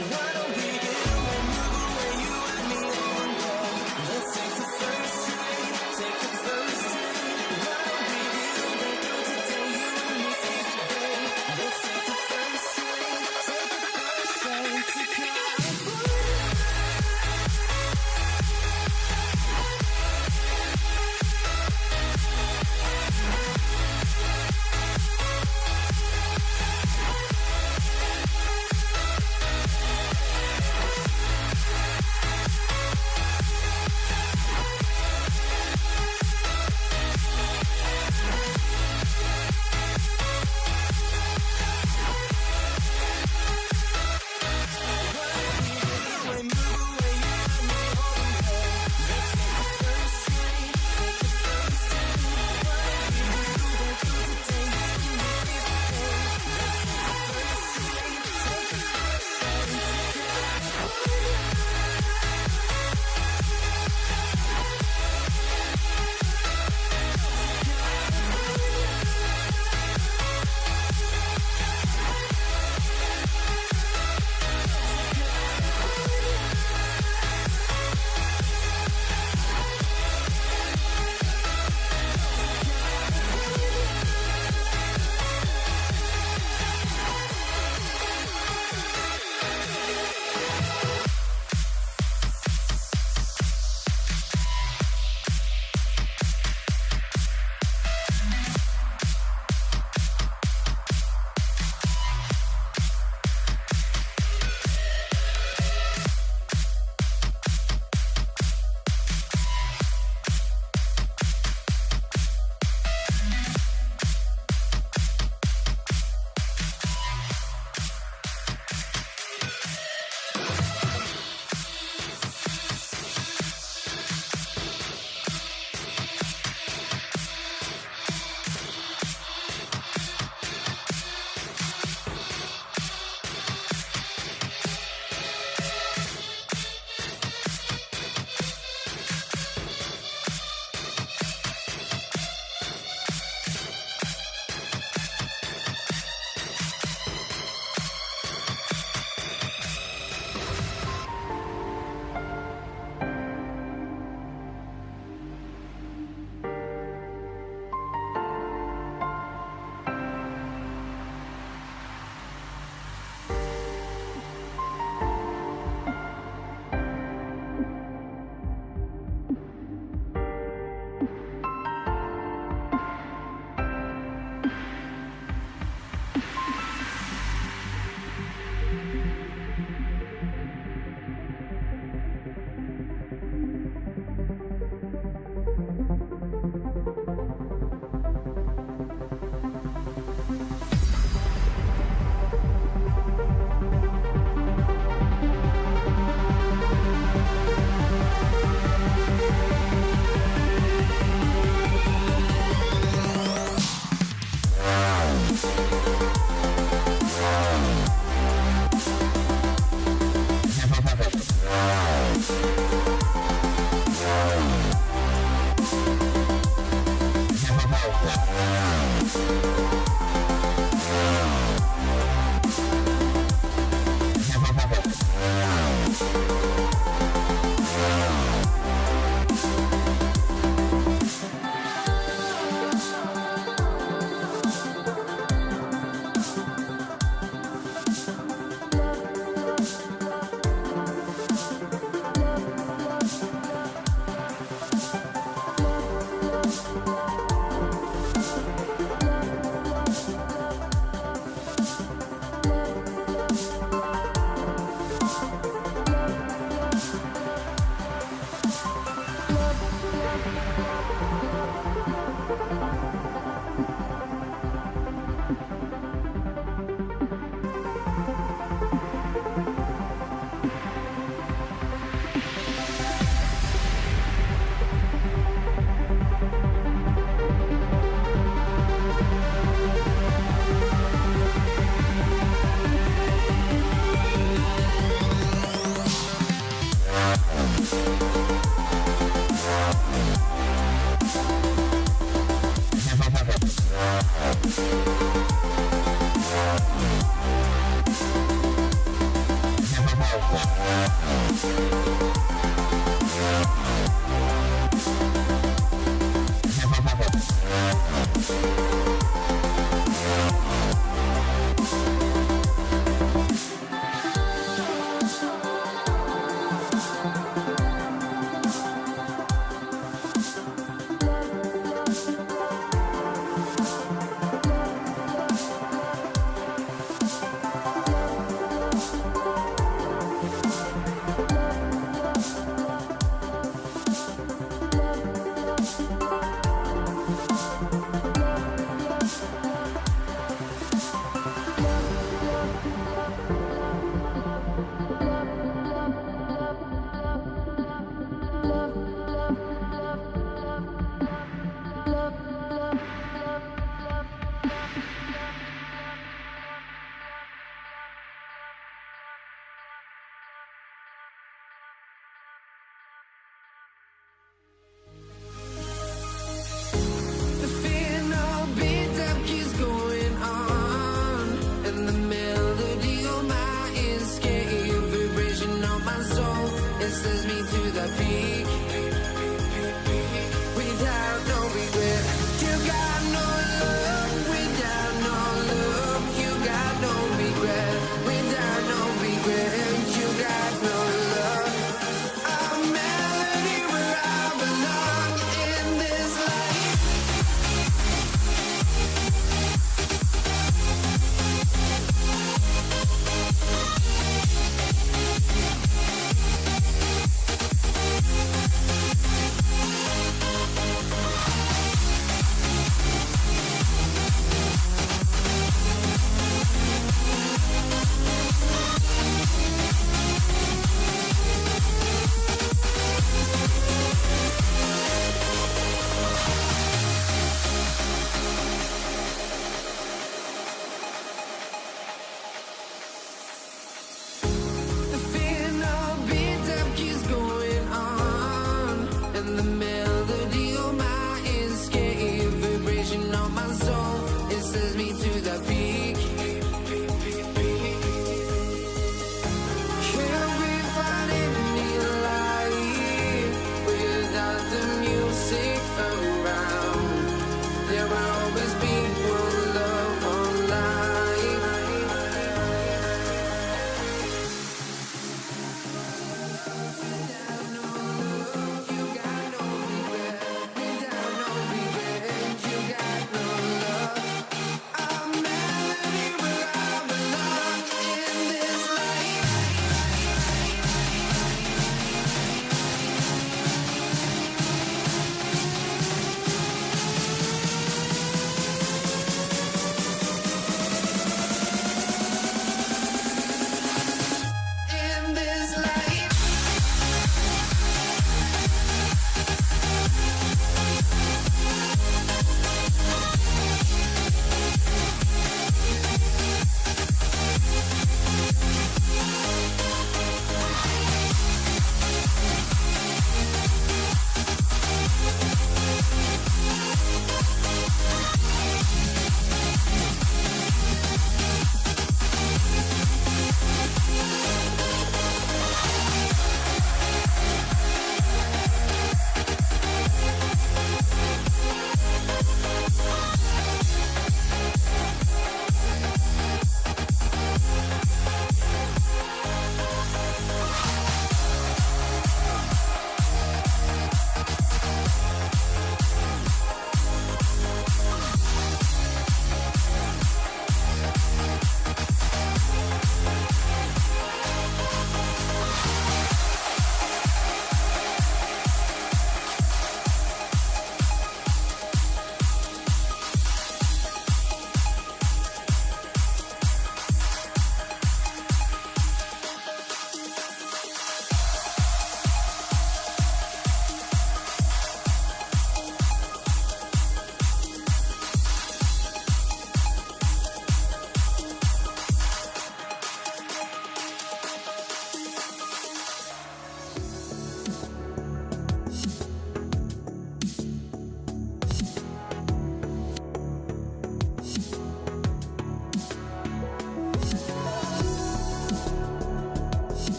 What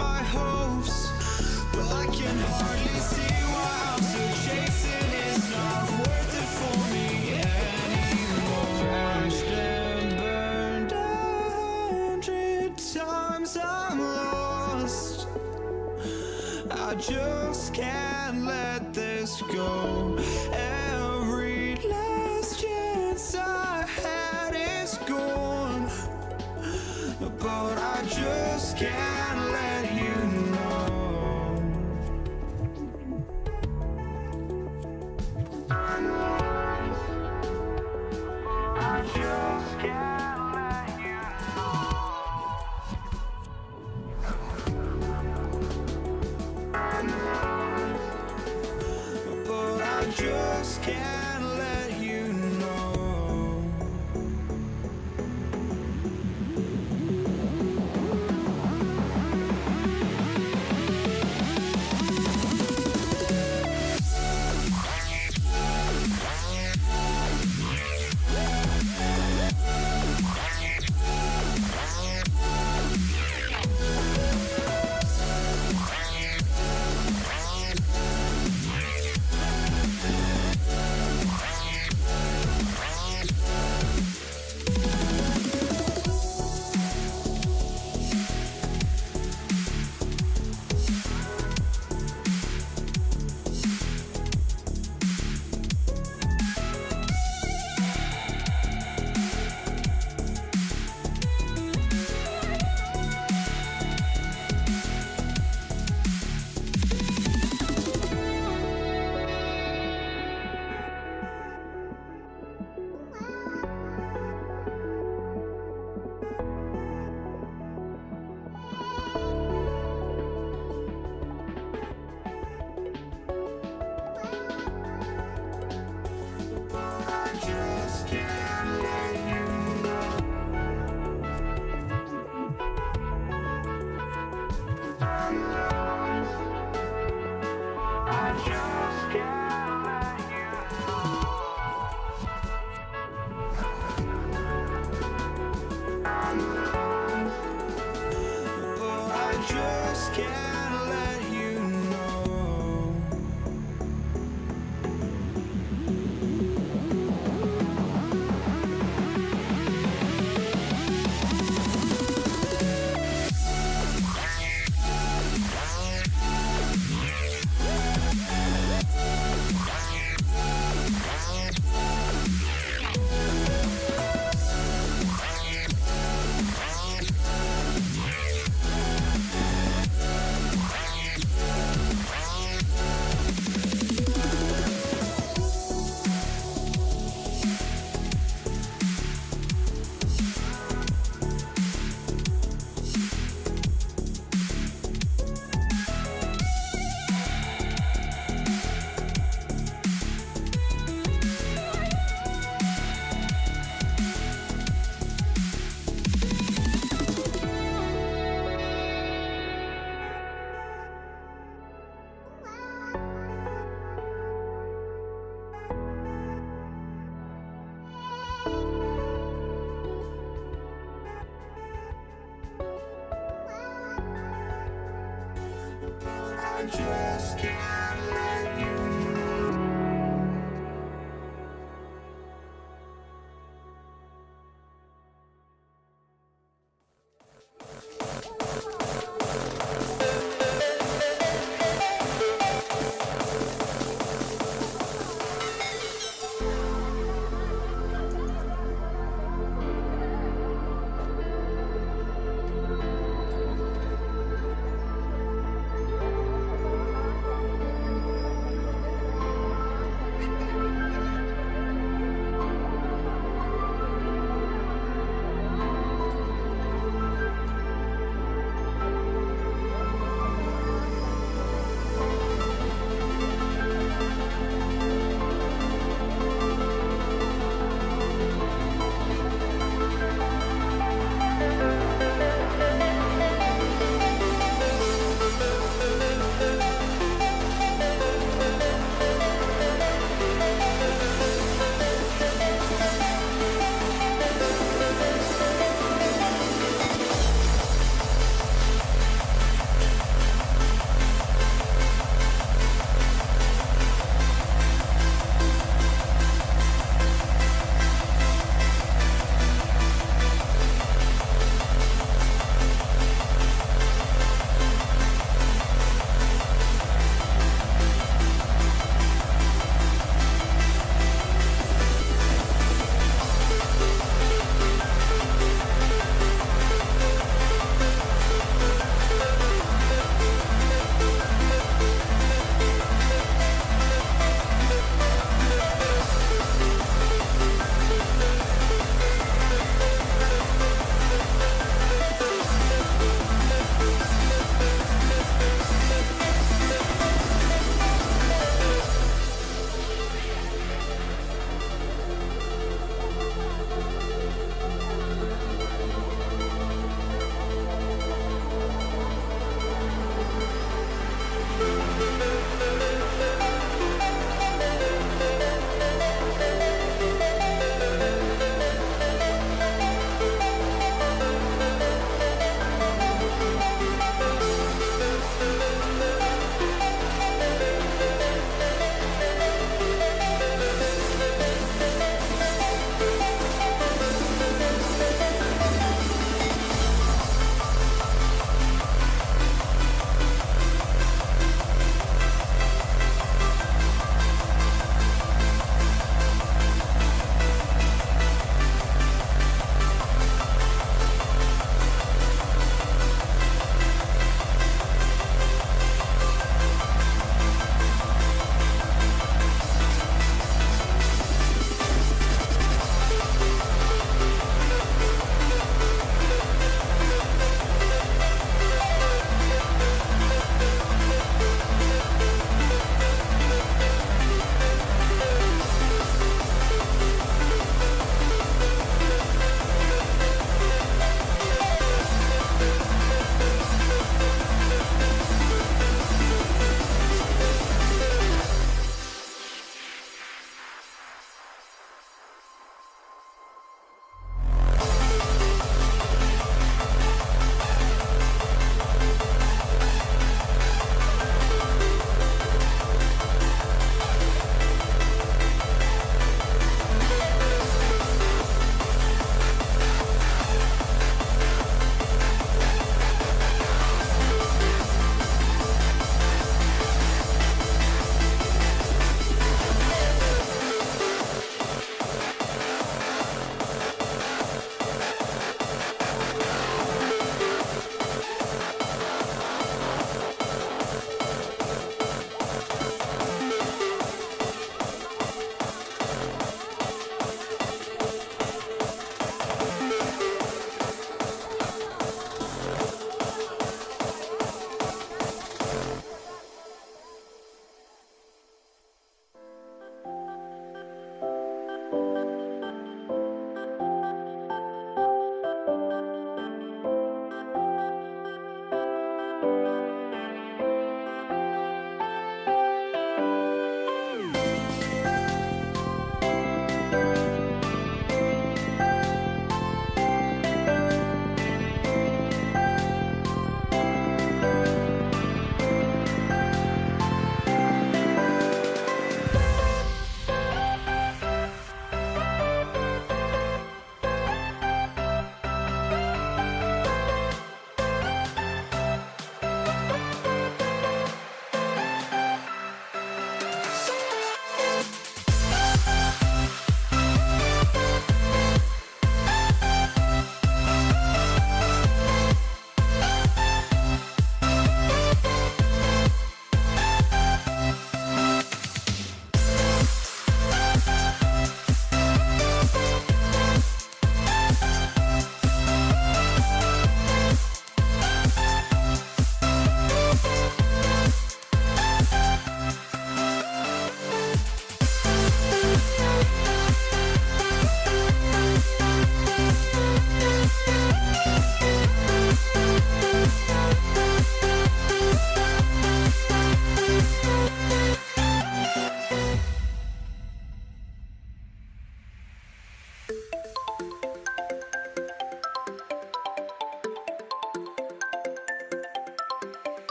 my hopes, but I can hardly see why I'm still chasing. It's not worth it for me anymore. Crashed and burned 100 times, I'm lost. I just can't let this go. Every last chance I had is gone, but I just can't let you know. I just can't let you know. But I just can't let you know. I just can't let you know.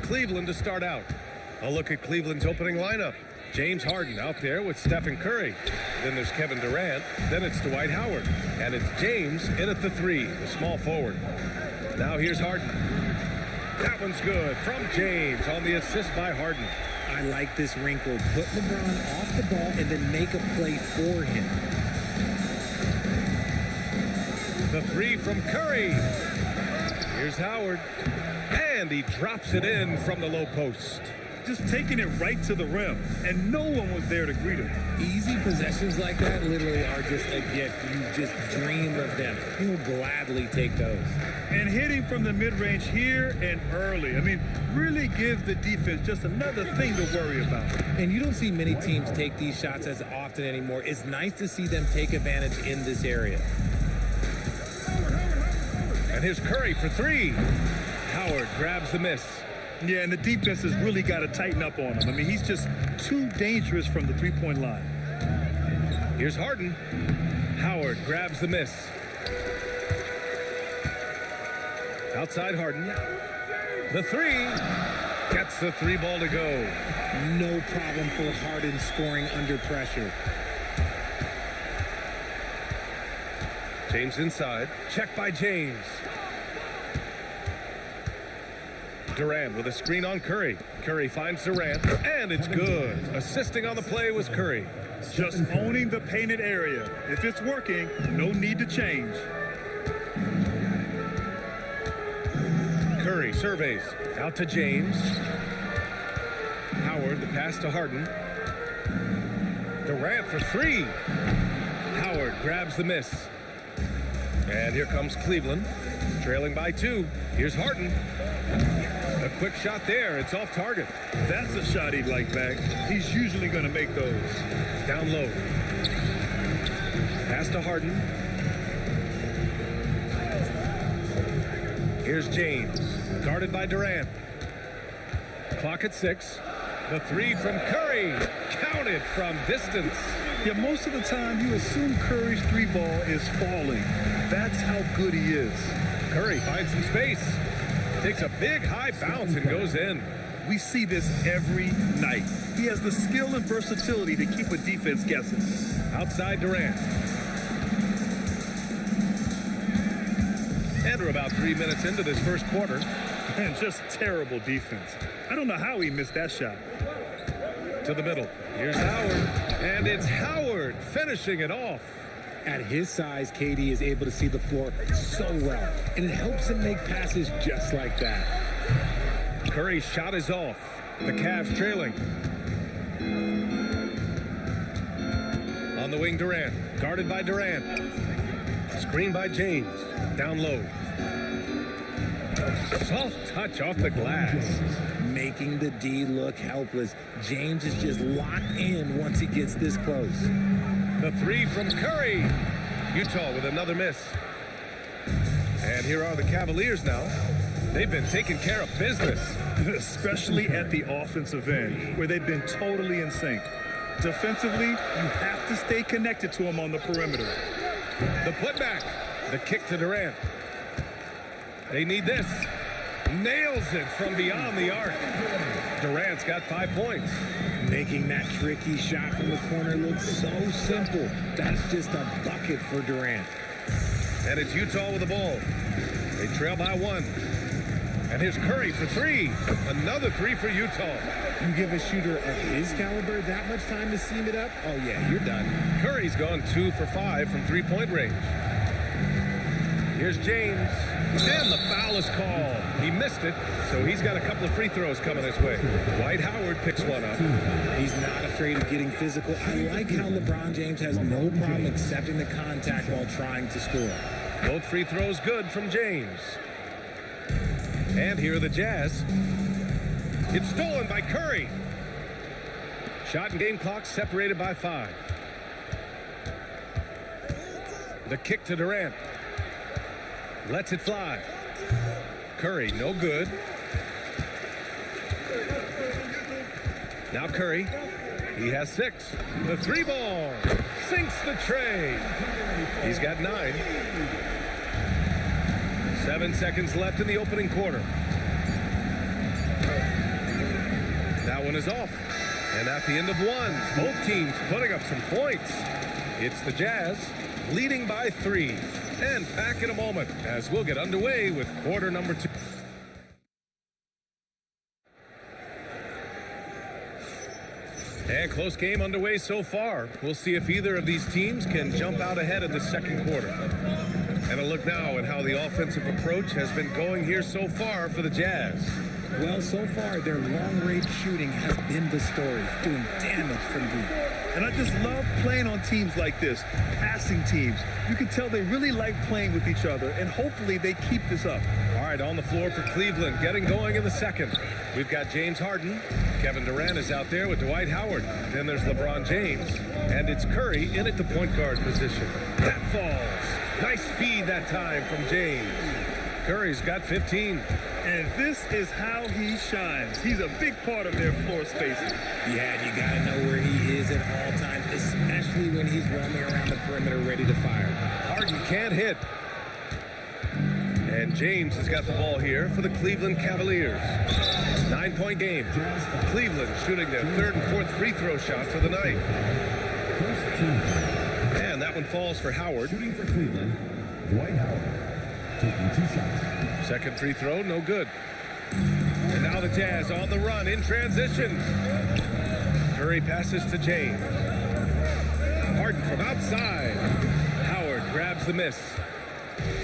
Cleveland to start out. A look at Cleveland's opening lineup. James Harden out there with Stephen Curry. Then there's Kevin Durant. Then it's Dwight Howard. And it's James in at the 3, the small forward. Now here's Harden. That one's good from James on the assist by Harden. I like this wrinkle. Put LeBron off the ball and then make a play for him. The 3 from Curry. Here's Howard. And he drops it in from the low post. Just taking it right to the rim, and no one was there to greet him. Easy possessions like that literally are just a gift. You just dream of them. He'll gladly take those. And hitting from the mid-range here and early. I mean, really gives the defense just another thing to worry about. And you don't see many teams take these shots as often anymore. It's nice to see them take advantage in this area. And here's Curry for 3. Howard grabs the miss. Yeah, and the defense has really got to tighten up on him. I mean, he's just too dangerous from the three-point line. Here's Harden. Howard grabs the miss. Outside Harden. The 3. Gets the 3 ball to go. No problem for Harden scoring under pressure. James inside. Check by James. Durant with a screen on Curry. Curry finds Durant, and it's good. Assisting on the play was Curry. Just owning the painted area. If it's working, no need to change. Curry surveys. Out to James. Howard, the pass to Harden. Durant for 3. Howard grabs the miss. And here comes Cleveland, trailing by 2. Here's Harden. A quick shot there. It's off target. That's a shot he'd like back. He's usually going to make those. Down low. Pass to Harden. Here's James. Guarded by Durant. Clock at 6. The 3 from Curry. Counted from distance. Yeah, most of the time you assume Curry's 3 ball is falling. That's how good he is. Curry finds some space. Takes a big high bounce and goes in. We see this every night. He has the skill and versatility to keep a defense guessing. Outside Durant. And we're about 3 minutes into this first quarter. And just terrible defense. I don't know how he missed that shot. To the middle. Here's Howard. And it's Howard finishing it off. At his size, KD is able to see the floor so well, and it helps him make passes just like that. Curry's shot is off. The Cavs trailing. On the wing, Durant. Guarded by Durant. Screen by James. Down low. Soft touch off the glass. Making the D look helpless. James is just locked in once he gets this close. The 3 from Curry. Utah with another miss. And here are the Cavaliers now. They've been taking care of business. Especially at the offensive end, where they've been totally in sync. Defensively, you have to stay connected to him on the perimeter. The putback. The kick to Durant. They need this. Nails it from beyond the arc. Durant's got 5 points. Making that tricky shot from the corner look so simple. That's just a bucket for Durant. And it's Utah with the ball. They trail by 1. And here's Curry for 3. Another 3 for Utah. You give a shooter of his caliber that much time to seam it up, oh yeah, you're done. Curry's gone 2 for 5 from three-point range. Here's James. And the foul is called. He missed it, so he's got a couple of free throws coming his way. Dwight Howard picks one up. He's not afraid of getting physical. I like how LeBron James has no problem accepting the contact while trying to score. Both free throws good from James. And here are the Jazz. It's stolen by Curry. Shot and game clock separated by 5. The kick to Durant. Lets it fly. Curry, no good. Now Curry. He has 6. The 3 ball. Sinks the tray. He's got 9. 7 seconds left in the opening quarter. That one is off. And at the end of 1, both teams putting up some points. It's the Jazz leading by 3. And back in a moment as we'll get underway with quarter number 2. And close game underway so far. We'll see if either of these teams can jump out ahead in the second quarter. And a look now at how the offensive approach has been going here so far for the Jazz. Well, so far, their long-range shooting has been the story, doing damage from deep. And I just love playing on teams like this, passing teams. You can tell they really like playing with each other, and hopefully they keep this up. All right, on the floor for Cleveland, getting going in the second. We've got James Harden. Kevin Durant is out there with Dwight Howard. Then there's LeBron James. And it's Curry in at the point guard position. That falls. Nice feed that time from James. Curry's got 15. And this is how he shines. He's a big part of their floor spacing. Yeah, you got to know where he is at all times, especially when he's roaming around the perimeter ready to fire. Harden can't hit. And James has got the ball here for the Cleveland Cavaliers. 9-point game. Cleveland shooting their 3rd and 4th free throw shots of the night. And that one falls for Howard. Shooting for Cleveland, Dwight Howard. Taking 2 shots. Second free throw, no good. And now the Jazz on the run in transition. Curry passes to James. Harden from outside. Howard grabs the miss.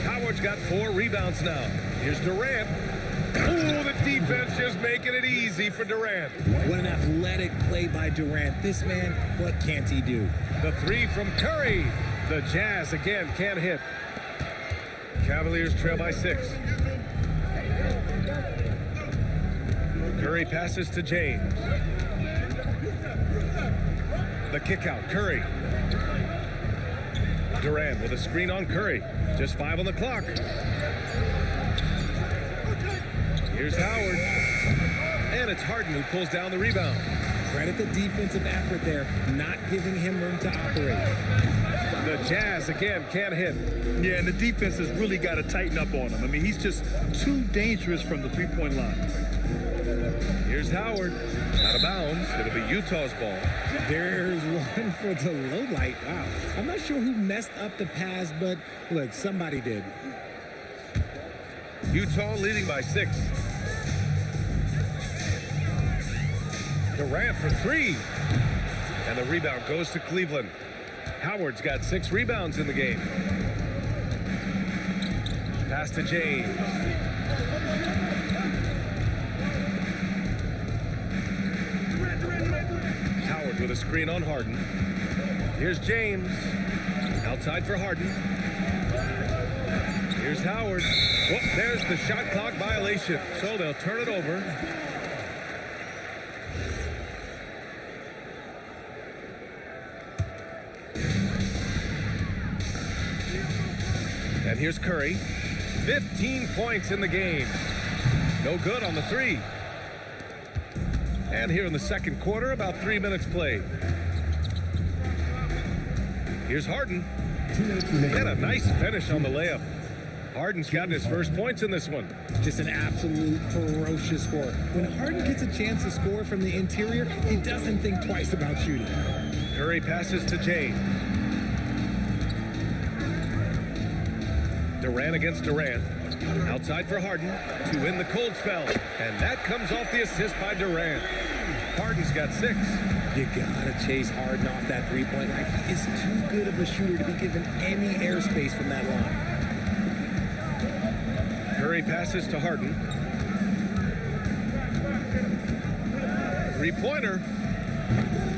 Howard's got 4 rebounds now. Here's Durant. Ooh, the defense just making it easy for Durant. What an athletic play by Durant. This man, what can't he do? The 3 from Curry. The Jazz again can't hit. Cavaliers trail by 6. Curry passes to James. The kick out, Curry. Durant with a screen on Curry. Just 5 on the clock. Here's Howard. And it's Harden who pulls down the rebound. Credit the defensive effort there, not giving him room to operate. The Jazz again can't hit. Yeah, and the defense has really got to tighten up on him. I mean, he's just too dangerous from the three-point line. Here's Howard. Out of bounds. It'll be Utah's ball. There's one for the low light. Wow. I'm not sure who messed up the pass, but look, somebody did. Utah leading by 6. Durant for 3. And the rebound goes to Cleveland. Howard's got 6 rebounds in the game. Pass to James. Howard with a screen on Harden. Here's James. Outside for Harden. Here's Howard. Oh, there's the shot clock violation. So they'll turn it over. And here's Curry. 15 points in the game. No good on the 3. And here in the second quarter, about 3 minutes played. Here's Harden. 2 minutes remaining. And a nice finish on the layup. Harden's gotten his first points in this one. Just an absolute ferocious score. When Harden gets a chance to score from the interior, he doesn't think twice about shooting. Curry passes to James. Durant against Durant. Outside for Harden to win the cold spell. And that comes off the assist by Durant. Harden's got 6. You gotta chase Harden off that three-point line. He is too good of a shooter to be given any airspace from that line. Curry passes to Harden. Three-pointer.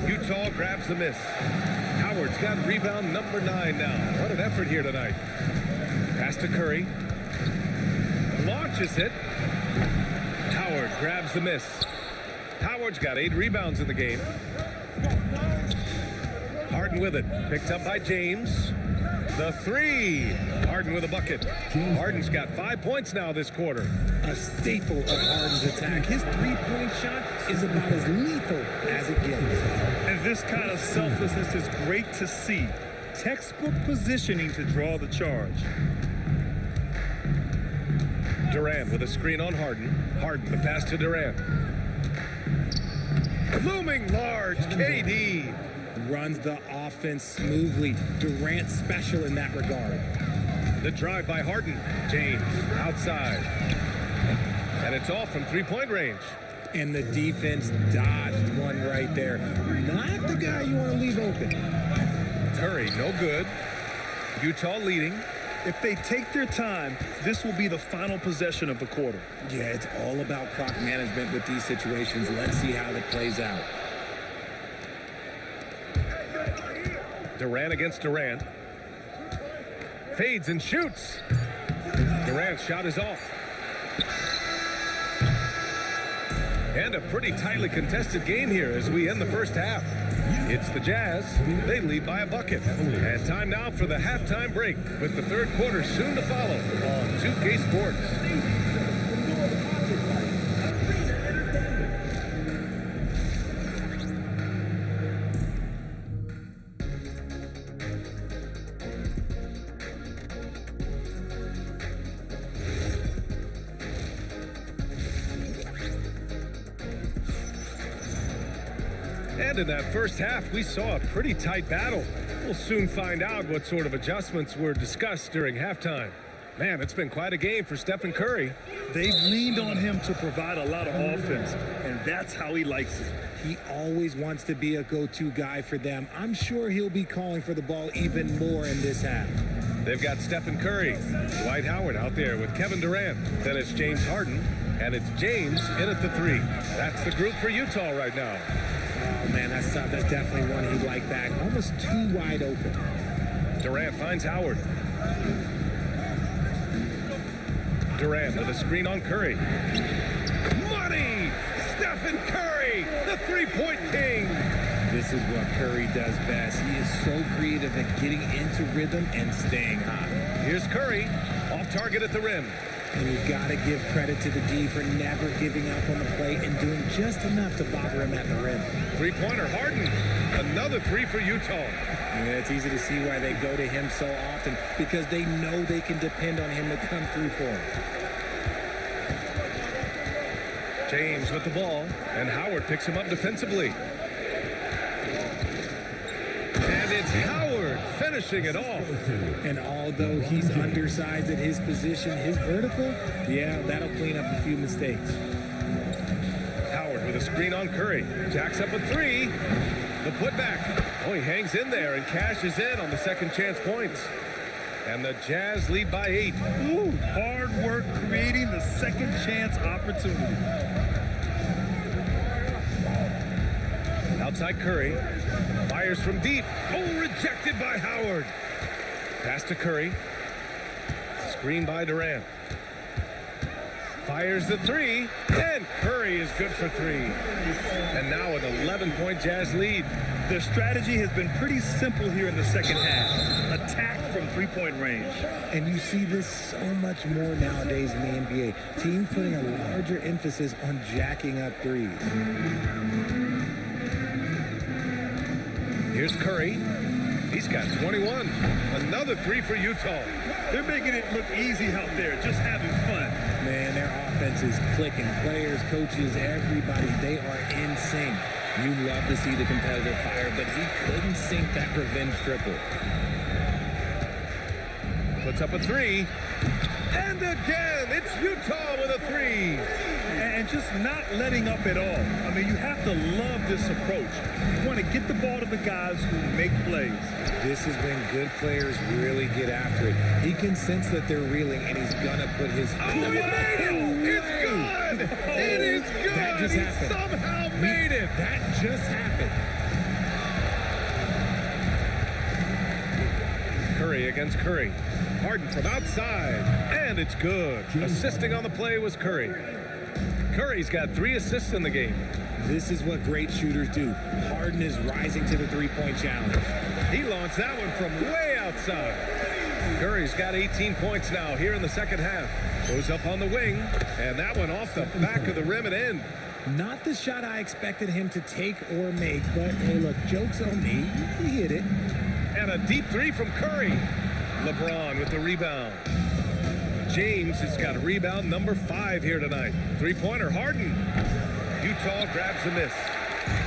Utah grabs the miss. Howard's got rebound number 9 now. What an effort here tonight. Pass to Curry. Launches it. Howard grabs the miss. Howard's got 8 rebounds in the game. Harden with it. Picked up by James. The 3. Harden with a bucket. Harden's got 5 points now this quarter. A staple of Harden's attack. His three-point shot is about as lethal as it gets. And this kind of selflessness is great to see. Textbook positioning to draw the charge. Durant with a screen on Harden. Harden, the pass to Durant. Looming large, KD. Runs the offense smoothly. Durant special in that regard. The drive by Harden. James outside. And it's off from three-point range. And the defense dodged one right there. Not the guy you want to leave open. Curry, no good. Utah leading. If they take their time, this will be the final possession of the quarter. Yeah, it's all about clock management with these situations. Let's see how it plays out. Durant against Durant. Fades and shoots. Durant's shot is off. And a pretty tightly contested game here as we end the first half. It's the Jazz. They lead by a bucket. And time now for the halftime break with the third quarter soon to follow on 2K Sports. And in that first half, we saw a pretty tight battle. We'll soon find out what sort of adjustments were discussed during halftime. Man, it's been quite a game for Stephen Curry. They've leaned on him to provide a lot of offense, and that's how he likes it. He always wants to be a go-to guy for them. I'm sure he'll be calling for the ball even more in this half. They've got Stephen Curry, Dwight Howard out there with Kevin Durant. Then it's James Harden, and it's James in at the 3. That's the group for Utah right now. Oh, man, that's tough. That's definitely one he'd like back. Almost too wide open. Durant finds Howard. Durant with a screen on Curry. Money! Stephen Curry, the three-point king. This is what Curry does best. He is so creative at getting into rhythm and staying hot. Here's Curry, off target at the rim. And you've got to give credit to the D for never giving up on the play and doing just enough to bother him at the rim. Three-pointer, Harden. Another 3 for Utah. Yeah, it's easy to see why they go to him so often, because they know they can depend on him to come through for them. James with the ball, and Howard picks him up defensively. And it's Howard finishing it off. And although he's undersized at his position, his vertical, yeah, that'll clean up a few mistakes. Howard with a screen on Curry. Jacks up a 3. The putback. Oh, he hangs in there and cashes in on the second chance points. And the Jazz lead by 8. Ooh, hard work creating the second chance opportunity. Outside Curry. Fires from deep. Oh, rejected by Howard. Pass to Curry. Screen by Durant. Fires the 3. And Curry is good for 3. And now an 11-point Jazz lead. Their strategy has been pretty simple here in the second half. Attack from three-point range. And you see this so much more nowadays in the NBA. Teams putting a larger emphasis on jacking up threes. Here's Curry. He's got 21. Another three for Utah. They're making it look easy out there, just having fun. Man, their offense is clicking. Players, coaches, everybody, they are in sync. You love to see the competitive fire, but he couldn't sink that revenge triple. Puts up a three. And again, it's Utah with a three. And just not letting up at all. I mean, you have to love this approach. You want to get the ball to the guys who make plays. This is when good players really get after it. He can sense that they're reeling, and he's going to put his... Oh, he made it! It's good! It is good! That just he happened. somehow made it! That just happened. Curry against Curry. Harden from outside, and it's good. Assisting on the play was Curry. Curry's got 3 assists in the game. This is what great shooters do. Harden is rising to the three-point challenge. He launched that one from way outside. Curry's got 18 points now here in the second half. Goes up on the wing, and that one off the back of the rim and in. Not the shot I expected him to take or make, but hey, look, joke's on me. He hit it. And a deep three from Curry. LeBron with the rebound. James has got rebound number 5 here tonight. Three-pointer, Harden. Utah grabs the miss.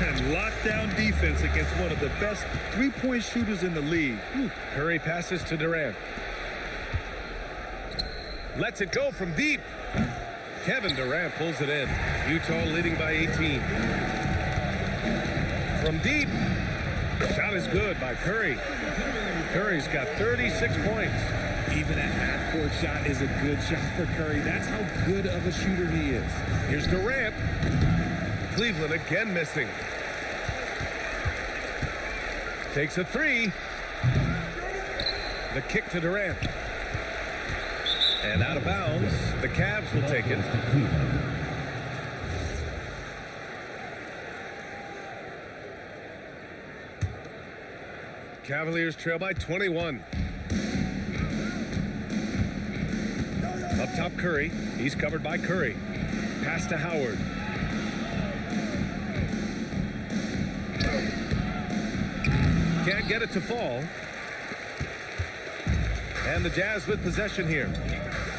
And lockdown defense against one of the best three-point shooters in the league. Curry passes to Durant. Lets it go from deep. Kevin Durant pulls it in. Utah leading by 18. From deep. Shot is good by Curry. Curry's got 36 points. Even a half-court shot is a good shot for Curry. That's how good of a shooter he is. Here's Durant. Cleveland again missing. Takes a three. The kick to Durant. And out of bounds. The Cavs will take it. Cavaliers trail by 21. Up top, Curry. He's covered by Curry. Pass to Howard. Can't get it to fall. And the Jazz with possession here.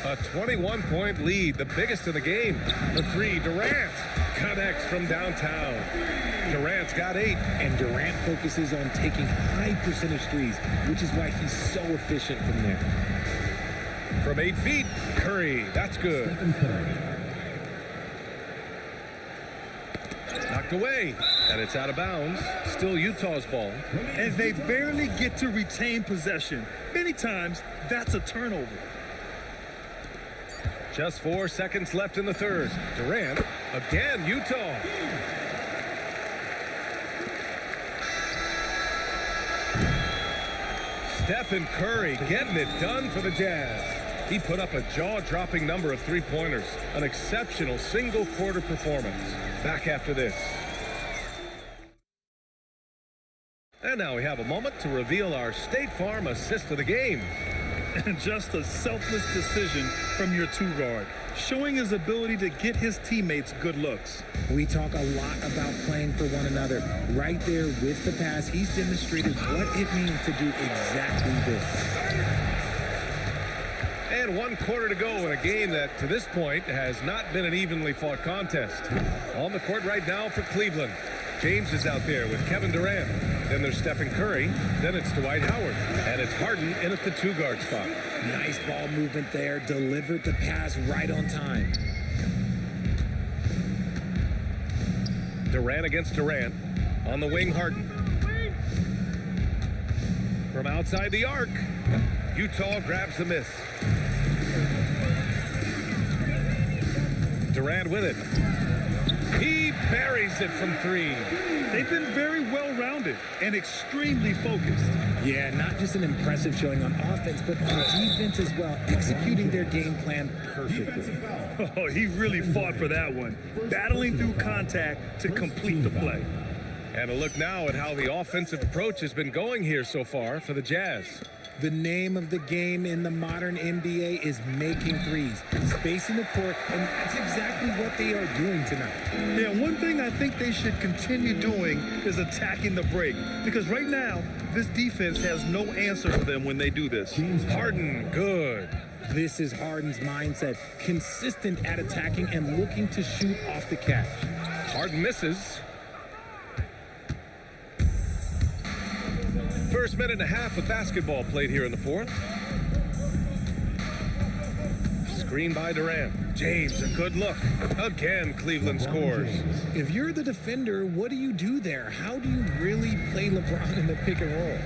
A 21-point lead, the biggest in the game. For 3, Durant connects from downtown. Durant's got 8. And Durant focuses on taking high percentage threes, which is why he's so efficient from there. From 8 feet, Curry, that's good. Knocked away, and it's out of bounds. Still Utah's ball. And they barely get to retain possession. Many times, that's a turnover. Just 4 seconds left in the third. Durant, again, Utah. Stephen Curry getting it done for the Jazz. He put up a jaw-dropping number of three-pointers. An exceptional single-quarter performance. Back after this. And now we have a moment to reveal our State Farm assist of the game. And just a selfless decision from your two-guard, showing his ability to get his teammates good looks. We talk a lot about playing for one another. Right there with the pass, he's demonstrated what it means to do exactly this. And 1 quarter to go in a game that, to this point, has not been an evenly fought contest. On the court right now for Cleveland. James is out there with Kevin Durant. Then there's Stephen Curry. Then it's Dwight Howard. And it's Harden in at the two-guard spot. Nice ball movement there. Delivered the pass right on time. Durant against Durant. On the wing, Harden. From outside the arc, Utah grabs the miss. Durant with it. He buries it from 3. They've been very well-rounded and extremely focused. Yeah, not just an impressive showing on offense, but on defense as well, executing their game plan perfectly. Oh, he really fought for that one, battling through contact to complete the play. And a look now at how the offensive approach has been going here so far for the Jazz. The name of the game in the modern NBA is making threes, spacing the court, and that's exactly what they are doing tonight. Yeah, one thing I think they should continue doing is attacking the break, because right now, this defense has no answer for them when they do this. Harden, good. This is Harden's mindset, consistent at attacking and looking to shoot off the catch. Harden misses. First minute and a half of basketball played here in the fourth. Screen by Durant. James, a good look. Again, Cleveland scores. If you're the defender, what do you do there? How do you really play LeBron in the pick and roll?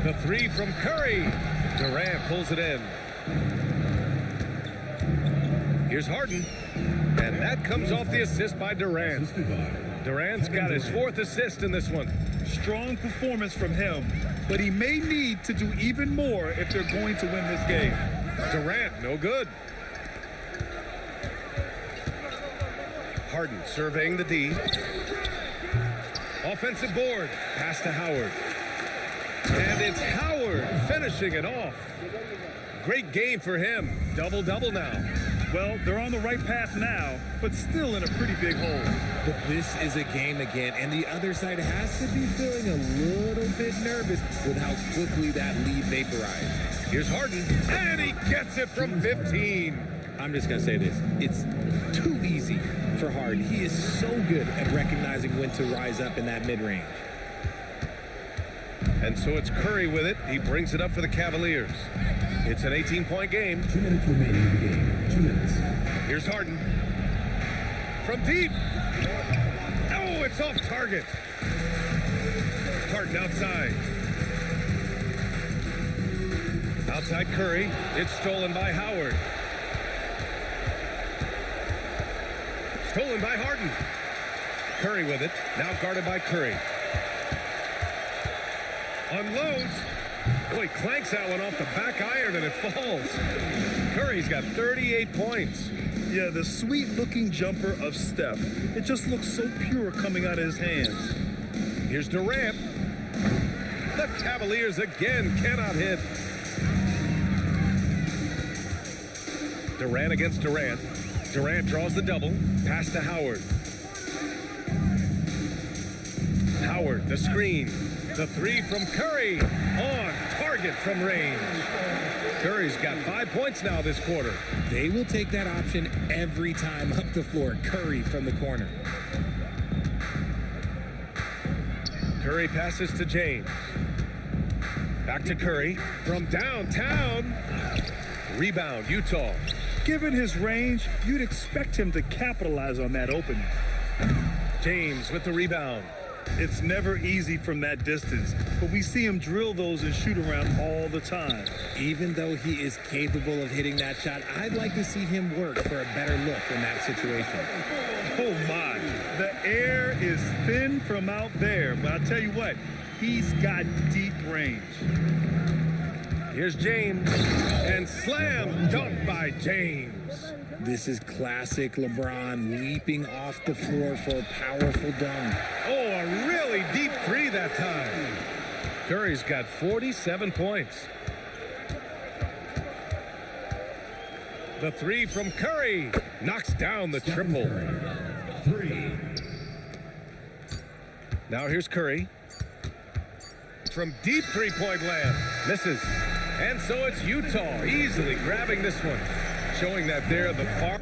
The three from Curry. Durant pulls it in. Here's Harden. And that comes off the assist by Durant. Durant's got his fourth assist in this one. Strong performance from him, but he may need to do even more if they're going to win this game. Durant, no good. Harden surveying the D. Offensive board. Pass to Howard. And it's Howard finishing it off. Great game for him. Double-double now. Well, they're on the right path now, but still in a pretty big hole. But this is a game again, and the other side has to be feeling a little bit nervous with how quickly that lead vaporized. Here's Harden, and he gets it from 15. I'm just going to say this. It's too easy for Harden. He is so good at recognizing when to rise up in that mid-range. And so it's Curry with it. He brings it up for the Cavaliers. It's an 18-point game. 2 minutes remaining in the game. 2 minutes. Here's Harden. From deep. Oh, it's off target. Harden outside. Outside Curry. It's stolen by Howard. Stolen by Harden. Curry with it. Now guarded by Curry. Unloads. Oh, he clanks that one off the back iron and it falls. Curry's got 38 points. Yeah, the sweet-looking jumper of Steph. It just looks so pure coming out of his hands. Here's Durant. The Cavaliers again cannot hit. Durant against Durant. Durant draws the double. Pass to Howard. Howard, the screen. The three from Curry. On target from range. Curry's got 5 points now this quarter. They will take that option every time up the floor. Curry from the corner. Curry passes to James. Back to Curry from downtown. Rebound, Utah. Given his range, you'd expect him to capitalize on that opening. James with the rebound. It's never easy from that distance, but we see him drill those and shoot around all the time. Even though he is capable of hitting that shot, I'd like to see him work for a better look in that situation. Oh my, the air is thin from out there, but I'll tell you what, he's got deep range. Here's James, and slam dunk by James. This is classic LeBron leaping off the floor for a powerful dunk. Oh, a really deep three that time. Curry's got 47 points. The three from Curry knocks down the triple. 3. Now here's Curry. From deep three-point land. Misses. And so it's Utah easily grabbing this one. Showing that they're the far...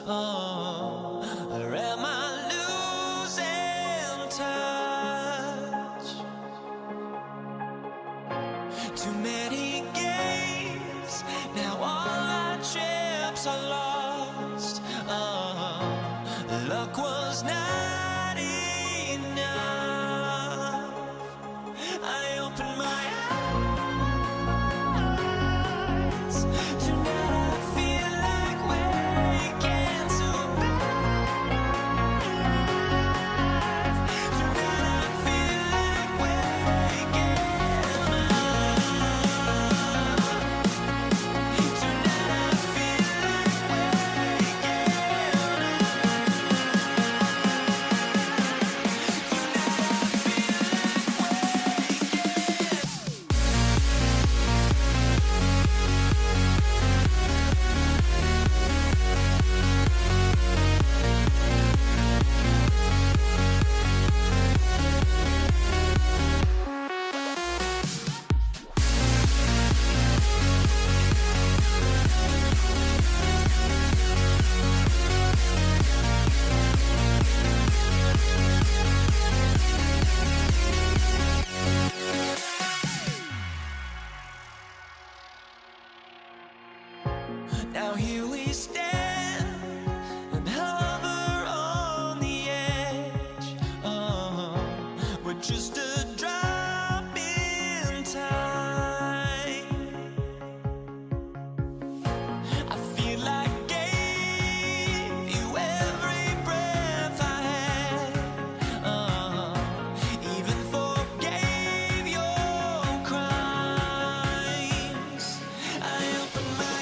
Or am I losing touch? Too many games, now all our chips are lost. Luck was not enough. I opened my eyes. Tonight I feel like waking to life. Tonight I feel like waking up. Tonight I feel like waking Now here we stand and hover on the edge. We're just a drop in time. I feel like I gave you every breath I had. Even forgave your crimes. I opened my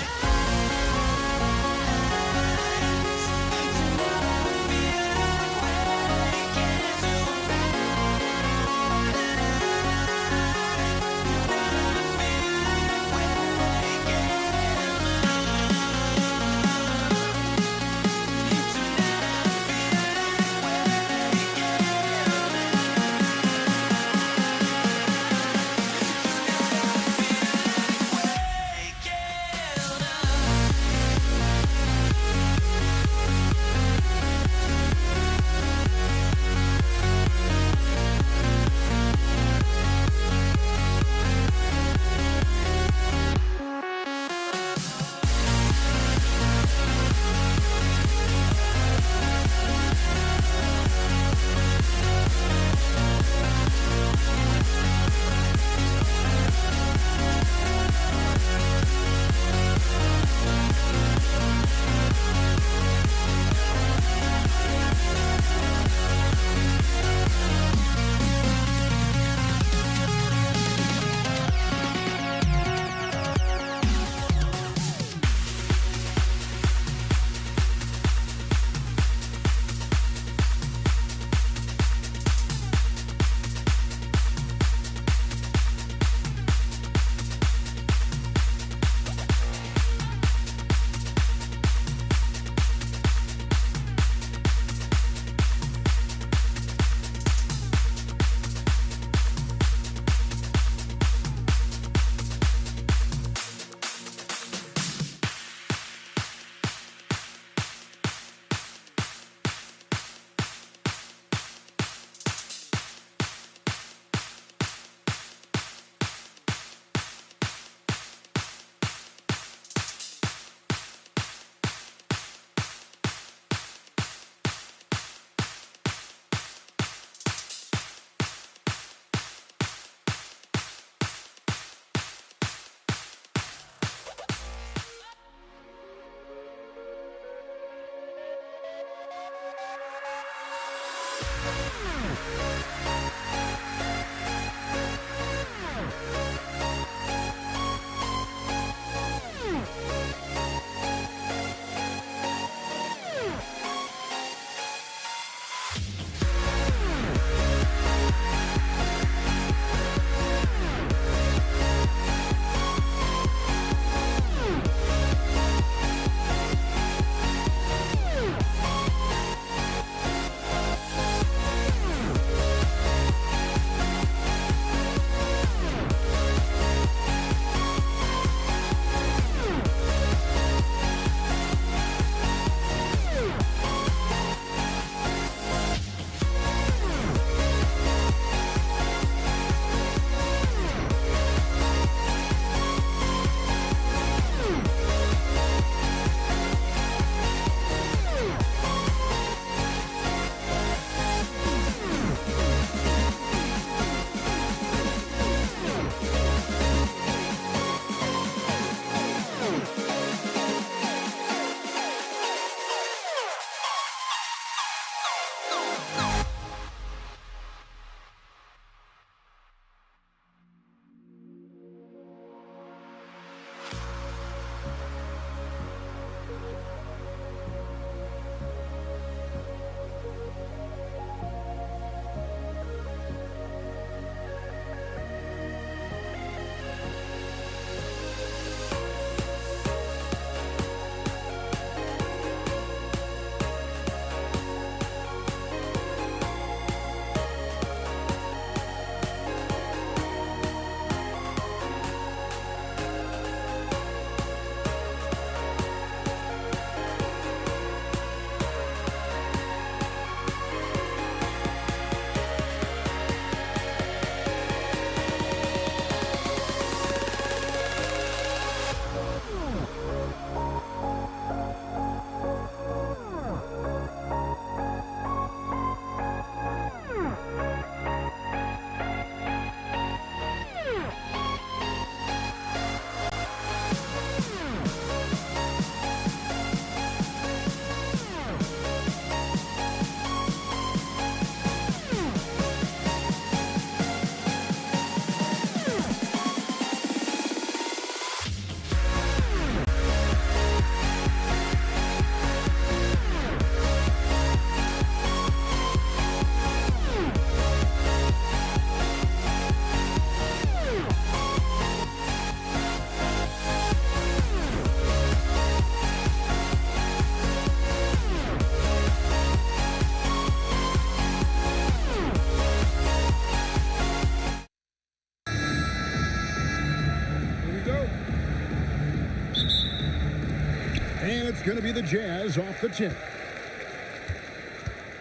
going to be the Jazz off the tip.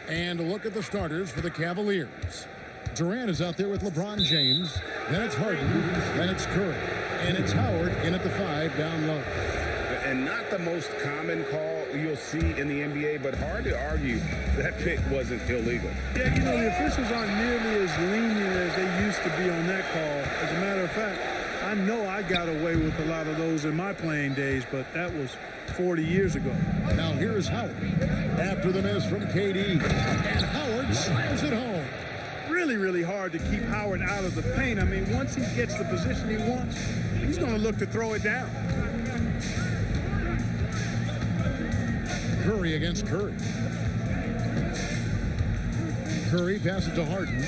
And a look at the starters for the Cavaliers. Durant is out there with LeBron James. Then it's Harden. Then it's Curry. And it's Howard in at the 5 down low. And not the most common call you'll see in the NBA, but hard to argue that pick wasn't illegal. Yeah, you know, the officials aren't nearly as lenient as they used to be on that call. As a matter of fact, I know I got away with a lot of those in my playing days, but that was 40 years ago. Now here's Howard after the miss from KD. And Howard slams it home. Really, really hard to keep Howard out of the paint. I mean, once he gets the position he wants, he's going to look to throw it down. Curry against Curry. Curry passes to Harden.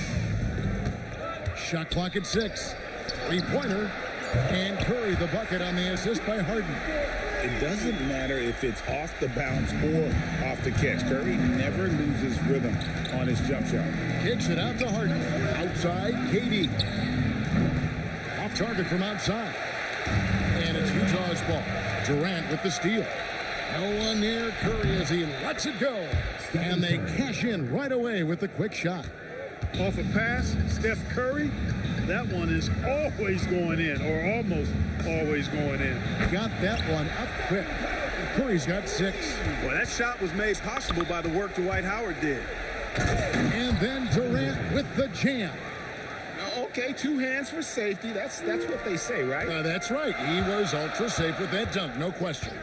Shot clock at 6. Three-pointer. And Curry the bucket on the assist by Harden. It doesn't matter if it's off the bounce or off the catch. Curry never loses rhythm on his jump shot. Kicks it out to Harden. Outside, KD. Off target from outside. And it's Utah's ball. Durant with the steal. No one near Curry as he lets it go. And they cash in right away with the quick shot. Off a pass, Steph Curry, that one is always going in, or almost always going in. Got that one up quick. Curry's got 6. Well, that shot was made possible by the work Dwight Howard did. And then Durant with the jam. Okay, 2 hands for safety. That's what they say, right? That's right. He was ultra safe with that dunk, no question.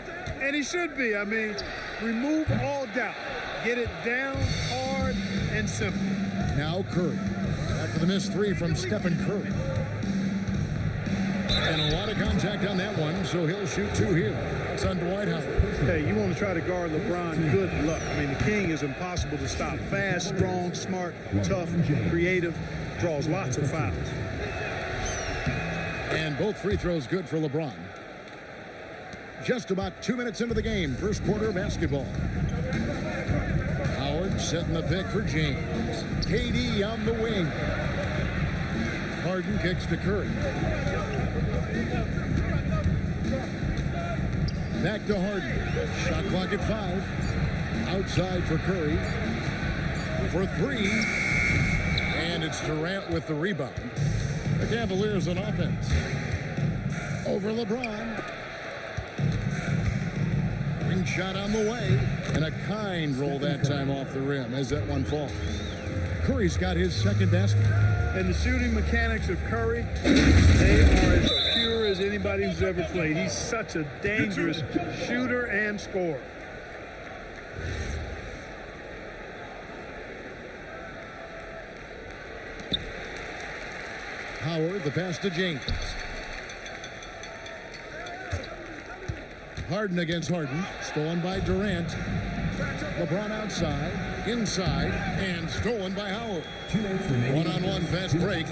And he should be. I mean, remove all doubt. Get it down, hard, and simple. Now Curry. After the missed 3 from Stephen Curry. And a lot of contact on that one, so he'll shoot 2 here. That's on Dwight Howard. Hey, you want to try to guard LeBron, good luck. I mean, the king is impossible to stop. Fast, strong, smart, tough, creative, draws lots of fouls. And both free throws good for LeBron. Just about 2 minutes into the game, first quarter of basketball. Howard setting the pick for James. KD on the wing. Harden kicks to Curry. Back to Harden. Shot clock at 5. Outside for Curry. For 3. And it's Durant with the rebound. The Cavaliers on offense. Over LeBron. Ring shot on the way. And a kind roll that time off the rim as that one falls. Curry's got his second basket. And the shooting mechanics of Curry, they are as pure as anybody who's ever played. He's such a dangerous shooter and scorer. Howard, the pass to James. Harden against Harden. Stolen by Durant. LeBron outside, inside, and stolen by Howard. One-on-one fast break.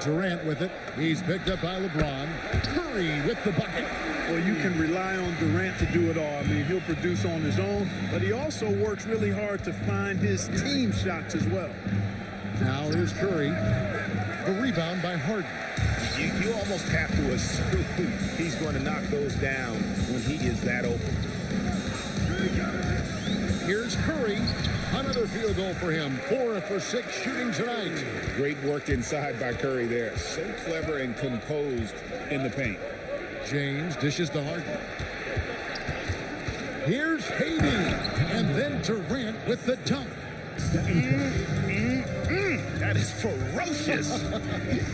Durant with it. He's picked up by LeBron. Curry with the bucket. Well, you can rely on Durant to do it all. I mean, he'll produce on his own, but he also works really hard to find his team shots as well. Now here's Curry. The rebound by Harden. You almost have to assume he's going to knock those down when he is that open. Here's Curry. Another field goal for him. 4 for 6 shooting tonight. Great work inside by Curry there. So clever and composed in the paint. James dishes to Harden. Here's KD. And then Durant with the dunk. That is ferocious.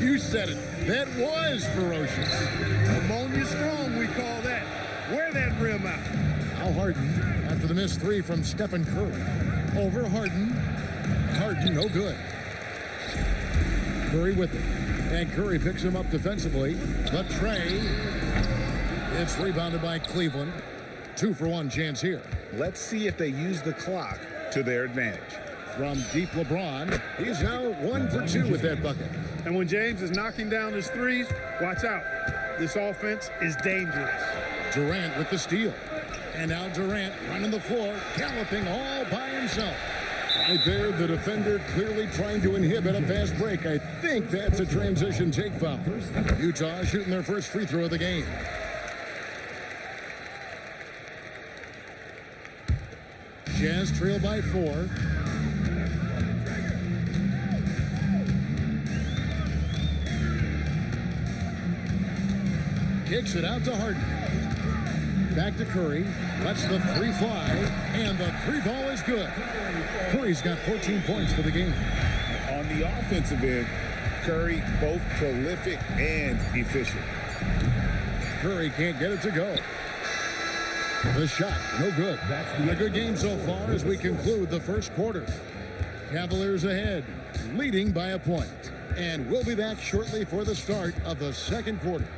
You said it. That was ferocious. Ammonia strong, we call that. Wear that rim out. Now Harden, after the missed 3 from Stephen Curry. Over Harden. Harden, no good. Curry with it. And Curry picks him up defensively. The tray. It's rebounded by Cleveland. 2 for 1 chance here. Let's see if they use the clock to their advantage. From deep LeBron, he's now 1 for 2 with that bucket. And when James is knocking down his threes, watch out. This offense is dangerous. Durant with the steal. And now Durant running the floor, galloping all by himself. Right there, the defender clearly trying to inhibit a fast break. I think that's a transition take foul. Utah shooting their first free throw of the game. Jazz trail by 4. Kicks it out to Harden. Back to Curry. Lets the 3 fly. And the 3 ball is good. Curry's got 14 points for the game. On the offensive end, Curry both prolific and efficient. Curry can't get it to go. The shot, no good. A good game so far as we conclude the first quarter. Cavaliers ahead, leading by a point. And we'll be back shortly for the start of the second quarter.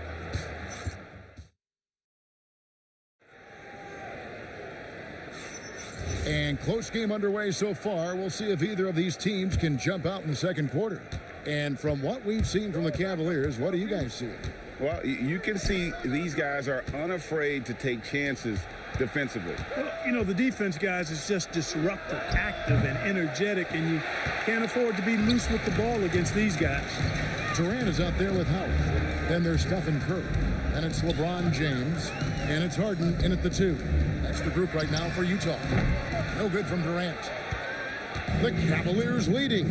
And close game underway so far. We'll see if either of these teams can jump out in the second quarter. And from what we've seen from the Cavaliers, what do you guys see? Well, you can see these guys are unafraid to take chances defensively. Well, you know, the defense, guys, is just disruptive, active, and energetic, and you can't afford to be loose with the ball against these guys. Durant is out there with Howard. Then there's Stephen Curry. And it's LeBron James. And it's Harden in at the 2. That's the group right now for Utah. No good from Durant. The Cavaliers leading.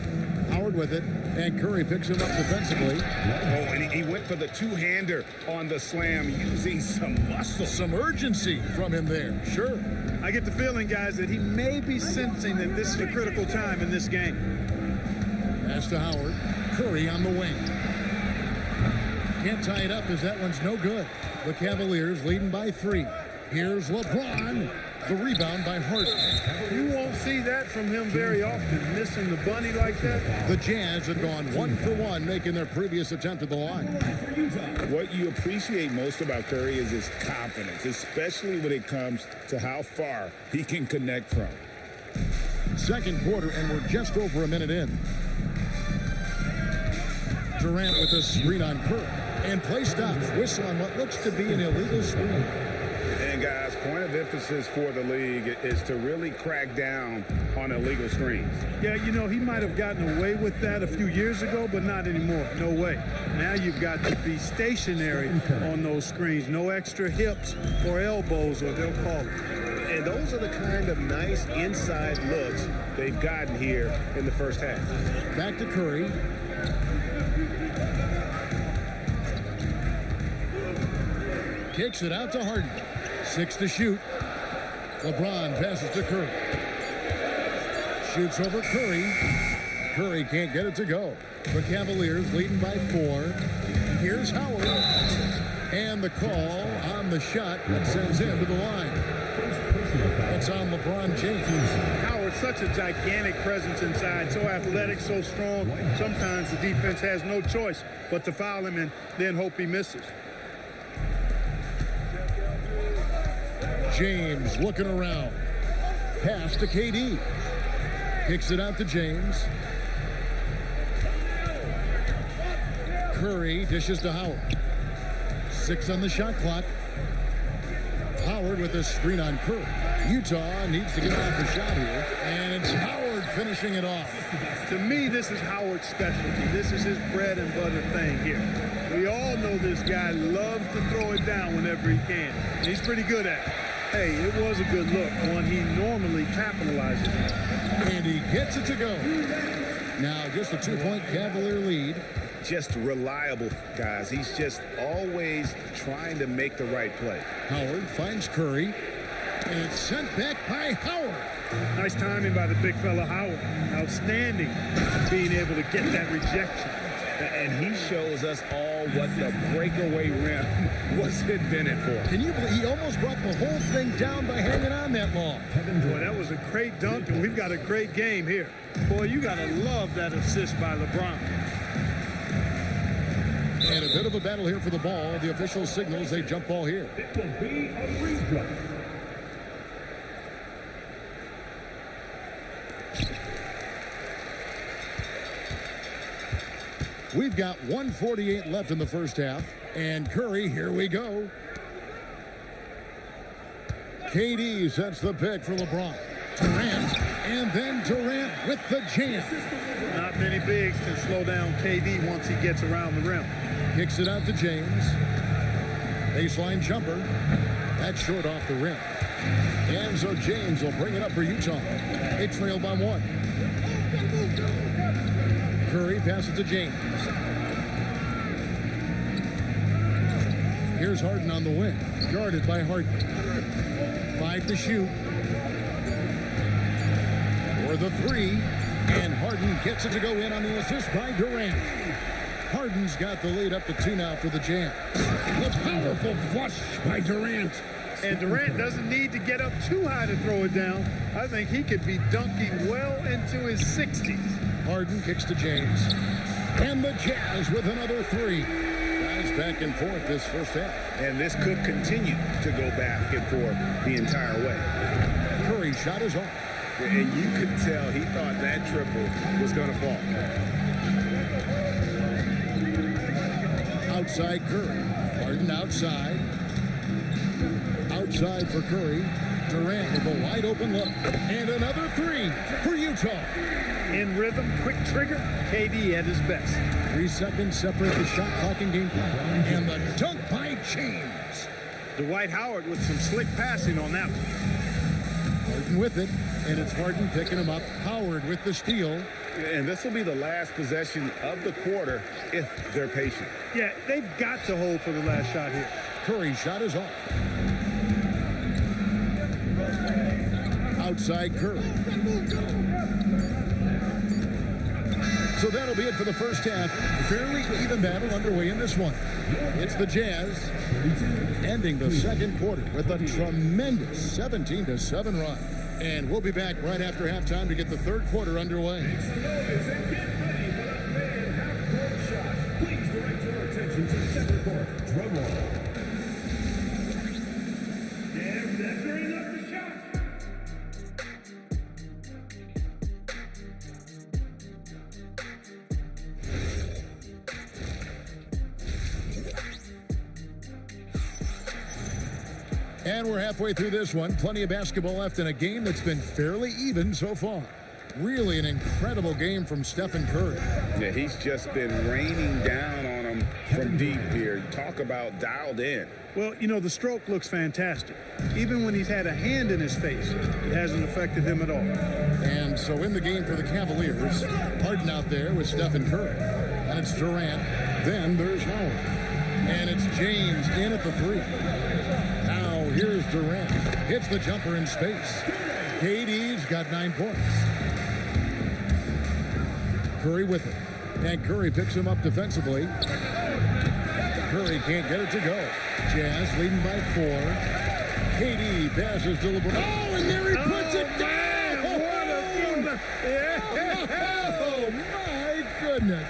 Howard with it. And Curry picks him up defensively. Oh, and he went for the two-hander on the slam, using some muscle. Some urgency from him there. Sure. I get the feeling, guys, that he may be sensing that this is a critical time in this game. Pass to Howard. Curry on the wing. Can't tie it up as that one's no good. The Cavaliers leading by 3. Here's LeBron. The rebound by Harden. You won't see that from him very often, missing the bunny like that. The Jazz have gone 1 for 1, making their previous attempt at the line. What you appreciate most about Curry is his confidence, especially when it comes to how far he can connect from. Second quarter, and we're just over a minute in. Durant with a screen on Curry. And play stops. Whistle on what looks to be an illegal screen. And guys, point of emphasis for the league is to really crack down on illegal screens. Yeah, you know, he might have gotten away with that a few years ago, but not anymore. No way. Now you've got to be stationary on those screens. No extra hips or elbows, or they'll call it. And those are the kind of nice inside looks they've gotten here in the first half. Back to Curry. Kicks it out to Harden. 6 to shoot. LeBron passes to Curry. Shoots over Curry. Curry can't get it to go. The Cavaliers leading by 4. Here's Howard. And the call on the shot that sends him to the line. That's on LeBron James. Howard's such a gigantic presence inside, so athletic, so strong. Sometimes the defense has no choice but to foul him and then hope he misses. James looking around. Pass to KD. Kicks it out to James. Curry dishes to Howard. 6 on the shot clock. Howard with a screen on Curry. Utah needs to get off the shot here. And it's Howard finishing it off. To me, this is Howard's specialty. This is his bread and butter thing here. We all know this guy loves to throw it down whenever he can. And he's pretty good at it. Hey, it was a good look, one he normally capitalizes on. And he gets it to go. Now just a 2-point Cavalier lead. Just reliable, guys. He's just always trying to make the right play. Howard finds Curry. And it's sent back by Howard. Nice timing by the big fella Howard. Outstanding being able to get that rejection. And he shows us all what the breakaway rim was invented for. Can you believe he almost brought the whole thing down by hanging on that long? Boy, that was a great dunk, and we've got a great game here. Boy, you got to love that assist by LeBron. And a bit of a battle here for the ball. The official signals a jump ball here. It will be a replay. We've got 1:48 left in the first half. And Curry, here we go. KD sets the pick for LeBron. Durant, and then Durant with the jam. Not many bigs can slow down KD once he gets around the rim. Kicks it out to James. Baseline jumper. That's short off the rim. And so James will bring it up for Utah. They trail by 1. Curry passes to James. Here's Harden on the wing. Guarded by Harden. 5 to shoot. For the 3. And Harden gets it to go in on the assist by Durant. Harden's got the lead up to 2 now for the Jazz. The powerful flush by Durant. And Durant doesn't need to get up too high to throw it down. I think he could be dunking well into his 60s. Harden kicks to James. And the Jazz with another 3. Guys back and forth this first half. And this could continue to go back and forth the entire way. Curry shot is off. And you could tell he thought that triple was going to fall. Outside Curry. Harden outside. Outside for Curry. Durant with a wide open look. And another 3 for Utah. In rhythm, quick trigger, KD at his best. 3 seconds separate the shot clock and game clock. And the dunk by James. Dwight Howard with some slick passing on that one. Harden with it. And it's Harden picking him up. Howard with the steal. And this will be the last possession of the quarter if they're patient. Yeah, they've got to hold for the last shot here. Curry's shot is off. Outside Curry. So that'll be it for the first half. Fairly even battle underway in this one. It's the Jazz ending the second quarter with a tremendous 17-7 run. And we'll be back right after halftime to get the third quarter underway. Please direct your attention to second court. Drum roll. And measuring up the shot. And we're halfway through this one. Plenty of basketball left in a game that's been fairly even so far. Really an incredible game from Stephen Curry. Yeah, he's just been raining down on them from deep here. Talk about dialed in. Well, you know, the stroke looks fantastic. Even when he's had a hand in his face, it hasn't affected him at all. And so in the game for the Cavaliers, Harden out there with Stephen Curry. And it's Durant. Then there's Howard. And it's James in at the 3. Now here's Durant. Hits the jumper in space. KD's got 9 points. Curry with it. And Curry picks him up defensively. Curry can't get it to go. Jazz leading by 4. KD passes to LeBron. Oh, and there he puts it down! Oh, my goodness.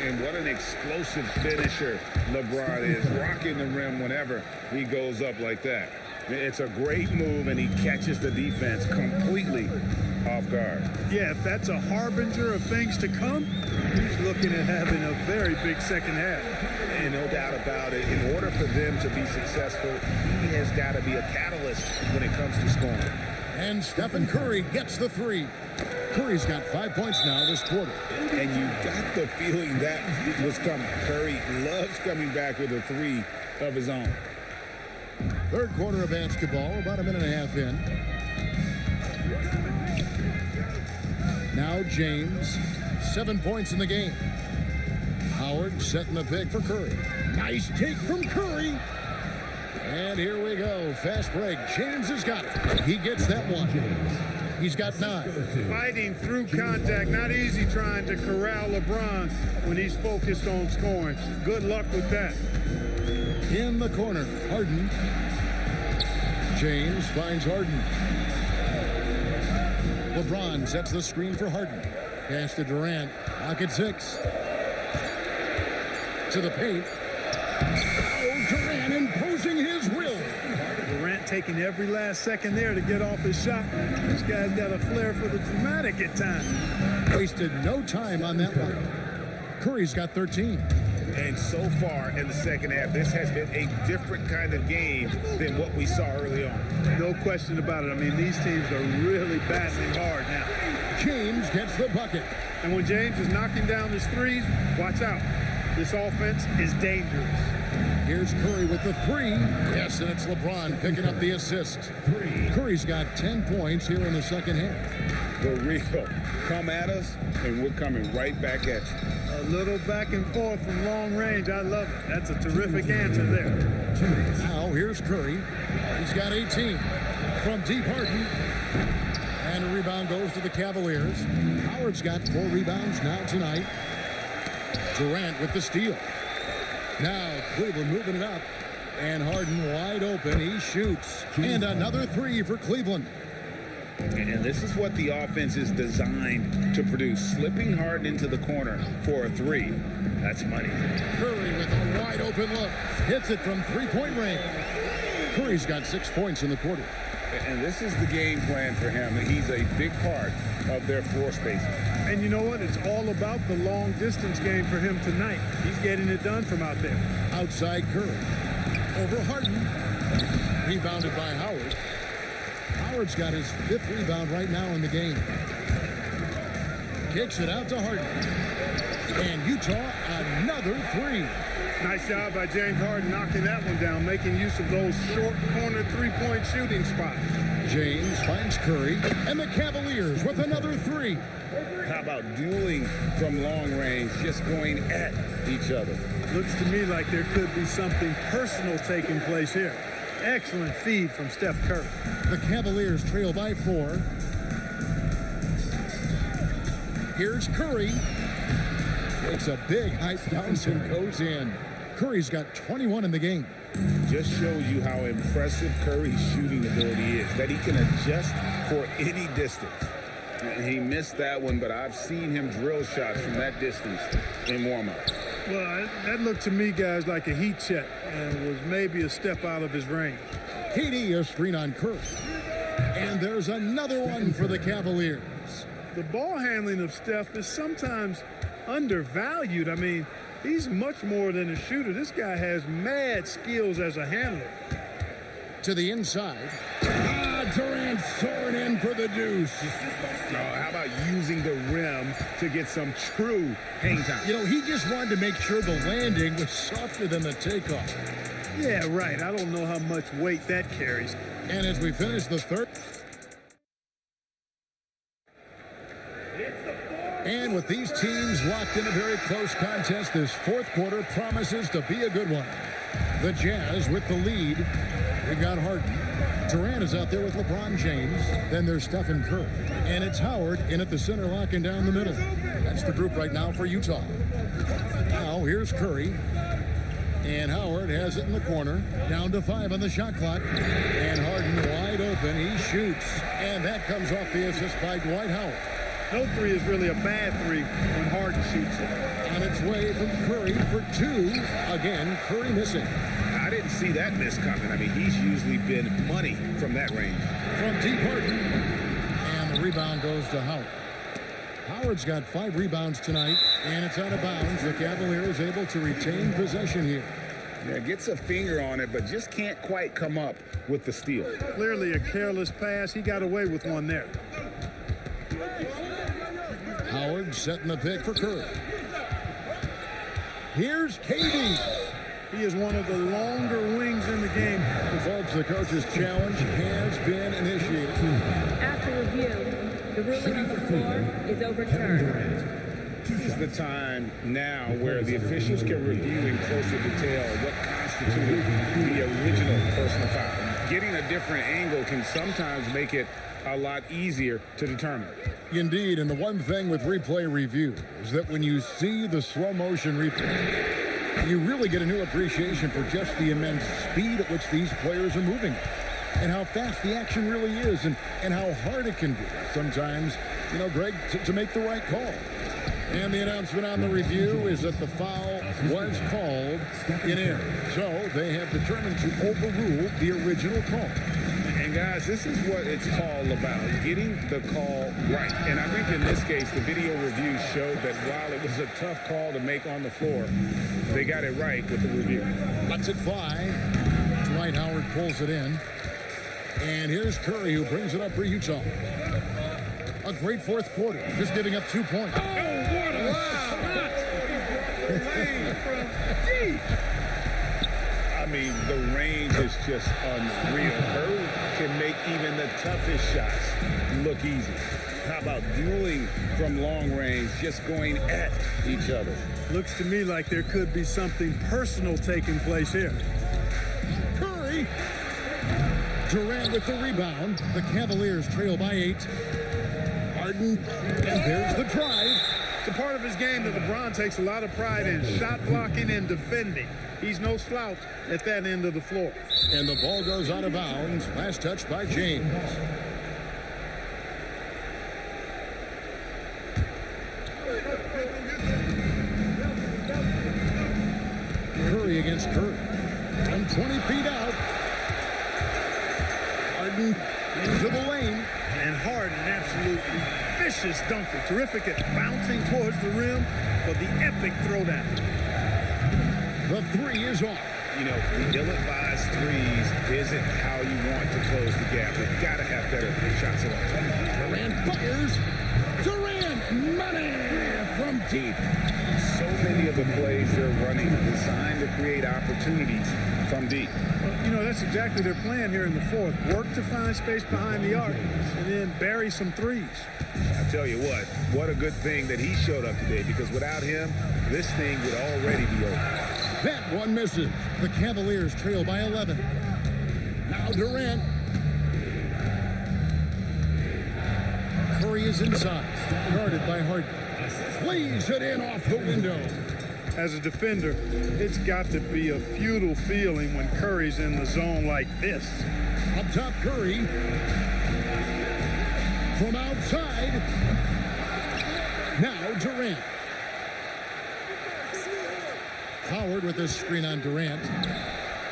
And what an explosive finisher LeBron is, rocking the rim whenever he goes up like that. It's a great move, and he catches the defense completely off guard. Yeah, if that's a harbinger of things to come, he's looking at having a very big second half. And no doubt about it, in order for them to be successful, he has got to be a catalyst when it comes to scoring. And Stephen Curry gets the 3. Curry's got 5 points now this quarter. And you got the feeling that was coming. Curry loves coming back with a 3 of his own. Third quarter of basketball, about a minute and a half in. Now James, 7 points in the game. Howard setting the pick for Curry. Nice take from Curry. And here we go. Fast break. James has got it. He gets that one. He's got 9. Fighting through contact. Not easy trying to corral LeBron when he's focused on scoring. Good luck with that. In the corner, Harden. James finds Harden. LeBron sets the screen for Harden. Pass to Durant. Pocket 6. To the paint. Oh, Durant imposing his will. Durant taking every last second there to get off his shot. This guy's got a flair for the dramatic at times. Wasted no time on that one. Curry's got 13. And so far in the second half, this has been a different kind of game than what we saw early on. No question about it. I mean, these teams are really battling hard now. James gets the bucket. And when James is knocking down his threes, watch out. This offense is dangerous. Here's Curry with the three. Yes, and it's LeBron picking up the assist. Curry's got 10 points here in the second half. The real. Come at us, and we're coming right back at you. A little back and forth from long range. I love it. That's a terrific answer there. Now here's Curry. He's got 18 from deep Harden. And a rebound goes to the Cavaliers. Howard's got 4 rebounds now tonight. Durant with the steal. Now Cleveland moving it up. And Harden wide open. He shoots. And another 3 for Cleveland. And this is what the offense is designed to produce. Slipping Harden into the corner for a 3. That's money. Curry with a wide open look. Hits it from 3-point range. Curry's got 6 points in the quarter. And this is the game plan for him. He's a big part of their floor spacing. And you know what? It's all about the long distance game for him tonight. He's getting it done from out there. Outside Curry. Over Harden. Rebounded by Howard. Howard's got his 5th rebound right now in the game. Kicks it out to Harden. And Utah, another 3. Nice job by James Harden knocking that one down, making use of those short corner 3-point shooting spots. James finds Curry, and the Cavaliers with another 3. How about dueling from long range, just going at each other? Looks to me like there could be something personal taking place here. Excellent feed from Steph Curry. The Cavaliers trail by 4. Here's Curry. It's a big high bounce and goes in. Curry's got 21 in the game. Just shows you how impressive Curry's shooting ability is, that he can adjust for any distance. And he missed that one, but I've seen him drill shots from that distance in warm-up. Well, that looked to me, guys, like a heat check and was maybe a step out of his range. KD a screen on Curry. And there's another one for the Cavaliers. The ball handling of Steph is sometimes undervalued. I mean, he's much more than a shooter. This guy has mad skills as a handler. To the inside. Durant soaring in for the deuce. How about using the rim to get some true hang time? You know, he just wanted to make sure the landing was softer than the takeoff. Yeah, right. I don't know how much weight that carries. And as we finish the third. And with these teams locked in a very close contest, this 4th quarter promises to be a good one. The Jazz with the lead. We've got Harden. Durant is out there with LeBron James. Then there's Stephen Curry. And it's Howard in at the center, locking down the middle. That's the group right now for Utah. Now here's Curry. And Howard has it in the corner. Down to 5 on the shot clock. And Harden wide open. He shoots. And that comes off the assist by Dwight Howard. No 3 is really a bad 3 when Harden shoots it. On its way from Curry for 2. Again, Curry missing. I didn't see that miss coming. I mean, he's usually been money from that range. From deep Harden. And the rebound goes to Howard. Howard's got 5 rebounds tonight, and it's out of bounds. The Cavaliers able to retain possession here. Yeah, gets a finger on it, but just can't quite come up with the steal. Clearly a careless pass. He got away with one there. Howard setting the pick for Curry. Here's KD. He is one of the longer wings in the game. Folks, the coach's challenge has been initiated. After review, the ruling on the floor is overturned. This is the time now where the officials can review in closer detail what constituted the original personal foul. Getting a different angle can sometimes make it a lot easier to determine. Indeed, and the one thing with replay review is that when you see the slow motion replay, you really get a new appreciation for just the immense speed at which these players are moving and how fast the action really is and how hard it can be sometimes, you know, Greg, to make the right call. And the announcement on the review is that the foul was called in error. So they have determined to overrule the original call. And guys, this is what it's all about, getting the call right. And I think in this case, the video review showed that while it was a tough call to make on the floor, they got it right with the review. Lets it fly. Dwight Howard pulls it in. And here's Curry, who brings it up for Utah. A great 4th quarter, just giving up 2 points. lane from deep. I mean, the range is just unreal. Curry can make even the toughest shots look easy. How about dueling from long range, just going at each other? Looks to me like there could be something personal taking place here. Curry. Durant with the rebound. The Cavaliers trail by 8. Harden, and there's the drive. It's a part of his game that LeBron takes a lot of pride in, shot blocking and defending. He's no slouch at that end of the floor. And the ball goes out of bounds. Last touch by James. Curry against Curry. From 20 feet out. Harden into the lane. And Harden, absolutely vicious dunker. Terrific at bouncing towards the rim for the epic throwdown. The 3 is off. You know, the ill-advised threes isn't how you want to close the gap. You've got to have better shot selection. Durant fires. Durant, money from deep. So many of the plays they're running are designed to create opportunities from deep. Well, you know, that's exactly their plan here in the fourth. Work to find space behind the arc and then bury some threes. I tell you what a good thing that he showed up today, because without him, this thing would already be over. That one misses. The Cavaliers trail by 11. Now Durant. Curry is inside. Guarded by Harden. Lays it in off the window. As a defender, it's got to be a futile feeling when Curry's in the zone like this. Up top, Curry. From outside. Now Durant. Howard with this screen on Durant.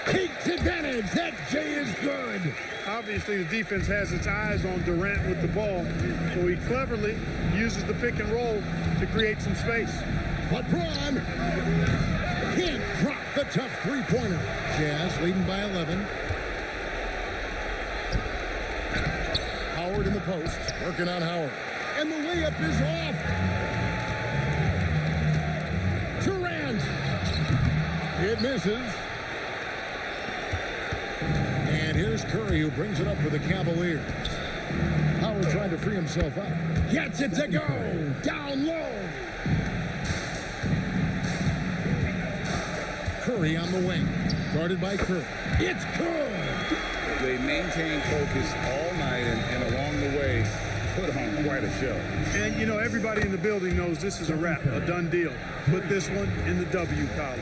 Takes advantage. That J is good. Obviously, the defense has its eyes on Durant with the ball, so he cleverly uses the pick and roll to create some space. LeBron can't drop the tough three-pointer. Jazz leading by 11. Howard in the post, working on Howard. And the layup is off. Durant. It misses. And here's Curry, who brings it up for the Cavaliers. Howard trying to free himself up. Gets it to go. Down low. Curry on the wing. Guarded by Curry. It's good. They maintain focus all night and along the way put on quite a show. And, you know, everybody in the building knows this is a wrap, a done deal. Put this one in the W column.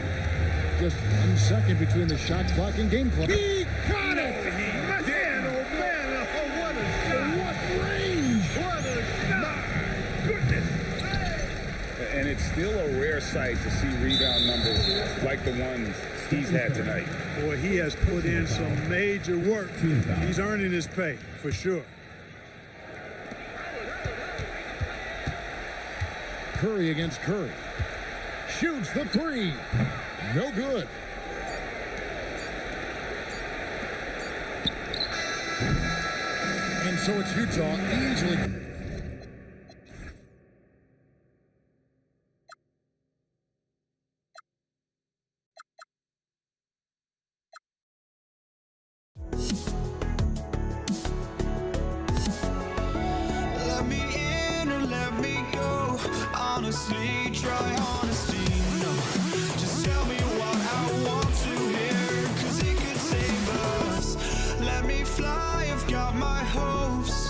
Just 1 second between the shot clock and game clock. He got it! Man, oh man, oh, what a shot! What range! What a shot! Goodness! And it's still a rare sight to see rebound numbers like the ones he's had tonight. Boy, he has put in some major work. He's earning his pay, for sure. Curry against Curry. Shoots the 3. No good. And so it's Utah easily. Let me in or let me go. Honestly, try honesty. No, just tell me what I want to hear, 'cause it could save us. Let me fly, I've got my hopes,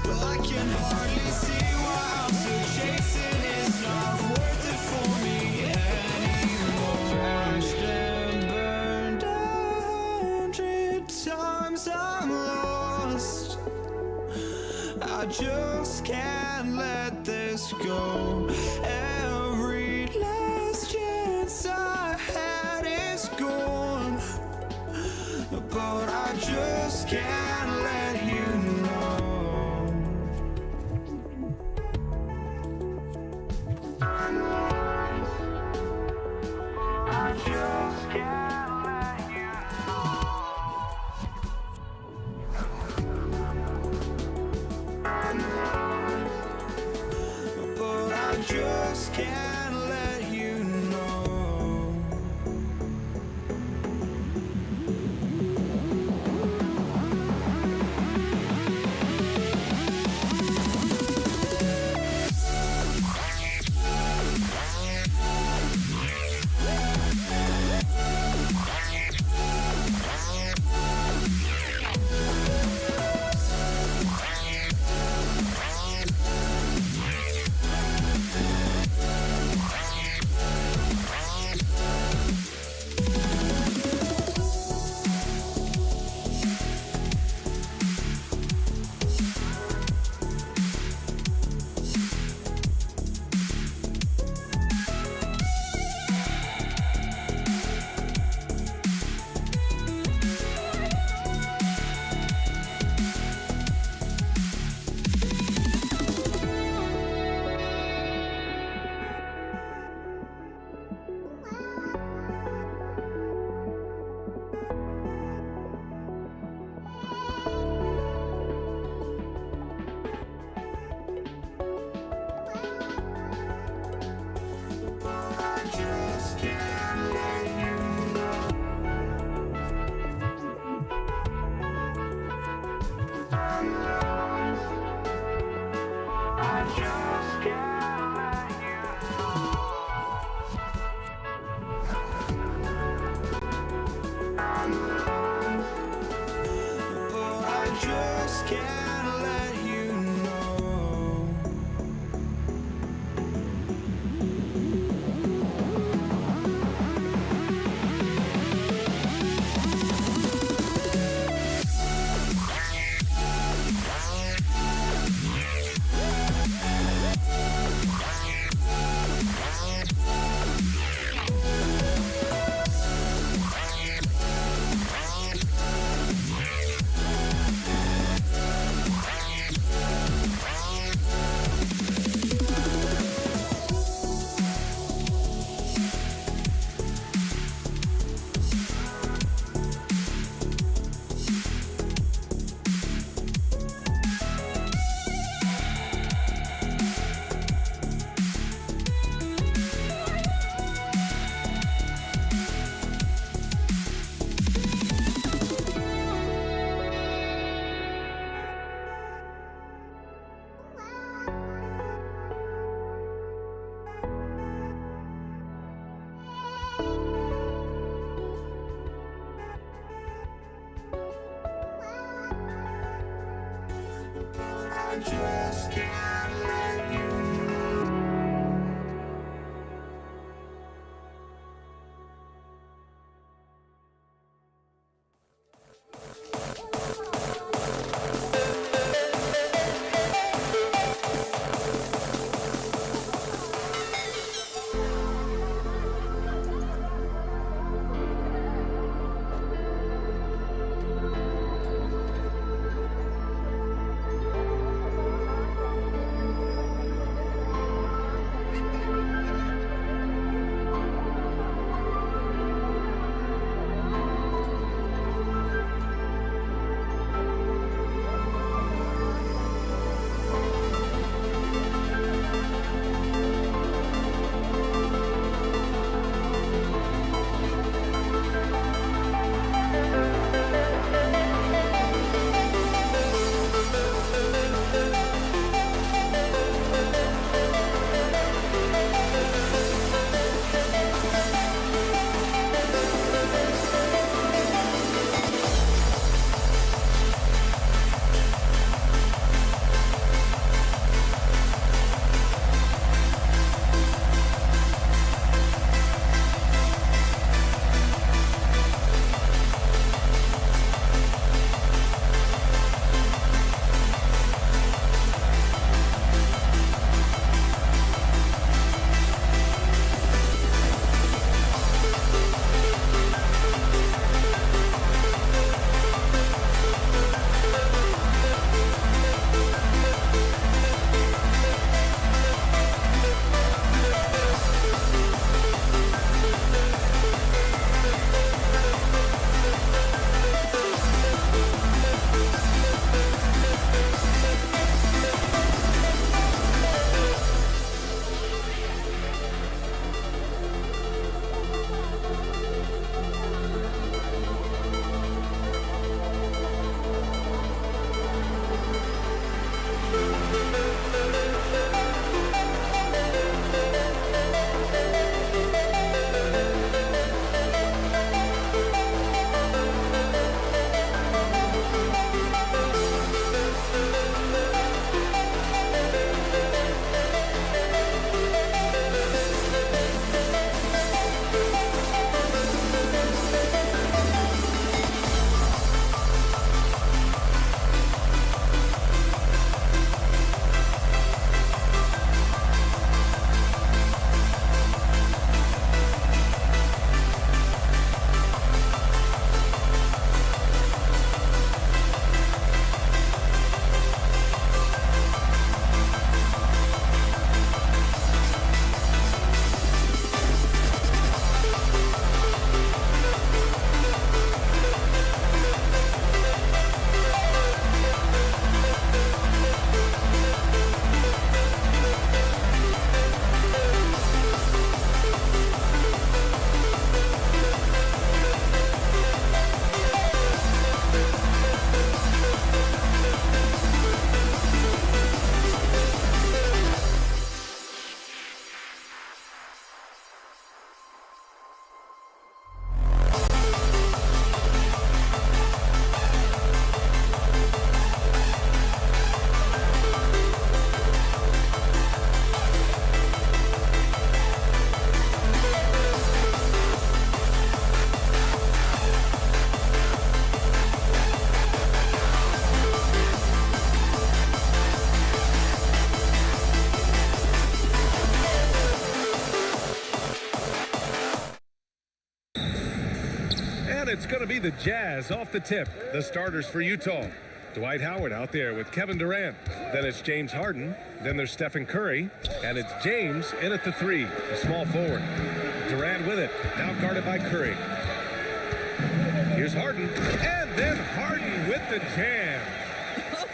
but I can hardly see why I'm still chasing. It's not worth it for me anymore. Crashed and burned 100 times, I'm lost. I just can't let this go. Every last chance I had is gone, but I just can't let you know. I just can't let you know. But I just can't let you know. just can't let you know. it's going to be the Jazz off the tip. The starters for Utah. Dwight Howard out there with Kevin Durant. Then it's James Harden. Then there's Stephen Curry. And it's James in at the three, the small forward. Durant with it, now guarded by Curry. Here's Harden. And then Harden with the jam.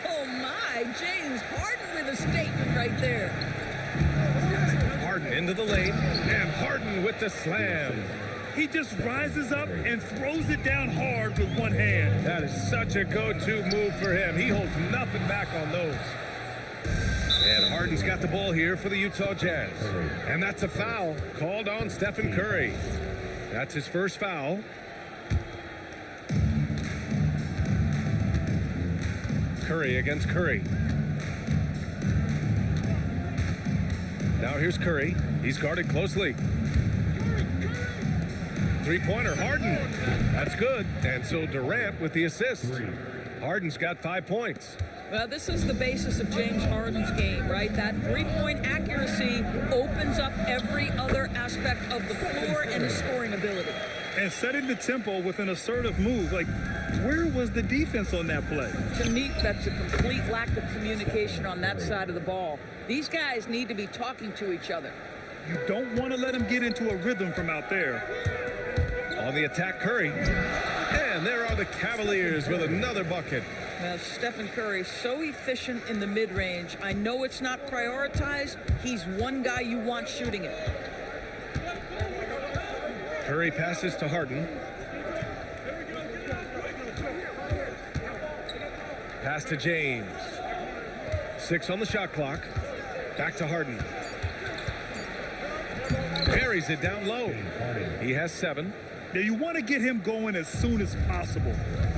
Oh, my. James Harden with a statement right there. Harden into the lane. And Harden with the slam. He just rises up and throws it down hard with one hand. That is such a go-to move for him. He holds nothing back on those. And Harden's got the ball here for the Utah Jazz. And that's a foul called on Stephen Curry. That's his first foul. Curry against Curry. Now here's Curry. He's guarded closely. Three-pointer, Harden. That's good. And so Durant with the assist. Harden's got 5 points. Well, this is the basis of James Harden's game, right? That three-point accuracy opens up every other aspect of the floor and his scoring ability. And setting the tempo with an assertive move. Like, where was the defense on that play? To me, that's a complete lack of communication on that side of the ball. These guys need to be talking to each other. You don't want to let him get into a rhythm from out there. On the attack, Curry. And there are the Cavaliers with another bucket. Now, Stephen Curry, so efficient in the mid-range. I know it's not prioritized. He's one guy you want shooting it. Curry passes to Harden. Pass to James. 6 on the shot clock. Back to Harden. Carries it down low. He has 7. Now, you want to get him going as soon as possible.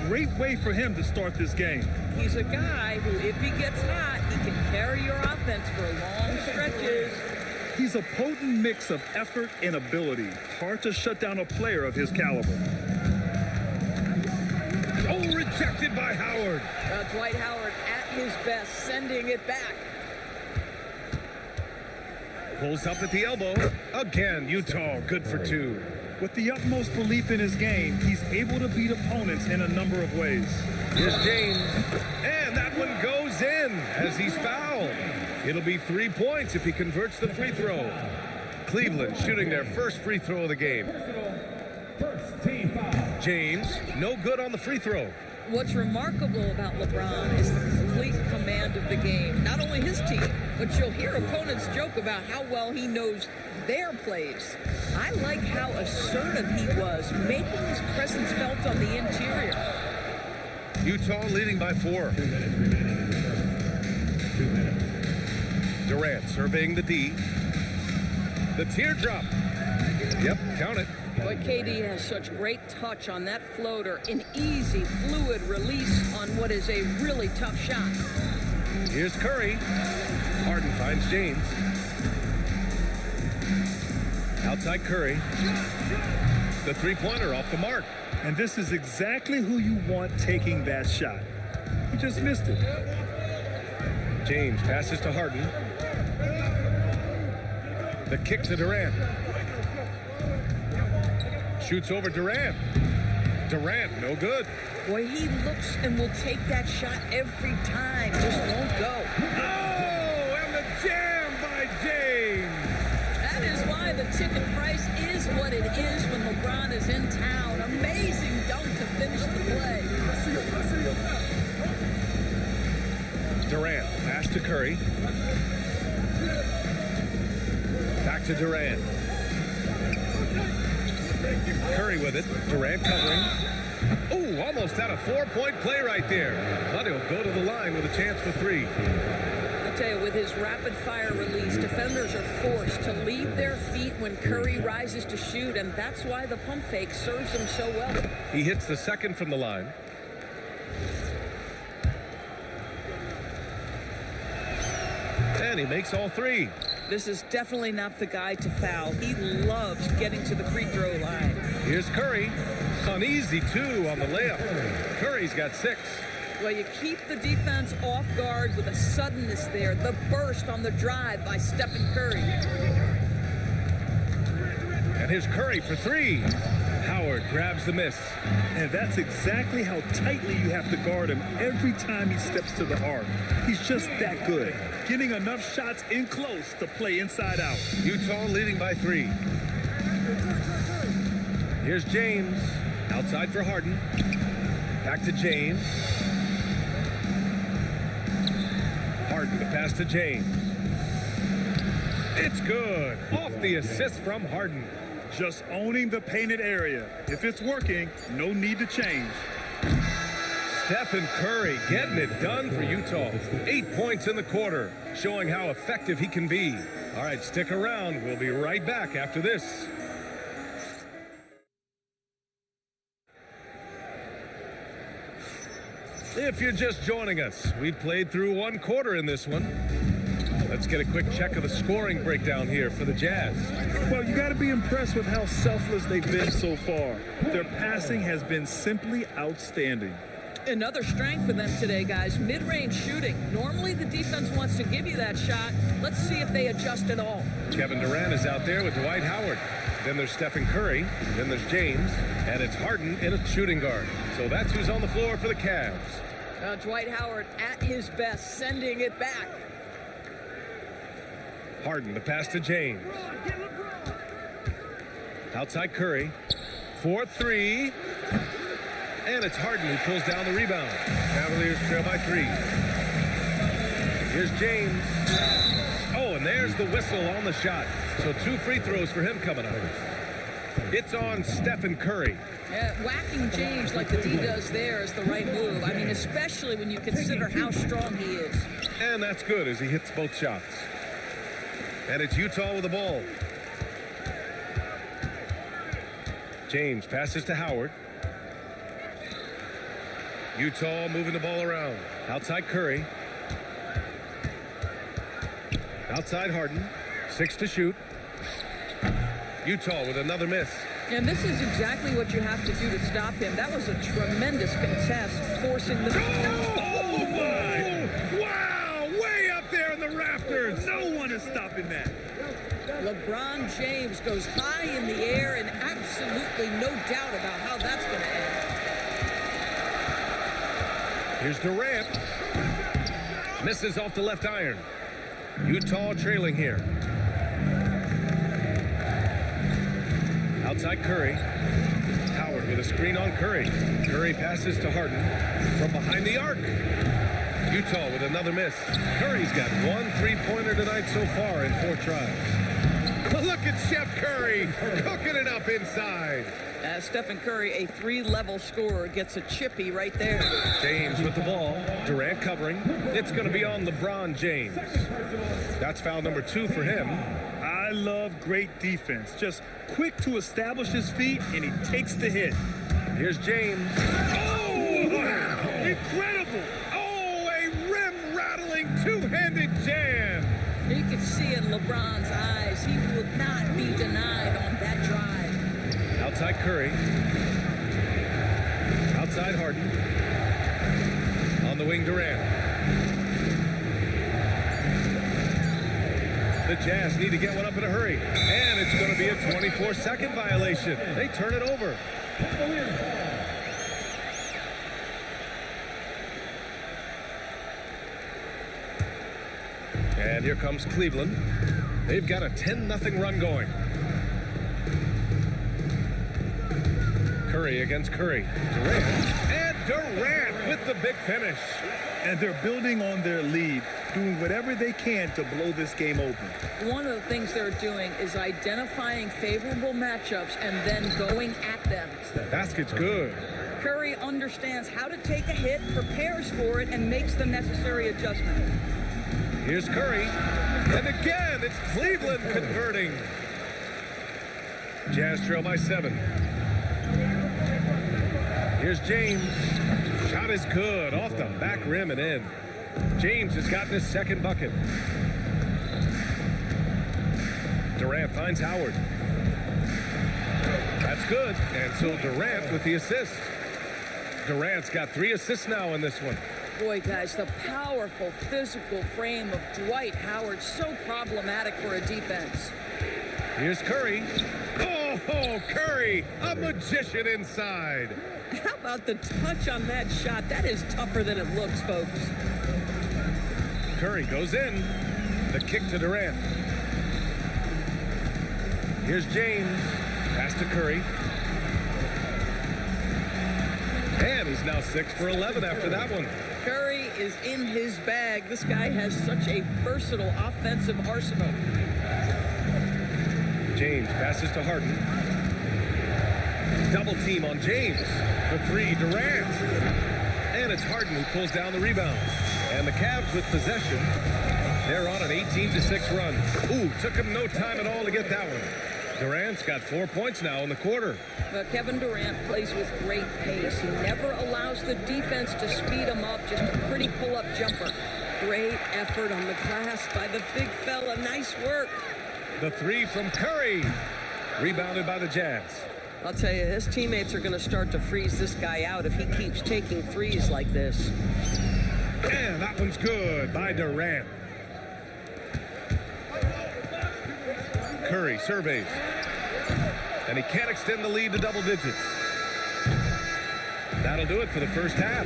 Great way for him to start this game. He's a guy who, if he gets hot, he can carry your offense for long stretches. He's a potent mix of effort and ability. Hard to shut down a player of his caliber. Oh, rejected by Howard. Dwight Howard at his best, sending it back. Pulls up at the elbow. Again, Utah good for 2. With the utmost belief in his game, he's able to beat opponents in a number of ways. Here's James. And that one goes in as he's fouled. It'll be 3 points if he converts the free throw. Cleveland shooting their first free throw of the game. First team foul. James, no good on the free throw. What's remarkable about LeBron is the complete command of the game. Not only his team, but you'll hear opponents joke about how well he knows their plays. I like how assertive he was, making his presence felt on the interior. Utah leading by 4. 2 minutes remaining. 2 minutes. Durant surveying the D. The teardrop. Yep, count it. But KD has such great touch on that floater, an easy, fluid release on what is a really tough shot. Here's Curry. Harden finds James. Outside Curry. The three-pointer off the mark. And this is exactly who you want taking that shot. He just missed it. James passes to Harden. The kick to Durant. Shoots over Durant. Durant, no good. Boy, he looks and will take that shot every time. Just won't go. Oh, and the jam by James. That is why the ticket price is what it is when LeBron is in town. Amazing dunk to finish the play. Durant, pass to Curry. Back to Durant. Curry with it. Durant covering. Oh, almost had a 4-point play right there. But he'll go to the line with a chance for 3. I'll tell you, with his rapid-fire release, defenders are forced to leave their feet when Curry rises to shoot, and that's why the pump fake serves him so well. He hits the second from the line. And he makes all 3. This is definitely not the guy to foul. He loves getting to the free throw line. Here's Curry. An easy 2 on the layup. Curry's got 6. Well, you keep the defense off guard with a suddenness there. The burst on the drive by Stephen Curry. And here's Curry for 3. Howard grabs the miss. And that's exactly how tightly you have to guard him every time he steps to the arc. He's just that good. Getting enough shots in close to play inside out. Utah leading by 3. Here's James. Outside for Harden. Back to James. Harden to pass to James. It's good. Off the assist from Harden. Just owning the painted area. If it's working, no need to change. Stephen Curry getting it done for Utah. 8 points in the quarter, showing how effective he can be. All right, stick around. We'll be right back after this. If you're just joining us, we played through 1 quarter in this one. Let's get a quick check of the scoring breakdown here for the Jazz. Well, you got to be impressed with how selfless they've been so far. Their passing has been simply outstanding. Another strength for them today, guys. Mid-range shooting. Normally the defense wants to give you that shot. Let's see if they adjust at all. Kevin Durant is out there with Dwight Howard. Then there's Stephen Curry. Then there's James. And it's Harden in a shooting guard. So that's who's on the floor for the Cavs. Dwight Howard at his best, sending it back. Harden, the pass to James. Outside Curry. 4-3. And it's Harden who pulls down the rebound. Cavaliers trail by 3. Here's James. Oh, and there's the whistle on the shot. So 2 free throws for him coming up. It's on Stephen Curry. Whacking James like the D does there is the right move. I mean, especially when you consider how strong he is. And that's good as he hits both shots. And it's Utah with the ball. James passes to Howard. Utah moving the ball around. Outside Curry. Outside Harden. 6 to shoot. Utah with another miss. And this is exactly what you have to do to stop him. That was a tremendous contest, forcing the... Oh, my! Wow! Way up there in the rafters. No one is stopping that. LeBron James goes high in the air, and absolutely no doubt about how that's going to end. Here's Durant. Misses off the left iron. Utah trailing here. Outside Curry. Howard with a screen on Curry. Curry passes to Harden from behind the arc. Utah with another miss. Curry's got 1 3-pointer tonight so far in 4 tries. Look at Chef Curry cooking it up inside. Stephen Curry, a 3-level scorer, gets a chippy right there. James with the ball. Durant covering. It's going to be on LeBron James. That's foul number 2 for him. I love great defense. Just quick to establish his feet, and he takes the hit. Here's James. Oh, wow. Incredible. Oh, a rim-rattling 2-handed jam. You can see in LeBron's eyes, he will not be denied on that drive. Outside Curry. Outside Harden. On the wing, Durant. The Jazz need to get one up in a hurry. And it's going to be a 24-second violation. They turn it over. And here comes Cleveland. They've got a 10-0 run going. Curry against Curry. Durant. And Durant with the big finish. And they're building on their lead, doing whatever they can to blow this game open. One of the things they're doing is identifying favorable matchups and then going at them. Basket's good. Curry understands how to take a hit, prepares for it, and makes the necessary adjustment. Here's Curry. And again, it's Cleveland converting. Jazz trail by 7. Here's James. Shot is good. Off the back rim and in. James has gotten his second bucket. Durant finds Howard. That's good. And so Durant with the assist. Durant's got 3 assists now in this one. Boy, guys, the powerful physical frame of Dwight Howard, so problematic for a defense. Here's Curry. Oh, Curry, a magician inside. How about the touch on that shot? That is tougher than it looks, folks. Curry goes in. The kick to Durant. Here's James. Pass to Curry. And he's now 6 for 11 after that one. Curry is in his bag. This guy has such a versatile offensive arsenal. James passes to Harden. Double team on James. For 3, Durant. And it's Harden who pulls down the rebound. And the Cavs with possession. They're on an 18-6 run. Ooh, took him no time at all to get that one. Durant's got 4 points now in the quarter. But Kevin Durant plays with great pace. He never allows the defense to speed him up. Just a pretty pull-up jumper. Great effort on the glass by the big fella. Nice work. The three from Curry. Rebounded by the Jazz. I'll tell you, his teammates are going to start to freeze this guy out if he keeps taking threes like this. And that one's good by Durant. Curry surveys. And he can't extend the lead to double digits. That'll do it for the first half.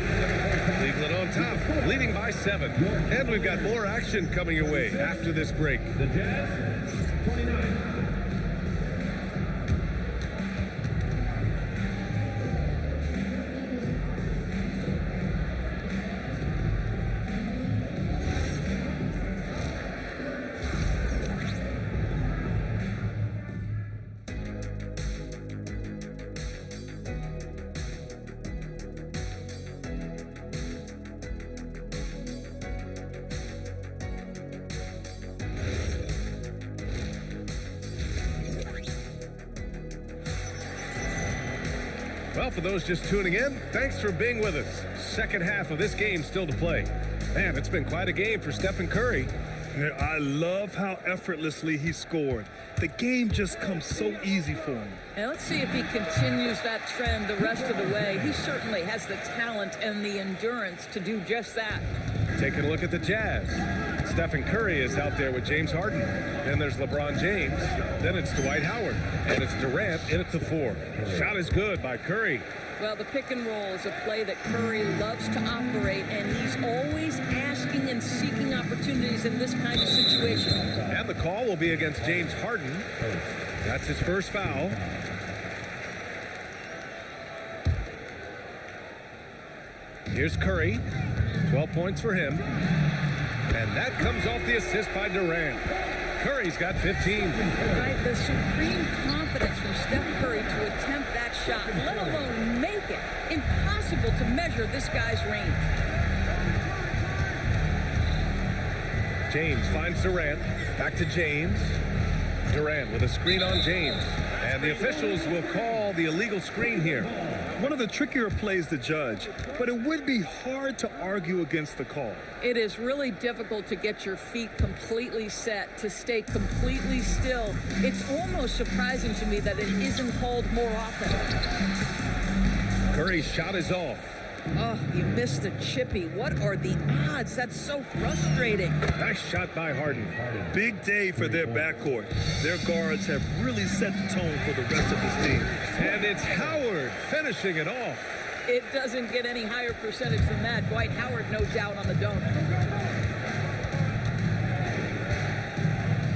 Cleveland on top, leading by 7. And we've got more action coming your way after this break. The Jazz, 29. Well, for those just tuning in, thanks for being with us. Second half of this game still to play. Man, it's been quite a game for Stephen Curry. Yeah, I love how effortlessly he scored. The game just comes so easy for him. And let's see if he continues that trend the rest of the way. He certainly has the talent and the endurance to do just that. Taking a look at the Jazz. Stephen Curry is out there with James Harden. Then there's LeBron James. Then it's Dwight Howard. And it's Durant in at the 4. Shot is good by Curry. Well, the pick and roll is a play that Curry loves to operate, and he's always asking and seeking opportunities in this kind of situation. And the call will be against James Harden. That's his first foul. Here's Curry. 12 points for him. And that comes off the assist by Durant. Curry's got 15. Right, the supreme confidence from Steph Curry to attempt that shot, let alone make it. Impossible to measure this guy's range. James finds Durant. Back to James. Durant with a screen on James. And the officials will call the illegal screen here. One of the trickier plays to judge, but it would be hard to argue against the call. It is really difficult to get your feet completely set, to stay completely still. It's almost surprising to me that it isn't called more often. Curry's shot is off. Oh, you missed the chippy. What are the odds? That's so frustrating. Nice shot by Harden. Big day for their backcourt. Their guards have really set the tone for the rest of this team. And it's Howard finishing it off. It doesn't get any higher percentage than that. Dwight Howard, no doubt, on the dunk.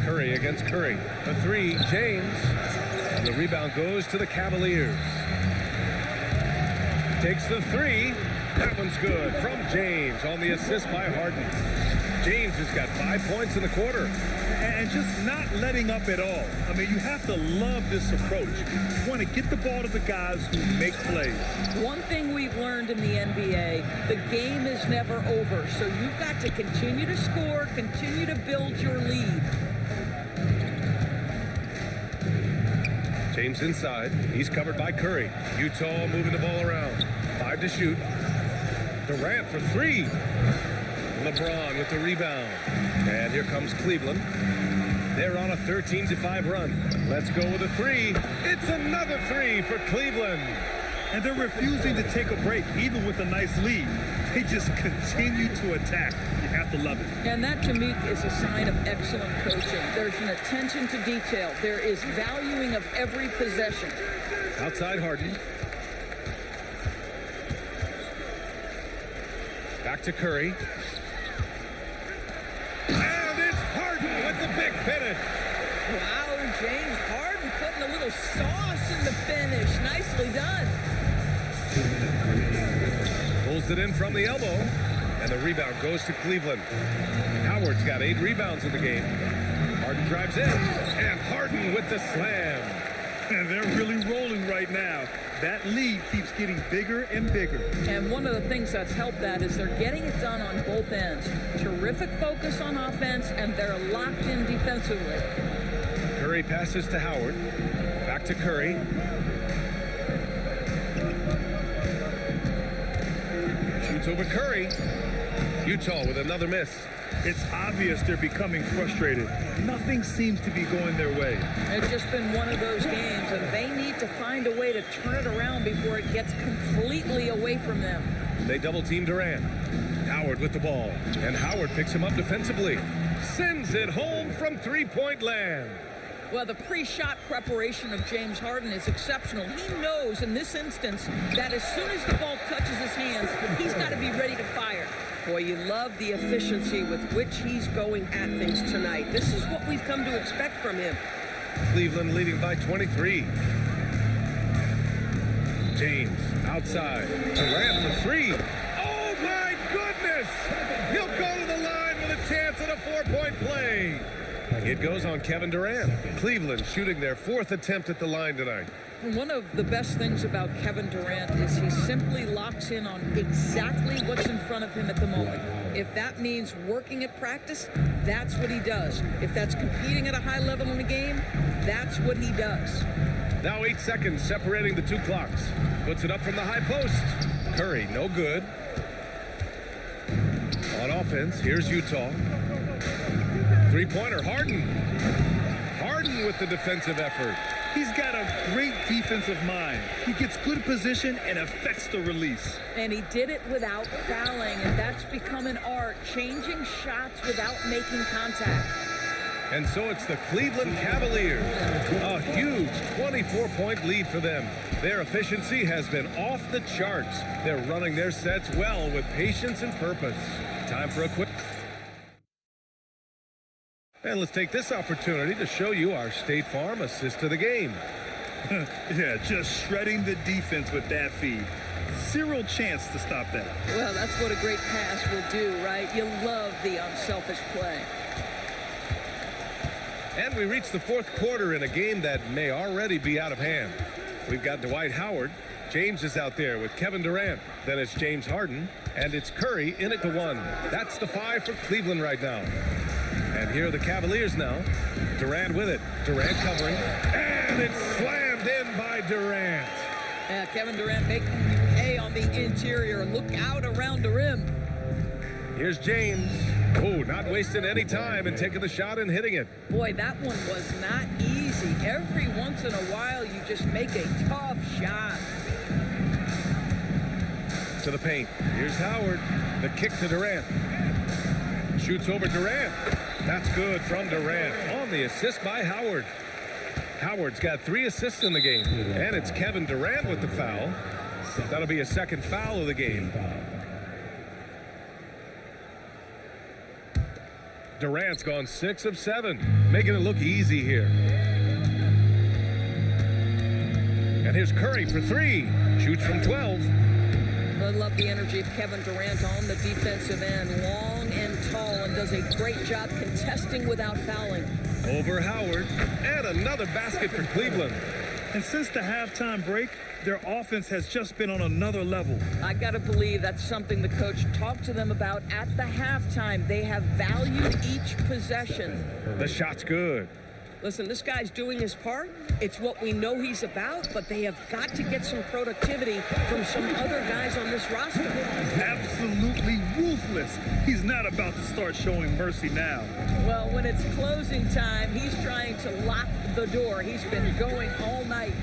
Curry against Curry. The 3, James. And the rebound goes to the Cavaliers. Takes the 3. That one's good from James on the assist by Harden. James has got 5 points in the quarter. And just not letting up at all. I mean, you have to love this approach. You want to get the ball to the guys who make plays. One thing we've learned in the NBA, the game is never over. So you've got to continue to score, continue to build your lead. James inside. He's covered by Curry. Utah moving the ball around. 5 to shoot. Durant for 3. LeBron with the rebound. And here comes Cleveland. They're on a 13-5 run. Let's go with a 3. It's another 3 for Cleveland. And they're refusing to take a break, even with a nice lead. They just continue to attack. You have to love it. And that, to me, is a sign of excellent coaching. There's an attention to detail. There is valuing of every possession. Outside Harden. Back to Curry. And it's Harden with the big finish. Wow, James Harden putting a little sauce in the finish. Nicely done. Pulls it in from the elbow. And the rebound goes to Cleveland. Howard's got 8 rebounds in the game. Harden drives in. And Harden with the slam. And they're really rolling right now. That lead keeps getting bigger and bigger. And one of the things that's helped that is they're getting it done on both ends. Terrific focus on offense, and they're locked in defensively. Curry passes to Howard. Back to Curry. Shoots over Curry. Utah with another miss. It's obvious they're becoming frustrated. Nothing seems to be going their way. It's just been one of those games, and they need to find a way to turn it around before it gets completely away from them. They double-team Durant. Howard with the ball, and Howard picks him up defensively. Sends it home from three-point land. Well, the pre-shot preparation of James Harden is exceptional. He knows in this instance that as soon as the ball touches his hands, he's got to be ready to fire. Boy, you love the efficiency with which he's going at things tonight. This is what we've come to expect from him. Cleveland leading by 23. James outside. Durant for three. Oh, my goodness! He'll go to the line with a chance at a four-point play. It goes on Kevin Durant. Cleveland shooting their fourth attempt at the line tonight. One of the best things about Kevin Durant is he simply locks in on exactly what's in front of him at the moment. If that means working at practice, that's what he does. If that's competing at a high level in the game, that's what he does. Now 8 seconds separating the two clocks. Puts it up from the high post. Curry, no good. On offense, here's Utah. Three-pointer, Harden. Harden with the defensive effort. He's got a great defensive mind. He gets good position and affects the release. And he did it without fouling, and that's become an art, changing shots without making contact. And so it's the Cleveland Cavaliers. A huge 24-point lead for them. Their efficiency has been off the charts. They're running their sets well with patience and purpose. Time for a quick... And let's take this opportunity to show you our State Farm assist of the game. Yeah, just shredding the defense with that feed. Zero chance to stop that. Well, that's what a great pass will do, right? You love the unselfish play. And we reach the fourth quarter in a game that may already be out of hand. We've got Dwight Howard. James is out there with Kevin Durant. Then it's James Harden. And it's Curry in at the one. That's the 5 for Cleveland right now. And here are the Cavaliers now. Durant with it. Durant covering. And it's slammed in by Durant. Yeah, Kevin Durant making you pay on the interior. Look out around the rim. Here's James. Oh, not wasting any time and taking the shot and hitting it. Boy, that one was not easy. Every once in a while, you just make a tough shot. To the paint. Here's Howard. The kick to Durant. Shoots over Durant. That's good from Durant on the assist by Howard. Howard's got 3 assists in the game. And it's Kevin Durant with the foul. That'll be a second foul of the game. Durant's gone 6 of 7, making it look easy here. And here's Curry for 3. Shoots from 12. I love the energy of Kevin Durant on the defensive end. Long and tall, and does a great job contesting without fouling. Over Howard. And another basket for Cleveland. And since the halftime break, their offense has just been on another level. I got to believe that's something the coach talked to them about at the halftime. They have valued each possession. The shot's good. Listen, this guy's doing his part. It's what we know he's about, but they have got to get some productivity from some other guys on this roster. Absolutely ruthless. He's not about to start showing mercy now. Well, when it's closing time, he's trying to lock the door. He's been going all night.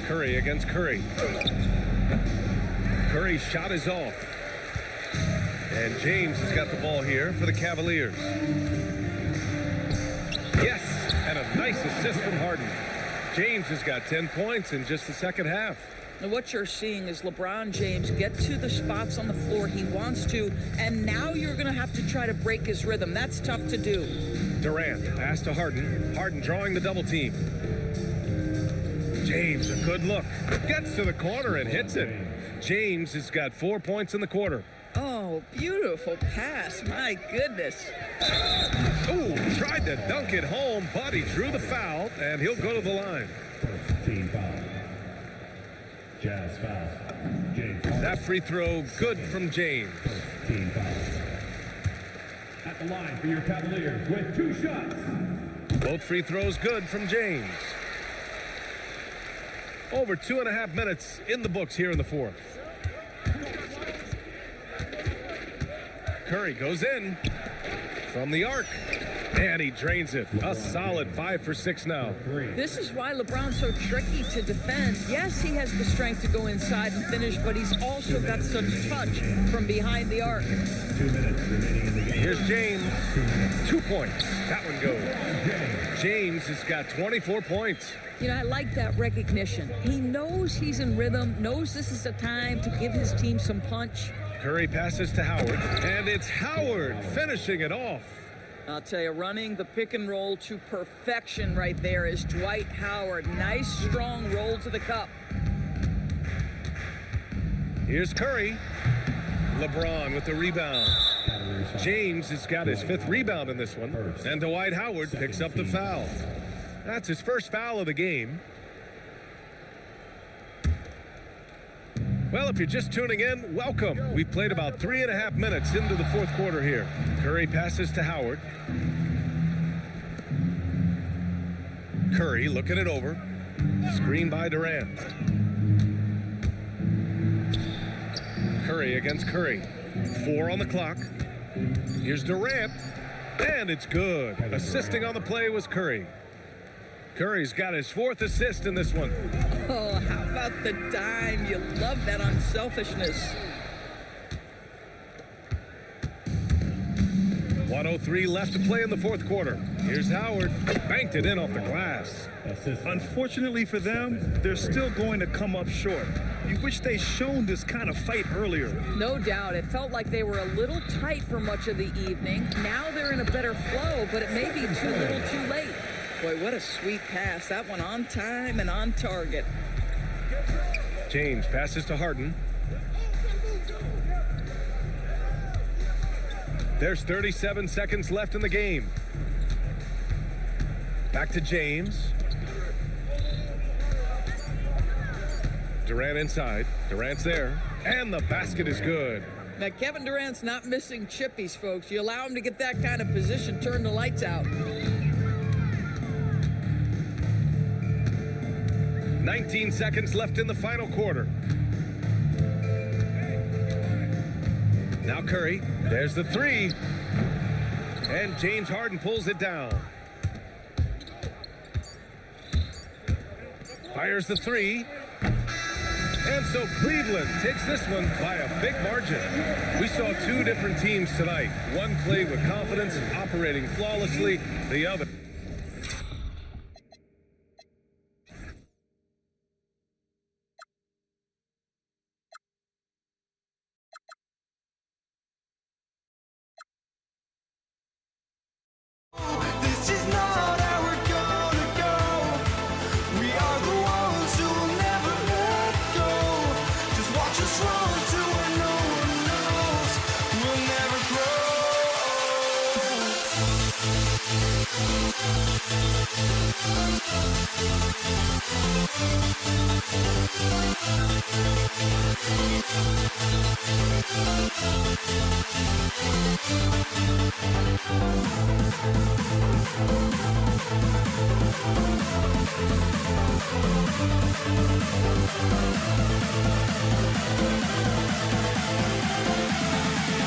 Curry against Curry. Curry's shot is off. And James has got the ball here for the Cavaliers. Yes, and a nice assist from Harden. James has got 10 points in just the second half. And what you're seeing is LeBron James get to the spots on the floor he wants to, and now you're going to have to try to break his rhythm. That's tough to do. Durant, pass to Harden. Harden drawing the double team. James, a good look. Gets to the corner and hits it. James has got 4 points in the quarter. Oh, beautiful pass. My goodness. Ooh, tried to dunk it home, but he drew the foul, and he'll go to the line. First team foul. Jazz foul. James. That free throw good from James. First team foul. At the line for your Cavaliers with 2 shots. Both free throws good from James. Over 2.5 minutes in the books here in the fourth. Curry goes in from the arc. And he drains it. A solid 5 for 6 now. This is why LeBron's so tricky to defend. Yes, he has the strength to go inside and finish, but he's also got such touch from behind the arc. 2 minutes remaining in the game. Here's James. 2 points. That one goes. James has got 24 points. You know, I like that recognition. He knows he's in rhythm, knows this is the time to give his team some punch. Curry passes to Howard, and it's Howard finishing it off. I'll tell you, running the pick and roll to perfection right there is Dwight Howard. Nice, strong roll to the cup. Here's Curry. LeBron with the rebound. James has got his 5th rebound in this one. And Dwight Howard picks up the foul. That's his first foul of the game. Well, if you're just tuning in, welcome. We've played about 3.5 minutes into the 4th quarter here. Curry passes to Howard. Curry looking it over. Screen by Durant. Curry against Curry. 4 on the clock. Here's Durant. And it's good. Assisting on the play was Curry. Curry's got his 4th assist in this one. Oh, how about the dime? You love that unselfishness. 1:03 left to play in the 4th quarter. Here's Howard. Banked it in off the glass. Unfortunately for them, they're still going to come up short. You wish they'd shown this kind of fight earlier. No doubt. It felt like they were a little tight for much of the evening. Now they're in a better flow, but it may be too little too late. Boy, what a sweet pass. That one on time and on target. James passes to Harden. There's 37 seconds left in the game. Back to James. Durant inside. Durant's there. And the basket is good. Now, Kevin Durant's not missing chippies, folks. You allow him to get that kind of position, turn the lights out. 19 seconds left in the final quarter. Now Curry, there's the 3. And James Harden pulls it down. Fires the 3. And so Cleveland takes this one by a big margin. We saw 2 different teams tonight. One played with confidence, operating flawlessly. The other. This is not how we're gonna go. We are the ones who will never let go. Just watch us run to where no one knows. We'll never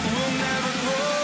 We'll never grow. We'll never grow.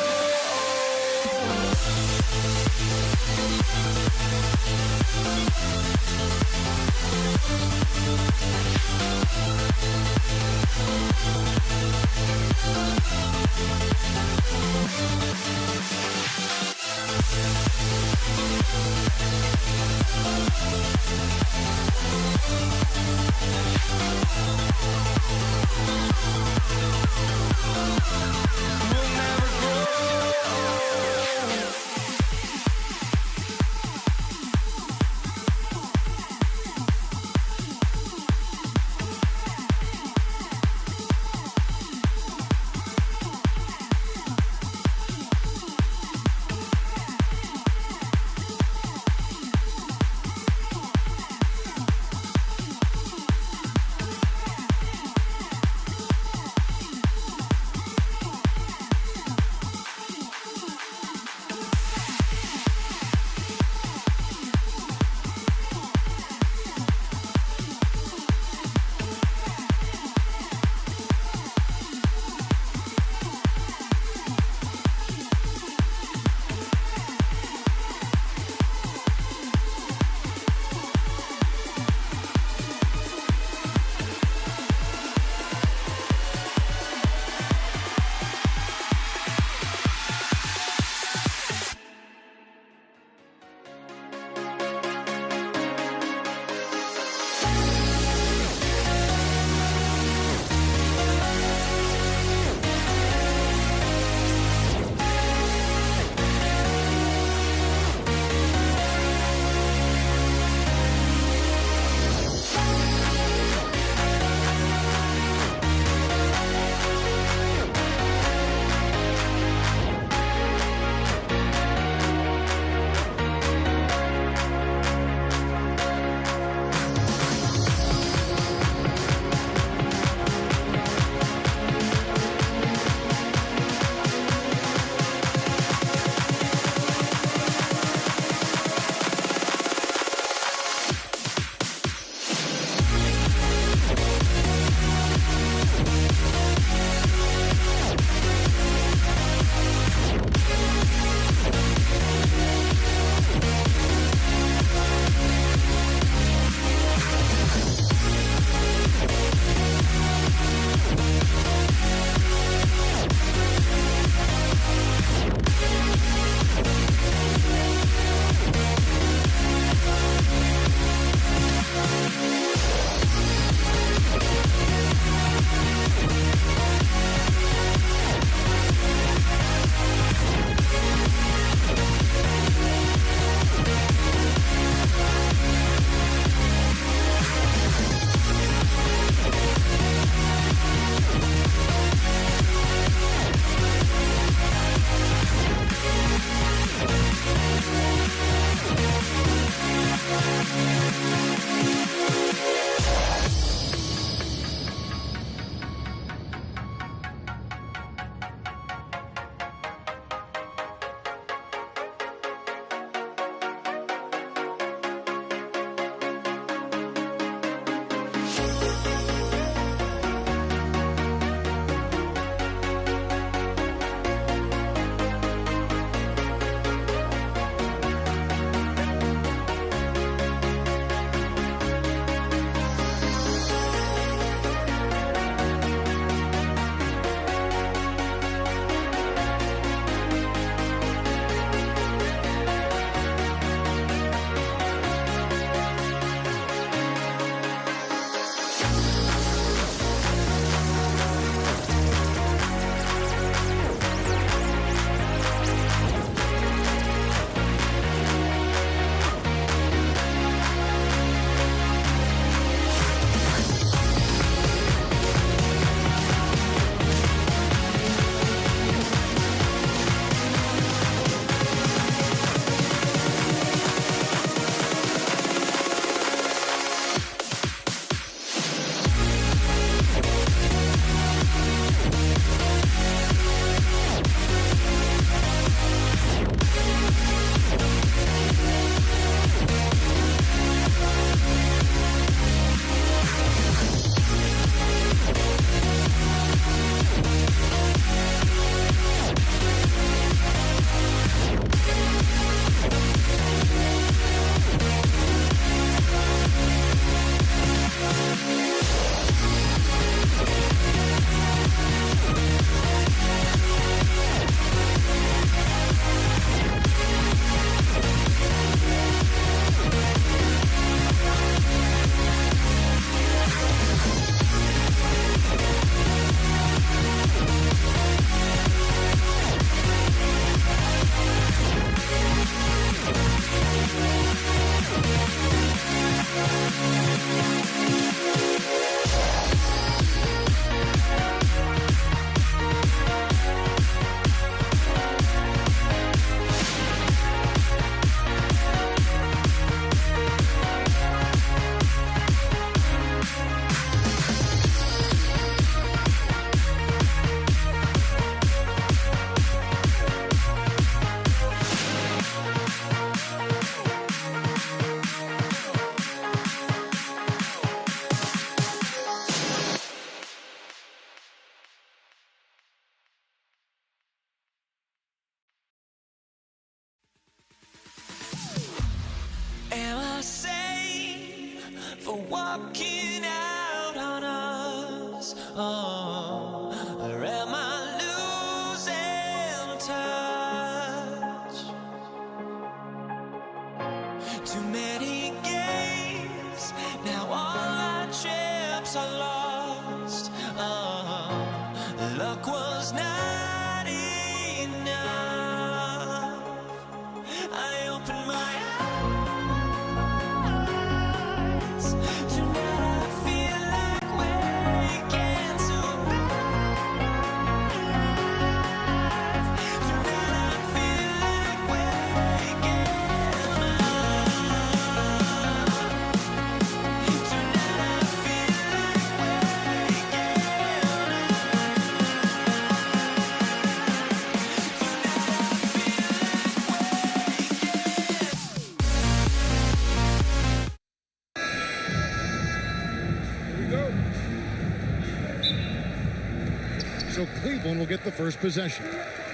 So Cleveland will get the first possession.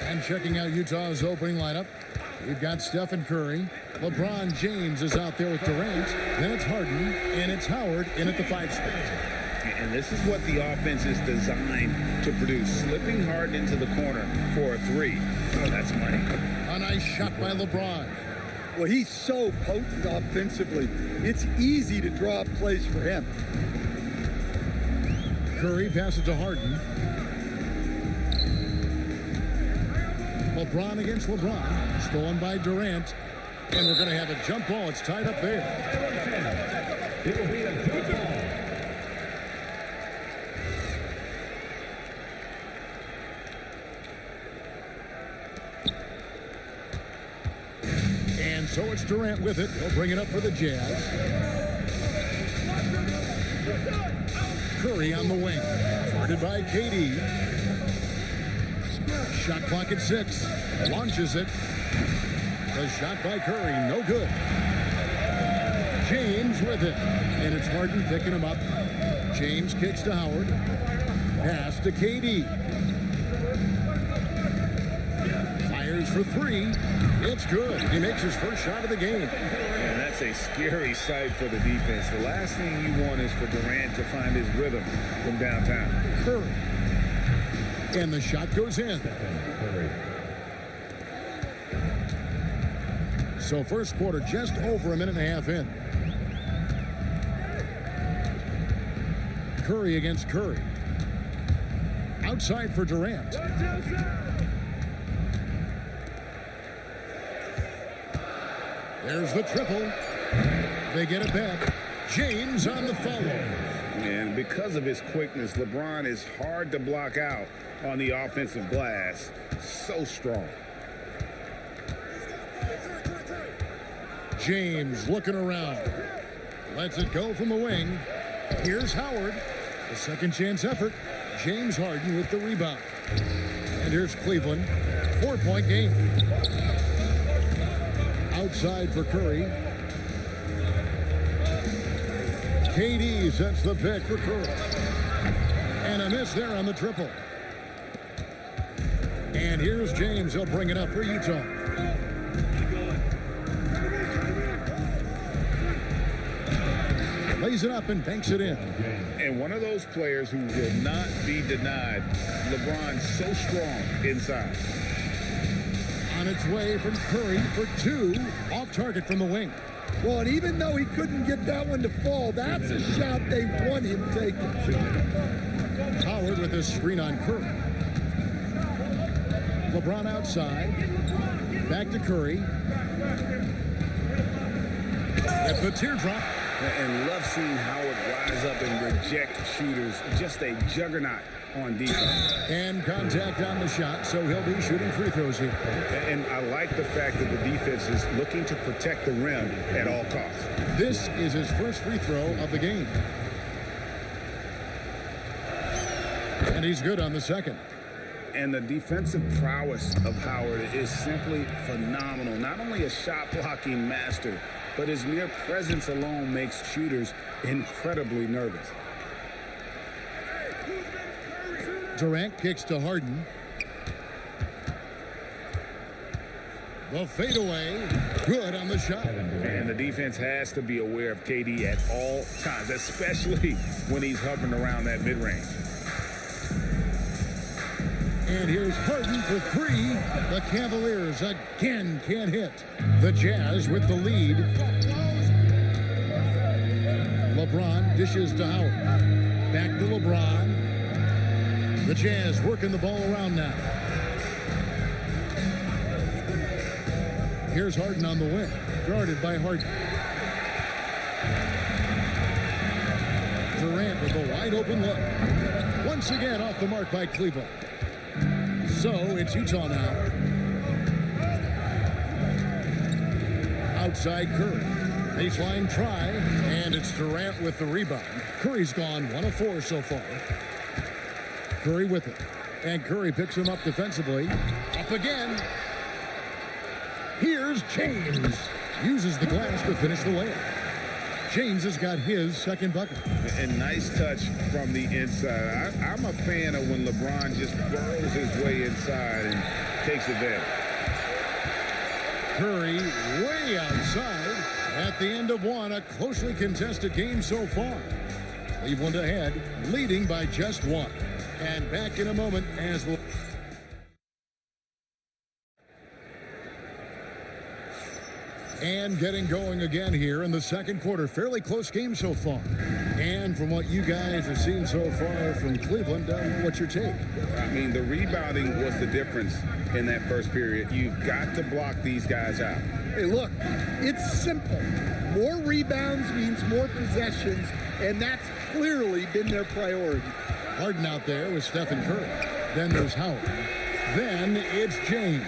And checking out Utah's opening lineup, we've got Stephen Curry. LeBron James is out there with Durant. Then it's Harden, and it's Howard in at the 5 spot. And this is what the offense is designed to produce. Slipping Harden into the corner for a 3. Oh, that's money. A nice shot by LeBron. Well, he's so potent offensively. It's easy to draw up plays for him. Curry passes to Harden. LeBron against LeBron. Stolen by Durant. And we're going to have a jump ball. It's tied up there. It will be a jump ball. And so it's Durant with it. He'll bring it up for the Jazz. Curry on the wing. Guarded by KD. Shot clock at 6. Launches it. The shot by Curry, no good. James with it. And it's Harden picking him up. James kicks to Howard. Pass to KD. Fires for 3. It's good. He makes his first shot of the game. And that's a scary sight for the defense. The last thing you want is for Durant to find his rhythm from downtown. Curry. And the shot goes in. So first quarter just over a minute and a half in. Curry against Curry. Outside for Durant. There's the triple. They get it back. James on the follow. And because of his quickness, LeBron is hard to block out on the offensive glass. So strong. James looking around. Lets it go from the wing. Here's Howard. The second chance effort. James Harden with the rebound. And here's Cleveland. 4-point game. Outside for Curry. KD sets the pick for Curry. And a miss there on the triple. And here's James. He'll bring it up for Utah. Lays it up and banks it in. And one of those players who will not be denied. LeBron's so strong inside. On its way from Curry for 2. Off target from the wing. Well, and even though he couldn't get that one to fall, that's a shot they want him taking. Howard with a screen on Curry. LeBron outside. Back to Curry. At the teardrop. And love seeing Howard rise up and reject shooters. Just a juggernaut on defense. And contact on the shot, so he'll be shooting free throws here. And I like the fact that the defense is looking to protect the rim at all costs. This is his first free throw of the game. And he's good on the second. And the defensive prowess of Howard is simply phenomenal. Not only a shot-blocking master, but his mere presence alone makes shooters incredibly nervous. Durant kicks to Harden. The fadeaway, good on the shot. And the defense has to be aware of KD at all times, especially when he's hovering around that mid-range. And here's Harden for 3. The Cavaliers again can't hit. The Jazz with the lead. LeBron dishes to Howard. Back to LeBron. The Jazz working the ball around now. Here's Harden on the wing. Guarded by Harden. Durant with a wide open look. Once again off the mark by Cleveland. So it's Utah now. Outside Curry. Baseline try, and it's Durant with the rebound. Curry's gone 1 of 4 so far. Curry with it. And Curry picks him up defensively. Up again. Here's James. Uses the glass to finish the layup. James has got his second bucket. And nice touch from the inside. I'm a fan of when LeBron just burrows his way inside and takes advantage. Curry way outside. At the end of one, a closely contested game so far. Cleveland ahead, leading by just one. And back in a moment as we'll... And getting going again here in the second quarter. Fairly close game so far. And from what you guys have seen so far from Cleveland, what's your take? I mean, the rebounding was the difference in that first period. You've got to block these guys out. Hey, look, it's simple. More rebounds means more possessions, and that's clearly been their priority. Harden out there with Stephen Curry. Then there's Howard. Then it's James.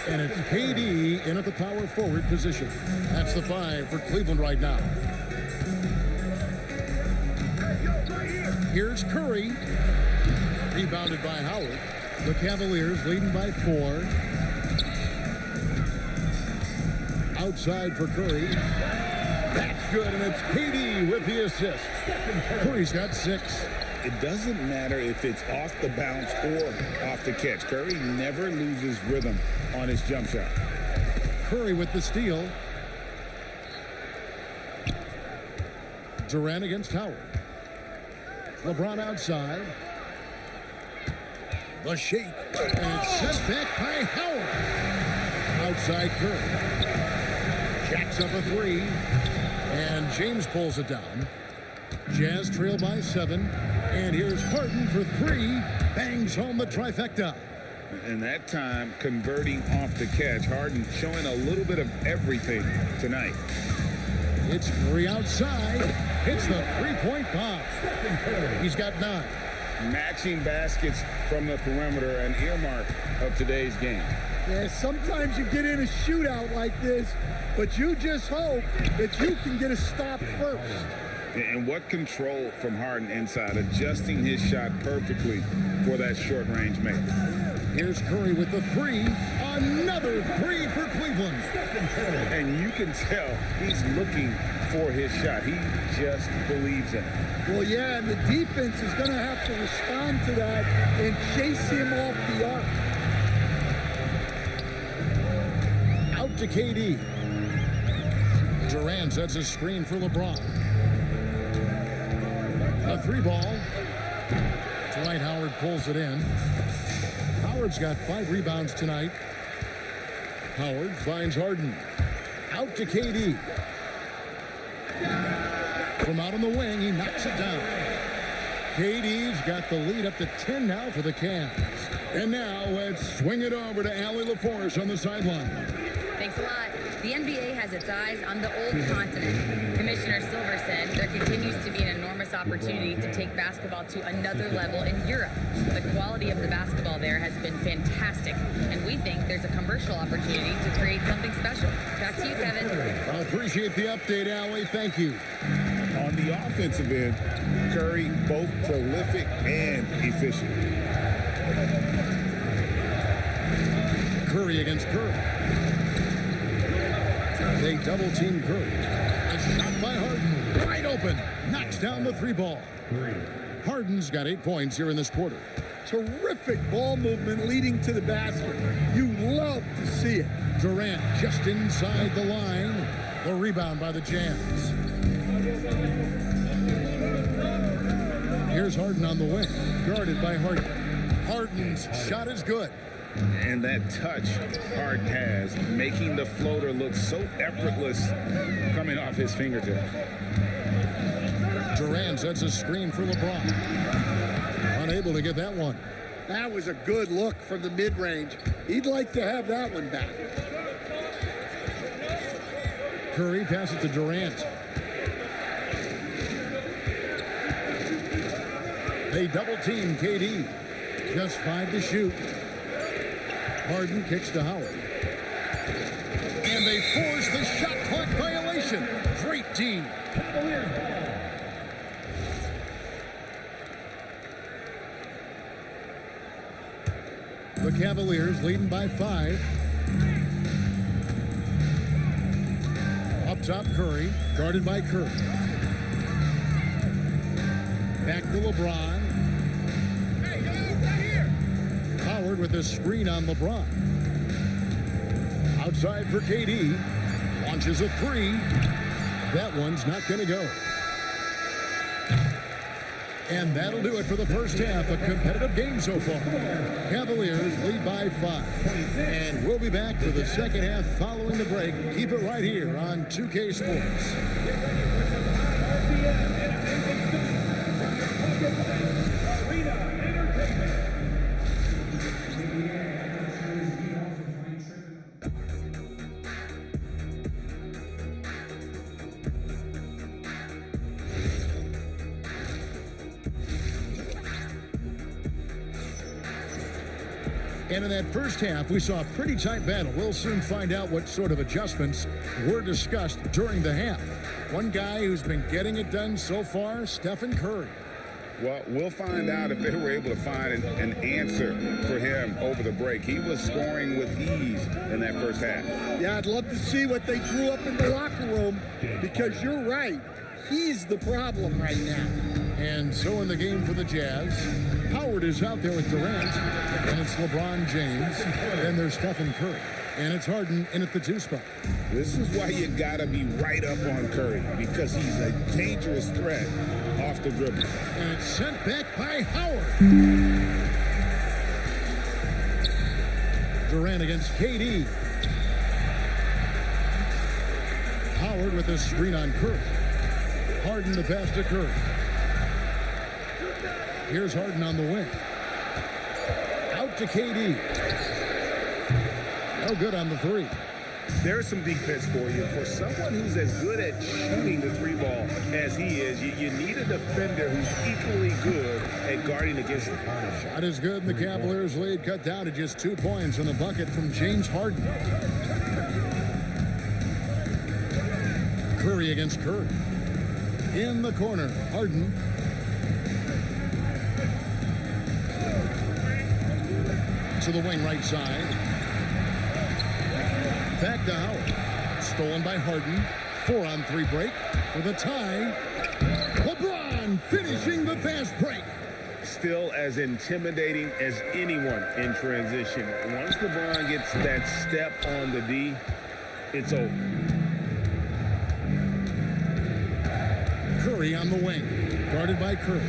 And it's KD in at the power forward position. That's the 5 for Cleveland right now. Here's Curry. Rebounded by Howard. The Cavaliers leading by 4. Outside for Curry. That's good, and it's KD with the assist. Curry's got 6. It doesn't matter if it's off the bounce or off the catch. Curry never loses rhythm on his jump shot. Curry with the steal. Durant against Howard. LeBron outside. The shake. And it's sent back by Howard. Outside Curry. Jacks up a 3. And James pulls it down. Jazz trail by 7. And here's Harden for 3. Bangs home the trifecta. And that time, converting off the catch. Harden showing a little bit of everything tonight. It's Curry outside. Hits the three-point bomb. He's got 9. Matching baskets from the perimeter, an earmark of today's game. Yeah, sometimes you get in a shootout like this, but you just hope that you can get a stop first. And what control from Harden inside, adjusting his shot perfectly for that short-range make. Here's Curry with the 3. Another 3 for Cleveland. And you can tell he's looking for his shot. He just believes in it. Well, yeah, and the defense is going to have to respond to that and chase him off the arc. Out to KD. Durant sets a screen for LeBron. A 3 ball. Dwight Howard pulls it in. Howard's got 5 rebounds tonight. Howard finds Harden. Out to KD. From out on the wing, he knocks it down. KD's got the lead up to 10 now for the Cavs. And now let's swing it over to Allie LaForce on the sideline. Thanks a lot. The NBA has its eyes on the old continent. Commissioner Silver said there continues to be an enormous opportunity to take basketball to another level in Europe. The quality of the basketball there has been fantastic, and we think there's a commercial opportunity to create something special. Back to you, Kevin. I appreciate the update, Allie. Thank you. On the offensive end, Curry both prolific and efficient. Curry against Curry. They double team Curry. A shot by Harden. Wide open. Knocks down the 3 ball. Harden's got 8 points here in this quarter. Terrific ball movement leading to the basket. You love to see it. Durant just inside the line. The rebound by the Jazz. Here's Harden on the wing. Guarded by Harden. Harden's shot is good. And that touch Harden has, making the floater look so effortless coming off his fingertips. Durant sets a screen for LeBron. Unable to get that one. That was a good look from the mid-range. He'd like to have that one back. Curry passes to Durant. They double team KD. Just 5 to shoot. Harden kicks to Howard. And they force the shot clock violation. Great team. The Cavaliers leading by 5. Up top Curry, guarded by Curry. Back to LeBron. Howard with a screen on LeBron. Outside for KD. Launches a three. That one's not going to go. And that'll do it for the first half. A competitive game so far. Cavaliers lead by 5. And we'll be back for the second half following the break. Keep it right here on 2K Sports. And in that first half, we saw a pretty tight battle. We'll soon find out what sort of adjustments were discussed during the half. One guy who's been getting it done so far, Stephen Curry. Well, we'll find out if they were able to find an answer for him over the break. He was scoring with ease in that first half. Yeah, I'd love to see what they drew up in the locker room, because you're right. He's the problem right now. And so in the game for the Jazz, Howard is out there with Durant, and it's LeBron James, and there's Stephen Curry, and it's Harden in at the 2 spot. This is why you gotta be right up on Curry, because he's a dangerous threat off the dribble. And it's sent back by Howard. Durant against KD. Howard with a screen on Curry. Harden the pass to Curry. Here's Harden on the wing. Out to KD. No good on the 3. There's some defense for you. For someone who's as good at shooting the 3 ball as he is, you need a defender who's equally good at guarding against the corner. Shot is good, and the Cavaliers lead cut down to just 2 points in the bucket from James Harden. Curry against Curry. In the corner, Harden. To the wing right side. Back to Howard. Stolen by Harden. 4-on-3 break for the tie. LeBron finishing the fast break. Still as intimidating as anyone in transition. Once LeBron gets that step on the D, it's over. Curry on the wing. Guarded by Curry.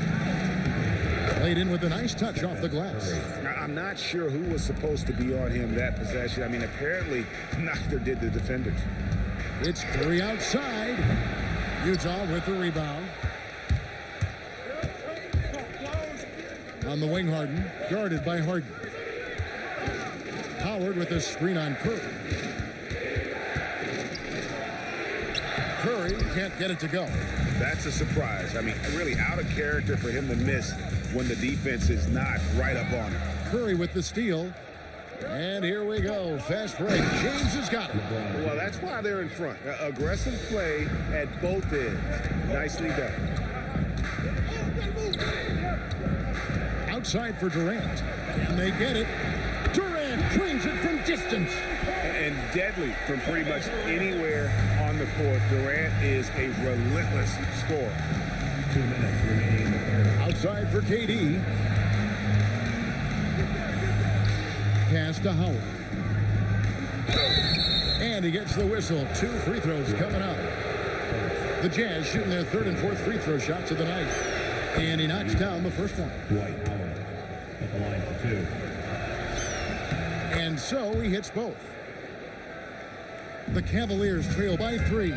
Played in with a nice touch off the glass. I'm not sure who was supposed to be on him that possession. I mean, apparently neither did the defenders. It's Curry outside. Utah with the rebound. On the wing, Harden. Guarded by Harden. Howard with a screen on Curry. Curry can't get it to go. That's a surprise. I mean, really out of character for him to miss when the defense is not right up on him. Curry with the steal. And here we go. Fast break. James has got it. Well, that's why they're in front. Aggressive play at both ends. Nicely done. Outside for Durant. And they get it. Durant drains it from distance. And deadly from pretty much anywhere on the court. Durant is a relentless scorer. 2 minutes remaining in the third. Outside for KD. Pass to Howard. And he gets the whistle. 2 free throws coming up. The Jazz shooting their 3rd and 4th free throw shots of the night. And he knocks down the first one. Dwight Howard at the line for 2. And so he hits both. The Cavaliers trail by 3.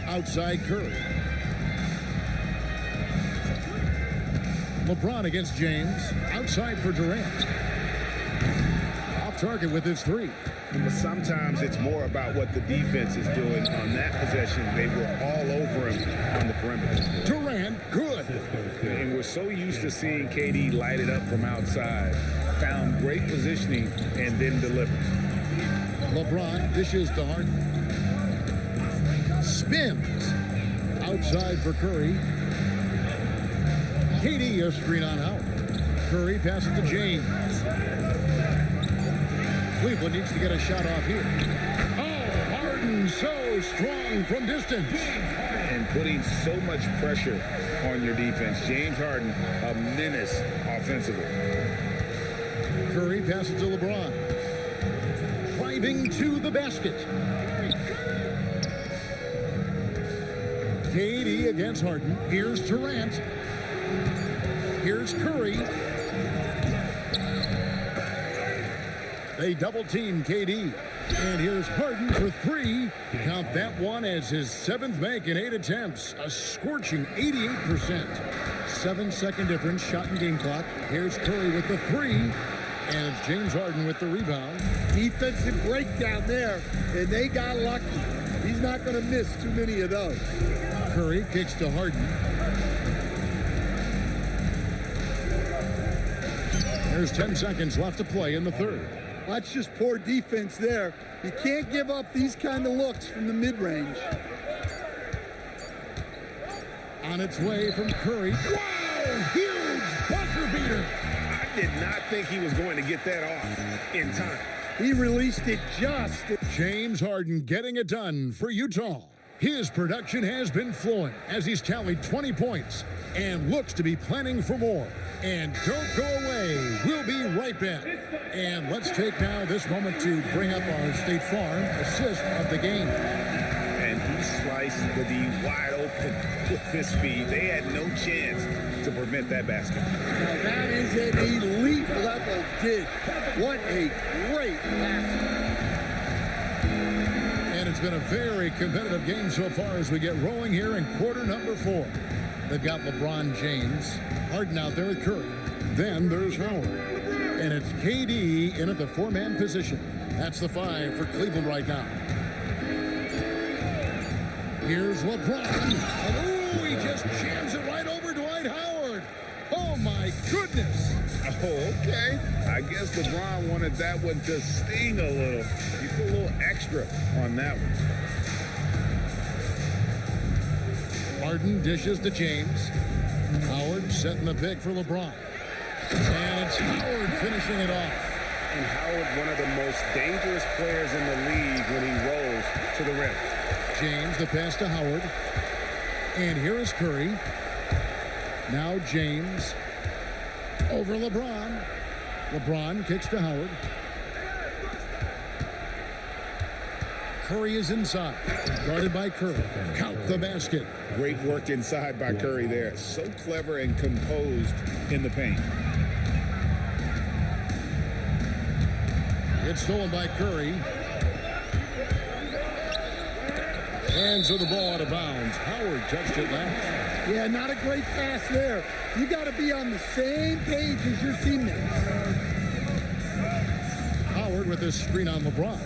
Outside Curry. LeBron against James. Outside for Durant. Off target with his 3. But sometimes it's more about what the defense is doing on that possession. They were all over him on the perimeter. Durant, good. And we're so used to seeing KD light it up from outside. Found great positioning and then delivers. LeBron dishes to Harden. Spins. Outside for Curry. KD a screen on Howard. Curry passes to James. Cleveland needs to get a shot off here. Oh, Harden so strong from distance. And putting so much pressure on your defense. James Harden, a menace offensively. Curry passes to LeBron. Driving to the basket. KD against Harden. Here's Durant. Here's Curry. They double team KD. And here's Harden for three. Count that one as his 7th make in 8 attempts. A scorching 88%. 7-second difference, shot and game clock. Here's Curry with the three. And it's James Harden with the rebound. Defensive breakdown there, and they got lucky. He's not going to miss too many of those. Curry kicks to Harden. There's 10 seconds left to play in the third. That's just poor defense there. You can't give up these kind of looks from the mid-range. On its way from Curry. Wow! Huge buzzer beater. I did not think he was going to get that off in time. He released it just. James Harden getting it done for Utah. His production has been flowing as he's tallied 20 points and looks to be planning for more. And don't go away. We'll be right back. And let's take now this moment to bring up our State Farm assist of the game. And he sliced the D wide open with his feet. They had no chance to prevent that basket. Now that is an elite level dig. What a great pass. And it's been a very competitive game so far as we get rolling here in quarter number 4. They've got LeBron James, Harden out there with Curry. Then there's Howard. And it's KD in at the 4-man position. That's the 5 for Cleveland right now. Here's LeBron. And ooh, he just jams it right over Dwight Howard. Oh, my goodness. Oh, okay. I guess LeBron wanted that one to sting a little. He put a little extra on that one. Harden dishes to James. Howard setting the pick for LeBron. And it's Howard finishing it off. And Howard, one of the most dangerous players in the league when he rolls to the rim. James, the pass to Howard. And here is Curry. Now James over LeBron. LeBron kicks to Howard. Curry is inside. Guarded by Curry. Count the basket. Great work inside by Curry there. So clever and composed in the paint. It's stolen by Curry. Hands of the ball out of bounds. Howard touched it last. Yeah, not a great pass there. You got to be on the same page as your teammates. Howard with this screen on LeBron.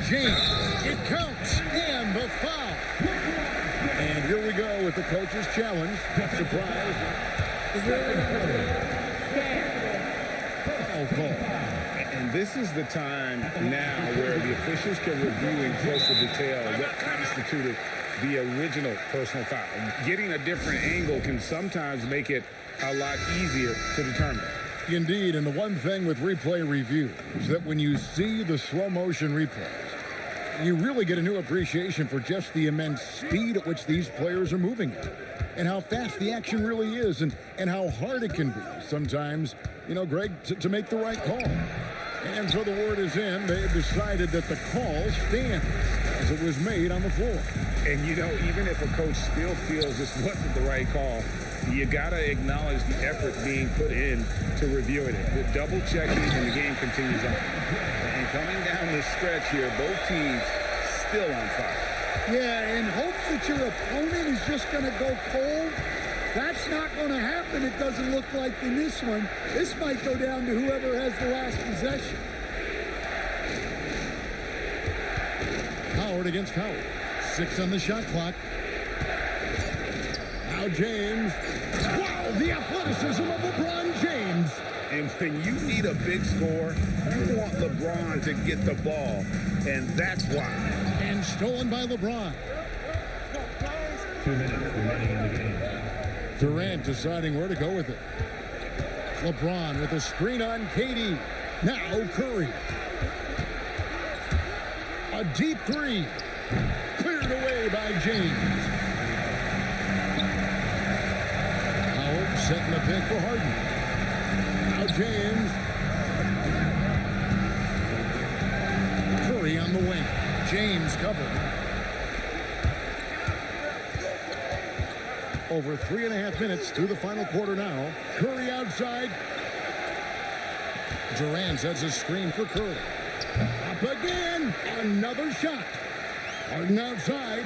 James, it counts, and the foul. And here we go with the coach's challenge. Surprise. Foul call. And this is the time now where the officials can review in closer detail what constituted the original personal foul. Getting a different angle can sometimes make it a lot easier to determine. Indeed, and the one thing with replay review is that when you see the slow motion replays, you really get a new appreciation for just the immense speed at which these players are moving at, and how fast the action really is, and how hard it can be sometimes, you know, Greg, to make the right call. And so the word is in. They've decided that the call stands as it was made on the floor. And, you know, even if a coach still feels this wasn't the right call, you got to acknowledge the effort being put in to reviewing it. The double checking, and the game continues on. And coming down this stretch here, both teams still on fire. Yeah, in hopes that your opponent is just going to go cold. That's not going to happen, it doesn't look like in this one. This might go down to whoever has the last possession. Howard against Howard. 6 on the shot clock. Now James. Wow, the athleticism of LeBron James. And when you need a big score, you want LeBron to get the ball, and that's why. And stolen by LeBron. 2 minutes remaining in the game. Durant deciding where to go with it. LeBron with a screen on KD. Now Curry. A deep three. Cleared away by James. Howard setting the pick for Harden. Now James. Curry on the wing. James covering. Over 3.5 minutes through the final quarter now. Curry outside. Durant sets a screen for Curry. Up again. Another shot. Harden outside.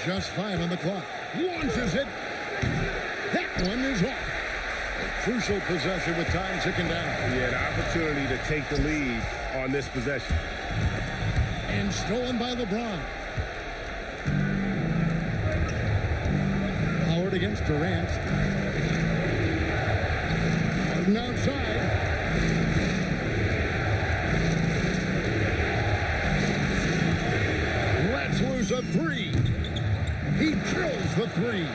Just 5 on the clock. Launches it. That one is off. A crucial possession with time ticking down. Yeah, the opportunity to take the lead on this possession. And stolen by LeBron. Howard against Durant. Harden outside. Let's lose a three. He drills the three.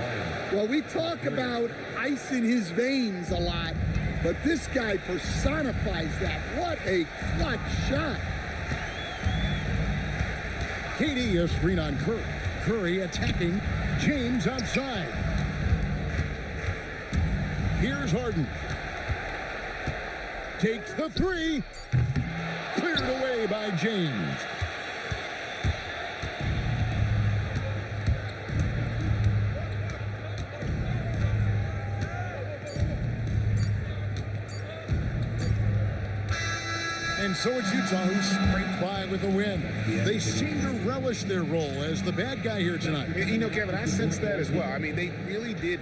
Well, we talk about ice in his veins a lot, but this guy personifies that. What a clutch shot. KD a screen on Curry. Curry attacking. James outside. Here's Harden. Takes the three. Cleared away by James. And so it's Utah who scraped by with a win. They seem to relish their role as the bad guy here tonight. You know, Kevin, I sense that as well. I mean, they really did.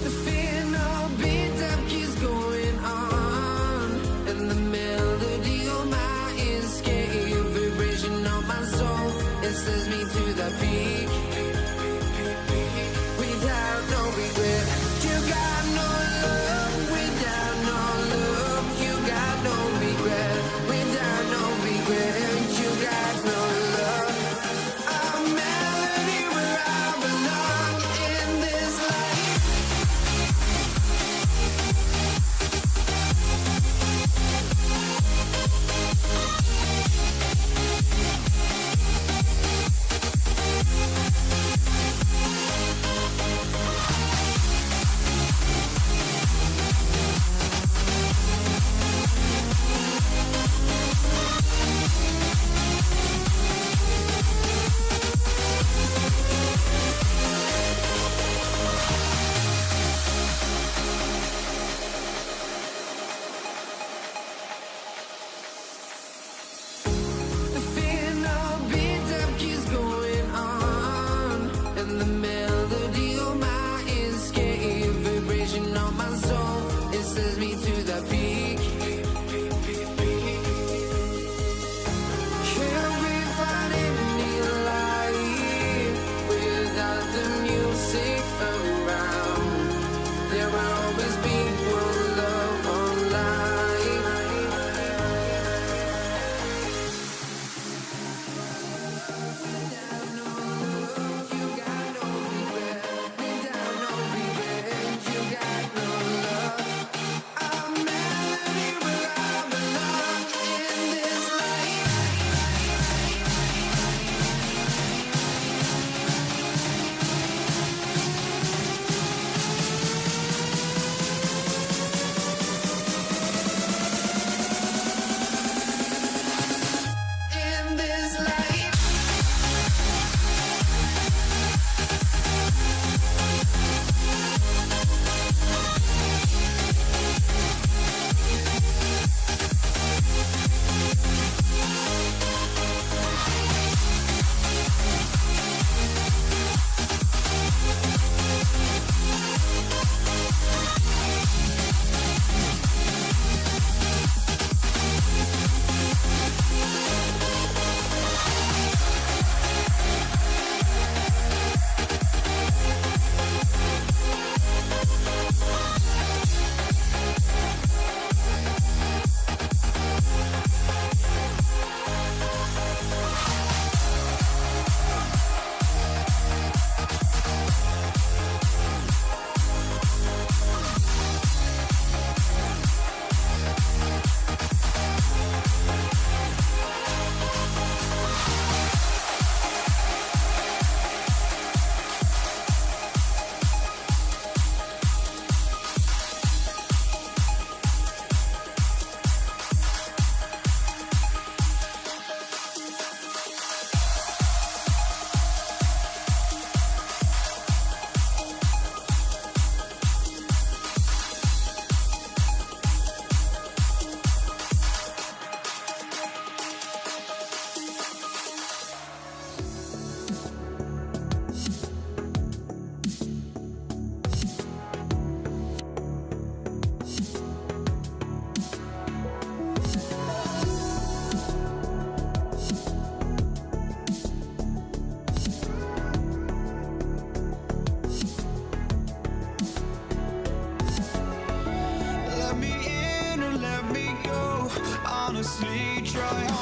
The final beat-up keeps going on, and the melody on my ears, getting vibration on my soul. It sends me to the peak, without no regret. You got no love, without no love. You got no regret, without no regret. You got no love. A melody where I belong in this life.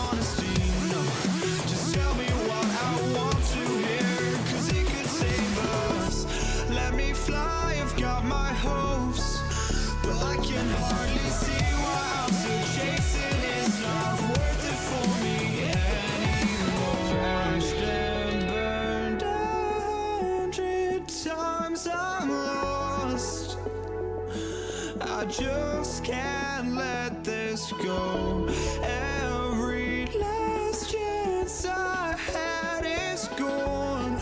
honesty, no. Just tell me what I want to hear, 'cause it could save us. Let me fly, I've got my hopes, but I can hardly see why I'm still chasing. It's not worth it for me anymore. Crashed and burned 100 times, I'm lost. I just can't let this go. Every last chance I had is gone,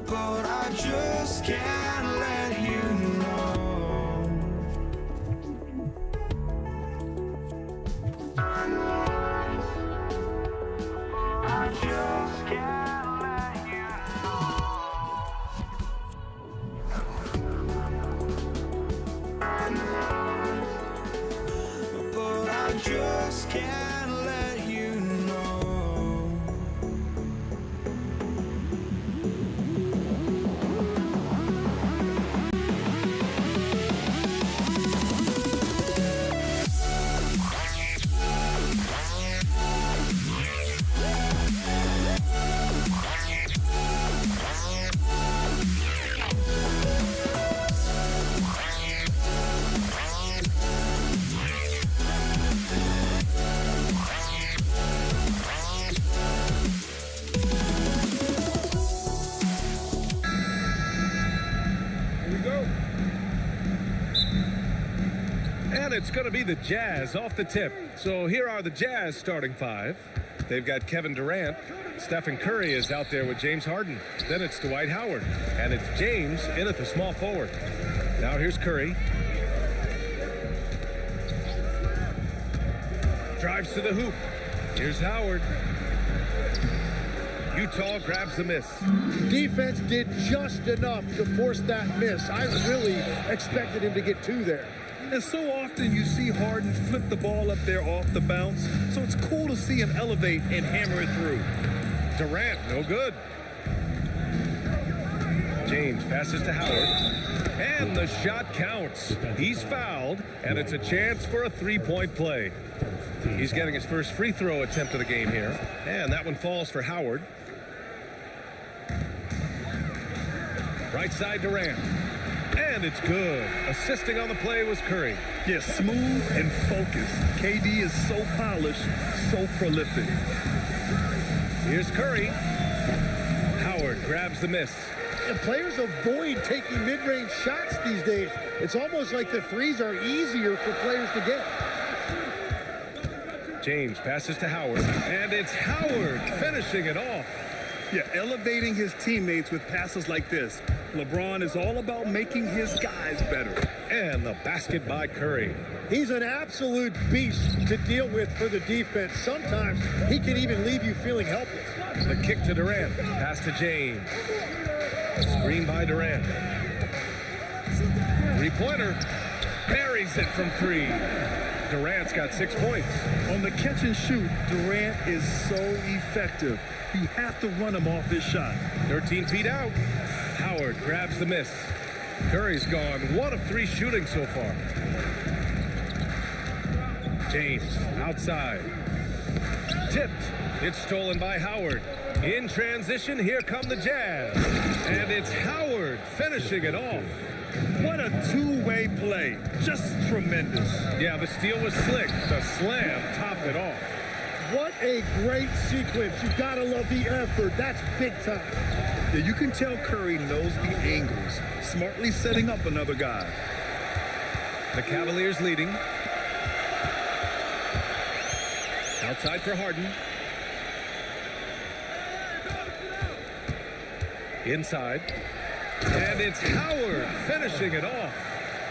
but I just can't let you know. I just can't let you know. But I just can't let you know. Here we go. And it's going to be the Jazz off the tip. So here are the Jazz starting five. They've got Kevin Durant. Stephen Curry is out there with James Harden. Then it's Dwight Howard. And it's James in at the small forward. Now here's Curry. Drives to the hoop. Here's Howard. Utah grabs the miss. Defense did just enough to force that miss. I really expected him to get two there. And so often you see Harden flip the ball up there off the bounce, so it's cool to see him elevate and hammer it through. Durant, no good. James passes to Howard. And the shot counts. He's fouled, and it's a chance for a three-point play. He's getting his first free throw attempt of the game here. And that one falls for Howard. Right side Durant. And it's good. Assisting on the play was Curry. Yeah, smooth and focused. KD is so polished, so prolific. Here's Curry. Howard grabs the miss. And players avoid taking mid-range shots these days. It's almost like the threes are easier for players to get. James passes to Howard. And it's Howard finishing it off. Yeah, elevating his teammates with passes like this. LeBron is all about making his guys better. And the basket by Curry. He's an absolute beast to deal with for the defense. Sometimes he can even leave you feeling helpless. The kick to Durant. Pass to James. Screen by Durant. Three-pointer. Buries it from three. Durant's got 6 points. On the catch and shoot, Durant is so effective. You have to run him off his shot. 13 feet out. Howard grabs the miss. Curry's gone 1 of 3 shooting so far. James outside. Tipped. It's stolen by Howard. In transition, here come the Jazz. And it's Howard finishing it off. What a two-way play. Just tremendous. Yeah, the steal was slick. The slam topped it off. What a great sequence. You gotta love the effort. That's big time. Yeah, you can tell Curry knows the angles, smartly setting up another guy. The Cavaliers leading. Outside for Harden. Inside. And it's Howard finishing it off.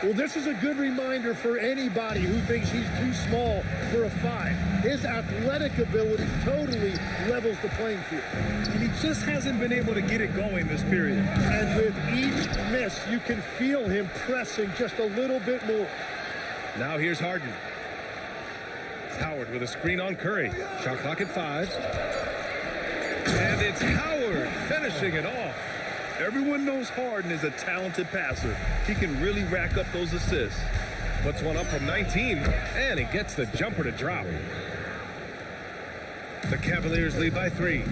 Well, this is a good reminder for anybody who thinks he's too small for a 5. His athletic ability totally levels the playing field. And he just hasn't been able to get it going this period. And with each miss, you can feel him pressing just a little bit more. Now here's Harden. Howard with a screen on Curry. Shot clock at 5. And it's Howard finishing it off. Everyone knows Harden is a talented passer. He can really rack up those assists. Puts one up from 19, and he gets the jumper to drop. The Cavaliers lead by 3.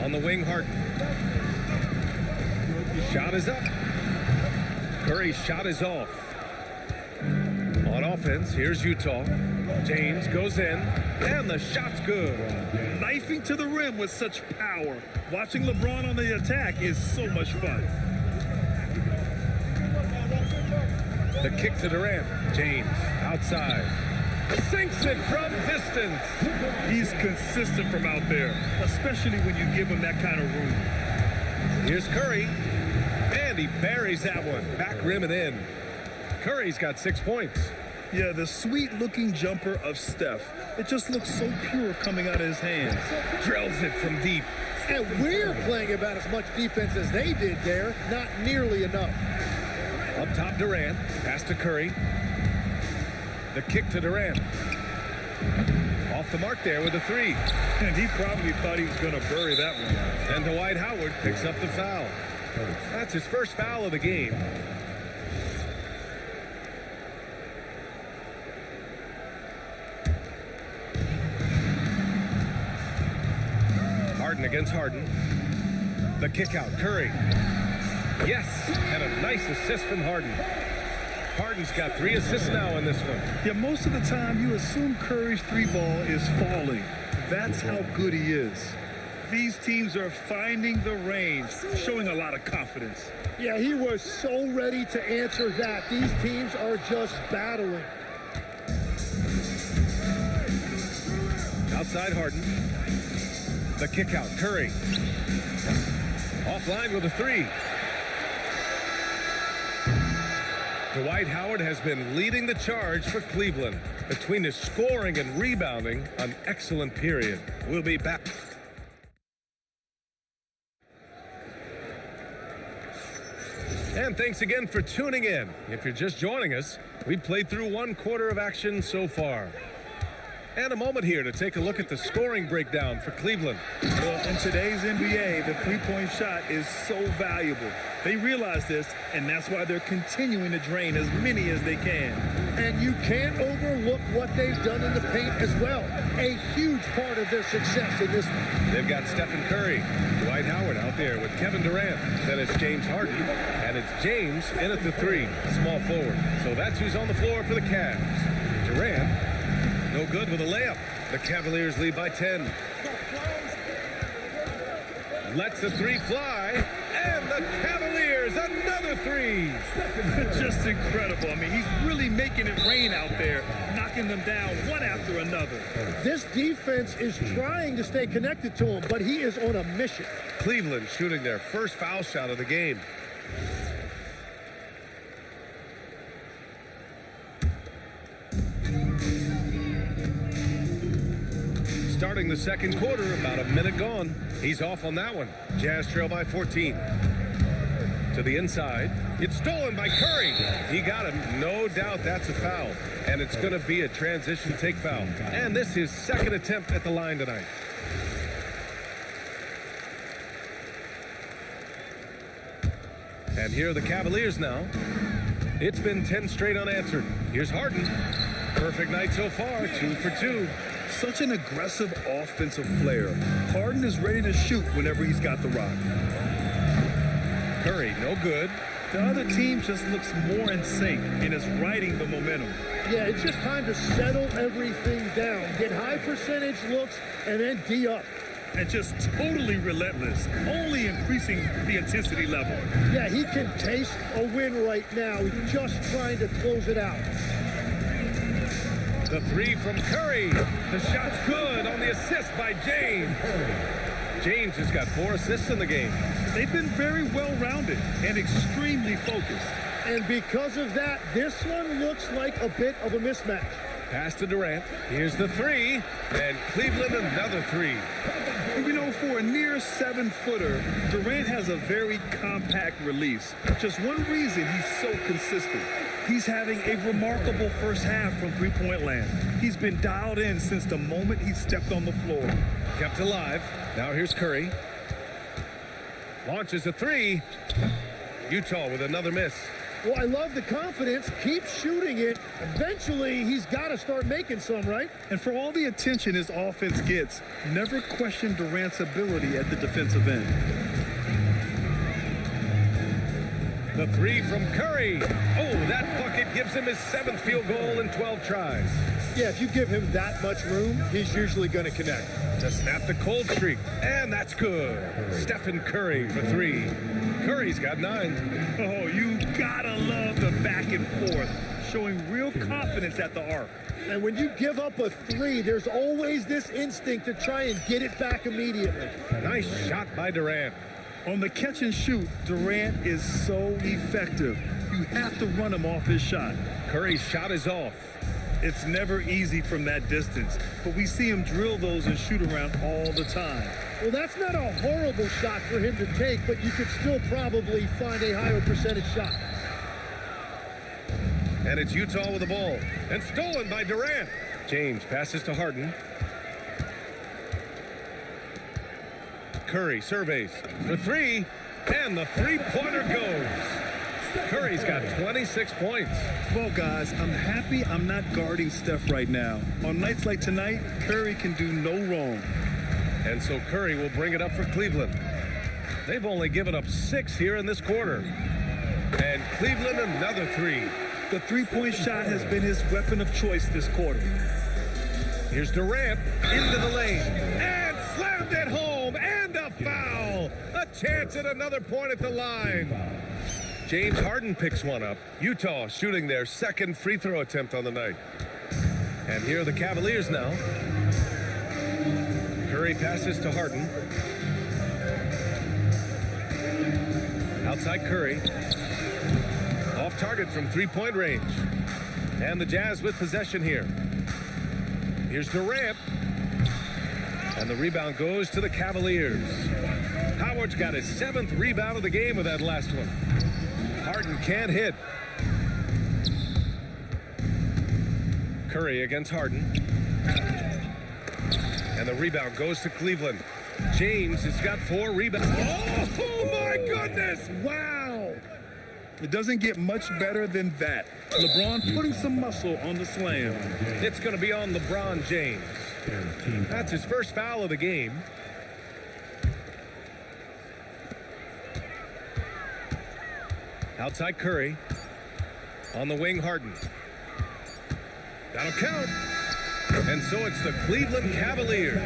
On the wing, Harden. Shot is up. Curry's shot is off. On offense, here's Utah. James goes in, and the shot's good. Knifing to the rim with such power. Watching LeBron on the attack is so much fun. The kick to Durant. James outside. Sinks it from distance. He's consistent from out there, especially when you give him that kind of room. Here's Curry. And he buries that one. Back rim and in. Curry's got 6 points. Yeah, the sweet-looking jumper of Steph. It just looks so pure coming out of his hands. Drills it from deep. And we're playing about as much defense as they did there. Not nearly enough. Up top, Durant. Pass to Curry. The kick to Durant. Off the mark there with a 3. And he probably thought he was going to bury that one. And Dwight Howard picks up the foul. That's his first foul of the game. Harden against Harden. The kick out, Curry. Yes, and a nice assist from Harden. Harden's got 3 assists now in this one. Yeah, most of the time you assume Curry's 3-ball is falling. That's how good he is. These teams are finding the range, showing a lot of confidence. Yeah, he was so ready to answer that. These teams are just battling. Outside Harden. The kick out, Curry. Offline with a 3. Dwight Howard has been leading the charge for Cleveland. Between his scoring and rebounding, an excellent period. We'll be back. And thanks again for tuning in. If you're just joining us, we've played through 1 quarter of action so far. And a moment here to take a look at the scoring breakdown for Cleveland. Well, in today's NBA, the three-point shot is so valuable. They realize this, and that's why they're continuing to drain as many as they can. And you can't overlook what they've done in the paint as well. A huge part of their success in this one. They've got Stephen Curry, Dwight Howard out there with Kevin Durant. Then it's James Harden, and it's James in at the 3, small forward. So that's who's on the floor for the Cavs. Durant, no good with a layup. The Cavaliers lead by 10. Lets the 3 fly, and the Cavaliers, another 3. Just incredible. I mean, he's really making it rain out there, knocking them down one after another. This defense is trying to stay connected to him, but he is on a mission. Cleveland shooting their first foul shot of the game. Starting the second quarter, about a minute gone. He's off on that one. Jazz trail by 14. To the inside. It's stolen by Curry. He got him. No doubt that's a foul. And it's going to be a transition take foul. And this is second attempt at the line tonight. And here are the Cavaliers now. It's been 10 straight unanswered. Here's Harden. Perfect night so far, 2 for 2. Such an aggressive offensive player. Harden is ready to shoot whenever he's got the rock. Curry, no good. The other team just looks more in sync and is riding the momentum. Yeah, it's just time to settle everything down. Get high percentage looks and then D up. And just totally relentless, only increasing the intensity level. Yeah, he can taste a win right now. He's just trying to close it out. The 3 from Curry. The shot's good on the assist by James. James has got 4 assists in the game. They've been very well-rounded and extremely focused. And because of that, this one looks like a bit of a mismatch. Pass to Durant. Here's the 3. And Cleveland another 3. You know, for a near 7-footer, Durant has a very compact release. Just one reason he's so consistent. He's having a remarkable first half from three-point land. He's been dialed in since the moment he stepped on the floor. Kept alive. Now here's Curry. Launches a 3. Utah with another miss. Well, I love the confidence. Keep shooting it. Eventually, he's got to start making some, right? And for all the attention his offense gets, never question Durant's ability at the defensive end. The three from Curry. Oh, that bucket gives him his 7th field goal in 12 tries. Yeah, if you give him that much room, he's usually going to connect. To snap the cold streak. And that's good. Stephen Curry for 3. Curry's got 9. Oh, you gotta love the back and forth, showing real confidence at the arc. And when you give up a 3, there's always this instinct to try and get it back immediately. Nice shot by Durant. On the catch and shoot, Durant is so effective. You have to run him off his shot. Curry's shot is off. It's never easy from that distance, but we see him drill those and shoot around all the time. Well, that's not a horrible shot for him to take, but you could still probably find a higher percentage shot. And it's Utah with the ball. And stolen by Durant. James passes to Harden. Curry surveys for 3. And the three-pointer goes. Curry's got 26 points. Well, guys, I'm happy I'm not guarding Steph right now. On nights like tonight, Curry can do no wrong. And so Curry will bring it up for Cleveland. They've only given up 6 here in this quarter. And Cleveland another 3. The three-point shot has been his weapon of choice this quarter. Here's Durant into the lane. And slammed it home. And a foul. A chance at another point at the line. James Harden picks one up. Utah shooting their 2nd free throw attempt on the night. And here are the Cavaliers now. Curry passes to Harden. Outside Curry. Off target from 3-point range. And the Jazz with possession here. Here's Durant. And the rebound goes to the Cavaliers. Howard's got his 7th rebound of the game with that last one. Harden can't hit. Curry against Harden. And the rebound goes to Cleveland. James has got 4 rebounds. Oh my goodness! Wow! It doesn't get much better than that. LeBron putting some muscle on the slam. It's going to be on LeBron James. That's his first foul of the game. Outside Curry. On the wing, Harden. That'll count. And so it's the Cleveland Cavaliers,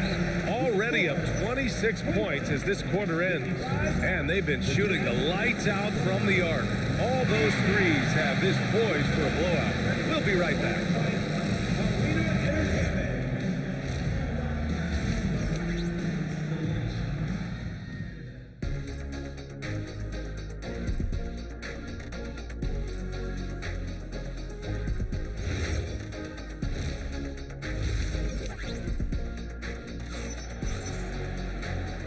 already up 26 points as this quarter ends. And they've been shooting the lights out from the arc. All those threes have this poised for a blowout. We'll be right back.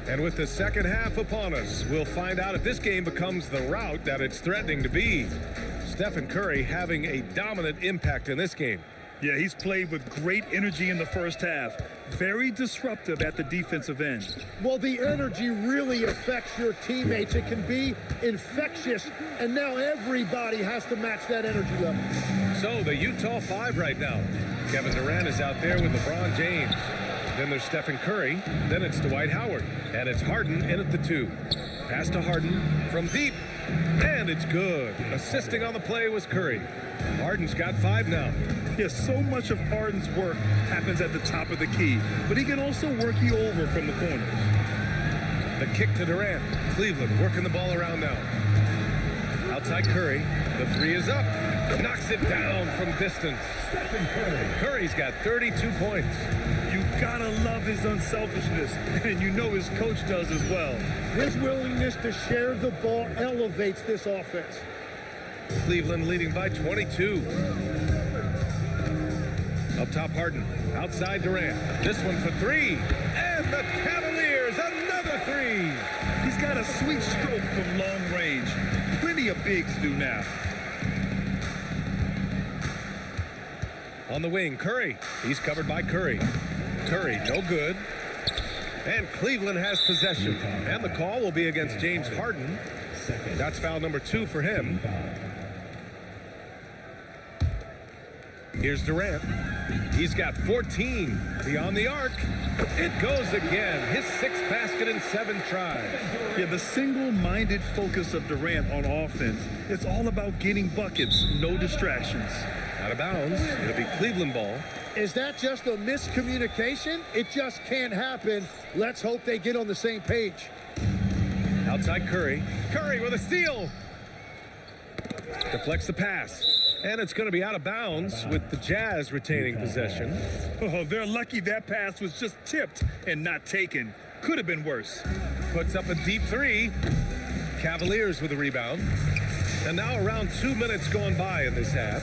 And with the second half upon us, we'll find out if this game becomes the rout that it's threatening to be. Stephen Curry having a dominant impact in this game. Yeah, he's played with great energy in the first half. Very disruptive at the defensive end. Well, the energy really affects your teammates. It can be infectious, and now everybody has to match that energy level. So the Utah 5 right now. Kevin Durant is out there with LeBron James. Then there's Stephen Curry. Then it's Dwight Howard. And it's Harden in at the 2. Pass to Harden from deep. And it's good. Assisting on the play was Curry. Harden's got 5 now. Yes, so much of Harden's work happens at the top of the key, but he can also work you over from the corners. The kick to Durant. Cleveland working the ball around now. Outside Curry. The 3 is up. Knocks it down from distance. Curry's got 32 points. You gotta love his unselfishness, and you know his coach does as well. His willingness to share the ball elevates this offense. Cleveland leading by 22. Up top, Harden. Outside Durant. This one for 3. And the Cavaliers, another 3. He's got a sweet stroke from long range. Plenty of bigs do now. On the wing, Curry. He's covered by Curry. Curry, no good. And Cleveland has possession. And the call will be against James Harden. That's foul number 2 for him. Here's Durant. He's got 14 beyond the arc. It goes again. His 6th basket in 7 tries. Yeah, the single-minded focus of Durant on offense. It's all about getting buckets, no distractions. Out of bounds. It'll be Cleveland ball. Is that just a miscommunication? It just can't happen. Let's hope they get on the same page. Outside Curry. Curry with a steal. Deflects the pass. And it's going to be out of bounds with the Jazz retaining possession. Oh, they're lucky that pass was just tipped and not taken. Could have been worse. Puts up a deep 3. Cavaliers with a rebound. And now around 2 minutes going by in this half.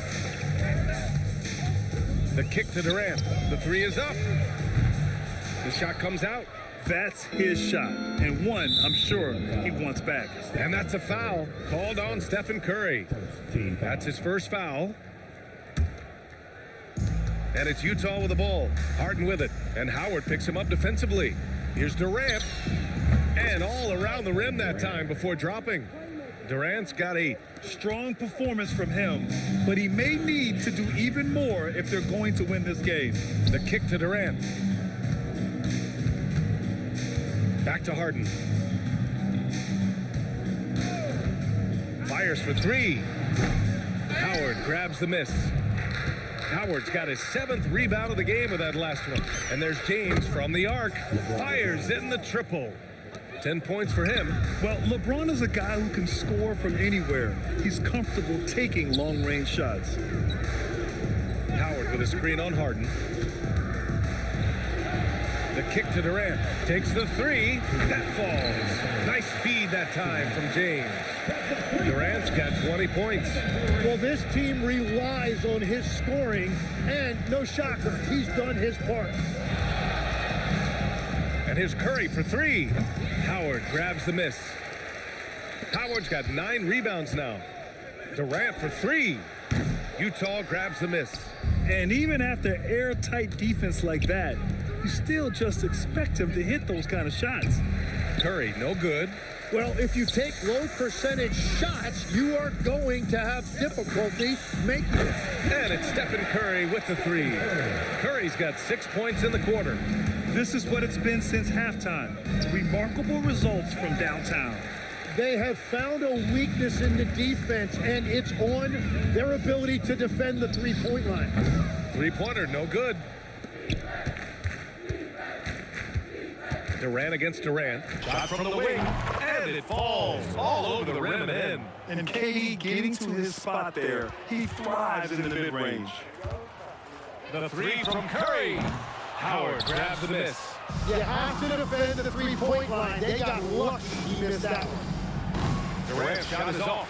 The kick to Durant. The 3 is up. The shot comes out. That's his shot, and one I'm sure he wants back. And that's a foul called on Stephen Curry. That's his first foul. And it's Utah with the ball. Harden with it, and Howard picks him up defensively. Here's Durant, and all around the rim that time before dropping. Durant's got 8. Strong performance from him, but he may need to do even more if they're going to win this game. The kick to Durant. Back to Harden. Fires for 3. Howard grabs the miss. Howard's got his 7th rebound of the game with that last one. And there's James from the arc. Fires in the triple. 10 points for him. Well, LeBron is a guy who can score from anywhere. He's comfortable taking long-range shots. Howard with a screen on Harden. The kick to Durant. Takes the 3. That falls. Nice feed that time from James. Durant's got 20 points. Well, this team relies on his scoring, and no shocker, he's done his part. And here's Curry for 3. Howard grabs the miss. Howard's got 9 rebounds now. Durant for 3. Utah grabs the miss. And even after airtight defense like that, you still just expect him to hit those kind of shots. Curry, no good. Well, if you take low percentage shots, you are going to have difficulty making it. And it's Stephen Curry with the 3. Curry's got 6 points in the quarter. This is what it's been since halftime. Remarkable results from downtown. They have found a weakness in the defense, and it's on their ability to defend the three-point line. 3-pointer, no good. Durant against Durant. Shot from the wing, and it falls all over the rim and in. And KD getting to his spot there. He thrives in the mid-range. The 3 from Curry. Howard grabs the miss. You have to defend the three-point line. They got lucky he missed that one. Durant's shot is off.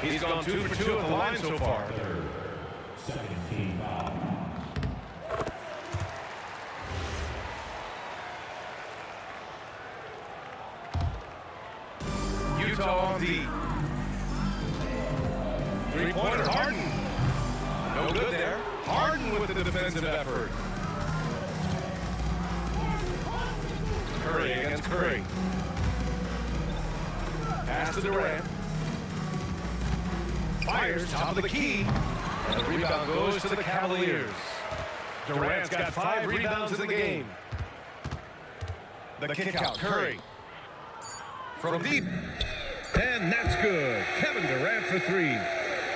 He's gone 2 for 2 at the line so far. Utah on D. 3-pointer, Harden. No good there. Harden with the defensive effort. Curry against Curry. Pass to Durant. Fires top of the key. And the rebound goes to the Cavaliers. Durant's got 5 rebounds in the game. The kick out, Curry. From deep. And that's good. Kevin Durant for 3.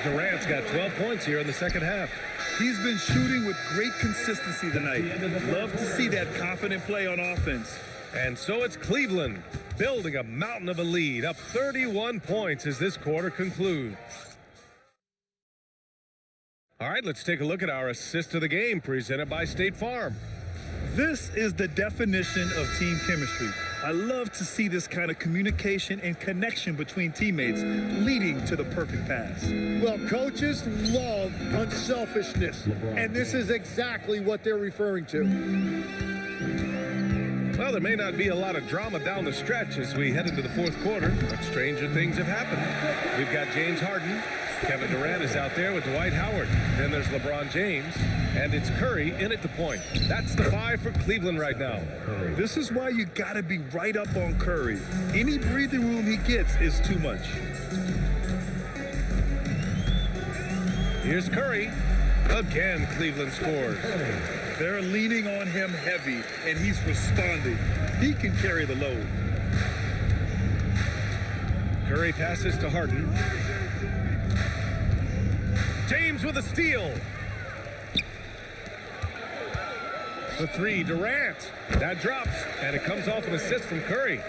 Durant's got 12 points here in the second half. He's been shooting with great consistency tonight. Love to see that confident play on offense. And so it's Cleveland building a mountain of a lead, up 31 points as this quarter concludes. All right, let's take a look at our assist of the game presented by State Farm. This is the definition of team chemistry. I love to see this kind of communication and connection between teammates leading to the perfect pass. Well, coaches love unselfishness, and this is exactly what they're referring to. Well, there may not be a lot of drama down the stretch as we head into the fourth quarter, but stranger things have happened. We've got James Harden. Kevin Durant is out there with Dwight Howard. Then there's LeBron James, and it's Curry in at the point. That's the 5 for Cleveland right now. This is why you got to be right up on Curry. Any breathing room he gets is too much. Here's Curry. Again, Cleveland scores. They're leaning on him heavy, and he's responding. He can carry the load. Curry passes to Harden. James with a steal. The three, Durant. That drops, and it comes off an assist from Curry.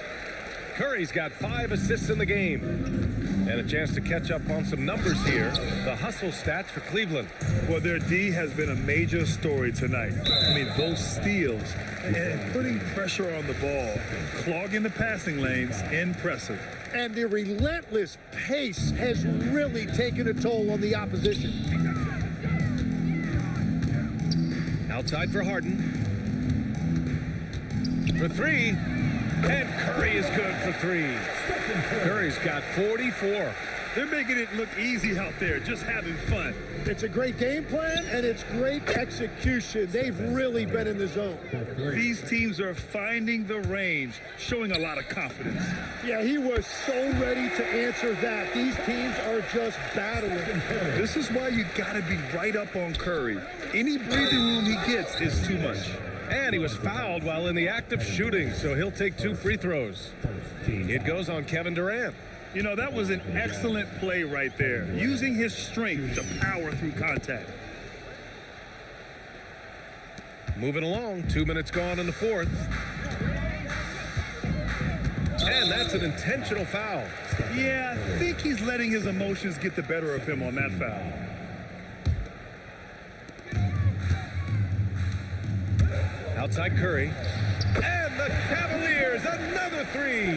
Curry's got 5 assists in the game. And a chance to catch up on some numbers here. The hustle stats for Cleveland. Well, their D has been a major story tonight. I mean, those steals and putting pressure on the ball, clogging the passing lanes, impressive. And the relentless pace has really taken a toll on the opposition. Outside for Harden. For 3. And Curry is good for 3. Curry's got 44. They're making it look easy out there, just having fun. It's a great game plan, and it's great execution. They've really been in the zone. These teams are finding the range, showing a lot of confidence. Yeah, he was so ready to answer that. These teams are just battling. This is why you got to be right up on Curry. Any breathing room he gets is too much. And he was fouled while in the act of shooting, so he'll take 2 free throws. It goes on Kevin Durant. You know, that was an excellent play right there, using his strength to power through contact. Moving along, 2 minutes gone in the 4th. And that's an intentional foul. Yeah, I think he's letting his emotions get the better of him on that foul. Outside Curry. And the Cavaliers, another 3.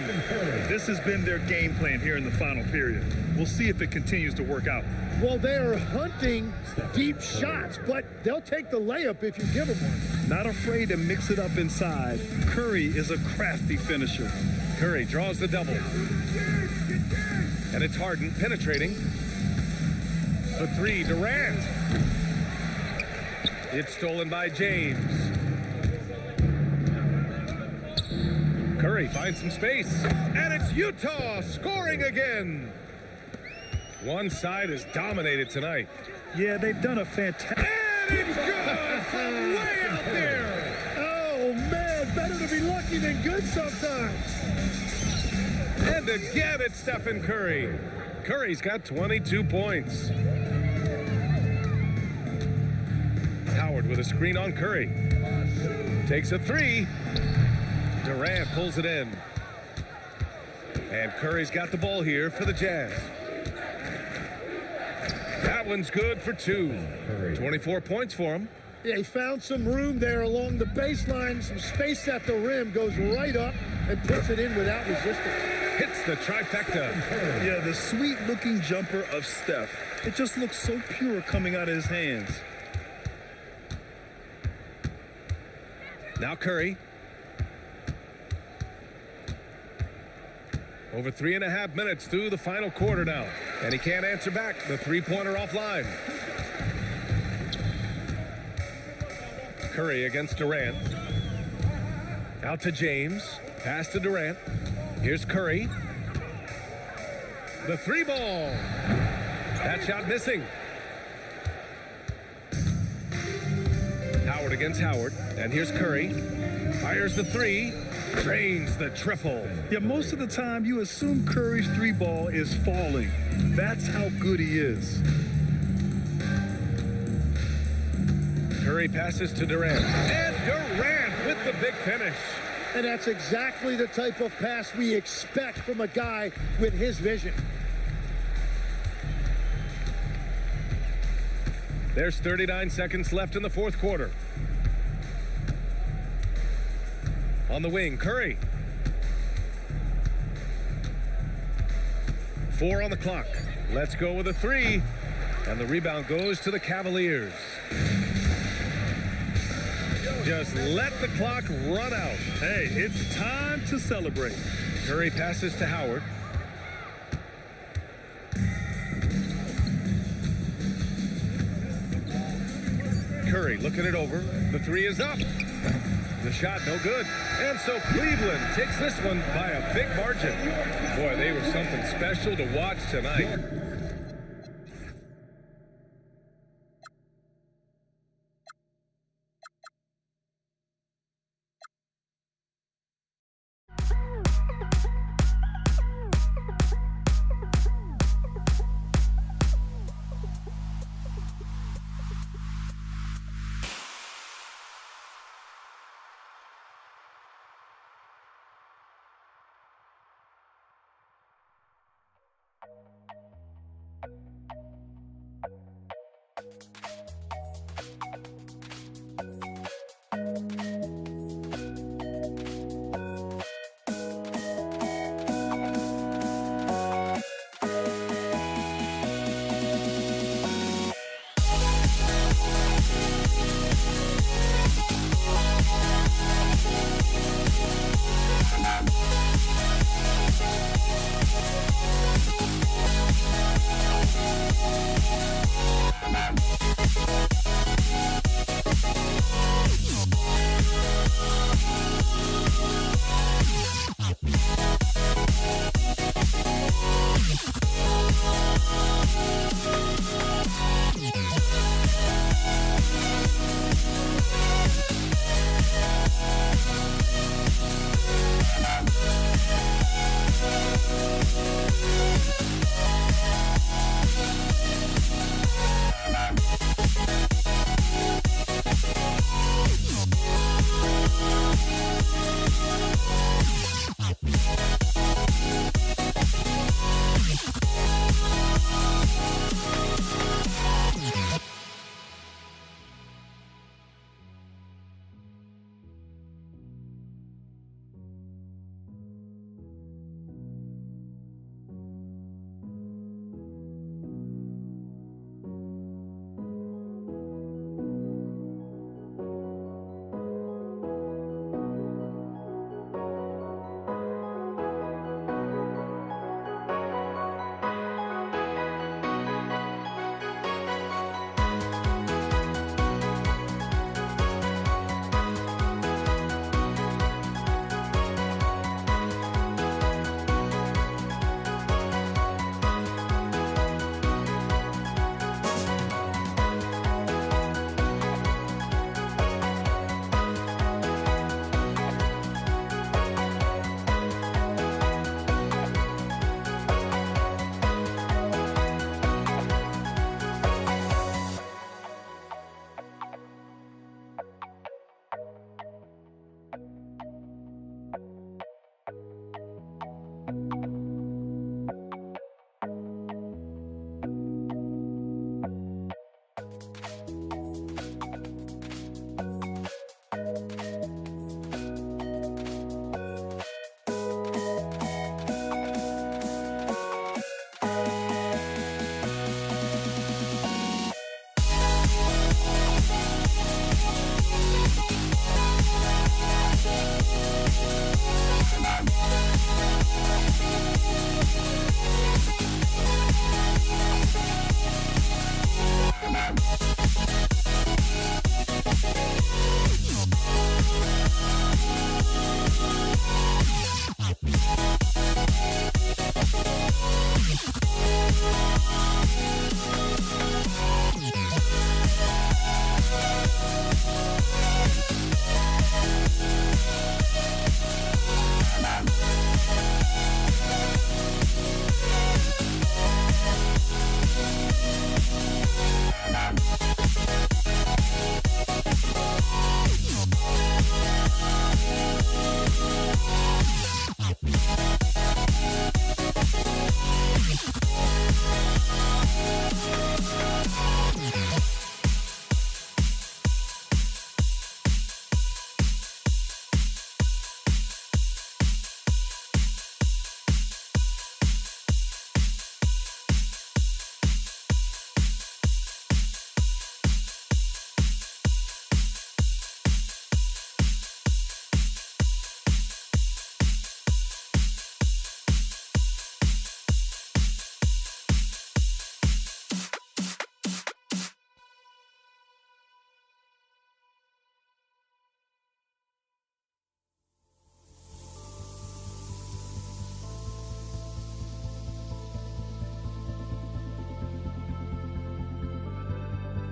This has been their game plan here in the final period. We'll see if it continues to work out. Well, they're hunting deep shots, but they'll take the layup if you give them one. Not afraid to mix it up inside. Curry is a crafty finisher. Curry draws the double. And it's Harden penetrating. For 3, Durant. It's stolen by James. Curry finds some space, and it's Utah scoring again. One side is dominated tonight. Yeah, they've done a fantastic... And it's good from way out there. Oh, man, better to be lucky than good sometimes. And again, it's Stephen Curry. Curry's got 22 points. Howard with a screen on Curry. Takes a 3. Durant pulls it in. And Curry's got the ball here for the Jazz. That one's good for 2. 24 points for him. Yeah, he found some room there along the baseline, some space at the rim, goes right up and puts it in without resistance. Hits the trifecta. Yeah, the sweet-looking jumper of Steph. It just looks so pure coming out of his hands. Now Curry. Over 3.5 minutes through the final quarter now. And he can't answer back. The 3-pointer offline. Curry against Durant. Out to James. Pass to Durant. Here's Curry. The 3-ball. That shot missing. Howard against Howard. And here's Curry. Fires the 3. Drains the triple. Yeah, most of the time you assume Curry's 3-ball is falling. That's how good he is. Curry passes to Durant. And Durant with the big finish. And that's exactly the type of pass we expect from a guy with his vision. There's 39 seconds left in the 4th quarter. On the wing, Curry. 4 on the clock. Let's go with a 3. And the rebound goes to the Cavaliers. Just let the clock run out. Hey, it's time to celebrate. Curry passes to Howard. Curry looking it over. The 3 is up. The shot no good. And so Cleveland takes this one by a big margin. Boy, they were something special to watch tonight.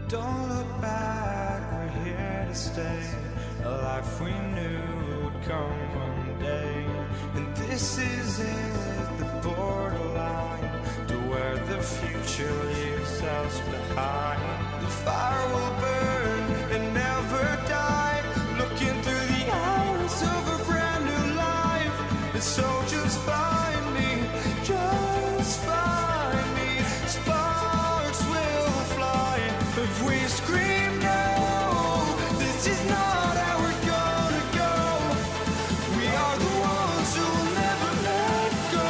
Don't look back, we're here to stay. A life we knew would come one day. And this is it, the borderline to where the future leaves us behind. The fire will burn and never die, looking through the eyes of a brand new life. And so just find me, just find me. Sparks will fly if we scream no. This is not how we're gonna go. We are the ones who will never let go.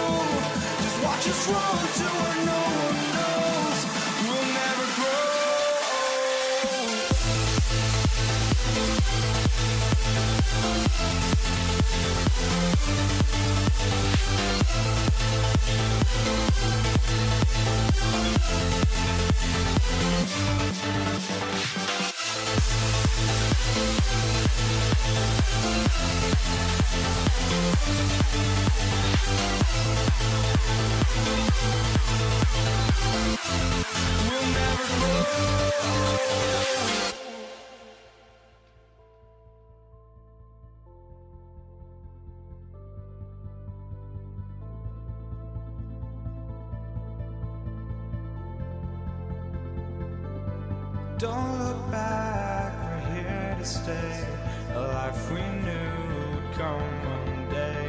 Just watch us run to where no one knows. We'll never grow. We'll never grow. Don't look back, we're here to stay. A life we knew would come one day.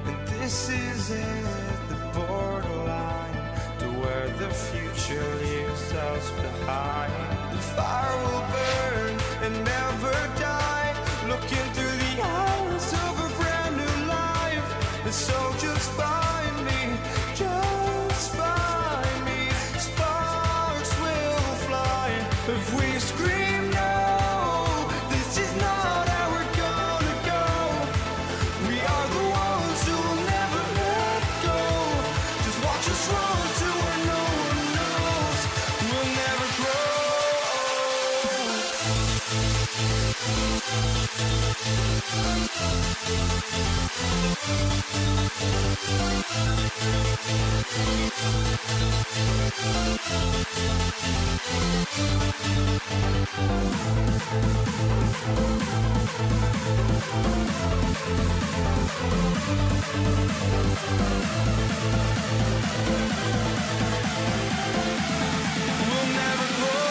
And this is it, the borderline to where the future leaves us behind. The fire will burn and never die, looking through the eyes of a brand new life. And so just find me, just find me. Sparks will fly if we scream no. This is not how we're gonna go. We are the ones who will never let go. Just watch us run to where no one knows. We'll never grow. We'll never grow.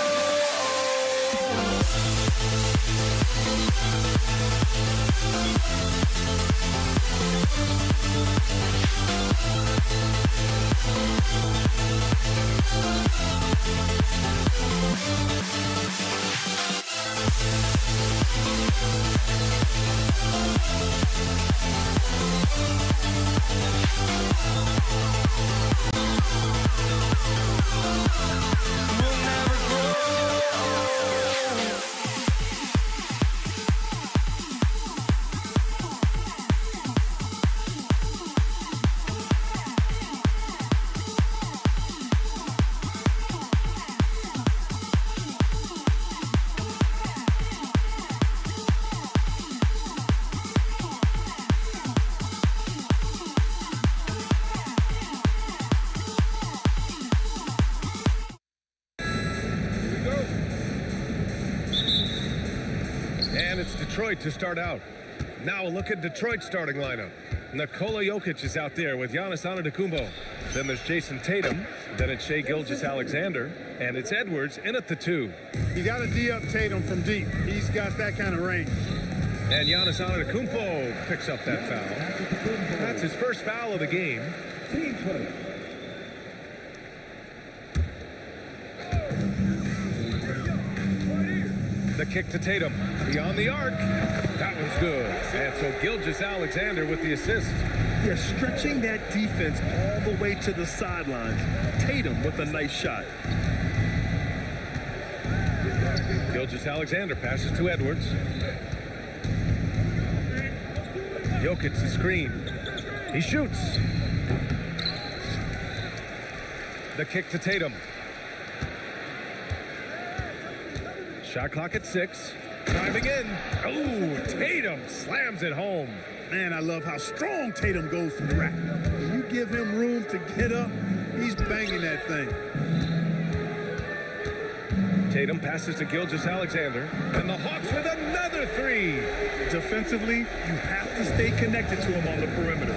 to start out. Now a look at Detroit's starting lineup. Nikola Jokic is out there with Giannis Antetokounmpo. Then there's Jason Tatum. Then it's Shai Gilgeous-Alexander. And it's Edwards in at the 2. You got to D-up Tatum from deep. He's got that kind of range. And Giannis Antetokounmpo picks up that foul. That's his first foul of the game. Team first. The kick to Tatum. Beyond the arc. That was good. And so Gilgeous-Alexander with the assist. Yeah, stretching that defense all the way to the sidelines. Tatum with a nice shot. Gilgeous-Alexander passes to Edwards. Jokic the screen. He shoots. The kick to Tatum. Shot clock at 6. Driving in. Oh, Tatum slams it home. Man, I love how strong Tatum goes to the rack. When you give him room to get up, he's banging that thing. Tatum passes to Gilgeous-Alexander. And the Hawks with another 3. Defensively, you have to stay connected to him on the perimeter.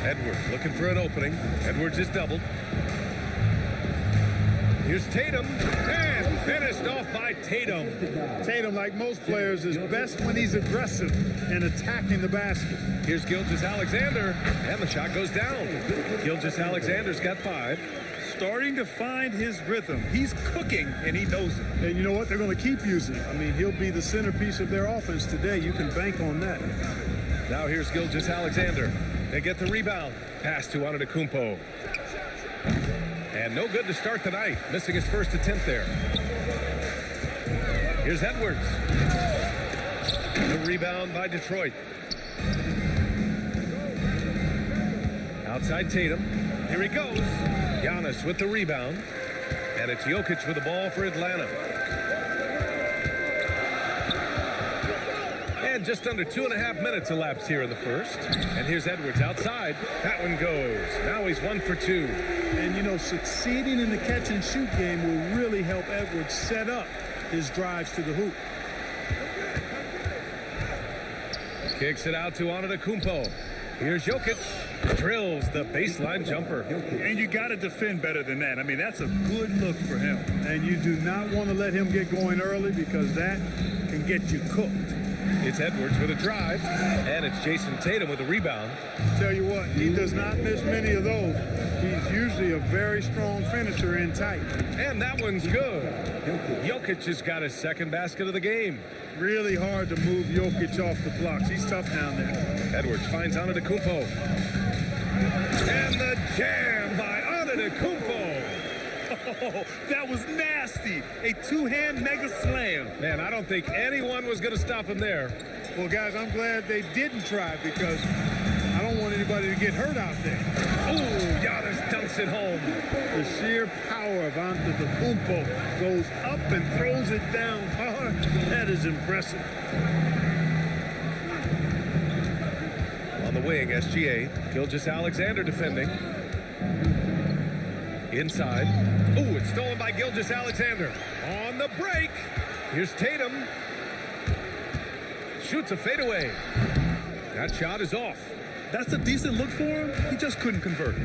Edwards looking for an opening. Edwards is doubled. Here's Tatum, and finished off by Tatum. Tatum, like most players, is best when he's aggressive and attacking the basket. Here's Gilgeous-Alexander, and the shot goes down. Gilgeous-Alexander's got 5. Starting to find his rhythm. He's cooking, and he knows it. And you know what? They're going to keep using him. I mean, he'll be the centerpiece of their offense today. You can bank on that. Now here's Gilgeous-Alexander. They get the rebound. Pass to Antetokounmpo. And no good to start the night, missing his first attempt there. Here's Edwards. The rebound by Detroit. Outside Tatum. Here he goes. Giannis with the rebound. And it's Jokic with the ball for Atlanta. And just under 2.5 minutes elapsed here in the first. And here's Edwards outside. That one goes. Now he's 1 for 2. And, you know, succeeding in the catch-and-shoot game will really help Edwards set up his drives to the hoop. Kicks it out to Antetokounmpo. Here's Jokic. Drills the baseline jumper. And you got to defend better than that. I mean, that's a good look for him. And you do not want to let him get going early because that can get you cooked. It's Edwards with a drive, and it's Jason Tatum with a rebound. Tell you what, he does not miss many of those. He's usually a very strong finisher in tight. And that one's good. Jokic has got his second basket of the game. Really hard to move Jokic off the blocks. He's tough down there. Edwards finds Antetokounmpo. And the jam by Antetokounmpo. Oh, that was nasty. A two-hand mega slam. Man, I don't think anyone was going to stop him there. Well, guys, I'm glad they didn't try because I don't want anybody to get hurt out there. Oh, Giannis dunks it home. The sheer power of Antetokounmpo goes up and throws it down hard. That is impressive. On the wing, SGA. Gilgeous-Alexander defending. Inside. Oh, it's stolen by Gilgeous-Alexander. On the break. Here's Tatum. Shoots a fadeaway. That shot is off. That's a decent look for him. He just couldn't convert.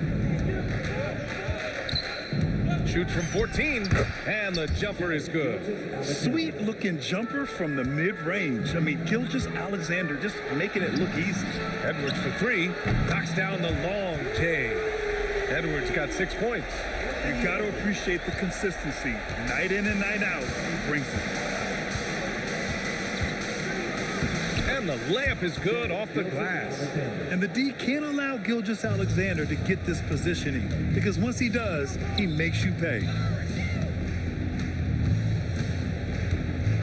Shoots from 14, and the jumper is good. Sweet looking jumper from the mid-range. I mean, Gilgeous-Alexander just making it look easy. Edwards for 3, knocks down the long J. Edwards got 6 points. You got to appreciate the consistency. Night in and night out, he brings it. And the layup is good off the glass. And the D can't allow Gilgeous-Alexander to get this positioning because once he does, he makes you pay.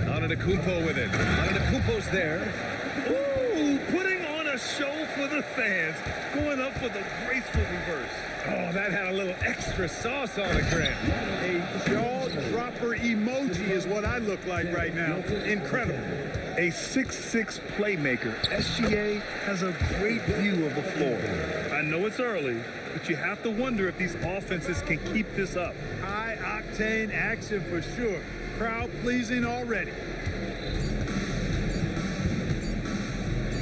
Antetokounmpo with it. Antetokounmpo's there. Ooh, putting on a show for the fans, going up for the graceful reverse. Oh, that had a little extra sauce on it, Grant. A jaw-dropper emoji is what I look like right now. Incredible. A 6'6" playmaker, SGA has a great view of the floor. I know it's early, but you have to wonder if these offenses can keep this up. High-octane action for sure. crowd pleasing already.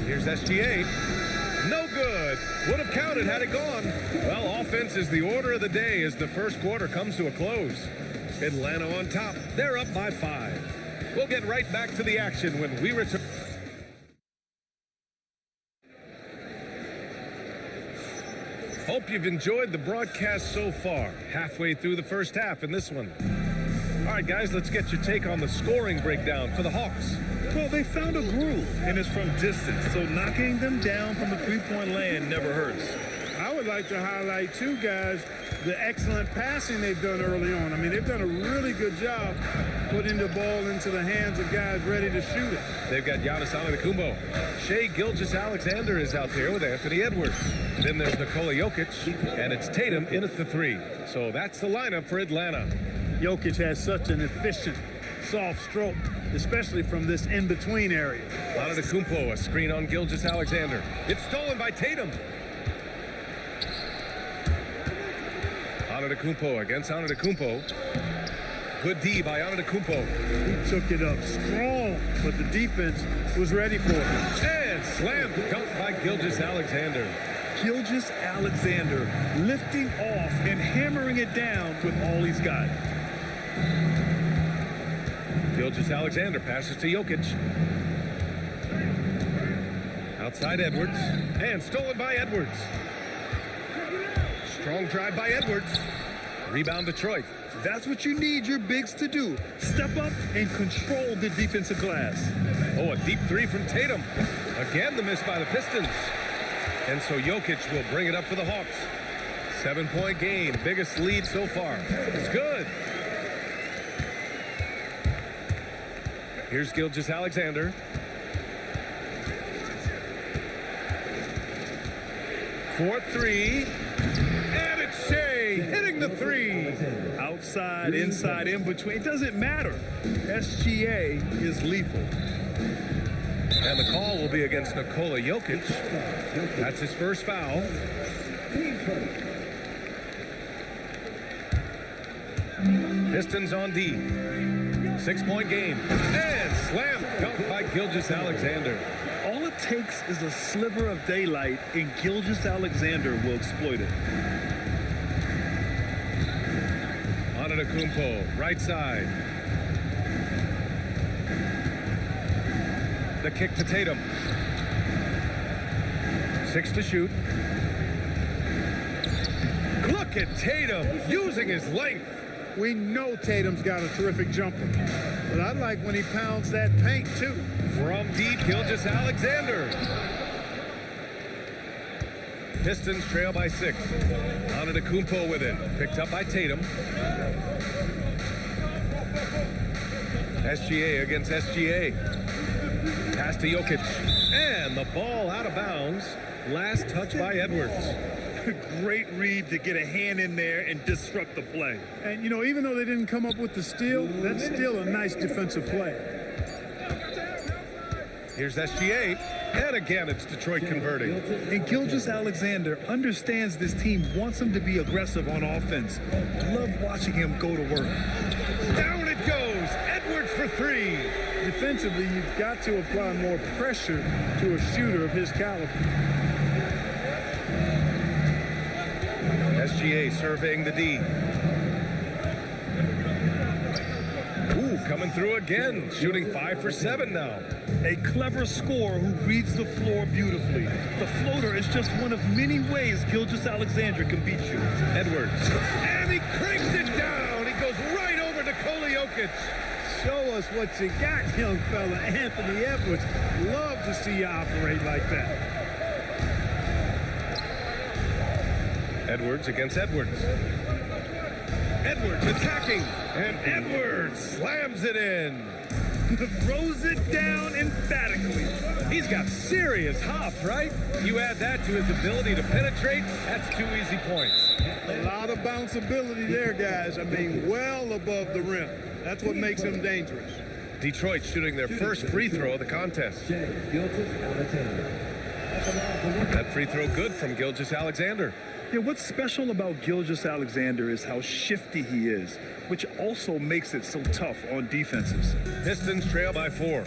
Here's SGA. No good. Would have counted had it gone. Well, offense is the order of the day as the first quarter comes to a close. Atlanta on top. They're up by 5. We'll get right back to the action when we return. Hope you've enjoyed the broadcast so far. Halfway through the first half in this one. All right, guys, let's get your take on the scoring breakdown for the Hawks. Well, they found a groove, and it's from distance, so knocking them down from the three-point land never hurts. I would like to highlight, too, guys, the excellent passing they've done early on. I mean, they've done a really good job putting the ball into the hands of guys ready to shoot it. They've got Giannis Antetokounmpo. Shai Gilgeous-Alexander is out there with Anthony Edwards. Then there's Nikola Jokic, and it's Tatum in at the 3. So that's the lineup for Atlanta. Jokic has such an efficient, soft stroke, especially from this in-between area. Antetokounmpo, a screen on Gilgeous-Alexander. It's stolen by Tatum. Antetokounmpo against Antetokounmpo. Good D by Antetokounmpo. He took it up strong, but the defense was ready for it. And slam dunk by Gilgeous-Alexander. Gilgeous-Alexander lifting off and hammering it down with all he's got. Gilgeous-Alexander passes to Jokic. Outside Edwards. And stolen by Edwards. Strong drive by Edwards. Rebound Detroit. That's what you need your bigs to do. Step up and control the defensive glass. Oh, a deep 3 from Tatum. Again, the miss by the Pistons. And so Jokic will bring it up for the Hawks. 7-point game. Biggest lead so far. It's good. Here's Gilgeous-Alexander. For 3. And it's Shai hitting the 3. Outside, inside, in between. It doesn't matter. SGA is lethal. And the call will be against Nikola Jokic. That's his first foul. Pistons on D. 6-point game. And slam dunk by Gilgeous-Alexander. All it takes is a sliver of daylight, and Gilgeous-Alexander will exploit it. Antetokounmpo, right side. The kick to Tatum. 6 to shoot. Look at Tatum using his length. We know Tatum's got a terrific jumper, but I like when he pounds that paint, too. From deep, Gilgeous-Alexander. Pistons trail by 6. Antetokounmpo with it. Picked up by Tatum. SGA against SGA. Pass to Jokic. And the ball out of bounds. Last touch by Edwards. Great read to get a hand in there and disrupt the play. And, you know, even though they didn't come up with the steal, that's still a nice defensive play. Here's SGA. And again, it's Detroit converting. And Gilgeous-Alexander understands this team wants him to be aggressive on offense. Love watching him go to work. Down it goes. Edwards for 3. Defensively, you've got to apply more pressure to a shooter of his caliber. SGA surveying the D. Ooh, coming through again. Shooting 5 for 7 now. A clever scorer who reads the floor beautifully. The floater is just one of many ways Gilgeous-Alexander can beat you. Edwards. And he cranks it down. He goes right over to Nikola Jokic. Show us what you got, young fella. Anthony Edwards. Love to see you operate like that. Edwards against Edwards. Edwards attacking. And Edwards slams it in. Throws it down emphatically. He's got serious hops, right? You add that to his ability to penetrate, that's 2 easy points. A lot of bounceability there, guys. I mean, well above the rim. That's what makes him dangerous. Detroit shooting their first free throw of the contest. That free throw good from Gilgeous-Alexander. Yeah, what's special about Gilgeous-Alexander is how shifty he is, which also makes it so tough on defenses. Pistons trail by 4.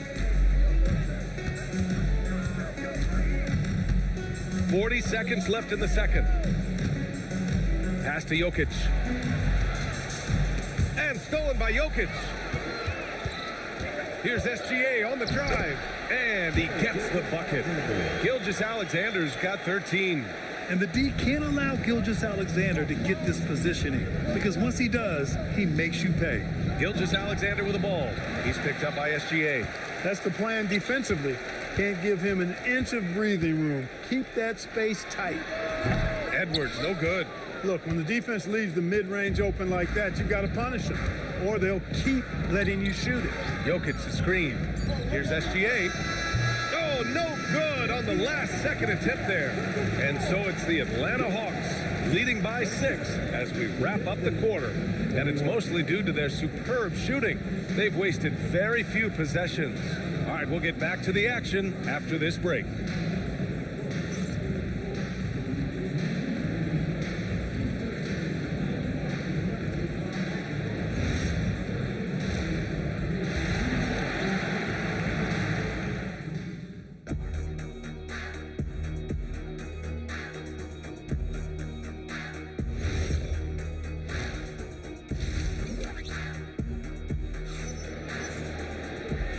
40 seconds left in the second. Pass to Jokic. And stolen by Jokic. Here's SGA on the drive. And he gets the bucket. Gilgeous-Alexander's got 13. And the D can't allow Gilgeous-Alexander to get this positioning, because once he does, he makes you pay. Gilgeous-Alexander with the ball. He's picked up by SGA. That's the plan defensively. Can't give him an inch of breathing room. Keep that space tight. Edwards, no good. Look, when the defense leaves the mid-range open like that, you've got to punish them, or they'll keep letting you shoot it. Jokic the screen. Here's SGA. Oh, no good on the last second attempt there. And so it's the Atlanta Hawks leading by 6 as we wrap up the quarter. And it's mostly due to their superb shooting. They've wasted very few possessions. All right, we'll get back to the action after this break.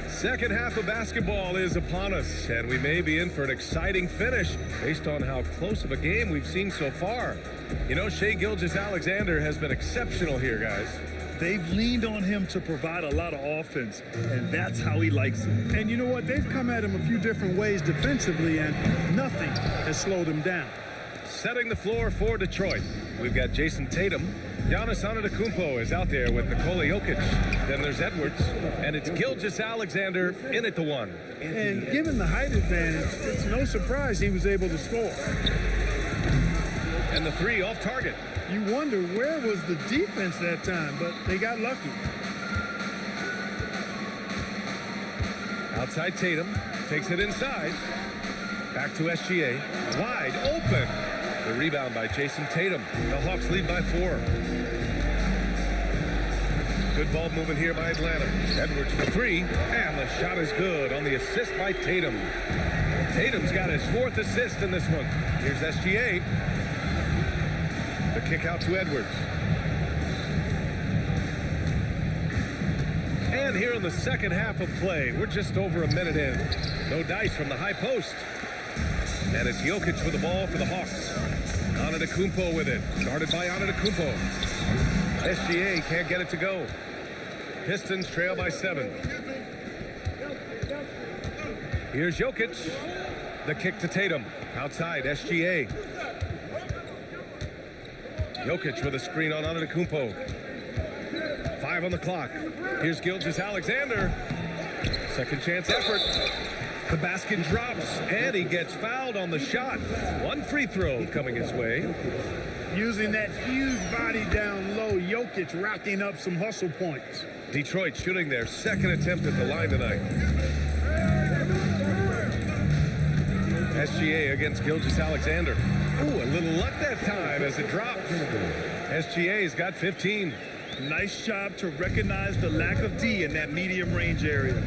Second half of basketball is upon us, and we may be in for an exciting finish based on how close of a game we've seen so far. You know, Shai Gilgeous-Alexander has been exceptional here, guys. They've leaned on him to provide a lot of offense, and that's how he likes it. And you know what? They've come at him a few different ways defensively, and nothing has slowed him down. Setting the floor for Detroit, we've got Jason Tatum. Giannis Antetokounmpo is out there with Nikola Jokic. Then there's Edwards, and it's Gilgeous-Alexander in at the 1. And given the height advantage, it's no surprise he was able to score. And the 3 off target. You wonder where was the defense that time, but they got lucky. Outside Tatum, takes it inside. Back to SGA, wide open. The rebound by Jason Tatum. The Hawks lead by 4. Good ball movement here by Atlanta. Edwards for 3, and the shot is good on the assist by Tatum. Tatum's got his 4th assist in this one. Here's SGA. The kick out to Edwards. And here in the second half of play, we're just over a minute in. No dice from the high post. And it's Jokic with the ball for the Hawks. Antetokounmpo with it. Guarded by Antetokounmpo. SGA can't get it to go. Pistons trail by 7. Here's Jokic. The kick to Tatum. Outside, SGA. Jokic with a screen on Antetokounmpo. 5 on the clock. Here's Gilgeous-Alexander. Second chance effort. The basket drops, and he gets fouled on the shot. 1 free throw coming his way. Using that huge body down low, Jokic racking up some hustle points. Detroit shooting their second attempt at the line tonight. SGA against Gilgeous-Alexander. Ooh, a little luck that time as it drops. SGA's got 15. Nice job to recognize the lack of D in that medium range area.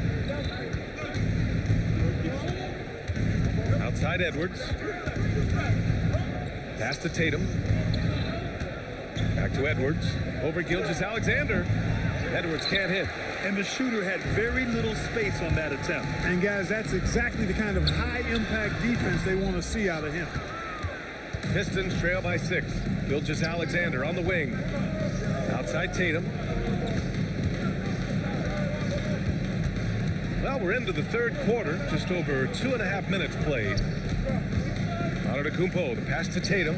Outside Edwards. Pass to Tatum. Back to Edwards. Over Gilgeous-Alexander. Edwards can't hit. And the shooter had very little space on that attempt. And guys, that's exactly the kind of high-impact defense they want to see out of him. Pistons trail by 6. Gilgeous-Alexander on the wing. Outside Tatum. Well, we're into the third quarter. Just over 2.5 minutes played. Antetokounmpo, the pass to Tatum.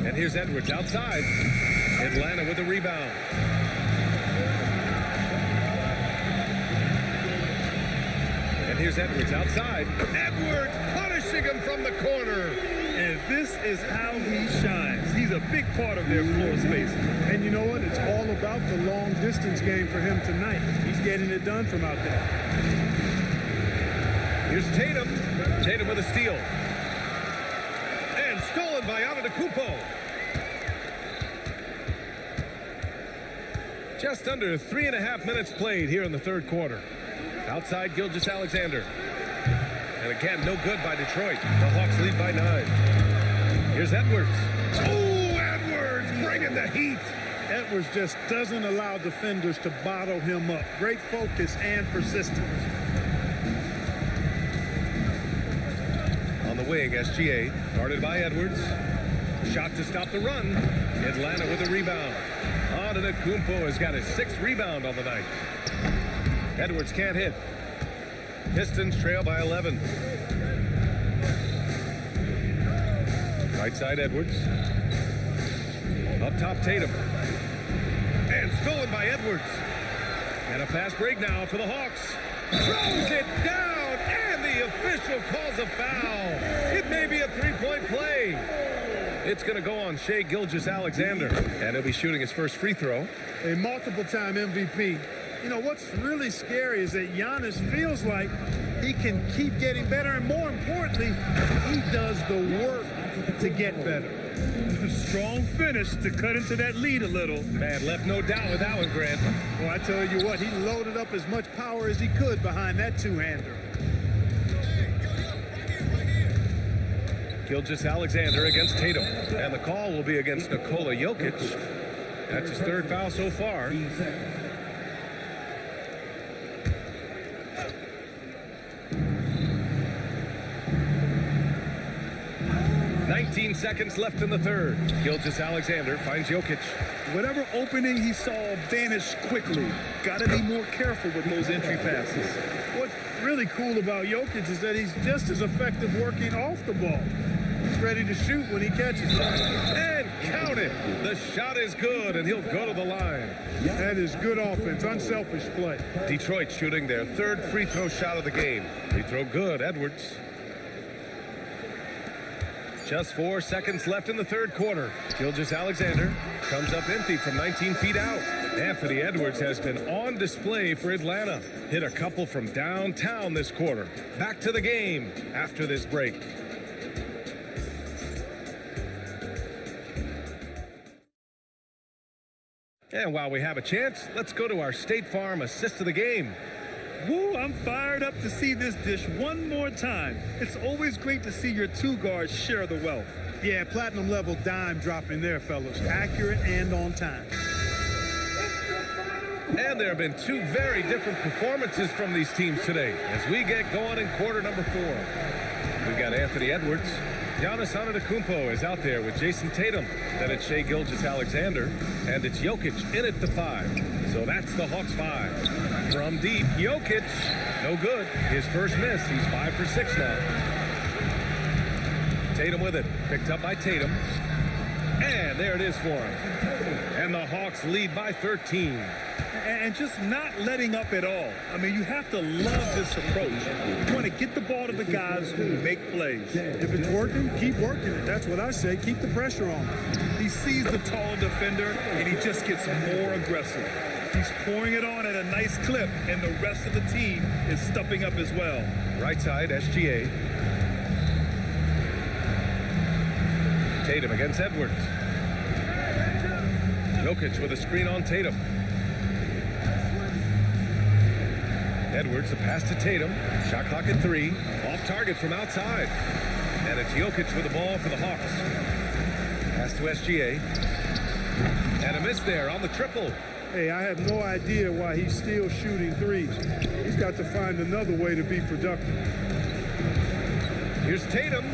And here's Edwards outside. Atlanta with the rebound. And here's Edwards outside. Edwards punishing him from the corner. And this is how he shines. He's a big part of their floor space. And you know what? It's all about the long distance game for him tonight. He's getting it done from out there. Here's Tatum. Tatum with a steal. Stolen by Antetokounmpo. Just under 3.5 minutes played here in the third quarter. Outside Gilgeous-Alexander. And again, no good by Detroit. The Hawks lead by 9. Here's Edwards. Oh, Edwards bringing the heat. Edwards just doesn't allow defenders to bottle him up. Great focus and persistence. On the wing, SGA, guarded by Edwards. Shot to stop the run. Atlanta with a rebound. Antetokounmpo has got his 6th rebound on the night. Edwards can't hit. Pistons trail by 11. Right side Edwards. Up top Tatum. And stolen by Edwards. And a fast break now for the Hawks. Throws it down, and the official calls a foul. It may be a 3-point play. It's going to go on Shai Gilgeous-Alexander, and he'll be shooting his first free throw. A multiple-time MVP. You know, what's really scary is that Giannis feels like he can keep getting better, and more importantly, he does the work to get better. Strong finish to cut into that lead a little. Man, left no doubt with that one, Grant. Well, I tell you what, he loaded up as much power as he could behind that two-hander. Gilgeous-Alexander against Tatum. And the call will be against Nikola Jokic. That's his 3rd foul so far. "19 seconds left in the third. Gilgeous-Alexander finds Jokic. Whatever opening he saw vanished quickly. Got to be more careful with those entry passes. What's really cool about Jokic is that he's just as effective working off the ball. He's ready to shoot when he catches it. And count it. The shot is good, and he'll go to the line. That is good offense, unselfish play. Detroit shooting their 3rd free throw shot of the game. Free throw good, Edwards. Just 4 seconds left in the third quarter. Gilgeous-Alexander comes up empty from 19 feet out. Anthony Edwards has been on display for Atlanta. Hit a couple from downtown this quarter. Back to the game after this break. And while we have a chance, let's go to our State Farm assist of the game. Woo, I'm fired up to see this dish one more time. It's always great to see your two guards share the wealth. Yeah, platinum level dime dropping there, fellas. Accurate and on time. And there have been 2 very different performances from these teams today as we get going in quarter number 4. We've got Anthony Edwards. Giannis Antetokounmpo is out there with Jason Tatum. Then it's Shai Gilgeous-Alexander. And it's Jokic in at the 5. So that's the Hawks 5. From deep, Jokic. No good. His first miss. He's 5 for 6 now. Tatum with it. Picked up by Tatum. And there it is for him. And the Hawks lead by 13. And just not letting up at all. I mean, you have to love this approach. You want to get the ball to the guys who make plays. If it's working, keep working it. That's what I say. Keep the pressure on. He sees the tall defender, and he just gets more aggressive. He's pouring it on at a nice clip, and the rest of the team is stepping up as well. Right side, SGA. Tatum against Edwards. Jokic with a screen on Tatum. Edwards, a pass to Tatum. Shot clock at 3. Off target from outside. And it's Jokic with the ball for the Hawks. Pass to SGA. And a miss there on the triple. Hey, I have no idea why he's still shooting threes. He's got to find another way to be productive. Here's Tatum.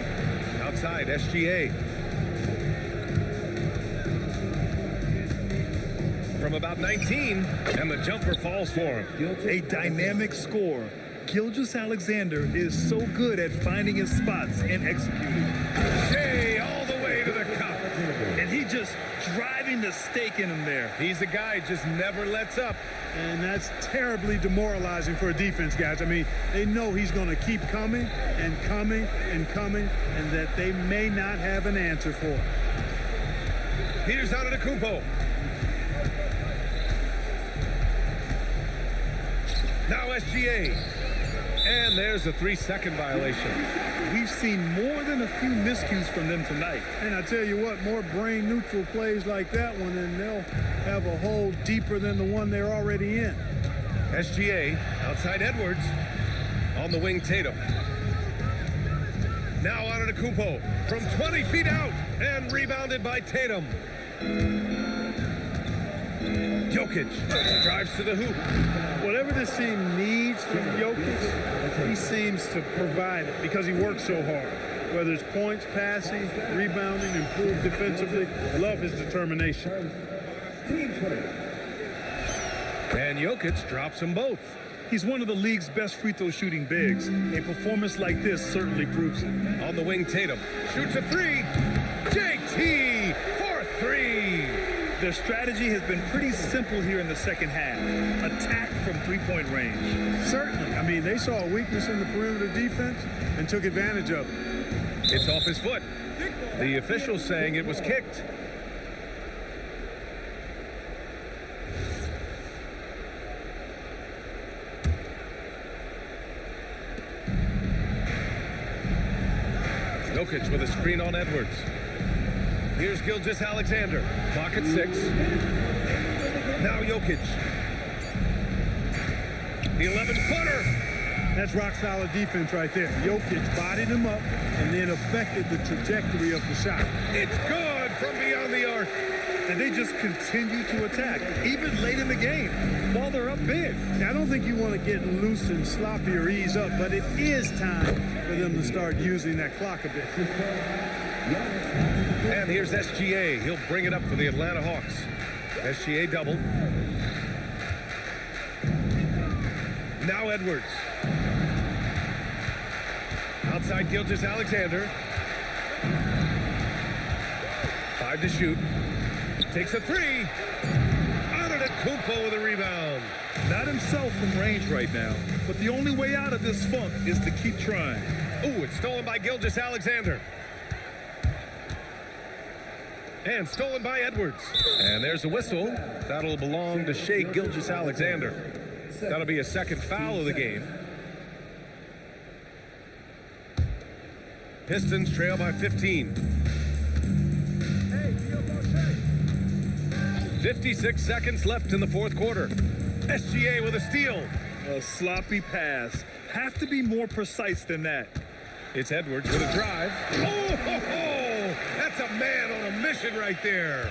Outside, SGA. From about 19, and the jumper falls for him. A dynamic score. Gilgeous-Alexander is so good at finding his spots and executing. Hey, all the way to the cup. And he just driving the stake in him there. He's a guy who just never lets up. And that's terribly demoralizing for a defense, guys. I mean, they know he's going to keep coming and coming and coming, and that they may not have an answer for it. Here's Antetokounmpo. Now SGA. And there's a 3-second violation. We've seen more than a few miscues from them tonight. And I tell you what, more brain-neutral plays like that one, and they'll have a hole deeper than the one they're already in. SGA outside Edwards. On the wing, Tatum. Now on to Kupo from 20 feet out and rebounded by Tatum. Jokic drives to the hoop. Whatever this team needs from Jokic, he seems to provide it because he works so hard. Whether it's points, passing, rebounding, improved defensively, love his determination. And Jokic drops them both. He's one of the league's best free throw shooting bigs. A performance like this certainly proves it. On the wing, Tatum shoots a 3. JT for 3. Their strategy has been pretty simple here in the second half. Attack from three-point range. Certainly. I mean, they saw a weakness in the perimeter defense and took advantage of it. It's off his foot. The official saying it was kicked. Jokic with a screen on Edwards. Here's Gilgeous-Alexander. Clock at 6. Now Jokic. The 11-footer. That's rock-solid defense right there. Jokic bodied him up and then affected the trajectory of the shot. It's good from beyond the arc. And they just continue to attack, even late in the game, while they're up big. I don't think you want to get loose and sloppy or ease up, but it is time for them to start using that clock a bit. And here's SGA. He'll bring it up for the Atlanta Hawks. SGA double. Now Edwards. Outside Gilgeous-Alexander. 5 to shoot. Takes a 3. Antetokounmpo with a rebound. Not himself from range right now, but the only way out of this funk is to keep trying. Ooh, it's stolen by Gilgeous-Alexander. And stolen by Edwards. And there's a whistle. That'll belong to Shai Gilgeous-Alexander. That'll be a second foul of the game. Pistons trail by 15. 56 seconds left in the fourth quarter. SGA with a steal. A sloppy pass. Have to be more precise than that. It's Edwards with a drive. Oh, ho, ho! That's a man on a mission right there.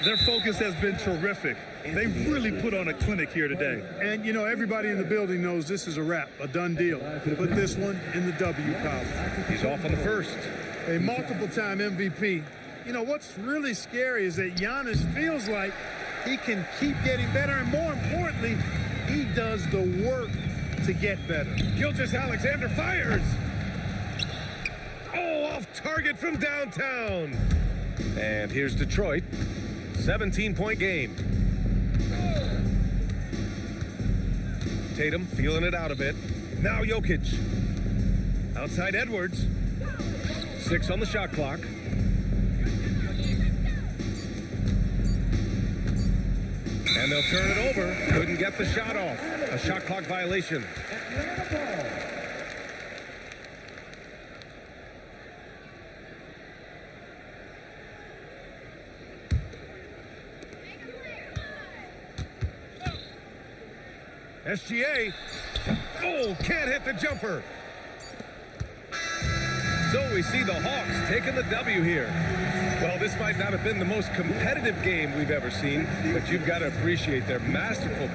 Their focus has been terrific. They really put on a clinic here today. And, you know, everybody in the building knows this is a wrap, a done deal. Put this one in the W column. He's off on the first. A multiple-time MVP. You know, what's really scary is that Giannis feels like he can keep getting better, and more importantly, he does the work to get better. Gilgeous-Alexander fires. Oh, off target from downtown. And here's Detroit. 17-point game. Tatum feeling it out a bit. Now Jokic. Outside Edwards. 6 on the shot clock. And they'll turn it over. Couldn't get the shot off. A shot clock violation. SGA. Oh, can't hit the jumper. So we see the Hawks taking the W here. Well, this might not have been the most competitive game we've ever seen, but you've got to appreciate their masterful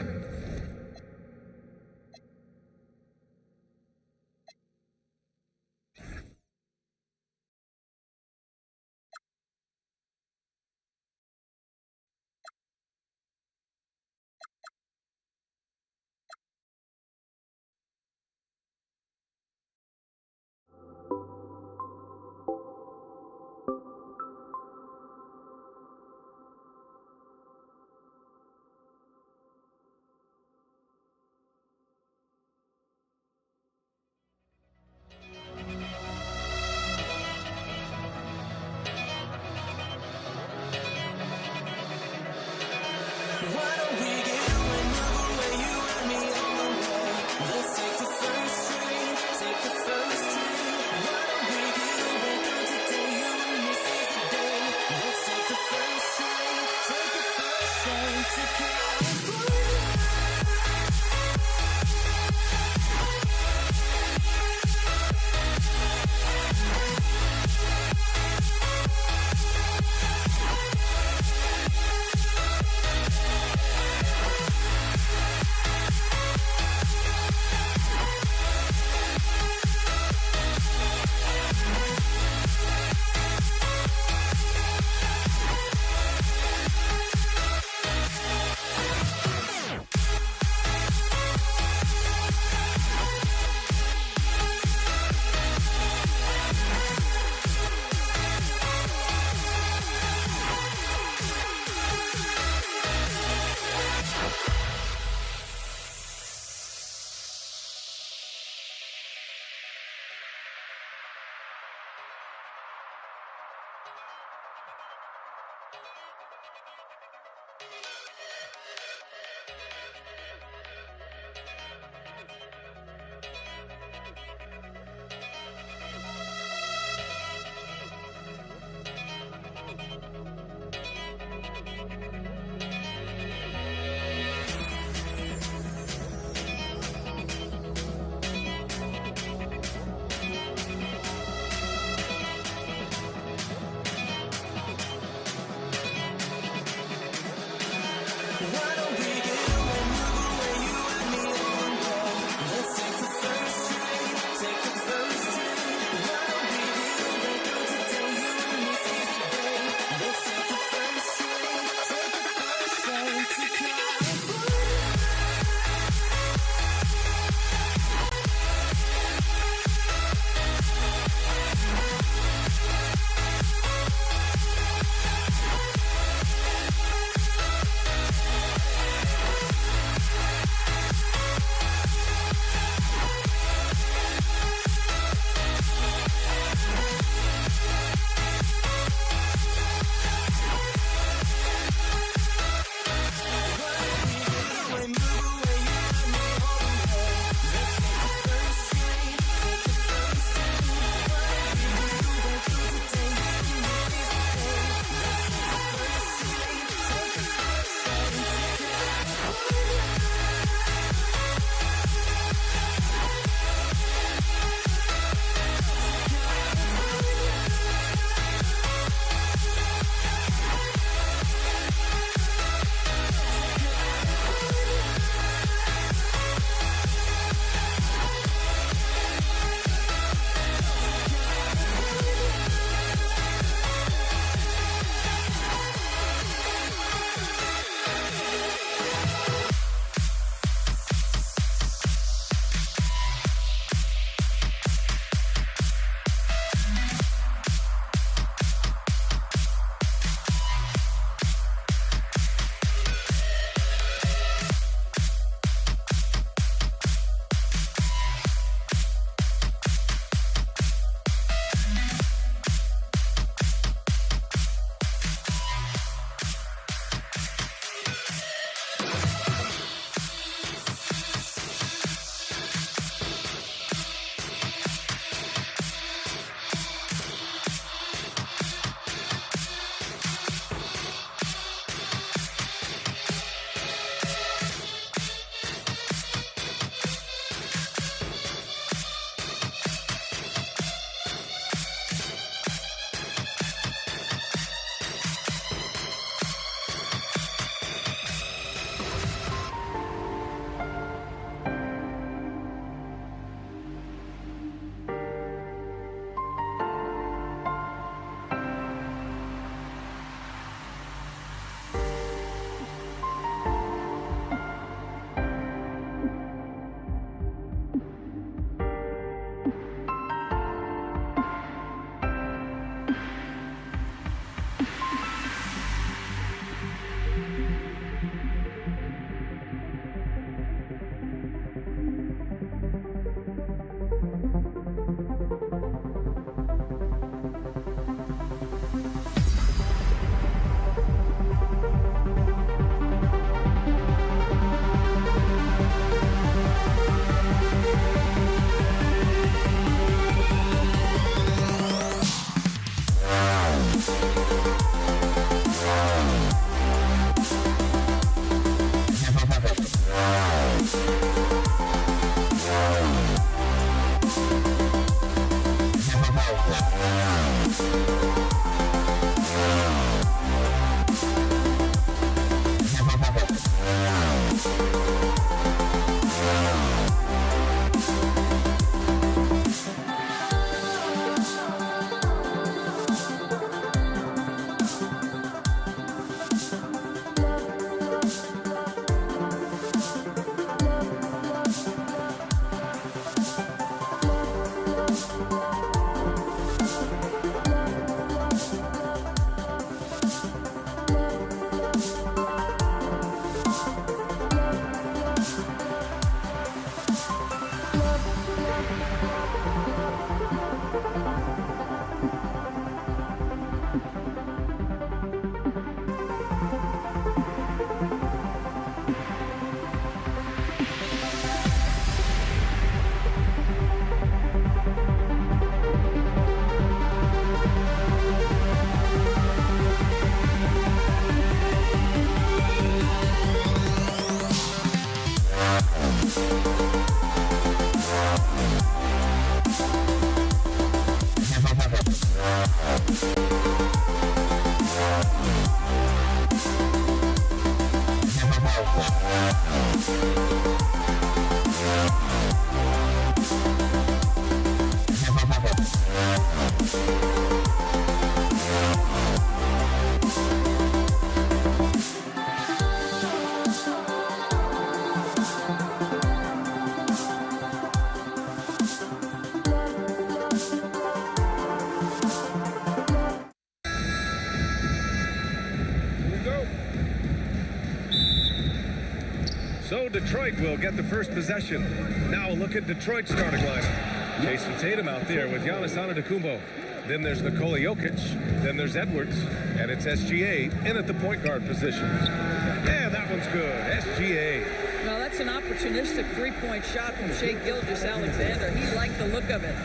will get the first possession. Now a look at Detroit's starting lineup. Jason Tatum out there with Giannis Antetokounmpo. Then there's Nikola Jokic. Then there's Edwards. And it's SGA in at the point guard position. Yeah, that one's good. SGA. Well, that's an opportunistic three-point shot from Shai Gilgeous-Alexander. He liked the look of it.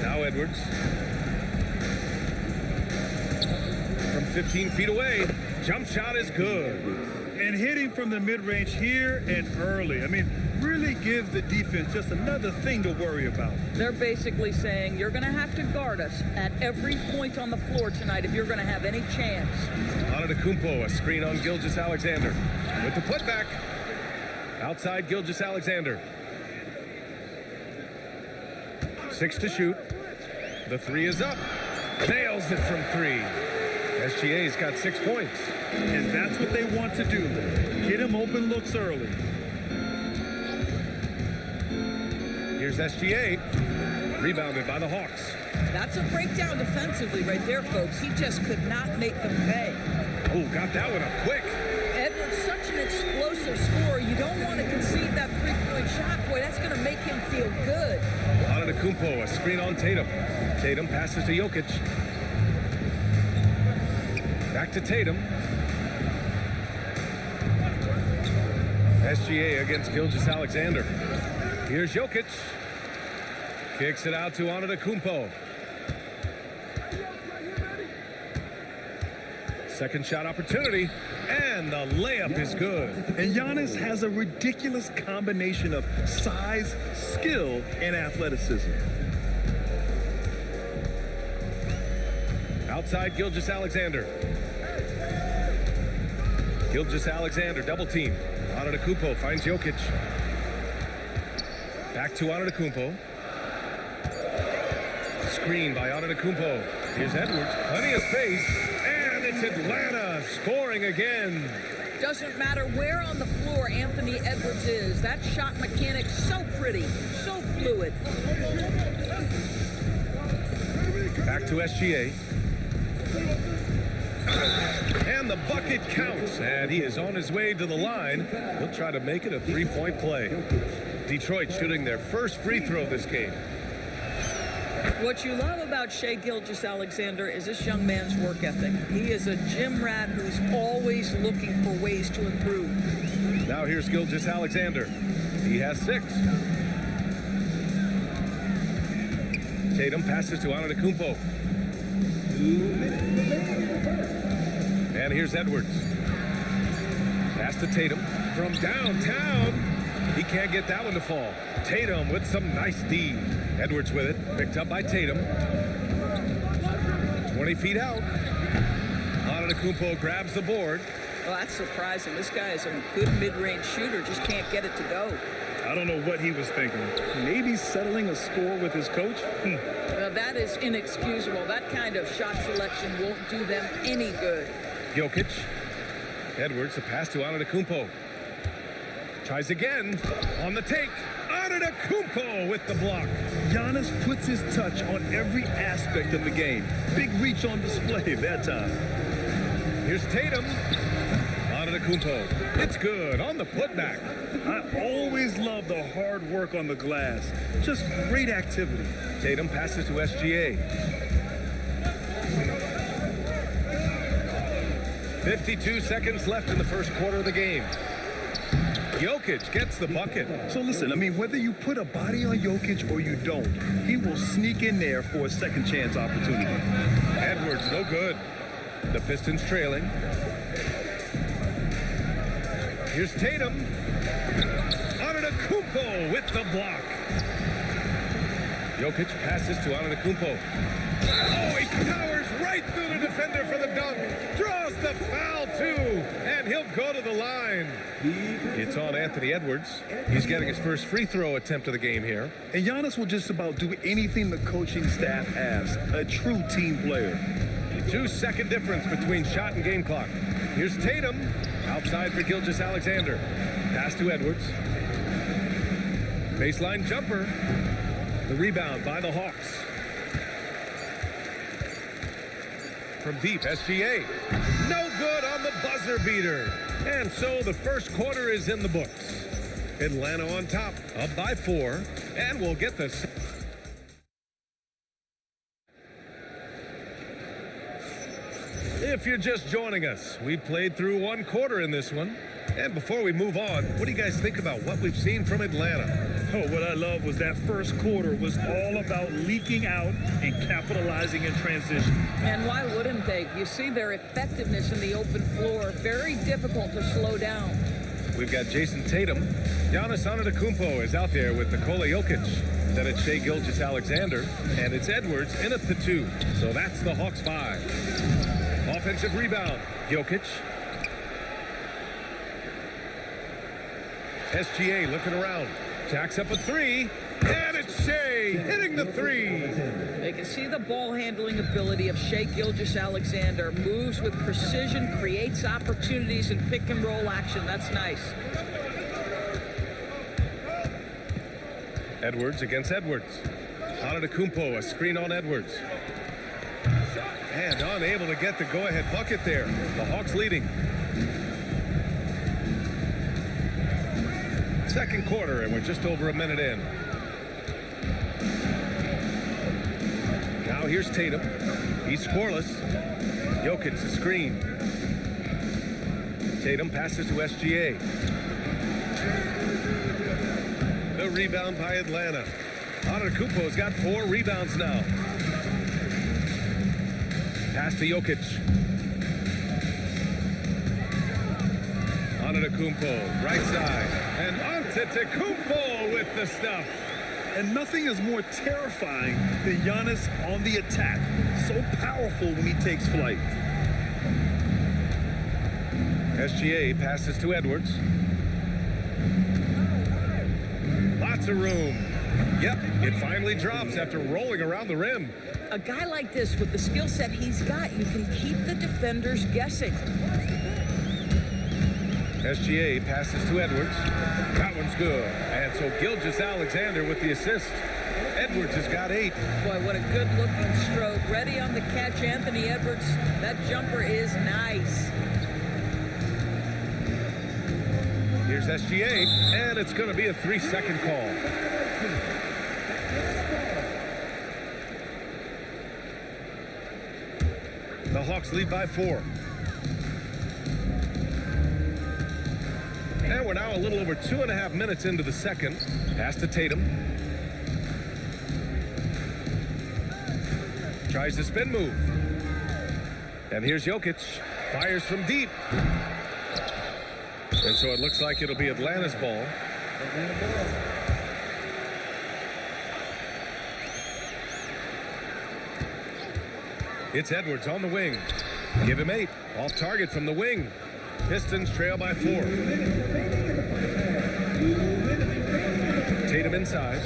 Now Edwards. From 15 feet away. Jump shot is good. And hitting from the mid-range here and early. I mean, really give the defense just another thing to worry about. They're basically saying you're going to have to guard us at every point on the floor tonight if you're going to have any chance. Antetokounmpo, a screen on Gilgeous-Alexander. With the putback. Outside Gilgeous-Alexander. 6 to shoot. The three is up. Nails it from 3. SGA's got 6 points. And that's what they want to do. Get him open looks early. Here's SGA. Rebounded by the Hawks. That's a breakdown defensively right there, folks. He just could not make them pay. Oh, got that one up quick. Edwards, such an explosive scorer. You don't want to concede that three-point shot. Boy, that's going to make him feel good. Antetokounmpo, a screen on Tatum. Tatum passes to Jokic. Back to Tatum. SGA against Gilgeous-Alexander. Here's Jokic. Kicks it out to Antetokounmpo. Second shot opportunity, and the layup is good. And Giannis has a ridiculous combination of size, skill, and athleticism. Outside Gilgeous-Alexander. Gilgeous-Alexander double team. Antetokounmpo finds Jokic. Back to Antetokounmpo. Screen by Antetokounmpo. Here's Edwards. Plenty of space. And it's Atlanta scoring again. Doesn't matter where on the floor Anthony Edwards is. That shot mechanic's so pretty, so fluid. Back to SGA. And the bucket counts. And he is on his way to the line. He'll try to make it a three-point play. Detroit shooting their first free throw this game. What you love about Shai Gilgeous-Alexander is this young man's work ethic. He is a gym rat who's always looking for ways to improve. Now here's Gilgeous-Alexander. He has 6. Tatum passes to Antetokounmpo. And here's Edwards. Pass to Tatum from downtown. He can't get that one to fall. Tatum with some nice D. Edwards with it. Picked up by Tatum. 20 feet out. Antetokounmpo grabs the board. Well, that's surprising. This guy is a good mid-range shooter, just can't get it to go. I don't know what he was thinking. Maybe settling a score with his coach? Well, that is inexcusable. That kind of shot selection won't do them any good. Jokic. Edwards, a pass to Antetokounmpo. Tries again on the take. Antetokounmpo with the block. Giannis puts his touch on every aspect of the game. Big reach on display that time. Here's Tatum. Antetokounmpo. It's good on the putback. I always love the hard work on the glass. Just great activity. Tatum passes to SGA. 52 seconds left in the first quarter of the game. Jokic gets the bucket. So listen, I mean, whether you put a body on Jokic or you don't, he will sneak in there for a second chance opportunity. Edwards, no good. The Pistons trailing. Here's Tatum. Antetokounmpo with the block. Jokic passes to Antetokounmpo. Oh, he powers right through the defender for the dunk. Draws the foul, too. And he'll go to the line. It's on Anthony Edwards. He's getting his first free throw attempt of the game here. And Giannis will just about do anything the coaching staff asks. A true team player. 2-second difference between shot and game clock. Here's Tatum. Outside for Gilgeous-Alexander. Pass to Edwards. Baseline jumper. The rebound by the Hawks. From deep, SGA. No good on the buzzer beater. And so the first quarter is in the books. Atlanta on top, up by 4, and we'll get this. If you're just joining us, we played through one quarter in this one. And before we move on, what do you guys think about what we've seen from Atlanta? Oh, what I love was that first quarter was all about leaking out and capitalizing in transition. And why wouldn't they? You see their effectiveness in the open floor. Very difficult to slow down. We've got Jason Tatum. Giannis Antetokounmpo is out there with Nikola Jokic. Then it's Shai Gilgeous-Alexander. And it's Edwards in at the 2. So that's the Hawks 5. Offensive rebound. Jokic. SGA looking around. Jacks up a 3. And it's Shai hitting the 3. They can see the ball handling ability of Shai Gilgeous-Alexander. Moves with precision, creates opportunities in pick and roll action. That's nice. Edwards against Edwards. Antetokounmpo, a screen on Edwards. And unable to get the go-ahead bucket there. The Hawks leading. Second quarter, and we're just over a minute in. Now here's Tatum. He's scoreless. Jokic, the screen. Tatum passes to SGA. The rebound by Atlanta. Antetokounmpo's got 4 rebounds now. Pass to Jokic. Antetokounmpo, right side. And Antetokounmpo with the stuff. And nothing is more terrifying than Giannis on the attack. So powerful when he takes flight. SGA passes to Edwards. Lots of room. Yep, it finally drops after rolling around the rim. A guy like this, with the skill set he's got, you can keep the defenders guessing. SGA passes to Edwards. That one's good. And so Gilgeous-Alexander with the assist. Edwards has got 8. Boy, what a good-looking stroke. Ready on the catch, Anthony Edwards. That jumper is nice. Here's SGA, and it's going to be a 3-second call. The Hawks lead by 4. And we're now a little over 2.5 minutes into the second. Pass to Tatum. Tries the spin move. And here's Jokic. Fires from deep. And so it looks like it'll be Atlanta's ball. It's Edwards on the wing. Give him 8. Off target from the wing. Pistons trail by 4. Tatum inside.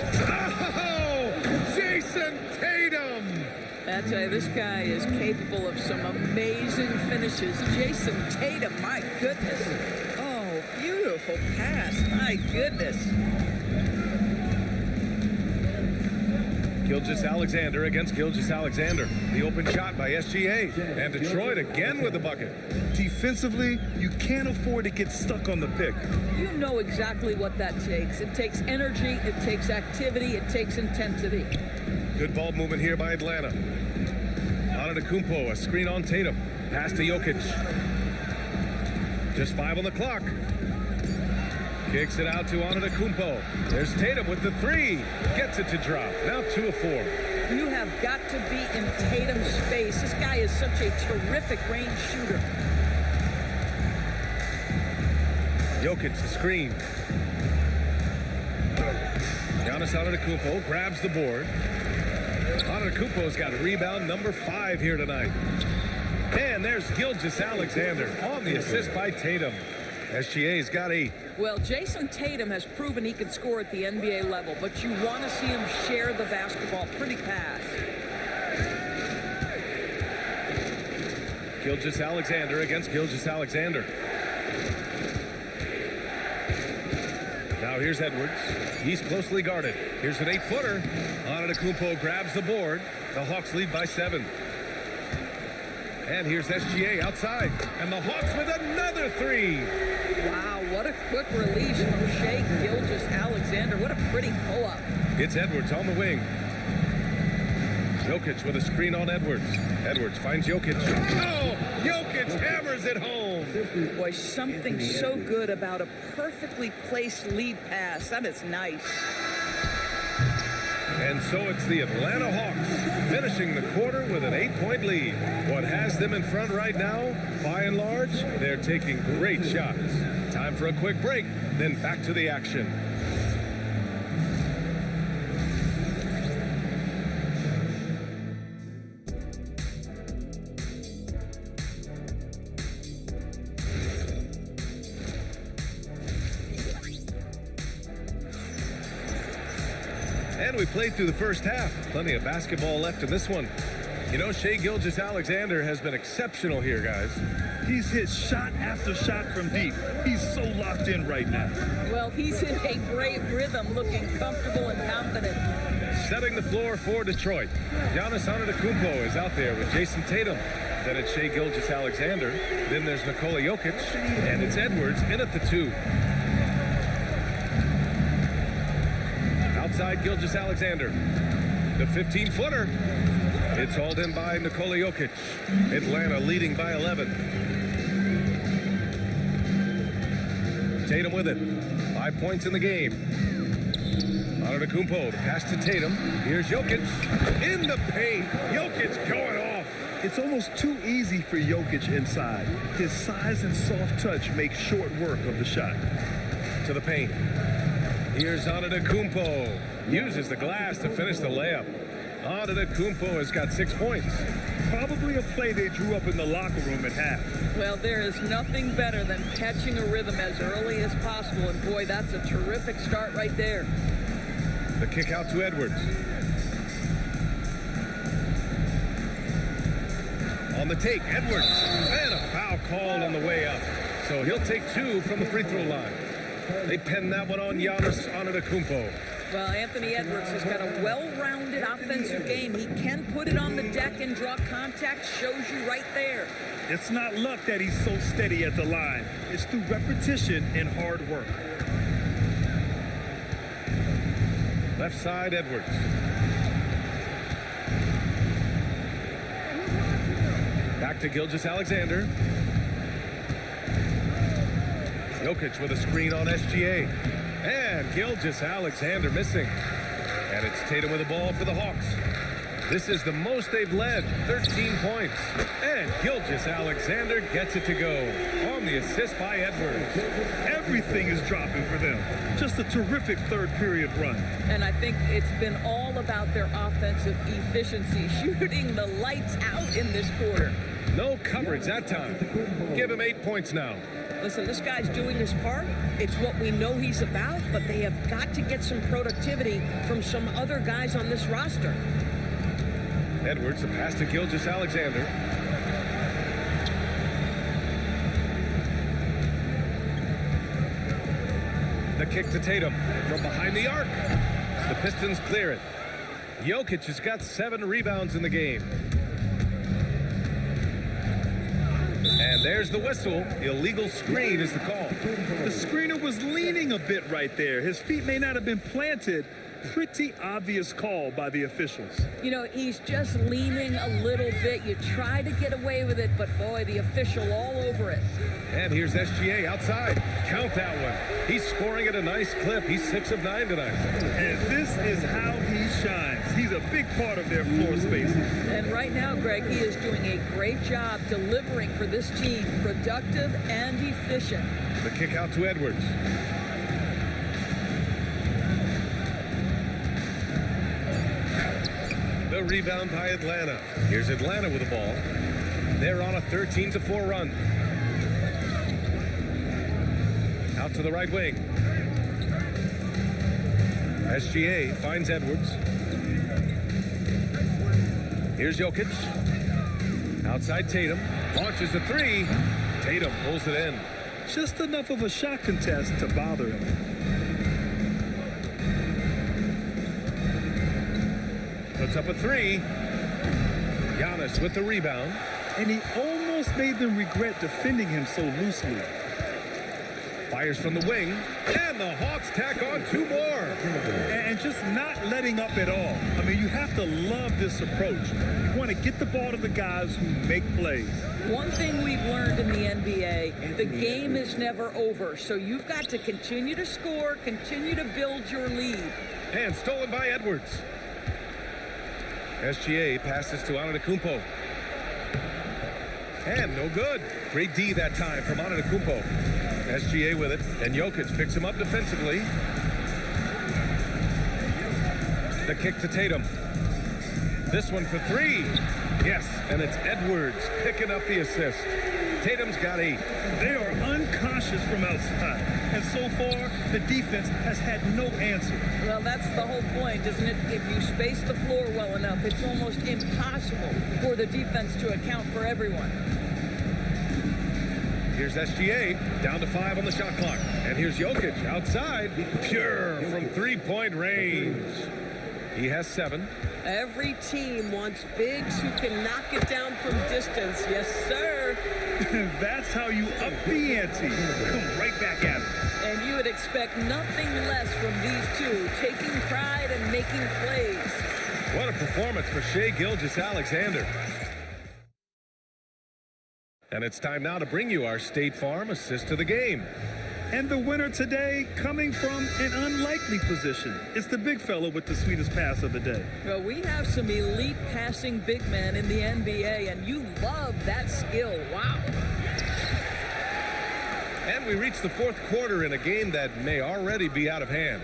Oh! Jason Tatum! I tell you, this guy is capable of some amazing finishes. Jason Tatum, my goodness. Oh, beautiful pass, my goodness. Gilgeous-Alexander against Gilgeous-Alexander. The open shot by SGA. And Detroit again with the bucket. Defensively, you can't afford to get stuck on the pick. You know exactly what that takes. It takes energy, it takes activity, it takes intensity. Good ball movement here by Atlanta. Antetokounmpo, a screen on Tatum. Pass to Jokic. Just 5 on the clock. Kicks it out to Antetokounmpo. There's Tatum with the 3. Gets it to drop. Now 2 of 4. You have got to be in Tatum's space. This guy is such a terrific range shooter. Jokic, the screen. Giannis Antetokounmpo grabs the board. Antetokounmpo's got rebound number 5 here tonight. And there's Gilgeous-Alexander on the assist by Tatum. SGA's got 8. Well, Jason Tatum has proven he can score at the NBA level, but you want to see him share the basketball. Pretty pass. Gilgeous-Alexander against Gilgeous-Alexander. Now here's Edwards. He's closely guarded. Here's an 8-footer. Antetokounmpo grabs the board. The Hawks lead by 7. And here's SGA outside. And the Hawks with another three. Wow, what a quick release from Shea Gilgeous-Alexander. What a pretty pull-up. It's Edwards on the wing. Jokic with a screen on Edwards. Edwards finds Jokic. Oh, Jokic hammers it home. Boy, something so good about a perfectly placed lead pass. That is nice. And so it's the Atlanta Hawks finishing the quarter with an 8-point lead. What has them in front right now, by and large, they're taking great shots. Time for a quick break, then back to the action. And we played through the first half. Plenty of basketball left in this one. You know, Shea Gilgeous-Alexander has been exceptional here, guys. He's hit shot after shot from deep. He's so locked in right now. Well, he's in a great rhythm, looking comfortable and confident. Setting the floor for Detroit. Giannis Antetokounmpo is out there with Jason Tatum. Then it's Shea Gilgeous-Alexander. Then there's Nikola Jokic. And it's Edwards in at the 2. Outside Gilgeous-Alexander. The 15-footer. It's hauled in by Nikola Jokic. Atlanta leading by 11. Tatum with it. 5 points in the game. Antetokounmpo, the pass to Tatum. Here's Jokic in the paint. Jokic going off. It's almost too easy for Jokic inside. His size and soft touch make short work of the shot. To the paint. Here's Antetokounmpo. Uses the glass to finish the layup. Antetokounmpo has got 6 points. Probably a play they drew up in the locker room at half. Well, there is nothing better than catching a rhythm as early as possible. And boy, that's a terrific start right there. The kick out to Edwards. On the take, Edwards. And a foul called on the way up. So he'll take 2 from the free throw line. They pin that one on Giannis Antetokounmpo. Well, Anthony Edwards has got a well-rounded offensive game. He can put it on the deck and draw contact. Shows you right there. It's not luck that he's so steady at the line. It's through repetition and hard work. Left side, Edwards. Back to Gilgeous-Alexander. Jokic with a screen on SGA. And Gilgeous-Alexander missing. And it's Tatum with the ball for the Hawks. This is the most they've led, 13 points. And Gilgeous-Alexander gets it to go on the assist by Edwards. Everything is dropping for them. Just a terrific third period run. And I think it's been all about their offensive efficiency, shooting the lights out in this quarter. No coverage that time. Give him 8 points now. Listen, this guy's doing his part. It's what we know he's about, but they have got to get some productivity from some other guys on this roster. Edwards, a pass to Gilgeous-Alexander. The kick to Tatum from behind the arc. The Pistons clear it. Jokic has got 7 rebounds in the game. And there's the whistle. Illegal screen is the call. The screener was leaning a bit right there. His feet may not have been planted. Pretty obvious call by the officials. You know, he's just leaning a little bit. You try to get away with it, but boy, the official all over it. And here's SGA outside. Count that one. He's scoring at a nice clip. He's 6 of 9 tonight. And this is how he shines. He's a big part of their floor spaces. And right now, Greg, he is doing a great job delivering for this team. Productive and efficient. The kick out to Edwards. The rebound by Atlanta. Here's Atlanta with the ball. They're on a 13-4 run. Out to the right wing. SGA finds Edwards. Here's Jokic. Outside Tatum. Launches a 3. Tatum pulls it in. Just enough of a shot contest to bother him. Puts up a 3. Giannis with the rebound. and he almost made them regret defending him so loosely. Fires from the wing, and the Hawks tack on 2 more. And just not letting up at all. I mean, you have to love this approach. You want to get the ball to the guys who make plays. One thing we've learned in the NBA, the game is never over. So you've got to continue to score, continue to build your lead. And stolen by Edwards. SGA passes to Antetokounmpo. And no good. Great D that time from Antetokounmpo. SGA with it, and Jokic picks him up defensively. The kick to Tatum. This one for 3. Yes, and it's Edwards picking up the assist. Tatum's got 8. They are unconscious from outside, and so far, the defense has had no answer. Well, that's the whole point, isn't it? If you space the floor well enough, it's almost impossible for the defense to account for everyone. Here's SGA, down to 5 on the shot clock. And here's Jokic outside, pure from 3-point range. He has 7. Every team wants bigs who can knock it down from distance. Yes, sir. That's how you up the ante. Come right back at it. And you would expect nothing less from these two, taking pride and making plays. What a performance for Shai Gilgeous-Alexander. And it's time now to bring you our State Farm assist of the game. And the winner today coming from an unlikely position. It's the big fella with the sweetest pass of the day. Well, we have some elite passing big men in the NBA, and you love that skill. Wow. And we reach the 4th quarter in a game that may already be out of hand.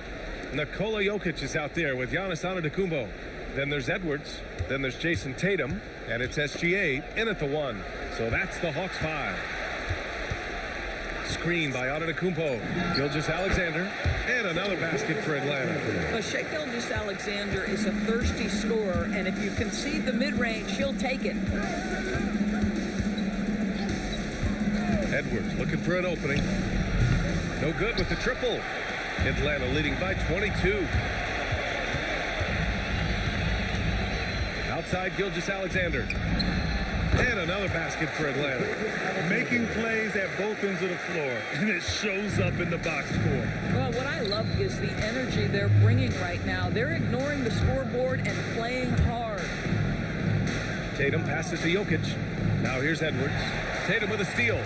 Nikola Jokic is out there with Giannis Antetokounmpo. Then there's Edwards. Then there's Jason Tatum. And it's SGA in at the 1. So that's the Hawks 5. Screen by Antetokounmpo. Gilgeous-Alexander. And another basket for Atlanta. Well, Shai Gilgeous-Alexander is a thirsty scorer, and if you concede the mid-range, he'll take it. Edwards looking for an opening. No good with the triple. Atlanta leading by 22. Outside Gilgeous-Alexander. And another basket for Atlanta. Making plays at both ends of the floor, and it shows up in the box score. Well, what I love is the energy they're bringing right now. They're ignoring the scoreboard and playing hard. Tatum passes to Jokic. Now here's Edwards. Tatum with a steal.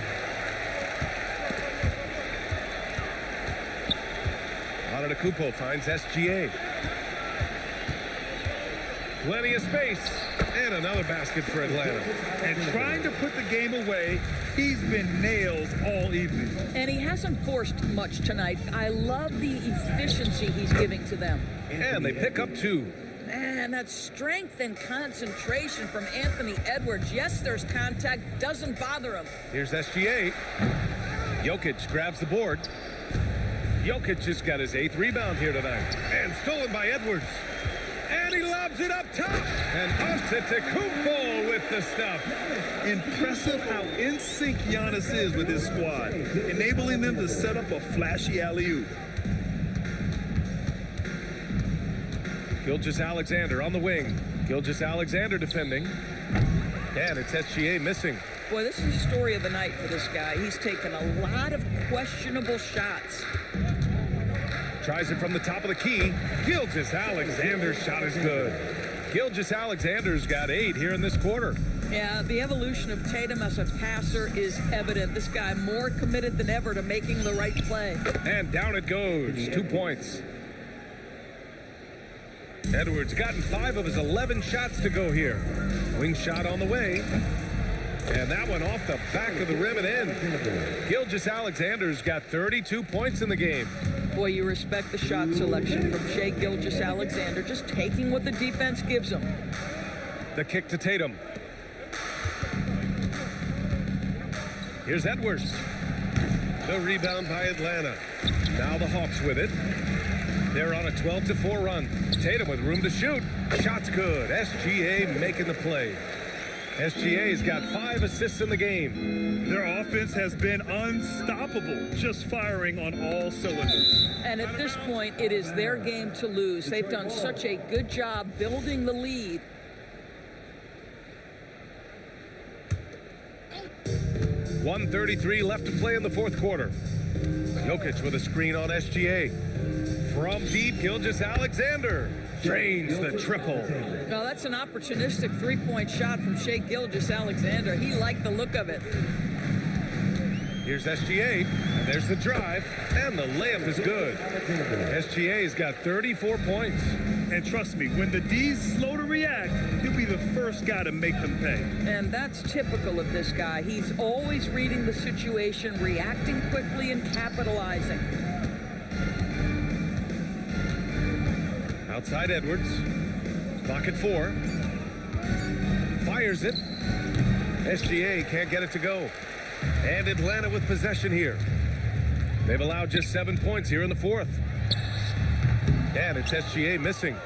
Antetokounmpo finds SGA. Plenty of space. And another basket for Atlanta. And trying to put the game away, he's been nails all evening. And he hasn't forced much tonight. I love the efficiency he's giving to them. And they pick up 2. Man, that strength and concentration from Anthony Edwards. Yes, there's contact. Doesn't bother him. Here's SGA. Jokic grabs the board. Jokic just got his 8th rebound here tonight. And stolen by Edwards. And he lobs it up top. And Antetokounmpo with the stuff. Impressive how in sync Giannis is with his squad, enabling them to set up a flashy alley-oop. Gilgeous-Alexander on the wing. Gilgeous-Alexander defending. And it's SGA missing. Boy, this is the story of the night for this guy. He's taken a lot of questionable shots. Tries it from the top of the key. Gilgeous-Alexander's shot is good. Gilgeous-Alexander's got 8 here in this quarter. Yeah, the evolution of Tatum as a passer is evident. This guy more committed than ever to making the right play. And down it goes. 2 points. Edwards gotten 5 of his 11 shots to go here. Wing shot on the way. And that one off the back of the rim and in. Gilgeous-Alexander's got 32 points in the game. Boy, you respect the shot selection from Shai Gilgeous-Alexander, just taking what the defense gives him. The kick to Tatum. Here's Edwards. The rebound by Atlanta. Now the Hawks with it. They're on a 12-4 run. Tatum with room to shoot. Shot's good. SGA making the play. SGA's got 5 assists in the game. Their offense has been unstoppable, just firing on all cylinders. And at this point, it is their game to lose. They've done such a good job building the lead. 1:33 left to play in the fourth quarter. Jokic with a screen on SGA. From deep, Gilgeous-Alexander drains the triple. No, that's an opportunistic three-point shot from Shai Gilgeous-Alexander. He liked the look of it. Here's SGA, and there's the drive, and the layup is good. SGA's got 34 points. And trust me, when the D's slow to react, he'll be the first guy to make them pay. And that's typical of this guy. He's always reading the situation, reacting quickly, and capitalizing. Outside Edwards. Clock at 4. Fires it. SGA can't get it to go. And Atlanta with possession here. They've allowed just 7 points here in the fourth. And it's SGA missing.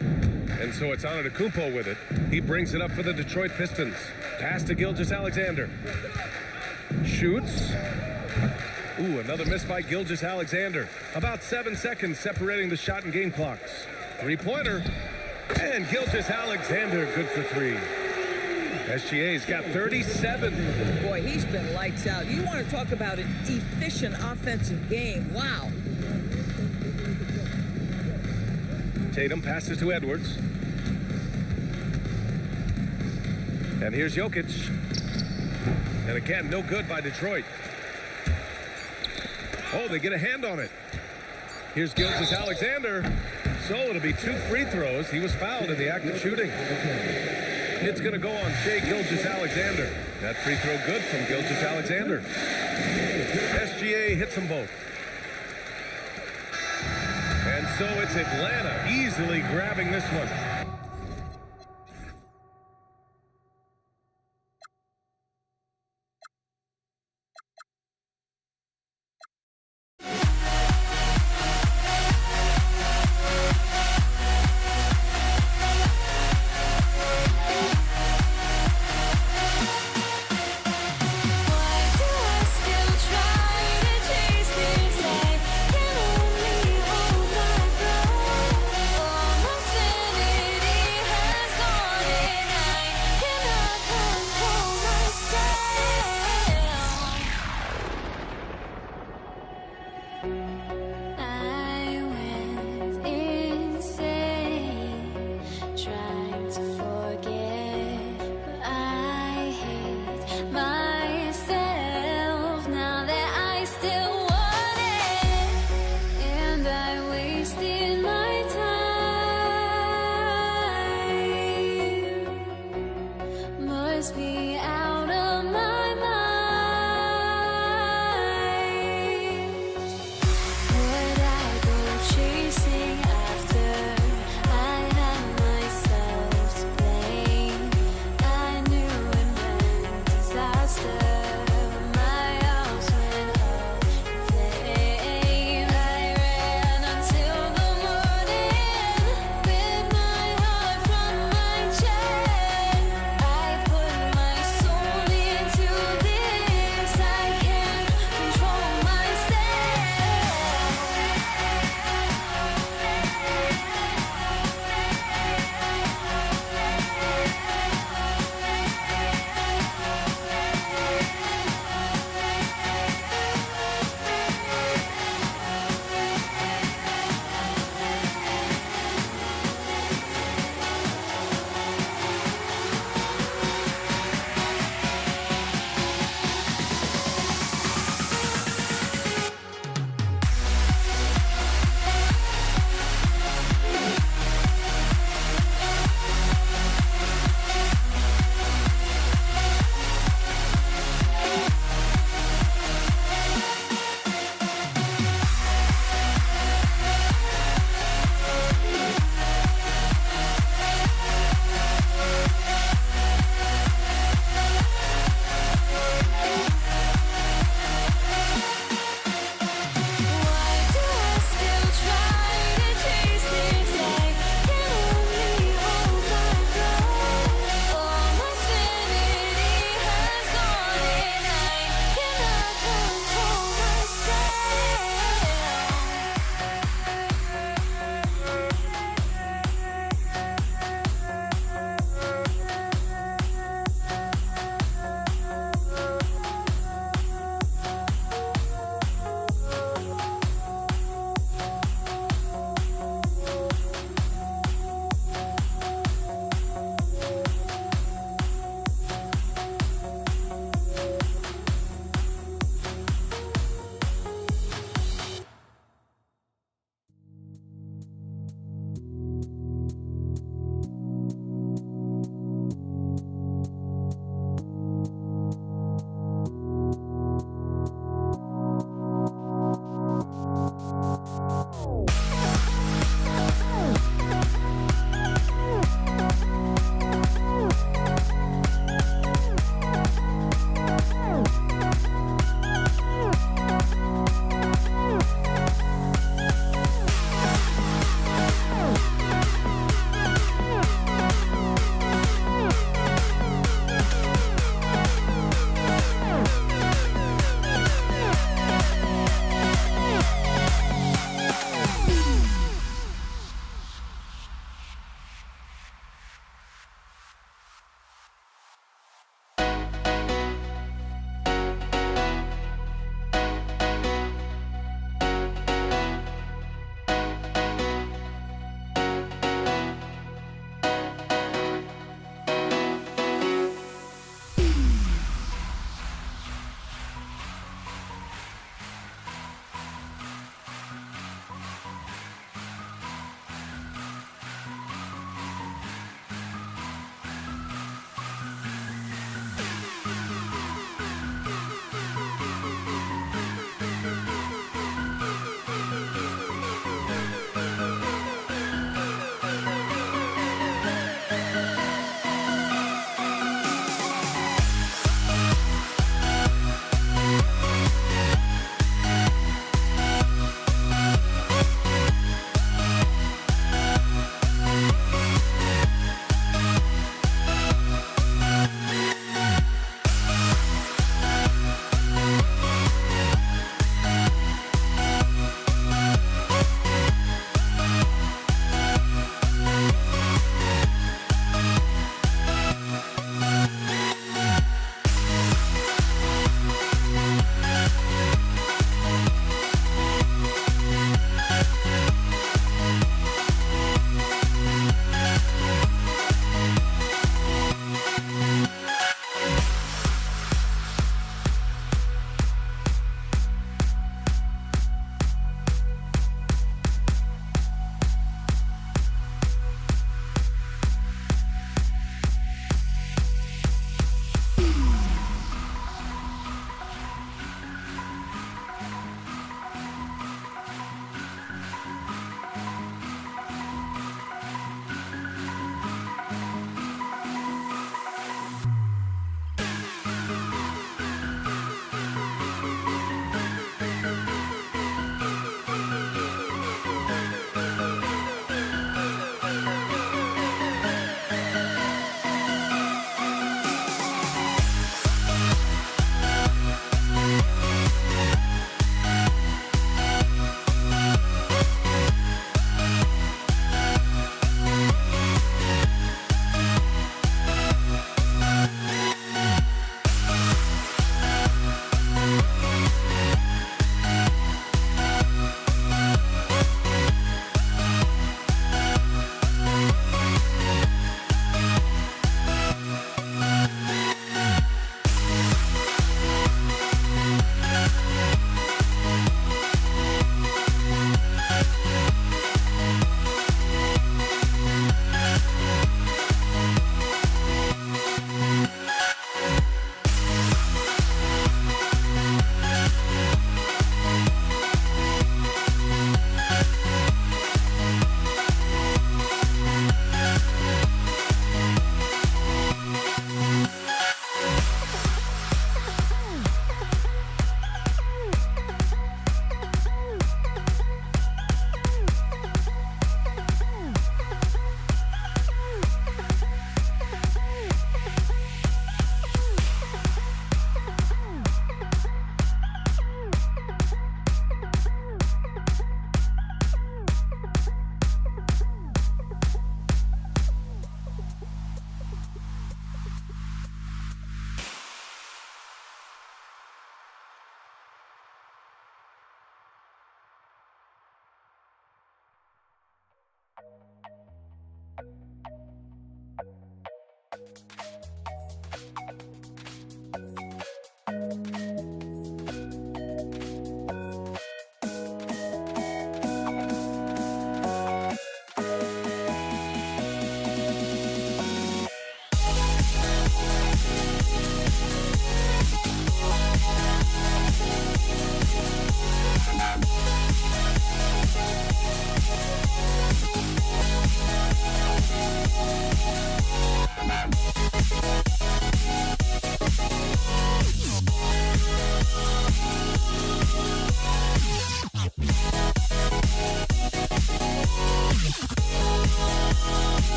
And so it's Antetokounmpo with it. He brings it up for the Detroit Pistons. Pass to Gilgeous-Alexander. Shoots. Ooh, another miss by Gilgeous-Alexander. About 7 seconds separating the shot and game clocks. Three-pointer. And Gilgeous-Alexander good for 3. SGA's got 37. Boy, he's been lights out. You want to talk about an efficient offensive game. Wow. Tatum passes to Edwards. And here's Jokic. And again, no good by Detroit. Oh, they get a hand on it. Here's Gilgeous-Alexander. So it'll be 2 free throws. He was fouled in the act of shooting. It's going to go on Shai Gilgeous-Alexander. That free throw good from Gilgeous-Alexander. SGA hits them both. And so it's Atlanta easily grabbing this one.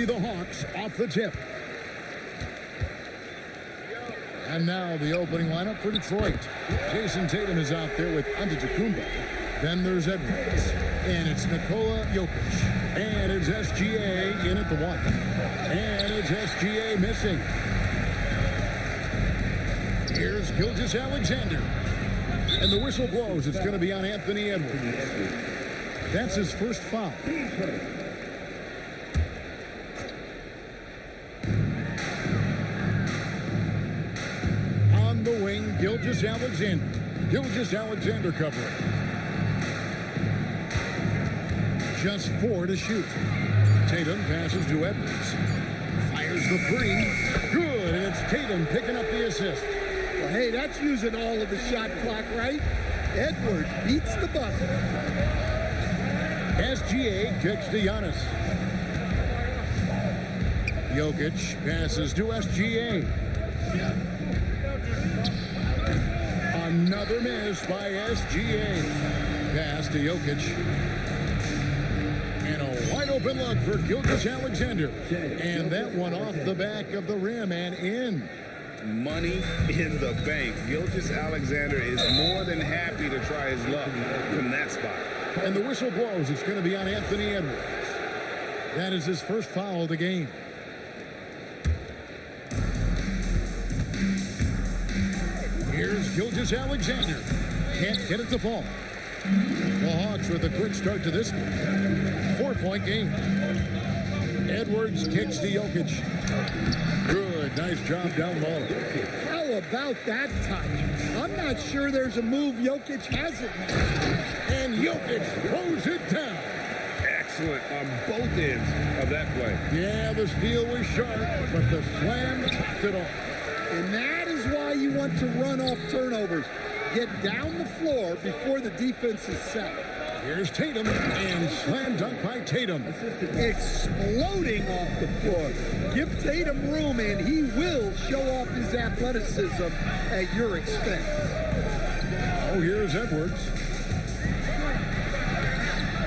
be the Hawks off the tip. And now the opening lineup for Detroit. Jason Tatum is out there with Antetokounmpo. Then there's Edwards. And it's Nikola Jokic. And it's SGA in at the 1. And it's SGA missing. Here's Gilgeous-Alexander. And the whistle blows. It's going to be on Anthony Edwards. That's his first foul. On the wing, Gilgeous-Alexander. Gilgeous-Alexander covering. Just 4 to shoot. Tatum passes to Edwards. Fires the 3. Good, and it's Tatum picking up the assist. Well, hey, that's using all of the shot clock, right? Edwards beats the buzzer. SGA kicks to Giannis. Jokic passes to SGA. Another miss by SGA. Pass to Jokic. And a wide open look for Gilgeous-Alexander. And that one off the back of the rim and in. Money in the bank. Gilgeous-Alexander is more than happy to try his luck from that spot. And the whistle blows. It's going to be on Anthony Edwards. That is his first foul of the game. Here's Gilgeous-Alexander. Can't get it to fall. The Hawks with a quick start to this game. 4-point game. Edwards kicks to Jokic. Good. Nice job down low. How about that touch? I'm not sure there's a move Jokic hasn't made. And Jokic throws it down. Excellent on both ends of that play. Yeah, the steal was sharp, but the slam topped it off. And that is why you want to run off turnovers. Get down the floor before the defense is set. Here's Tatum, and slam dunk by Tatum. Exploding off the floor. Give Tatum room, and he will show off his athleticism at your expense. Oh, here's Edwards.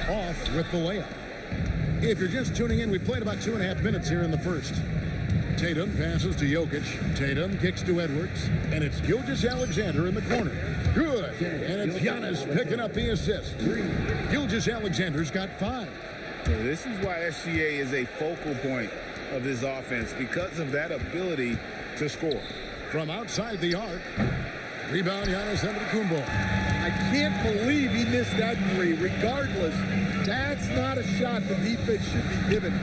Off with the layup. If you're just tuning in, we played about 2.5 minutes here in the first. Tatum passes to Jokic. Tatum kicks to Edwards. And it's Gilgeous-Alexander in the corner. Good. And it's Giannis picking up the assist. Gilgeous-Alexander's got 5. This is why SGA is a focal point of this offense, because of that ability to score. From outside the arc. Rebound, Giannis Antetokounmpo. I can't believe he missed that 3. Regardless, that's not a shot the defense should be giving.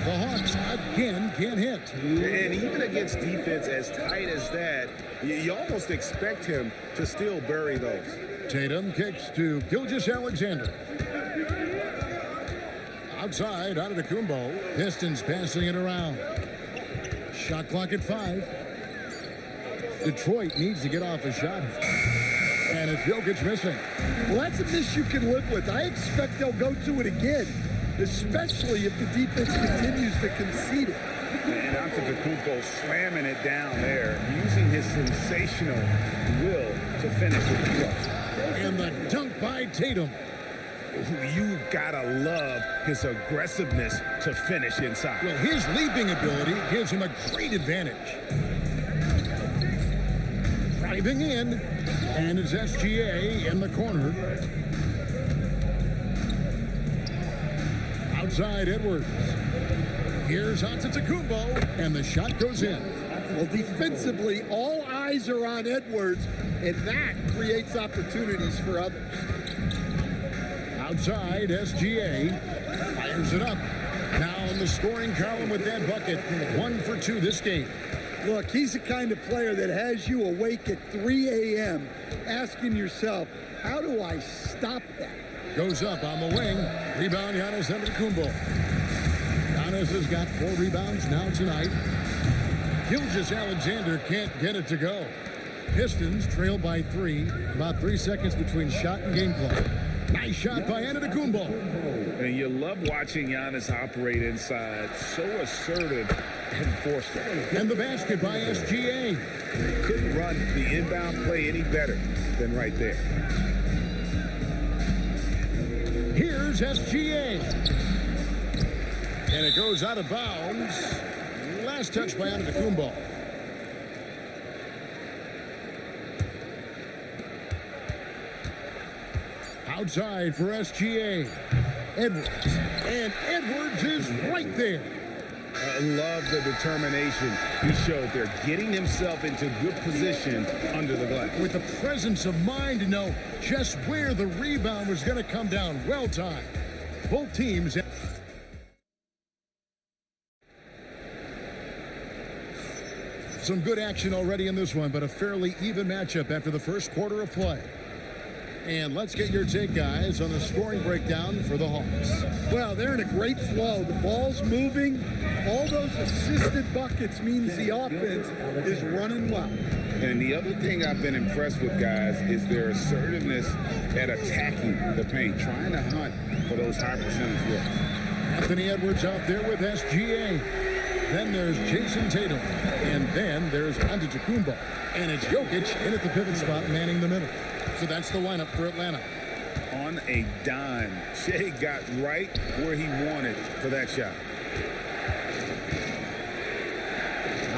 The Hawks again can't hit. And even against defense as tight as that, you almost expect him to still bury those. Tatum kicks to Gilgeous-Alexander. Outside, Antetokounmpo. Pistons passing it around. Shot clock at 5. Detroit needs to get off a shot. And it's Jokic missing. Well, that's a miss you can live with. I expect they'll go to it again, especially if the defense continues to concede it. And Antetokounmpo slamming it down there, using his sensational will to finish with the thrust. And the dunk by Tatum. You've got to love his aggressiveness to finish inside. Well, his leaping ability gives him a great advantage. Driving in, and it's SGA in the corner. Outside Edwards. Here's Antetokounmpo, and the shot goes in. Well, defensively, all eyes are on Edwards, and that creates opportunities for others. Outside, SGA fires it up. Now in the scoring column with that bucket. 1 for 2 this game. Look, he's the kind of player that has you awake at 3 a.m. asking yourself, how do I stop that? Goes up on the wing. Rebound, Giannis Antetokounmpo. Giannis has got 4 rebounds now tonight. Gilgeous-Alexander can't get it to go. Pistons trail by 3. About 3 seconds between shot and game clock. Nice shot by Antetokounmpo. And you love watching Giannis operate inside. So assertive and forceful. And the basket by SGA. Couldn't run the inbound play any better than right there. Here's SGA. And it goes out of bounds. Last touch by Antetokounmpo. Outside for SGA. Edwards. And Edwards is right there. I love the determination he showed there, getting himself into good position under the glass. With the presence of mind to know just where the rebound was going to come down. Well timed. Both teams. Some good action already in this one, but a fairly even matchup after the first quarter of play. And let's get your take, guys, on the scoring breakdown for the Hawks. Well, they're in a great flow. The ball's moving. All those assisted buckets means the offense is running well. And the other thing I've been impressed with, guys, is their assertiveness at attacking the paint, trying to hunt for those high percentage looks. Anthony Edwards out there with SGA. Then there's Jason Tatum. And then there's Antetokounmpo. And it's Jokic in at the pivot spot, manning the middle. So that's the lineup for Atlanta. On a dime, Shea got right where he wanted for that shot.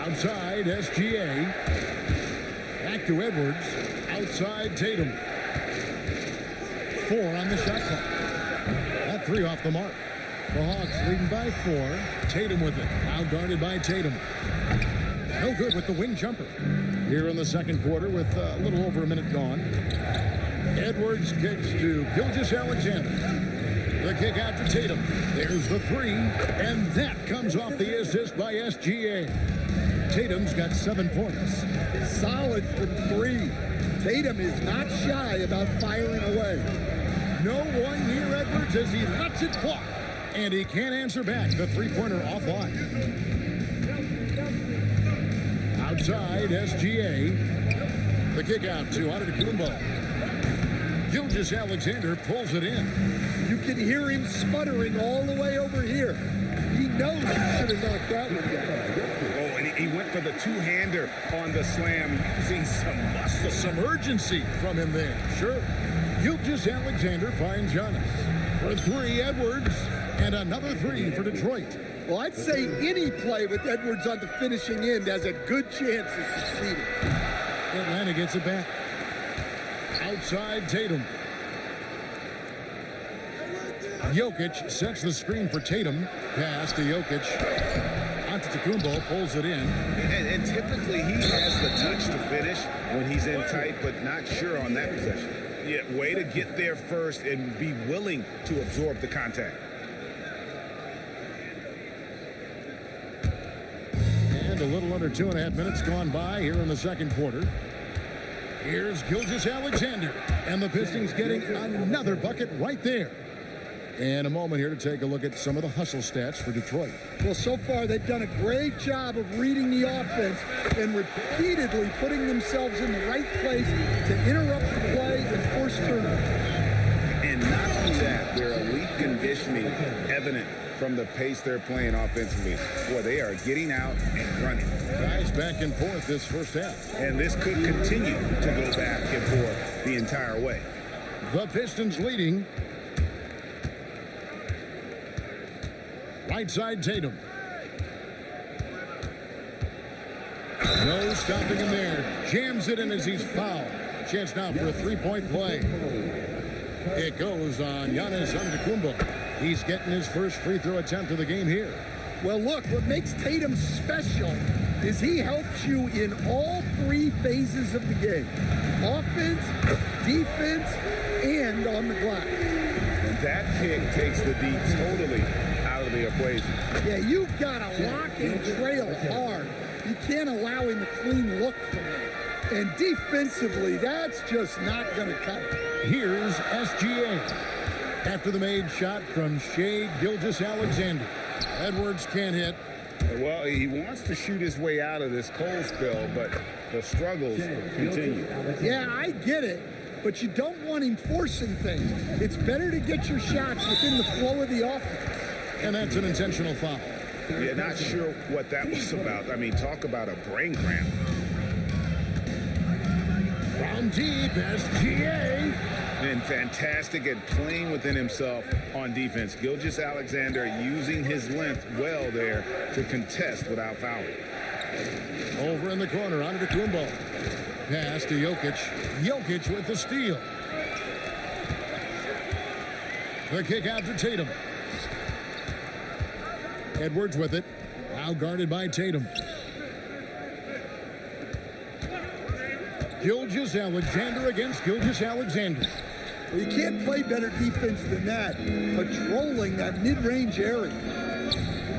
Outside, SGA. Back to Edwards. Outside, Tatum. 4 on the shot clock. That 3 off the mark. The Hawks leading by 4. Tatum with it. Now guarded by Tatum. No good with the wing jumper. Here in the second quarter with a little over a minute gone. Edwards kicks to Gilgeous-Alexander. The kick out to Tatum. There's the 3. And that comes off the assist by SGA. Tatum's got 7 points. Solid from 3. Tatum is not shy about firing away. No one near Edwards as he lets it fly. And he can't answer back. The three-pointer offline. Outside, SGA. The kick out to Antetokounmpo. Gilgeous-Alexander pulls it in. You can hear him sputtering all the way over here. He knows he should have knocked that one down. Oh, and he went for the two-hander on the slam, using some muscle. Some urgency from him there. Sure. Gilgeous-Alexander finds Giannis. For 3, Edwards. And another 3 for Detroit. Well, I'd say any play with Edwards on the finishing end has a good chance of succeeding. Atlanta gets it back. Outside, Tatum. Jokic sets the screen for Tatum. Pass to Jokic. Antetokounmpo pulls it in. And typically he has the touch to finish when he's in tight, but not sure on that possession. Yeah, way to get there first and be willing to absorb the contact. And a little under 2.5 minutes gone by here in the second quarter. Here's Gilgeous-Alexander. And the Pistons getting another bucket right there. And a moment here to take a look at some of the hustle stats for Detroit. Well, so far they've done a great job of reading the offense and repeatedly putting themselves in the right place to interrupt the play and force turnovers. And not only that, their elite conditioning evident from the pace they're playing offensively. Boy, they are getting out and running. Guys back and forth this first half. And this could continue to go back and forth the entire way. The Pistons leading. Right side, Tatum. No stopping him there. Jams it in as he's fouled. A chance now for a three-point play. It goes on Giannis Antetokounmpo. He's getting his first free throw attempt of the game here. Well, look, what makes Tatum special is he helps you in all 3 phases of the game. Offense, defense, and on the glass. And that kick takes the D totally out of the equation. Yeah, you've got to lock and trail hard. You can't allow him a clean look from there. And defensively, that's just not going to cut it. Here's SGA. After the made shot from Shea Gilgeous-Alexander. Edwards can't hit. Well, he wants to shoot his way out of this cold spell, but the struggles continue. Yeah, I get it. But you don't want him forcing things. It's better to get your shots within the flow of the offense. And that's an intentional foul. Yeah, not sure what that was about. I mean, talk about a brain cramp. From deep, SGA. Been fantastic at playing within himself on defense. Gilgeous-Alexander using his length well there to contest without fouling. Over in the corner, Antetokounmpo. Pass to Jokic. Jokic with the steal. The kick out to Tatum. Edwards with it. Now guarded by Tatum. Gilgeous-Alexander against Gilgeous-Alexander. Well, you can't play better defense than that. Patrolling that mid-range area.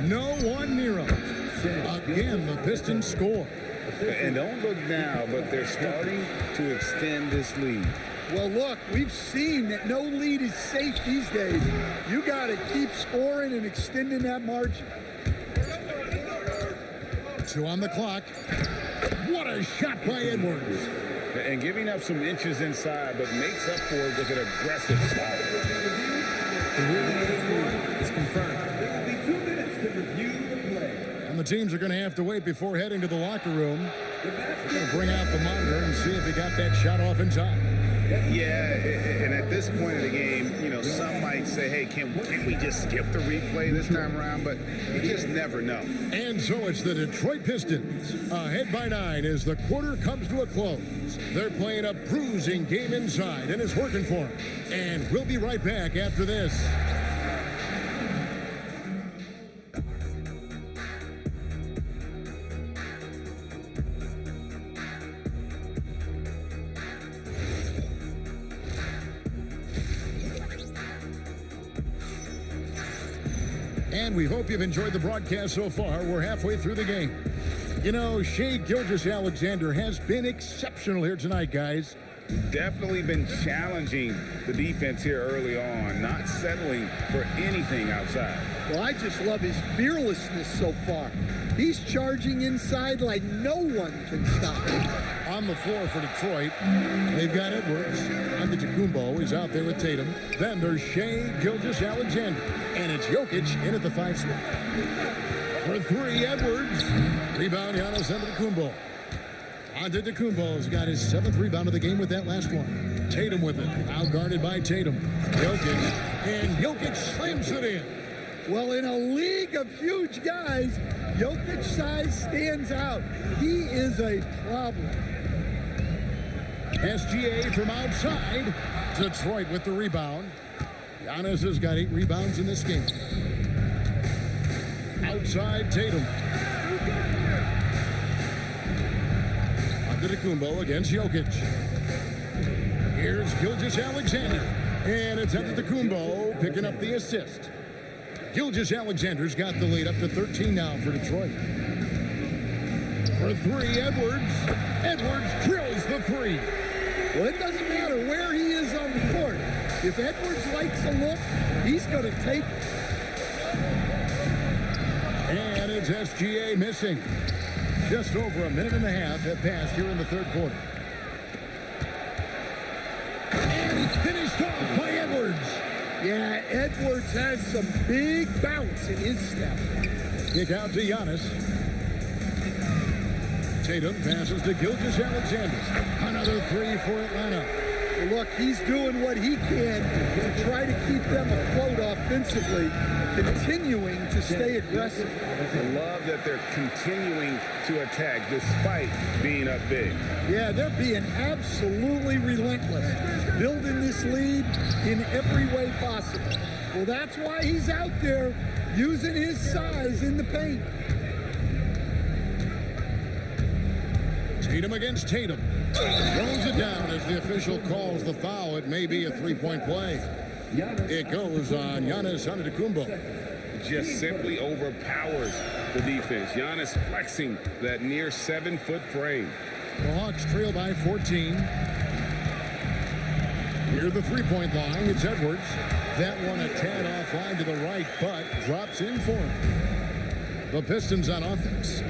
No one near him. Again, the Pistons score. And don't look now, but they're starting to extend this lead. Well, look, we've seen that no lead is safe these days. You got to keep scoring and extending that margin. 2 on the clock. What a shot by Edwards. And giving up some inches inside, but makes up for it with an aggressive stop. The ruling of the floor is confirmed. There will be 2 minutes to review the play. And the teams are going to have to wait before heading to the locker room. They're going to bring out the monitor and see if he got that shot off in time. Yeah, and at this point of the game, you know, some might say, hey, can we just skip the replay this time around? But you just never know. And so it's the Detroit Pistons ahead by 9 as the quarter comes to a close. They're playing a bruising game inside, and it's working for them. And we'll be right back after this. And we hope you've enjoyed the broadcast so far. We're halfway through the game. You know, Shai Gilgeous-Alexander has been exceptional here tonight, guys. Definitely been challenging the defense here early on, not settling for anything outside. Well, I just love his fearlessness so far. He's charging inside like no one can stop him. On the floor for Detroit, they've got Edwards. Antetokounmpo is out there with Tatum. Then there's Shai Gilgeous-Alexander. And it's Jokic in at the 5 spot. For 3, Edwards. Rebound, Giannis Antetokounmpo. Antetokounmpo's got his 7th rebound of the game with that last one. Tatum with it. Now guarded by Tatum. Jokic. And Jokic slams it in. Well, in a league of huge guys, Jokic's size stands out. He is a problem. SGA from outside. Detroit with the rebound. Giannis has got 8 rebounds in this game. Outside Tatum. Antetokounmpo against Jokic. Here's Gilgeous-Alexander. And it's Antetokounmpo picking up the assist. Gilgeous-Alexander's got the lead up to 13 now for Detroit. For 3, Edwards. Edwards drills the 3. Well, it doesn't matter where he is on the court. If Edwards likes a look, he's going to take it. And it's SGA missing. Just over a minute and a half have passed here in the 3rd quarter. And it's finished off by Edwards. Yeah, Edwards has some big bounce in his step. Kick out to Giannis. Tatum passes to Gilgeous-Alexander. Another 3 for Atlanta. Well, look, he's doing what he can to try to keep them afloat offensively, continuing to stay aggressive. I love that they're continuing to attack despite being up big. Yeah, they're being absolutely relentless, building this lead in every way possible. Well, that's why he's out there using his size in the paint. Tatum against Tatum. Throws it down as the official calls the foul. It may be a 3-point play. It goes on Giannis Antetokounmpo. Just simply overpowers the defense. Giannis flexing that near 7-foot frame. The Hawks trail by 14. Near the 3-point line, it's Edwards. That one a tad offline to the right, but drops in for him. The Pistons on offense.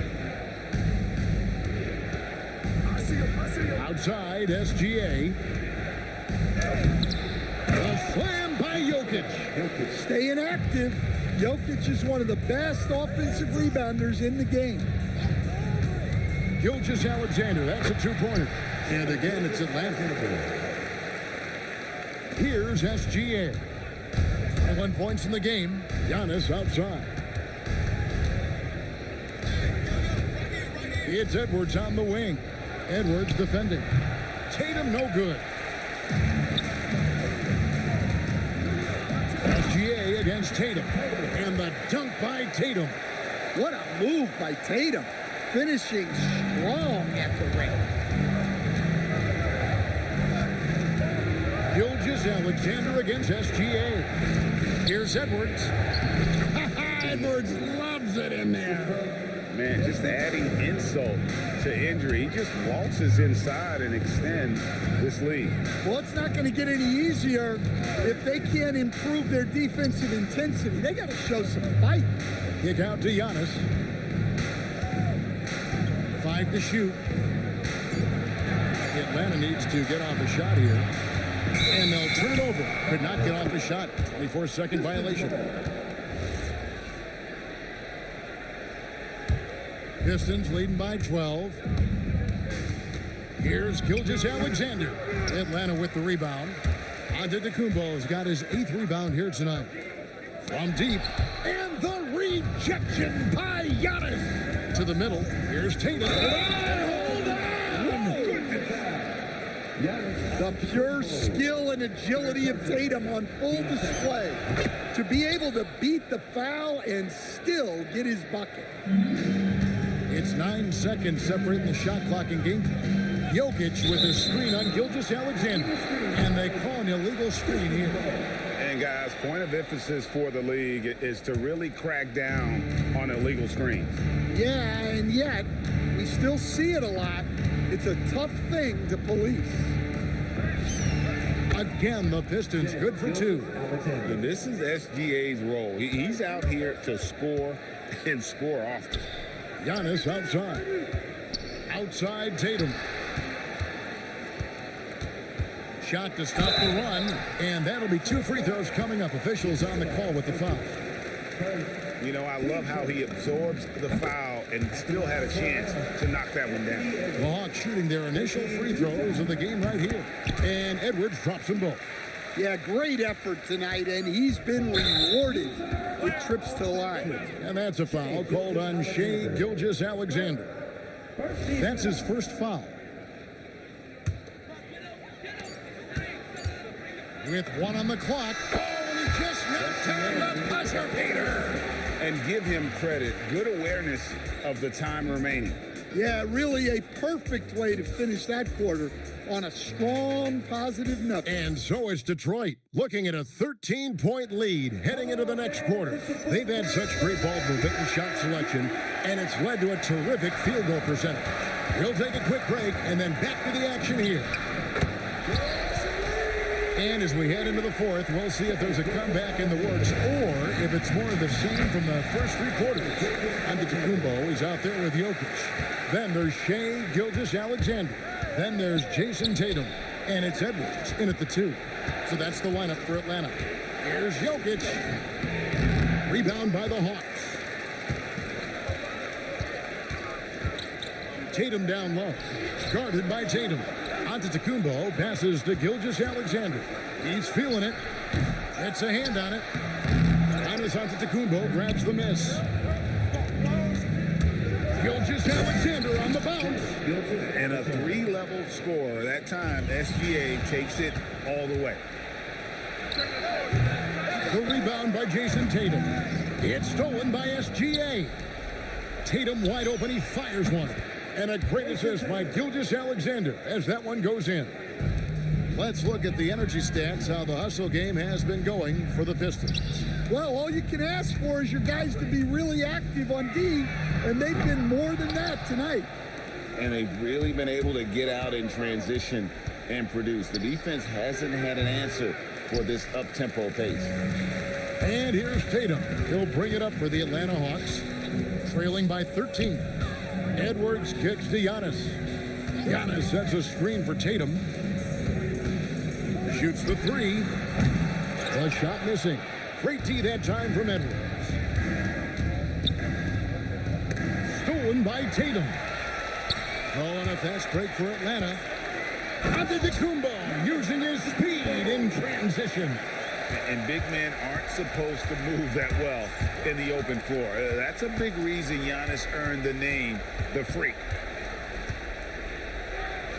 Outside, SGA. The slam by Jokic. Staying active. Jokic is one of the best offensive rebounders in the game. Gilgeous-Alexander, that's a 2-pointer. And again, it's Atlanta. Here's SGA. 21 points in the game. Giannis outside. It's Edwards on the wing. Edwards defending. Tatum no good. SGA against Tatum. And the dunk by Tatum. What a move by Tatum. Finishing strong at the rim. Gilgeous-Alexander against SGA. Here's Edwards. Edwards loves it in there. Man, just adding insult to injury. He just waltzes inside and extends this lead. Well, it's not going to get any easier if they can't improve their defensive intensity. They got to show some fight. Kick out to Giannis. 5 to shoot. Atlanta needs to get off a shot here. And they'll turn it over. Could not get off a shot. 24-second violation. Pistons leading by 12. Here's Gilgeous-Alexander. Atlanta with the rebound. Antetokounmpo has got his 8th rebound here tonight. From deep. And the rejection by Giannis. To the middle. Here's Tatum. Hold on! The pure skill and agility of Tatum on full display. To be able to beat the foul and still get his bucket. It's 9 seconds separating the shot clock and game clock. Jokic with a screen on Gilgeous-Alexander. And they call an illegal screen here. And guys, point of emphasis for the league is to really crack down on illegal screens. Yeah, and yet, we still see it a lot. It's a tough thing to police. Again, the Pistons good for 2. And this is SGA's role. He's out here to score and score often. Giannis outside. Outside Tatum. Shot to stop the run, and that'll be 2 free throws coming up. Officials on the call with the foul. You know, I love how he absorbs the foul and still had a chance to knock that one down. The Hawks shooting their initial free throws of the game right here. And Edwards drops them both. Yeah, great effort tonight, and he's been rewarded with trips to the line. And that's a foul called on Shai Gilgeous-Alexander. That's his first foul. With 1 on the clock. Oh, and he just knocked down the buzzer beater. And give him credit. Good awareness of the time remaining. Yeah, really a perfect way to finish that quarter on a strong, positive note. And so it's Detroit looking at a 13-point lead heading into the next quarter. They've had such great ball movement and shot selection, and it's led to a terrific field goal percentage. We'll take a quick break and then back to the action here. And as we head into the 4th, we'll see if there's a comeback in the works or if it's more of the same from the first 3 quarters. Antetokounmpo is out there with Jokic. Then there's Shai Gilgeous-Alexander. Then there's Jason Tatum. And it's Edwards in at the 2. So that's the lineup for Atlanta. Here's Jokic. Rebound by the Hawks. Tatum down low. Guarded by Tatum. Antetokounmpo passes to Gilgeous-Alexander. He's feeling it. It's a hand on it. Giannis Antetokounmpo grabs the miss. Gilgeous-Alexander on the bounce. And a 3-level score. That time, SGA takes it all the way. The rebound by Jason Tatum. It's stolen by SGA. Tatum wide open. He fires one. And a great assist by Gilgeous-Alexander as that one goes in. Let's look at the energy stats, how the hustle game has been going for the Pistons. Well, all you can ask for is your guys to be really active on D, and they've been more than that tonight. And they've really been able to get out in transition and produce. The defense hasn't had an answer for this up-tempo pace. And here's Tatum. He'll bring it up for the Atlanta Hawks, trailing by 13. Edwards kicks to Giannis. Giannis sets a screen for Tatum. Shoots the 3. The shot missing. Great D that time from Edwards. Stolen by Tatum. Oh, and a fast break for Atlanta. Antetokounmpo using his speed in transition. And big men aren't supposed to move that well in the open floor. That's a big reason Giannis earned the name, the Freak.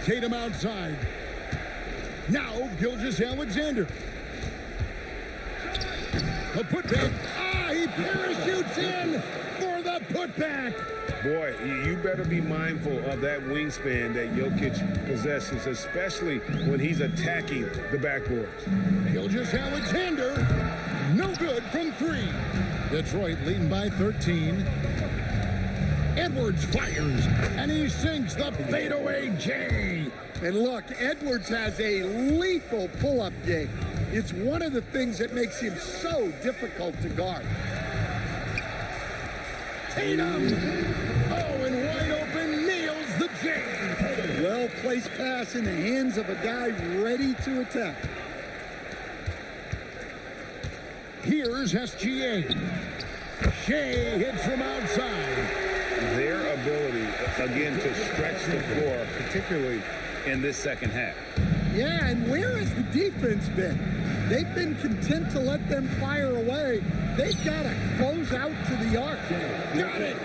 Tatum outside. Now Gilgeous-Alexander. The putback. He parachutes in for the putback. Boy, you better be mindful of that wingspan that Jokic possesses, especially when he's attacking the backboards. Gilgeous-Alexander, no good from 3. Detroit leading by 13. Edwards fires, and he sinks the fadeaway J. And look, Edwards has a lethal pull-up game. It's one of the things that makes him so difficult to guard. Tatum! And wide open, nails the J. Well-placed pass in the hands of a guy ready to attack. Here's SGA. Shea hits from outside. Their ability, again, to stretch the floor, particularly in this second half. Yeah, and where has the defense been? They've been content to let them fire away. They've got to close out to the arc. Got it.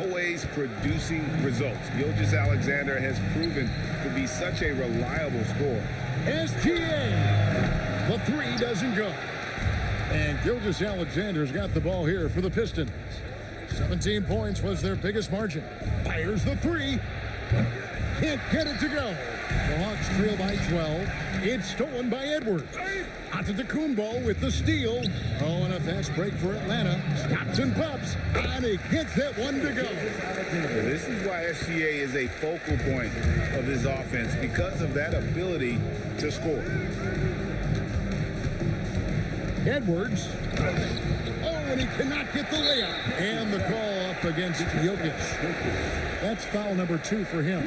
Always producing results. Gilgeous-Alexander has proven to be such a reliable scorer. SGA. The 3 doesn't go. And Gilgeous-Alexander's got the ball here for the Pistons. 17 points was their biggest margin. Fires the 3. Can't get it to go. The Hawks trail by 12. It's stolen by Edwards. Antetokounmpo with the steal. Oh, and a fast break for Atlanta. Stops and pops. And he gets that one to go. This is why SGA is a focal point of this offense, because of that ability to score. Edwards. Oh, and he cannot get the layup. And the call up against Jokic. That's foul number 2 for him.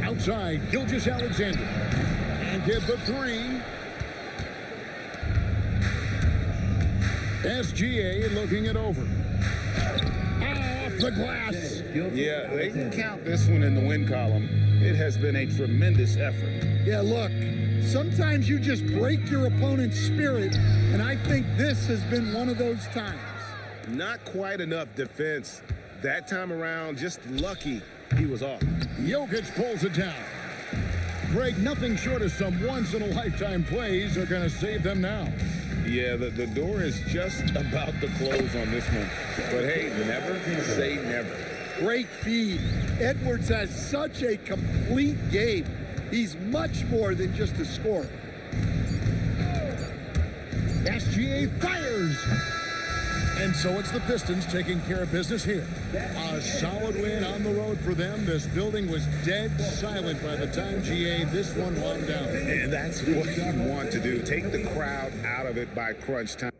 Outside, Gilgeous-Alexander. And get the 3. SGA looking it over. Off the glass. Yeah, they can count this one in the win column. It has been a tremendous effort. Yeah, look, sometimes you just break your opponent's spirit, and I think this has been one of those times. Not quite enough defense that time around. Just lucky he was off. Jokic pulls it down. Greg, nothing short of some once-in-a-lifetime plays are going to save them now. Yeah, the door is just about to close on this one. But hey, never say never. Great feed. Edwards has such a complete game. He's much more than just a scorer. SGA fires. And so it's the Pistons taking care of business here. A solid win on the road for them. This building was dead silent by the time GA this one wound down. And that's what you want to do. Take the crowd out of it by crunch time.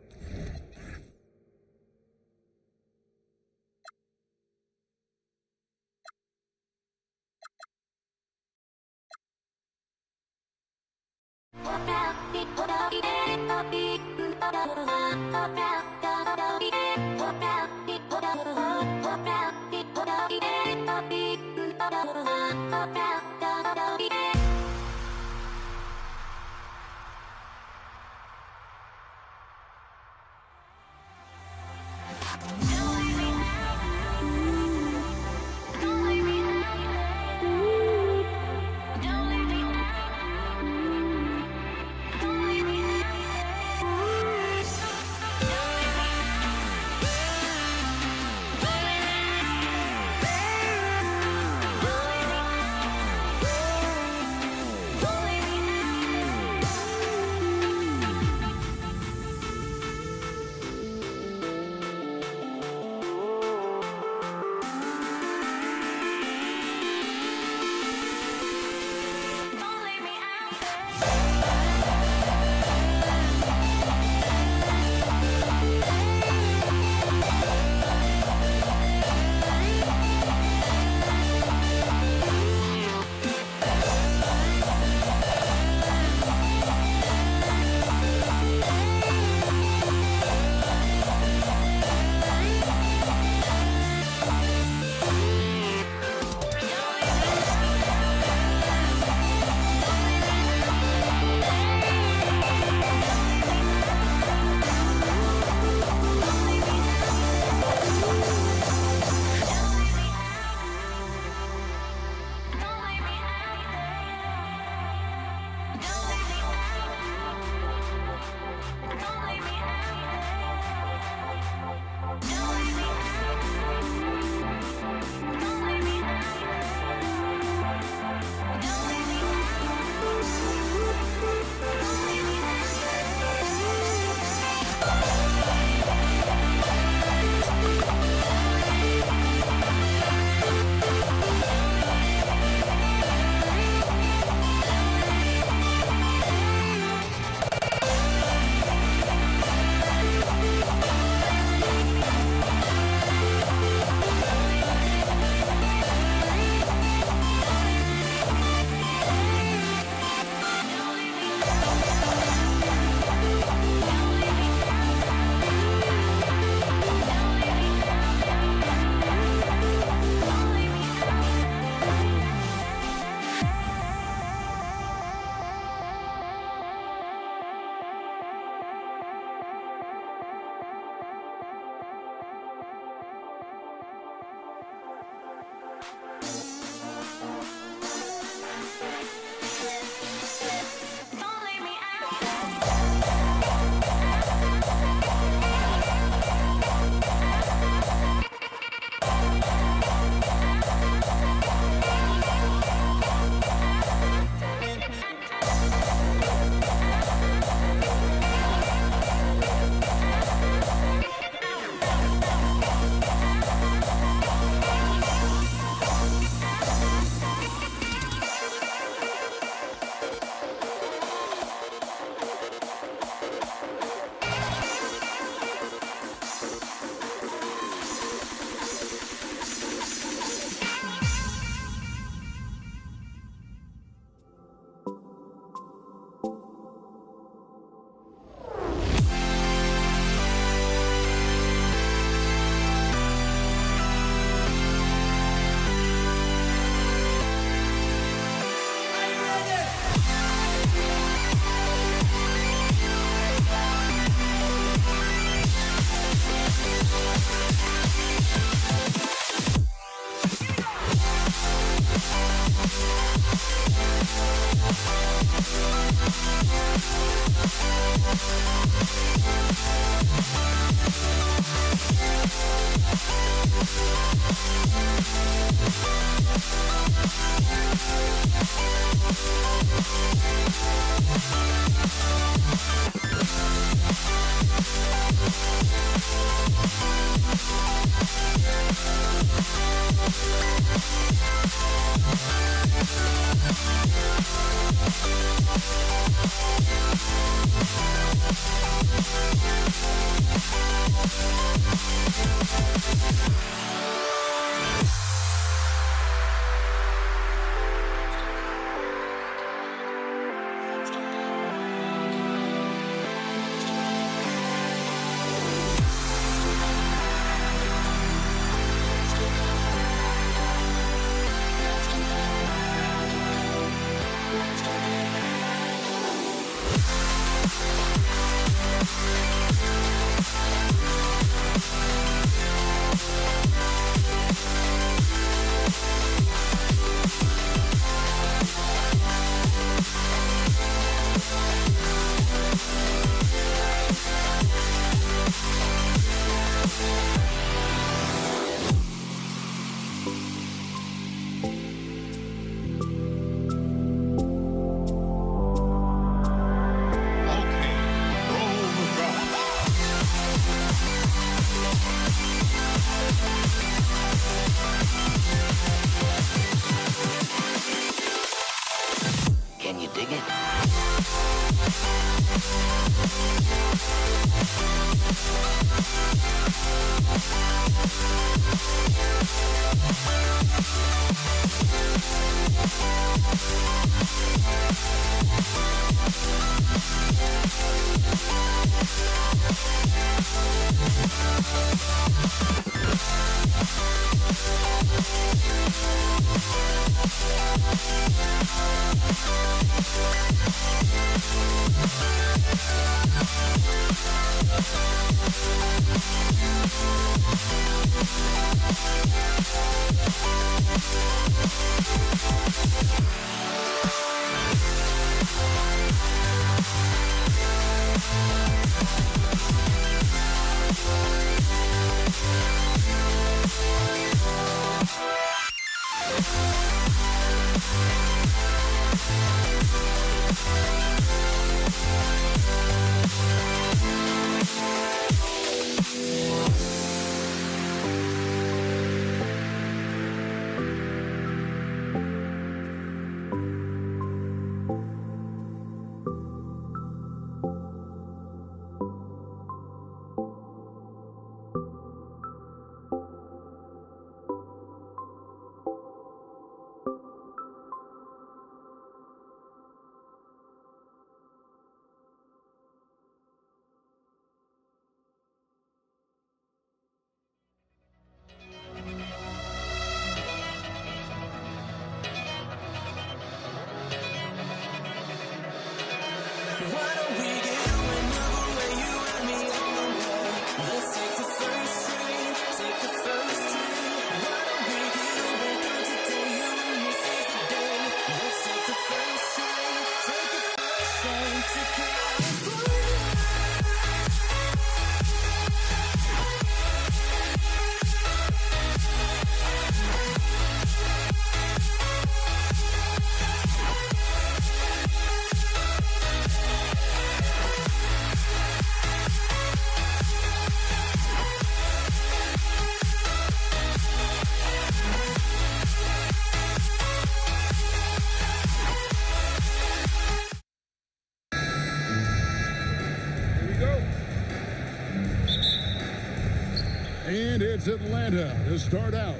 And it's Atlanta to start out.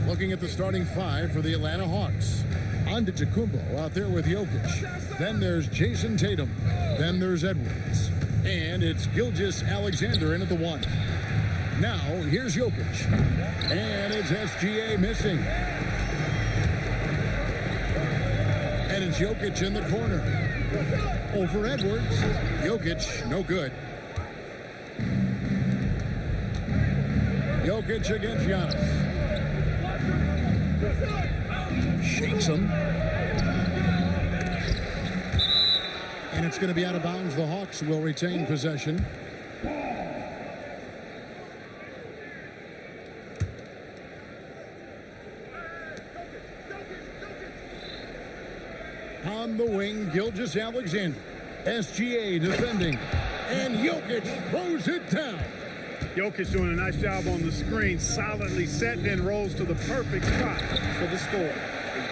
Looking at the starting five for the Atlanta Hawks. Antetokounmpo out there with Jokic. Then there's Jason Tatum. Then there's Edwards. And it's Gilgeous-Alexander in at the one. Now, here's Jokic. And it's SGA missing. And it's Jokic in the corner. Over Edwards. Jokic, no good. Jokic against Giannis. Shakes him. And it's going to be out of bounds. The Hawks will retain possession. On the wing, Gilgeous Alexander. SGA defending. And Jokic throws it down. Jokic doing a nice job on the screen, solidly set, then rolls to the perfect spot for the score.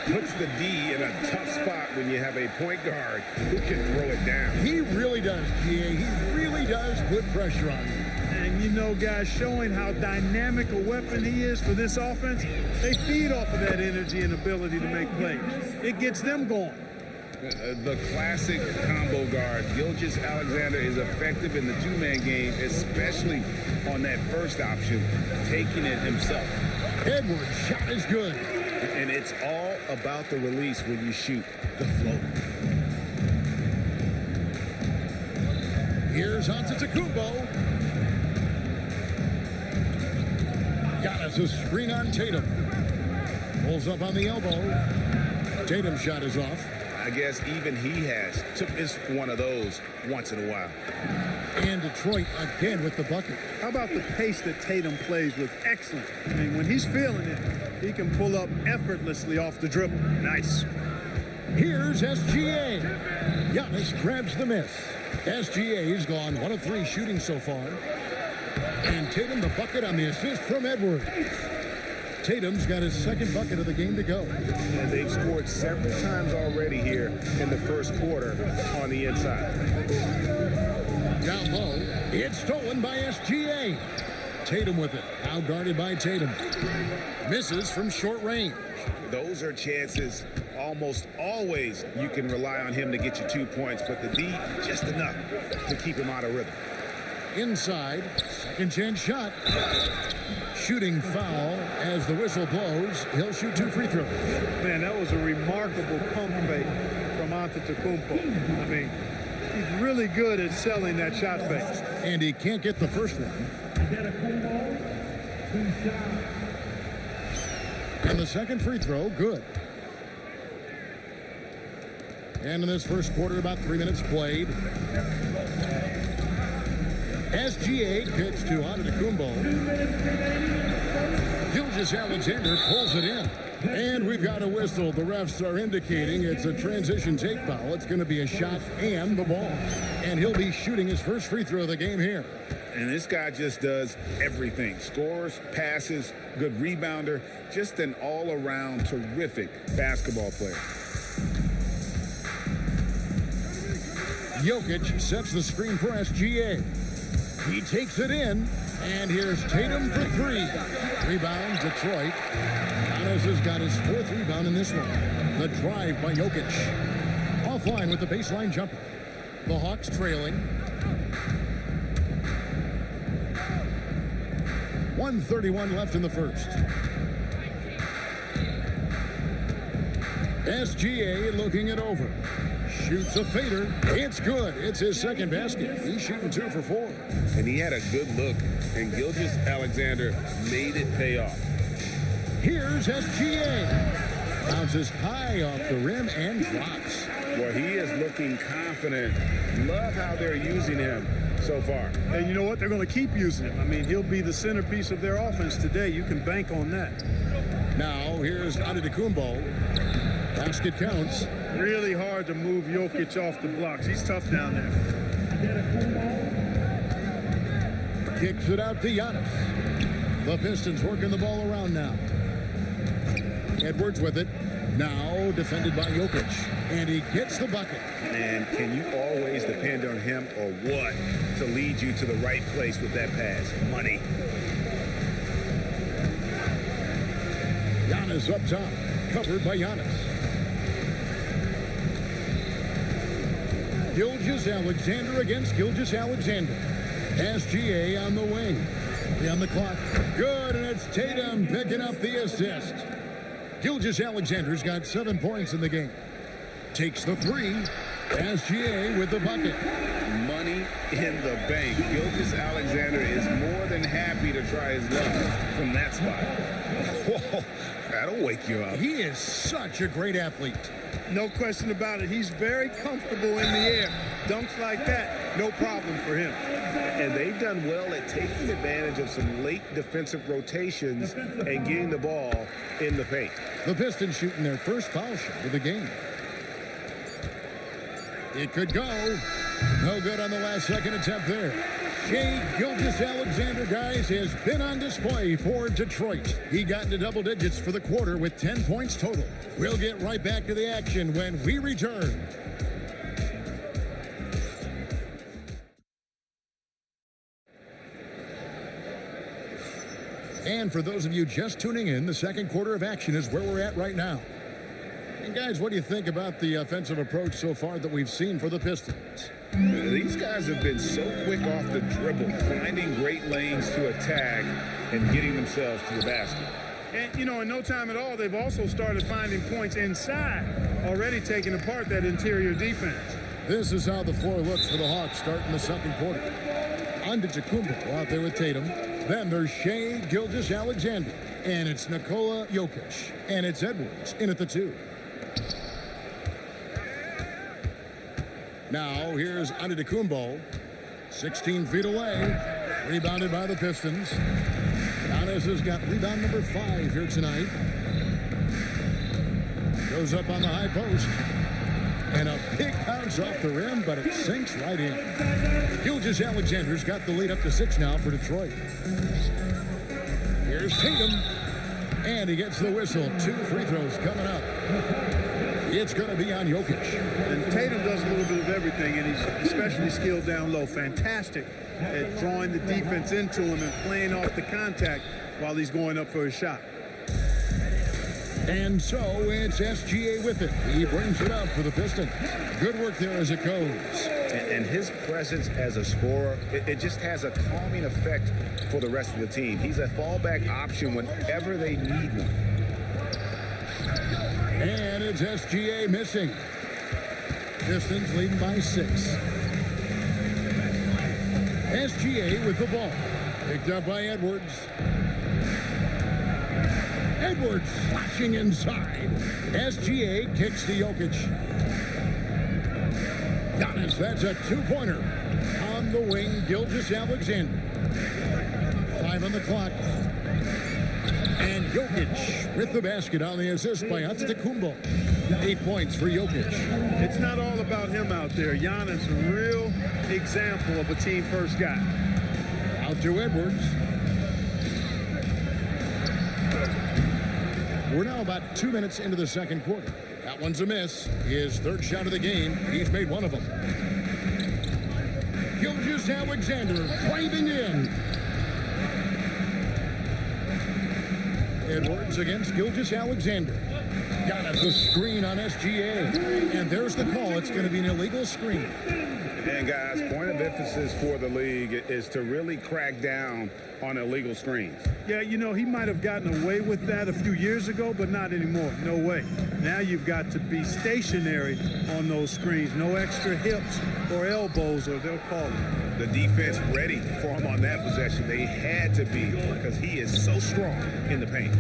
Puts the D in a tough spot when you have a point guard who can throw it down. He really does, GA. He really does put pressure on him. And you know, guys, showing how dynamic a weapon he is for this offense, they feed off of that energy and ability to make plays. It gets them going. The classic combo guard, Gilgeous Alexander, is effective in the two-man game, especially on that first option, taking it himself. Edwards' shot is good. And it's all about the release when you shoot the floater. Here's Antetokounmpo. Giannis a screen on Tatum. Pulls up on the elbow. Tatum's shot is off. I guess even he has to miss one of those once in a while. And Detroit again with the bucket. How about the pace that Tatum plays with? Excellent. I mean, when he's feeling it, he can pull up effortlessly off the dribble. Nice. Here's SGA. Giannis grabs the miss. SGA's gone 1 of 3 shooting so far. And Tatum the bucket on the assist from Edwards. Tatum's got his second bucket of the game to go. And they've scored several times already here in the first quarter on the inside. Down low, it's stolen by SGA. Tatum with it, now guarded by Tatum. Misses from short range. Those are chances almost always you can rely on him to get you 2 points, but the D just enough to keep him out of rhythm. Inside, second chance shot. Shooting foul as the whistle blows. He'll shoot 2 free throws. Man, that was a remarkable pump fake from Antetokounmpo. I mean, he's really good at selling that shot fake. And he can't get the first one. And the second free throw, good. And in this first quarter, about 3 minutes played. SGA kicks to Antetokounmpo. Gilgeous Alexander pulls it in. And we've got a whistle. The refs are indicating it's a transition take foul. It's going to be a shot and the ball. And he'll be shooting his first free throw of the game here. And this guy just does everything. Scores, passes, good rebounder. Just an all-around terrific basketball player. Jokic sets the screen for SGA. He takes it in, and here's Tatum for 3. Rebound, Detroit. Giannis has got his 4th rebound in this one. The drive by Jokic. Offline with the baseline jumper. The Hawks trailing. 1:31 left in the first. SGA looking it over. Shoots a fader. It's good. It's his second basket. He's shooting 2 for 4. And he had a good look, and Gilgeous Alexander made it pay off. Here's SGA. Bounces high off the rim and drops. Well, he is looking confident. Love how they're using him so far. And you know what? They're going to keep using him. I mean, he'll be the centerpiece of their offense today. You can bank on that. Now, here's Antetokounmpo. Basket counts. Really hard to move Jokic off the blocks. He's tough down there. Kicks it out to Giannis. The Pistons working the ball around now. Edwards with it. Now defended by Jokic. And he gets the bucket. And can you always depend on him or what to lead you to the right place with that pass? Money. Giannis up top. Covered by Giannis. Gilgeous Alexander against Gilgeous Alexander. SGA on the wing. 3 on the clock. Good, and it's Tatum picking up the assist. Gilgeous Alexander's got 7 points in the game. Takes the 3. SGA with the bucket. Money in the bank. Gilgeous Alexander is more than happy to try his luck from that spot. Whoa, that'll wake you up. He is such a great athlete. No question about it. He's very comfortable in the air. Dunks like that, no problem for him. And they've done well at taking advantage of some late defensive rotations and getting the ball in the paint. The Pistons shooting their first foul shot of the game. It could go. No good on the last second attempt there. Shea Gilgeous-Alexander, guys, has been on display for Detroit. He got into double digits for the quarter with 10 points total. We'll get right back to the action when we return. And for those of you just tuning in, the second quarter of action is where we're at right now. And guys, what do you think about the offensive approach so far that we've seen for the Pistons? These guys have been so quick off the dribble, finding great lanes to attack and getting themselves to the basket. And, you know, in no time at all, they've also started finding points inside, already taking apart that interior defense. This is how the floor looks for the Hawks starting the second quarter. Antetokounmpo out there with Tatum. Then there's Shea Gilgeous-Alexander. And it's Nikola Jokic. And it's Edwards in at the 2. Now, here's Antetokounmpo, 16 feet away, rebounded by the Pistons. Giannis has got rebound number 5 here tonight. Goes up on the high post. And a big bounce off the rim, but it sinks right in. Gilgeous-Alexander's got the lead up to 6 now for Detroit. Here's Tatum. And he gets the whistle. 2 free throws coming up. It's going to be on Jokic. And Tatum does a little bit of everything, and he's especially skilled down low. Fantastic at drawing the defense into him and playing off the contact while he's going up for a shot. And so it's SGA with it. He brings it up for the Pistons. Good work there as it goes. And his presence as a scorer, it just has a calming effect for the rest of the team. He's a fallback option whenever they need one. And it's SGA missing. Pistons leading by 6. SGA with the ball. Picked up by Edwards. Edwards flashing inside. SGA kicks to Jokic. Giannis, that's a 2-pointer. On the wing, Gilgeous-Alexander. 5 on the clock. And Jokic with the basket on the assist by Antetokounmpo. 8 points for Jokic. It's not all about him out there. Giannis, a real example of a team-first guy. Out to Edwards. We're now about 2 minutes into the second quarter. That one's a miss. His 3rd shot of the game. He's made 1 of them. Gilgeous-Alexander driving in. Edwards against Gilgeous-Alexander. Got us a screen on SGA. And there's the call. It's going to be an illegal screen. And guys, point of emphasis for the league is to really crack down on illegal screens. Yeah, you know, he might have gotten away with that a few years ago, but not anymore. No way. Now you've got to be stationary on those screens. No extra hips or elbows, or they'll call it. The defense ready for him on that possession. They had to be, because he is so strong in the paint.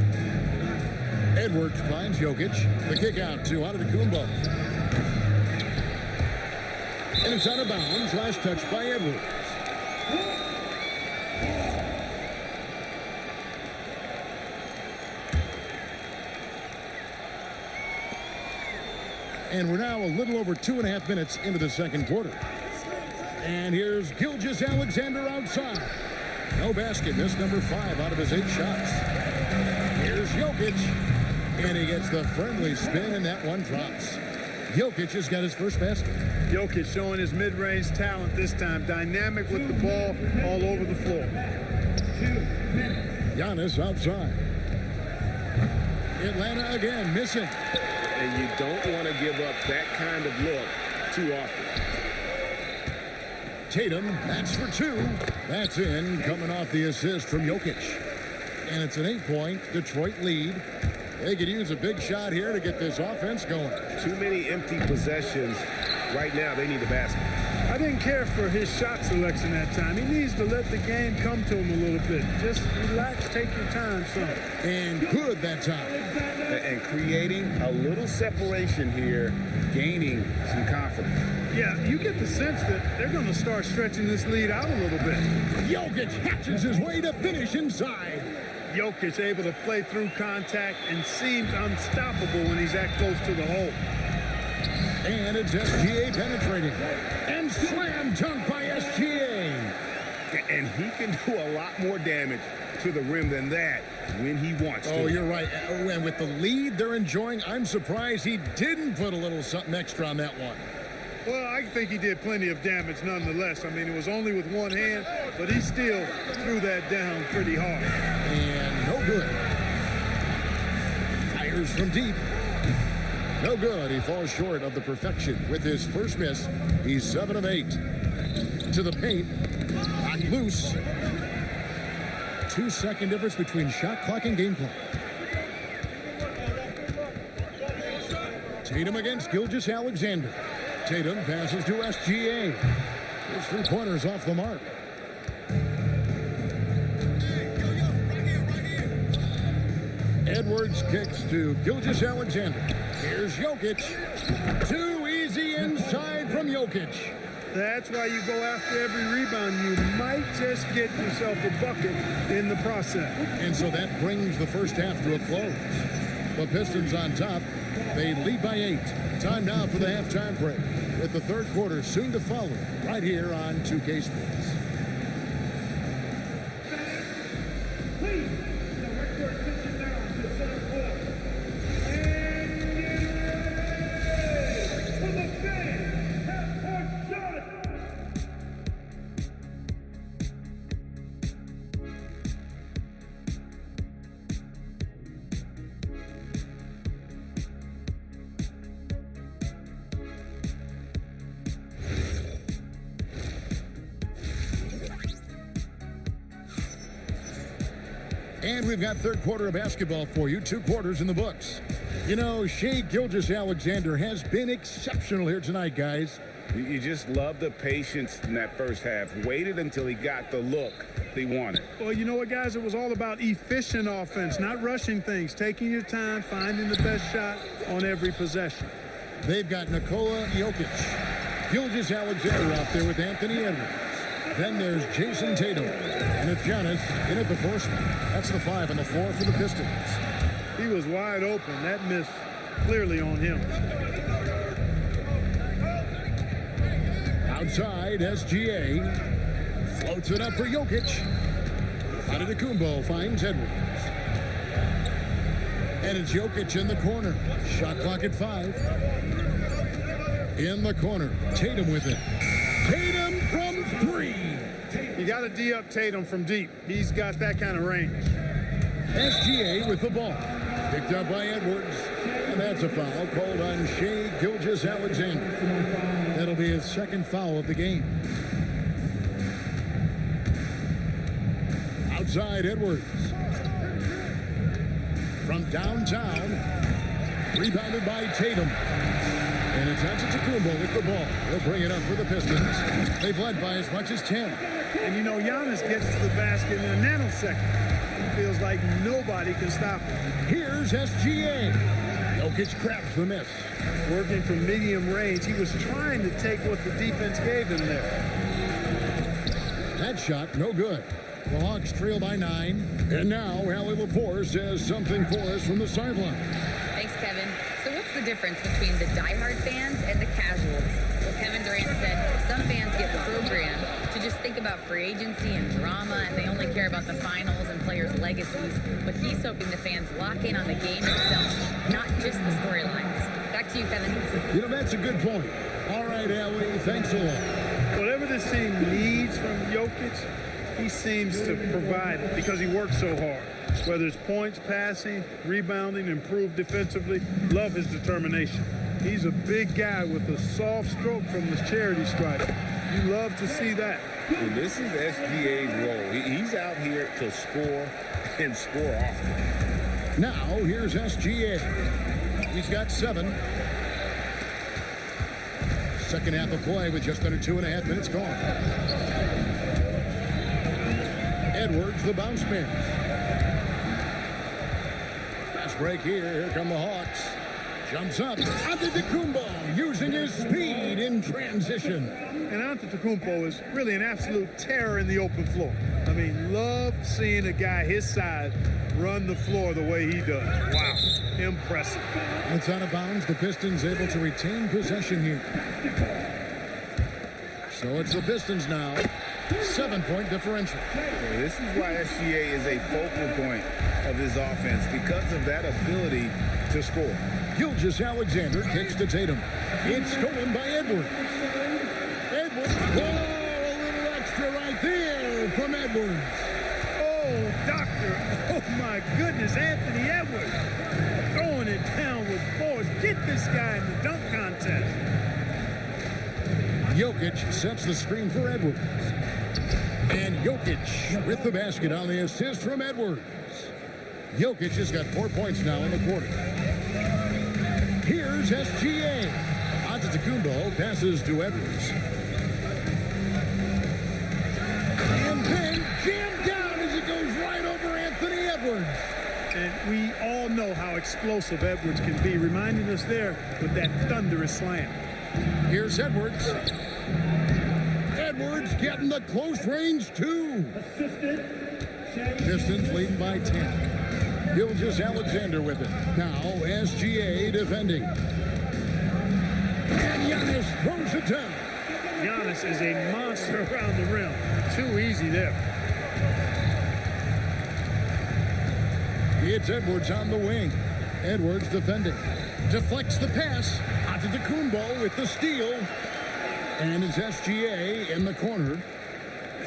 Edwards finds Jokic. The kick out to Antetokounmpo. And it's out of bounds. Last touch by Edwards. And we're now a little over 2.5 minutes into the second quarter. And here's Gilgeous-Alexander outside. No basket. Missed number 5 out of his 8 shots. Here's Jokic. And he gets the friendly spin, and that one drops. Jokic has got his first basket. Jokic showing his mid-range talent this time. Dynamic with the ball all over the floor. Giannis outside. Atlanta again missing. And you don't want to give up that kind of look too often. Tatum, that's for 2. That's in, coming off the assist from Jokic. And it's an 8-point Detroit lead. They could use a big shot here to get this offense going. Too many empty possessions. Right now, they need a basket. I didn't care for his shot selection that time. He needs to let the game come to him a little bit. Just relax, take your time, son. And good that time. And creating a little separation here, gaining some confidence. Yeah, you get the sense that they're going to start stretching this lead out a little bit. Jokic hatches his way to finish inside. Jokic able to play through contact and seems unstoppable when he's that close to the hole. And it's SGA penetrating. And slam dunk by SGA. And he can do a lot more damage to the rim than that when he wants to. Oh, you're right. And with the lead they're enjoying, I'm surprised he didn't put a little something extra on that one. Well, I think he did plenty of damage nonetheless. I mean, it was only with one hand, but he still threw that down pretty hard. And no good. Fires from deep. No good. He falls short of the perfection with his first miss. He's 7 of 8. To the paint. Not loose. 2-second difference between shot clock and game clock. Tatum against Gilgeous-Alexander. Tatum passes to SGA. His three-pointers off the mark. Edwards kicks to Gilgeous-Alexander. Here's Jokic. Too easy inside from Jokic. That's why you go after every rebound. You might just get yourself a bucket in the process. And so that brings the first half to a close. The Pistons on top. They lead by 8. Time now for the halftime break, with the third quarter soon to follow right here on 2K Sports. Please, direct your attention now to center court. And get ready for the big half-court shot. And we've got third quarter of basketball for you. 2 quarters in the books. You know, Shai Gilgeous-Alexander has been exceptional here tonight, guys. You just love the patience in that first half. Waited until he got the look he wanted. Well, you know what, guys? It was all about efficient offense, not rushing things, taking your time, finding the best shot on every possession. They've got Nikola Jokic. Gilgeous-Alexander out there with Anthony Edwards. Then there's Jason Tatum. And it's Giannis in at the 4 spot. That's the 5 and the 4 for the Pistons. He was wide open. That miss clearly on him. Outside, SGA. Floats it up for Jokic. Antetokounmpo finds Edwards. And it's Jokic in the corner. Shot clock at 5. In the corner. Tatum with it. Tatum from 3. You got to D-up Tatum from deep. He's got that kind of range. SGA with the ball. Picked up by Edwards. And that's a foul called on Shai Gilgeous-Alexander. That'll be his second foul of the game. Outside, Edwards. From downtown. Rebounded by Tatum. And it's Antetokounmpo with the ball. He'll bring it up for the Pistons. They've led by as much as 10. And you know, Giannis gets to the basket in a nanosecond. He feels like nobody can stop him. Here's SGA. Jokic grabs the miss. Working from medium range, he was trying to take what the defense gave him there. That shot, no good. The Hawks trail by 9. And now, Allie Lepore says something for us from the sideline. Thanks, Kevin. So what's the difference between the diehard fans and the casuals? Well, Kevin Durant said some fans get programmed to just think about free agency and drama, and they only care about the finals and players' legacies. But he's hoping the fans lock in on the game itself, not just the storylines. Back to you, Kevin. You know, that's a good point. All right, Allie, thanks a lot. Whatever this team needs from Jokic, he seems to provide it because he works so hard. Whether it's points, passing, rebounding, improved defensively, love his determination. He's a big guy with a soft stroke from his charity stripe. You love to see that. And this is SGA's role. He's out here to score and score often. Now, here's SGA. He's got 7. Second half of play with just under 2.5 minutes gone. Edwards, the bounce man. Fast break here. Here come the Hawks. Jumps up. Antetokounmpo using his speed in transition. And Antetokounmpo is really an absolute terror in the open floor. I mean, love seeing a guy his size run the floor the way he does. Wow, impressive. It's out of bounds. The Pistons able to retain possession here. So it's the Pistons now. 7-point differential. This is why SGA is a focal point of this offense, because of that ability to score. Gilgeous-Alexander kicks to Tatum. It's stolen by Edwards. Edwards. Oh, a little extra right there from Edwards. Oh, doctor. Oh, my goodness, Anthony Edwards. Throwing it down with force. Get this guy in the dunk contest. Jokic sets the screen for Edwards. And Jokic with the basket on the assist from Edwards. Jokic has got 4 points now in the quarter. Here's SGA. Antetokounmpo passes to Edwards. And then jammed down as it goes right over Anthony Edwards. And we all know how explosive Edwards can be, reminding us there with that thunderous slam. Here's Edwards. Edwards getting the close range two. Pistons leading by 10. Gilgeous-Alexander with it. Now SGA defending. And Giannis throws it down. Giannis is a monster around the rim. Too easy there. It's Edwards on the wing. Edwards defending. Deflects the pass. Antetokounmpo with the steal. And it's SGA in the corner.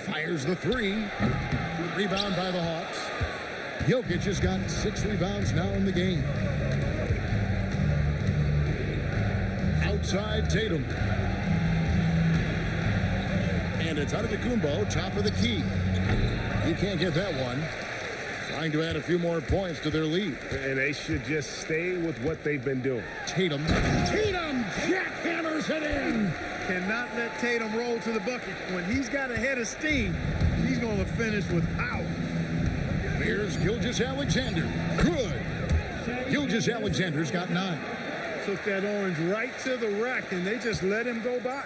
Fires the three. Rebound by the Hawks. Jokic has got 6 rebounds now in the game. Outside Tatum. And it's Antetokounmpo, top of the key. He can't get that one. Trying to add a few more points to their lead. And they should just stay with what they've been doing. Tatum jackhammers it in. Cannot let Tatum roll to the bucket. When he's got a head of steam, he's going to finish with power. Here's Gilgeous-Alexander. Good. Gilgeous-Alexander's got 9. Took that orange right to the rack, and they just let him go by.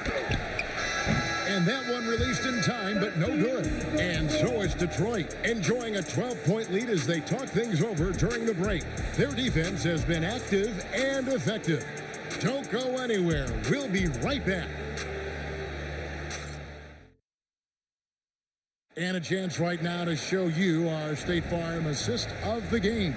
And that one released in time, but no good. And so it's Detroit, enjoying a 12-point lead as they talk things over during the break. Their defense has been active and effective. Don't go anywhere. We'll be right back. And a chance right now to show you our State Farm assist of the game.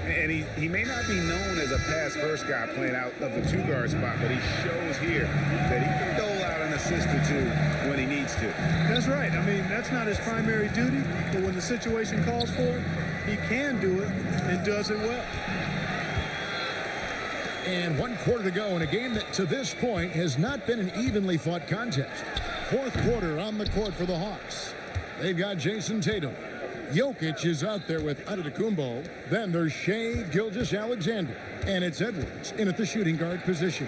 And he may not be known as a pass-first guy playing out of the two-guard spot, but he shows here that he can dole out an assist or two when he needs to. That's right. I mean, that's not his primary duty, but when the situation calls for it, he can do it and does it well. And 1 quarter to go in a game that to this point has not been an evenly fought contest. 4th quarter on the court for the Hawks. They've got Jason Tatum. Jokic is out there with Antetokounmpo. Then there's Shai Gilgeous-Alexander. And it's Edwards in at the shooting guard position.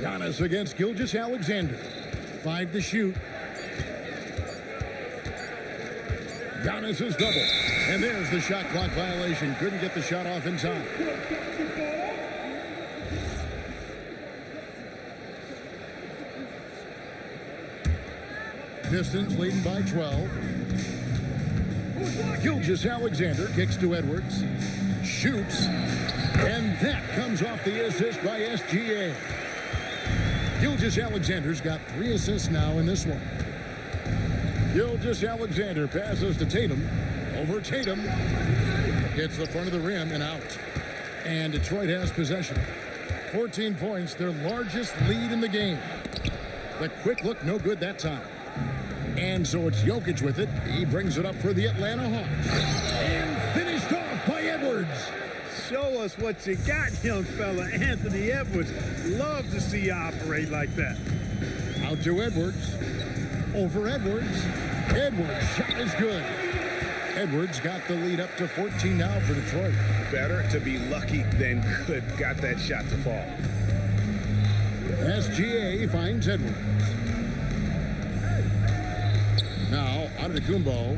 Giannis against Gilgeous-Alexander. 5 to shoot. Giannis is double. And there's the shot clock violation. Couldn't get the shot off in time. Pistons leading by 12. Gilgeous-Alexander kicks to Edwards. Shoots. And that comes off the assist by SGA. Gilgeous-Alexander's got 3 assists now in this one. Gilgeous-Alexander passes to Tatum. Over Tatum. Hits the front of the rim and out. And Detroit has possession. 14 points, their largest lead in the game. The quick look, no good that time. And so it's Jokic with it. He brings it up for the Atlanta Hawks. And finished off by Edwards. Show us what you got, young fella. Anthony Edwards. Love to see you operate like that. Out to Edwards. Over Edwards. Edwards' shot is good. Edwards got the lead up to 14 now for Detroit. Better to be lucky than good. Got that shot to fall. SGA finds Edwards. Now, Antetokounmpo.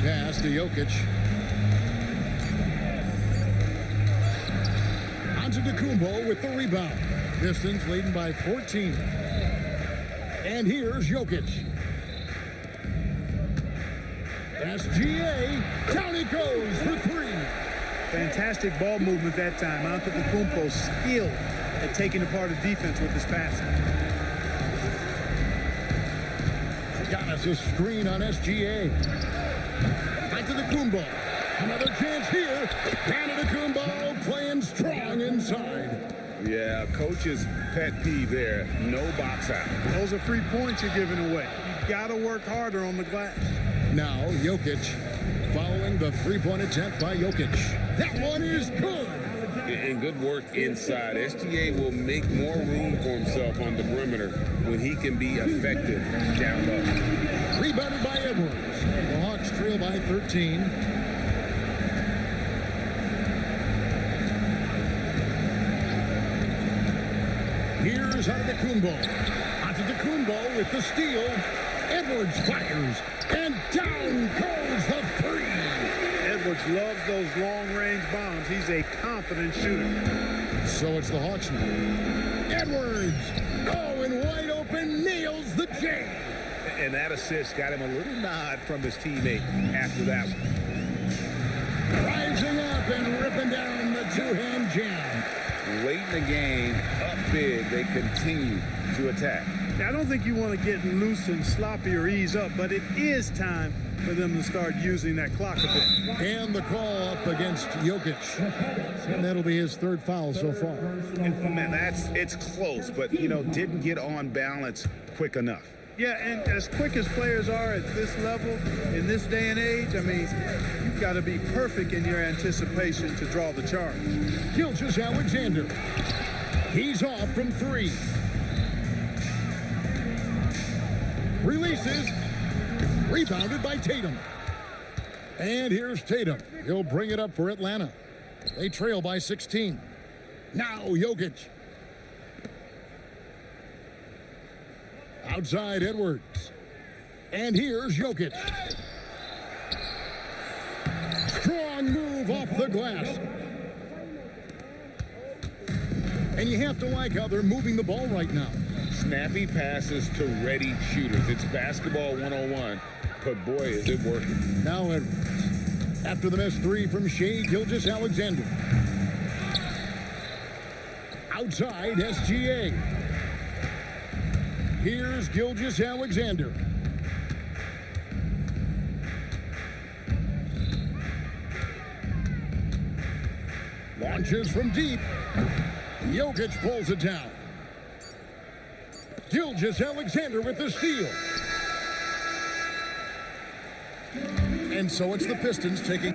pass to Jokic. Antetokounmpo with the rebound. Pistons leading by 14. And here's Jokic. SGA. Down he goes for three. Fantastic ball movement that time. Antetokounmpo skilled at taking apart a defense with his passing. Giannis' screen on SGA. Antetokounmpo. Another chance here. Antetokounmpo playing strong inside. Yeah, coach's pet peeve there. No box out. Those are 3 points you're giving away. You got to work harder on the glass. Now Jokic following the three-point attempt by Jokic. That one is good. And good work inside. SGA will make more room for himself on the perimeter when he can be effective down low. Rebounded by Edwards. The Hawks trail by 13. Here's Antetokounmpo. Antetokounmpo with the steal. Edwards fires. And down goes the three. Edwards loves those long-range bombs. He's a confident shooter. So it's the Hawks now. Edwards. Oh, and wide open, nails the J. And that assist got him a little nod from his teammate after that one. Rising up and ripping down the two-hand jam. Late in the game, up big, they continue to attack. Now, I don't think you want to get loose and sloppy or ease up, but it is time for them to start using that clock a bit. And the call up against Jokic. And that'll be his third foul so far. And man, it's close, but, didn't get on balance quick enough. Yeah, and as quick as players are at this level, in this day and age, I mean, you've got to be perfect in your anticipation to draw the charge. Gilgeous-Alexander. He's off from three. Releases. Rebounded by Tatum. And here's Tatum. He'll bring it up for Atlanta. They trail by 16. Now Jokic. Outside Edwards. And here's Jokic. Strong move off the glass. And you have to like how they're moving the ball right now. Snappy passes to ready shooters. It's basketball 101, but boy, is it working. Now Edwards. After the missed three from Shea Gilgeous-Alexander. Outside SGA. Here's Gilgeous-Alexander. Launches from deep. Jokic pulls it down. Gilgeous-Alexander with the steal. And so it's the Pistons taking...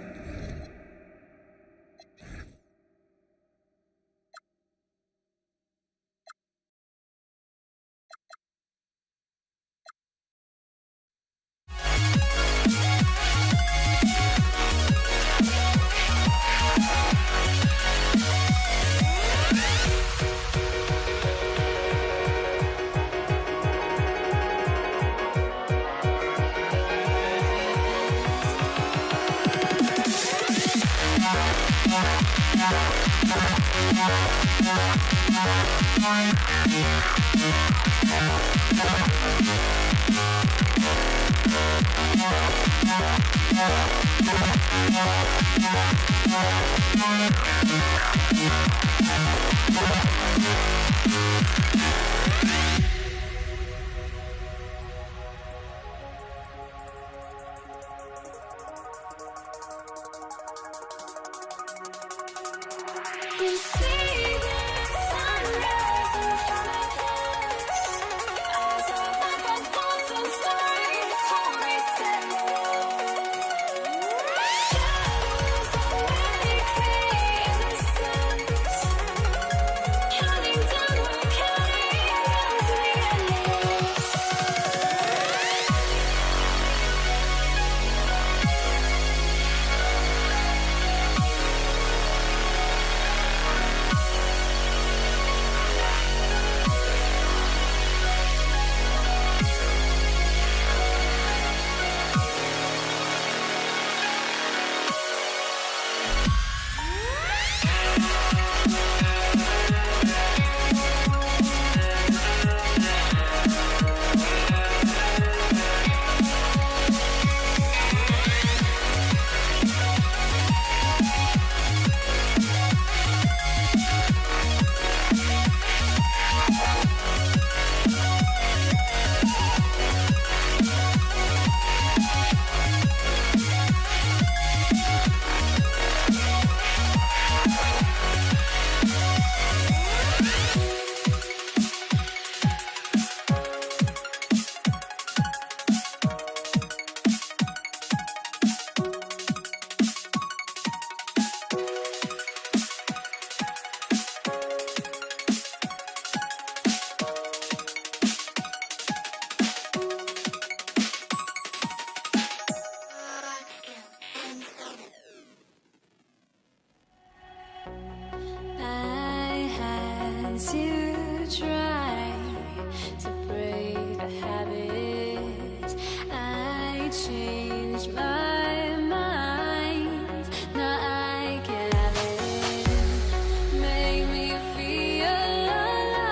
I changed my mind. Now I can have it. Make me feel alive.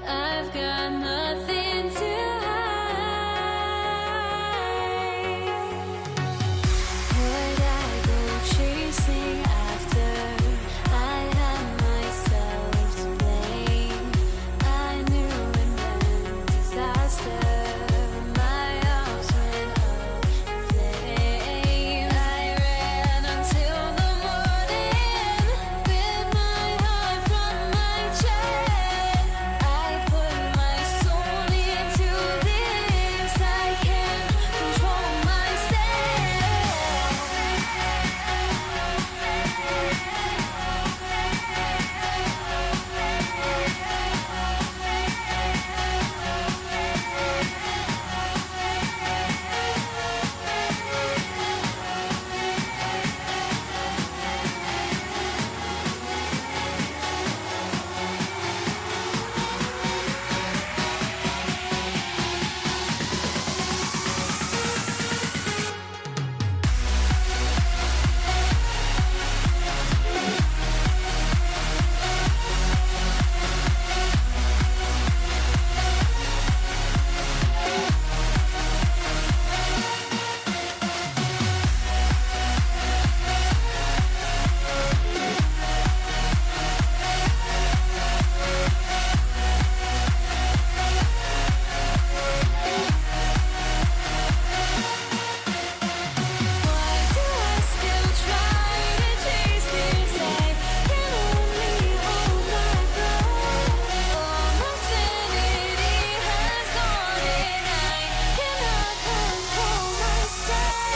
I've got nothing to hide. Would I go chasing after? I had myself to blame. I knew it meant disaster. My arms went up in flames. I ran until the morning with my heart from my chest. I put my soul into this. I can't control myself. Why do I still try to chase this? I can only hold my breath. All my sanity has gone and I cannot control myself.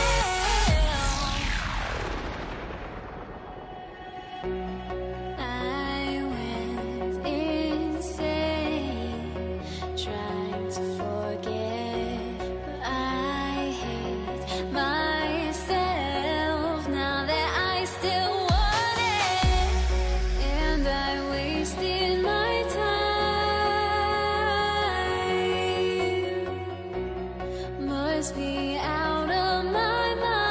I went insane trying to forget, but I hate myself now that I still want it, and I wasted my time. Must be out of my mind.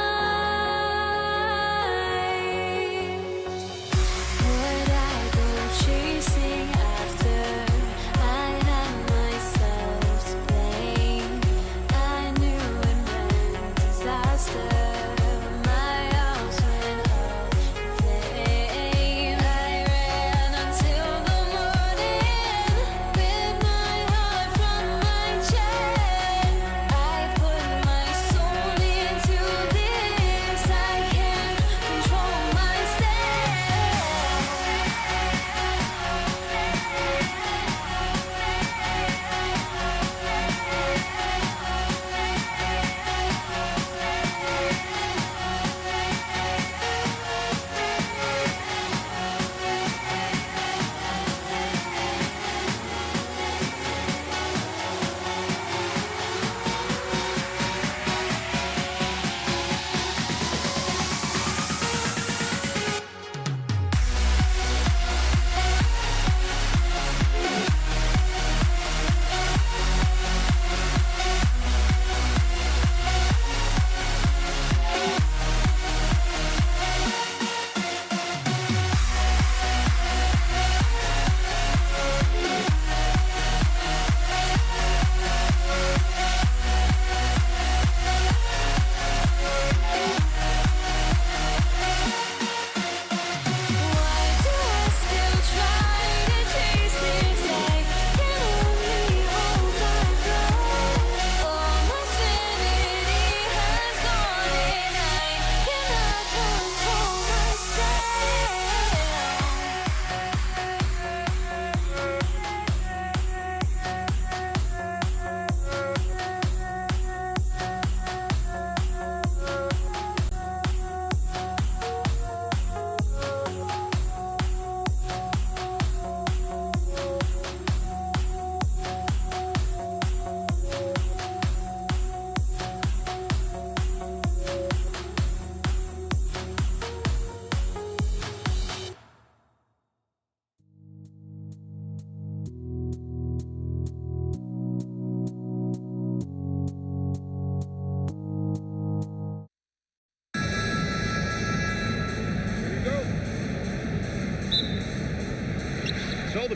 Would I go chasing after? I had myself to blame. I knew it meant disaster. My arms went up in flames. I ran until the morning with my heart from my chest. I put my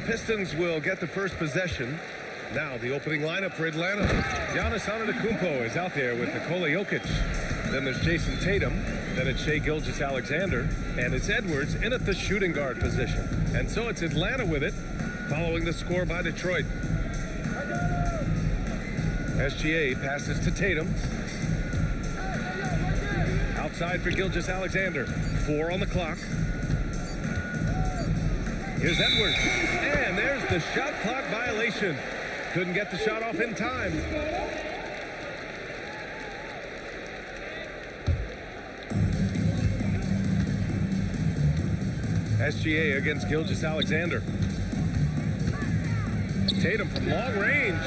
Pistons will get the first possession. Now the opening lineup for Atlanta. Giannis Antetokounmpo is out there with Nikola Jokic. Then there's Jason Tatum. Then it's Shai Gilgeous-Alexander. And it's Edwards in at the shooting guard position. And so it's Atlanta with it, following the score by Detroit. SGA passes to Tatum. Outside for Gilgeous-Alexander. 4 on the clock. Here's Edwards. And there's the shot clock violation. Couldn't get the shot off in time. SGA against Gilgeous-Alexander. Tatum from long range.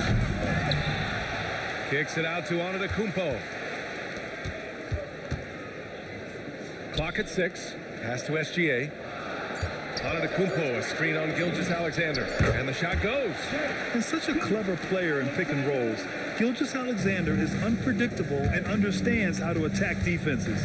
Kicks it out to Antetokounmpo. Clock at 6. Pass to SGA. Antetokounmpo, a screen on Gilgeous-Alexander. And the shot goes. He's such a clever player in pick and rolls. Gilgeous-Alexander is unpredictable and understands how to attack defenses.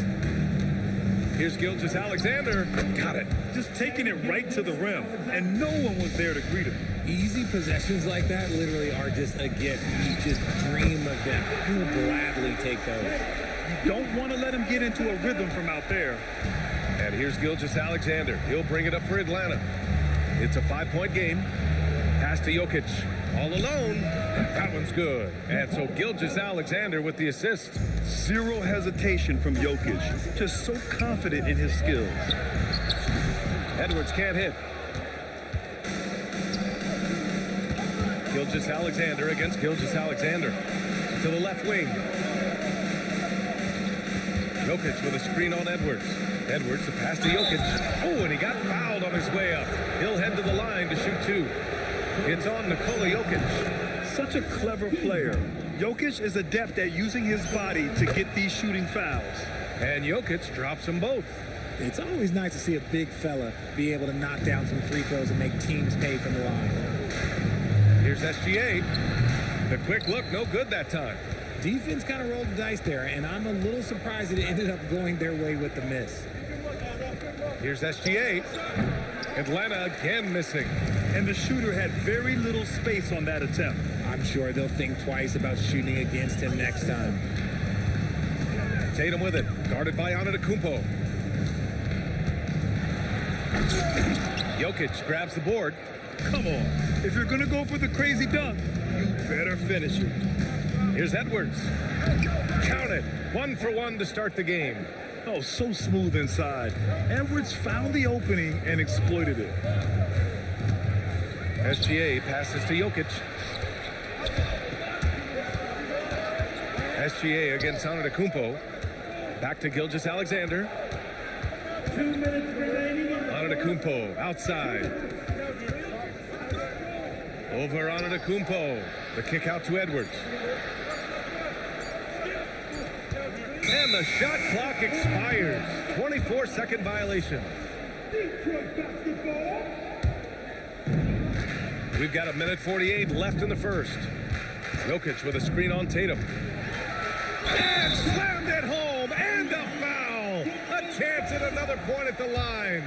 Here's Gilgeous-Alexander. Got it. Just taking it right to the rim, and no one was there to greet him. Easy possessions like that literally are just a gift. You just dream of them. He'll gladly take those. You don't want to let him get into a rhythm from out there. And here's Gilgeous-Alexander. He'll bring it up for Atlanta. It's a 5-point game. Pass to Jokic. All alone. That one's good. And so Gilgeous-Alexander with the assist. Zero hesitation from Jokic. Just so confident in his skills. Edwards can't hit. Gilgeous-Alexander against Gilgeous-Alexander. To the left wing. Jokic with a screen on Edwards. Edwards, the pass to Jokic. Oh, and he got fouled on his way up. He'll head to the line to shoot 2. It's on Nikola Jokic. Such a clever player. Jokic is adept at using his body to get these shooting fouls. And Jokic drops them both. It's always nice to see a big fella be able to knock down some free throws and make teams pay from the line. Here's SGA. The quick look, no good that time. Defense kind of rolled the dice there, and I'm a little surprised that it ended up going their way with the miss. Here's SGA. Atlanta again missing. And the shooter had very little space on that attempt. I'm sure they'll think twice about shooting against him next time. Tatum with it, guarded by Antetokounmpo. Jokic grabs the board. Come on, if you're gonna go for the crazy dunk, you better finish it. Here's Edwards. Count it. 1 for 1 to start the game. Oh, so smooth inside. Edwards found the opening and exploited it. SGA passes to Jokic. SGA against Antetokounmpo. Back to Gilgeous-Alexander. 2 minutes remaining. Antetokounmpo outside. Over Antetokounmpo. The kick out to Edwards. And the shot clock expires. 24-second violation. Detroit basketball. We've got 1:48 left in the first. Jokic with a screen on Tatum. And slammed it home. And a foul. A chance at another point at the line.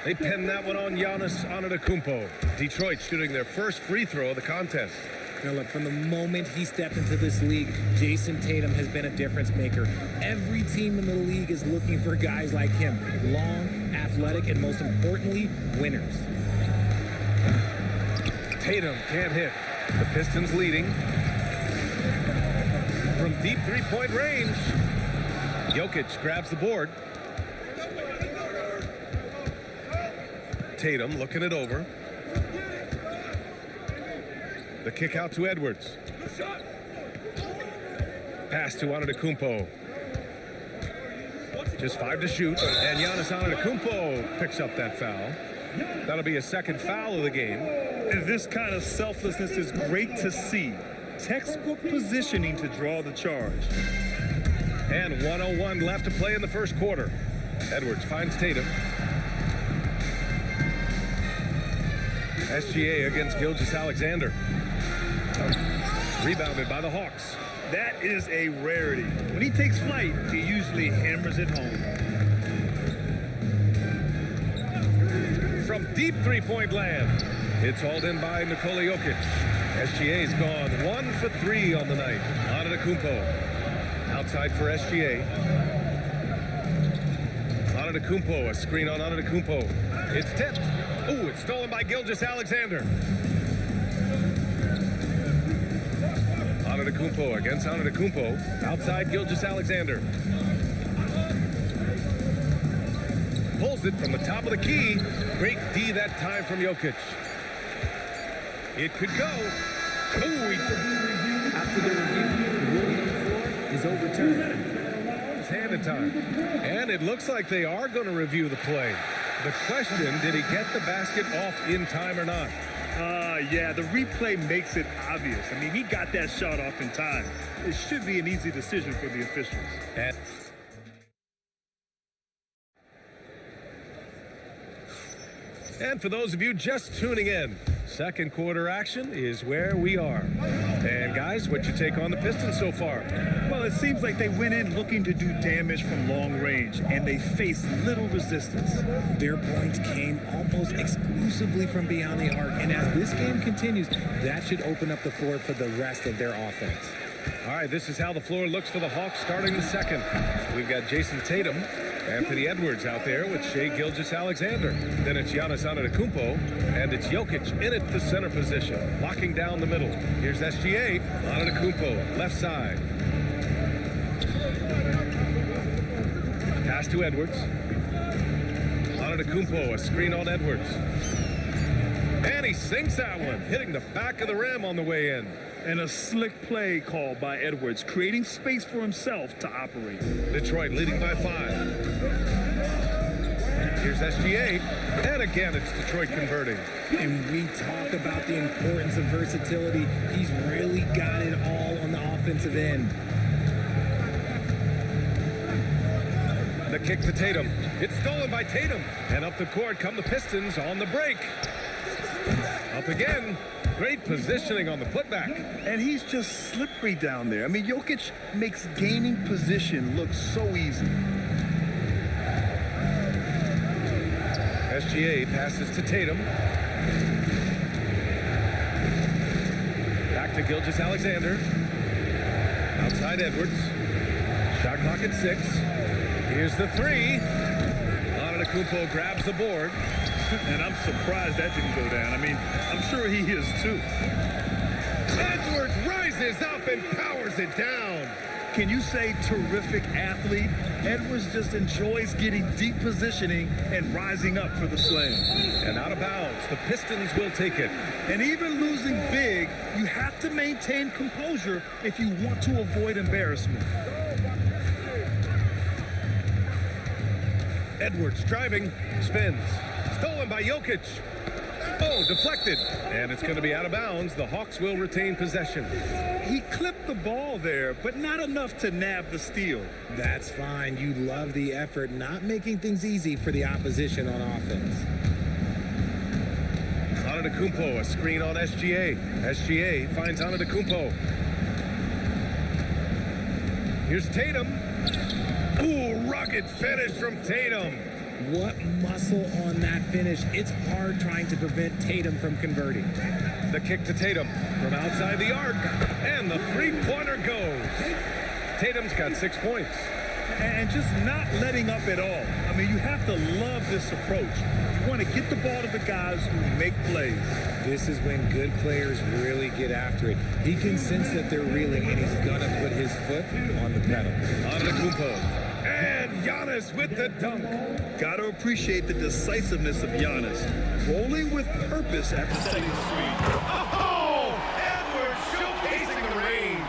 They pinned that one on Giannis Antetokounmpo. Detroit shooting their first free throw of the contest. Now look, from the moment he stepped into this league, Jason Tatum has been a difference maker. Every team in the league is looking for guys like him. Long, athletic, and most importantly, winners. Tatum can't hit. The Pistons leading. From deep three-point range, Jokic grabs the board. Tatum looking it over. The kick out to Edwards. Pass to Antetokounmpo. Just 5 to shoot. And Giannis Antetokounmpo picks up that foul. That'll be a second foul of the game. And this kind of selflessness is great to see. Textbook positioning to draw the charge. And 1:01 left to play in the first quarter. Edwards finds Tatum. SGA against Gilgeous-Alexander. Rebounded by the Hawks. That is a rarity. When he takes flight, he usually hammers it home. From deep three-point land, It's hauled in by Nikola Jokic. SGA's gone 1 for 3 on the night. Antetokounmpo outside for SGA. Antetokounmpo, a screen on Antetokounmpo. It's tipped. Ooh, it's stolen by Gilgeous-Alexander. Antetokounmpo against Antetokounmpo. Outside Gilgeous-Alexander. Pulls it from the top of the key. Great D that time from Jokic. It could go. After the review, the ruling on the floor is overturned. It's handed time. And it looks like they are going to review the play. The question, did he get the basket off in time or not? Yeah, the replay makes it obvious. I mean, he got that shot off in time. It should be an easy decision for the officials. And for those of you just tuning in, second quarter action is where we are. And guys, what's your take on the Pistons so far? Well, it seems like they went in looking to do damage from long range, and they faced little resistance. Their points came almost exclusively from beyond the arc, and as this game continues, that should open up the floor for the rest of their offense. All right, this is how the floor looks for the Hawks starting the second. We've got Jason Tatum, Anthony Edwards out there with Shai Gilgeous-Alexander. Then it's Giannis Antetokounmpo, and it's Jokic in at the center position, locking down the middle. Here's SGA, Antetokounmpo, left side. Pass to Edwards. Antetokounmpo, a screen on Edwards. And he sinks that one, hitting the back of the rim on the way in. And a slick play called by Edwards, creating space for himself to operate. Detroit leading by 5. Here's SGA, and again it's Detroit converting. And we talk about the importance of versatility. He's really got it all on the offensive end. The kick to Tatum. It's stolen by Tatum. And up the court come the Pistons on the break. Up again. Great positioning on the putback. And he's just slippery down there. I mean, Jokic makes gaining position look so easy. SGA passes to Tatum. Back to Gilgeous-Alexander. Outside Edwards. Shot clock at 6. Here's the 3. Antetokounmpo grabs the board. And I'm surprised that didn't go down. I mean, I'm sure he is too. Edwards rises up and powers it down. Can you say terrific athlete? Edwards just enjoys getting deep positioning and rising up for the slam. And out of bounds, the Pistons will take it. And even losing big, you have to maintain composure if you want to avoid embarrassment. Edwards driving, spins. Stolen by Jokic. Oh, deflected. And it's going to be out of bounds. The Hawks will retain possession. He clipped the ball there, but not enough to nab the steal. That's fine. You love the effort, not making things easy for the opposition on offense. Antetokounmpo, a screen on SGA. SGA finds Antetokounmpo. Here's Tatum. Ooh, rugged finish from Tatum. What muscle on that finish. It's hard trying to prevent Tatum from converting. The kick to Tatum from outside the arc. And the three-pointer goes. Tatum's got 6 points. And just not letting up at all. I mean, you have to love this approach. You want to get the ball to the guys who make plays. This is when good players really get after it. He can sense that they're reeling, and he's going to put his foot on the pedal. Antetokounmpo. And Giannis with the dunk. Got to appreciate the decisiveness of Giannis. Rolling with purpose after setting the screen. Oh! Edwards showcasing the range.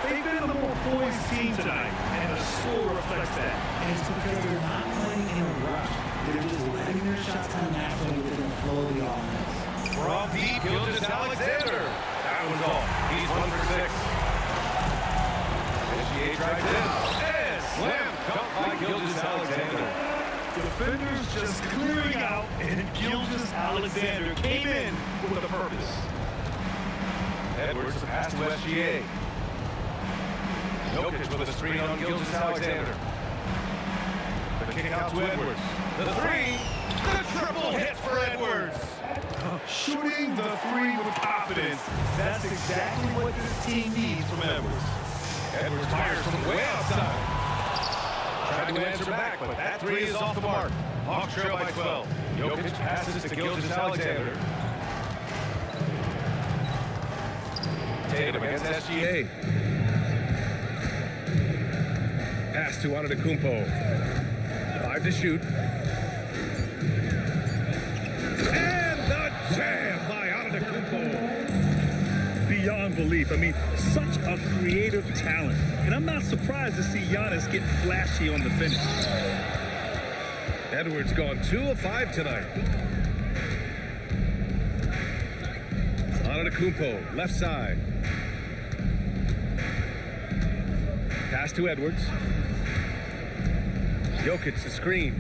They've been a more poised team tonight, and the score reflects that. And it's because they're not playing in a rush. They're just letting their shots come naturally within the flow of the offense. From deep, Gilgeous-Alexander. That was all. He's 1 for 6. SGA drives in. And slam dunk by Gilgeous-Alexander. Defenders just clearing out, and Gilgeous-Alexander came in with a purpose. Edwards, a pass to SGA. Jokic with a screen on Gilgeous-Alexander. The kick out to Edwards. The 3. The triple hit for Edwards. Shooting the three with confidence. That's exactly what this team needs from Edwards. Edwards fires from way outside. Trying to answer back, but that three is off the mark. Hawks trail by 12. Jokic passes to Gilgeous-Alexander. Tatum against SGA. Pass to Antetokounmpo. 5 to shoot. And the jam by Antetokounmpo. Beyond belief. I mean, such a creative talent. And I'm not surprised to see Giannis get flashy on the finish. Edwards gone 2 of 5 tonight. Antetokounmpo, left side. Pass to Edwards. Jokic the screen.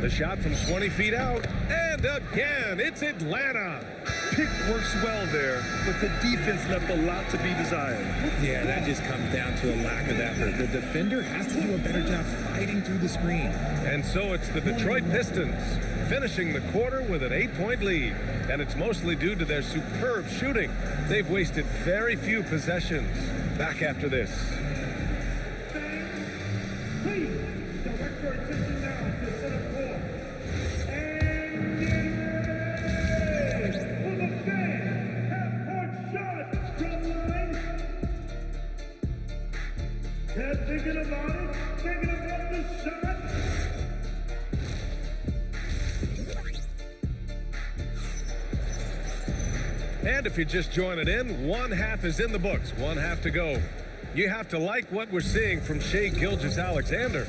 The shot from 20 feet out. And again, it's Atlanta. Pick works well there, but the defense left a lot to be desired. Yeah, that just comes down to a lack of effort. The defender has to do a better job fighting through the screen. And so it's the Detroit Pistons finishing the quarter with an 8-point lead. And it's mostly due to their superb shooting. They've wasted very few possessions. Back after this. Please, direct your attention now to center court. And get ready for the big half-court shot from line. They're thinking about it, thinking about the shot. And if you're just joining in, one half is in the books, one half to go. You have to like what we're seeing from Shai Gilgeous-Alexander.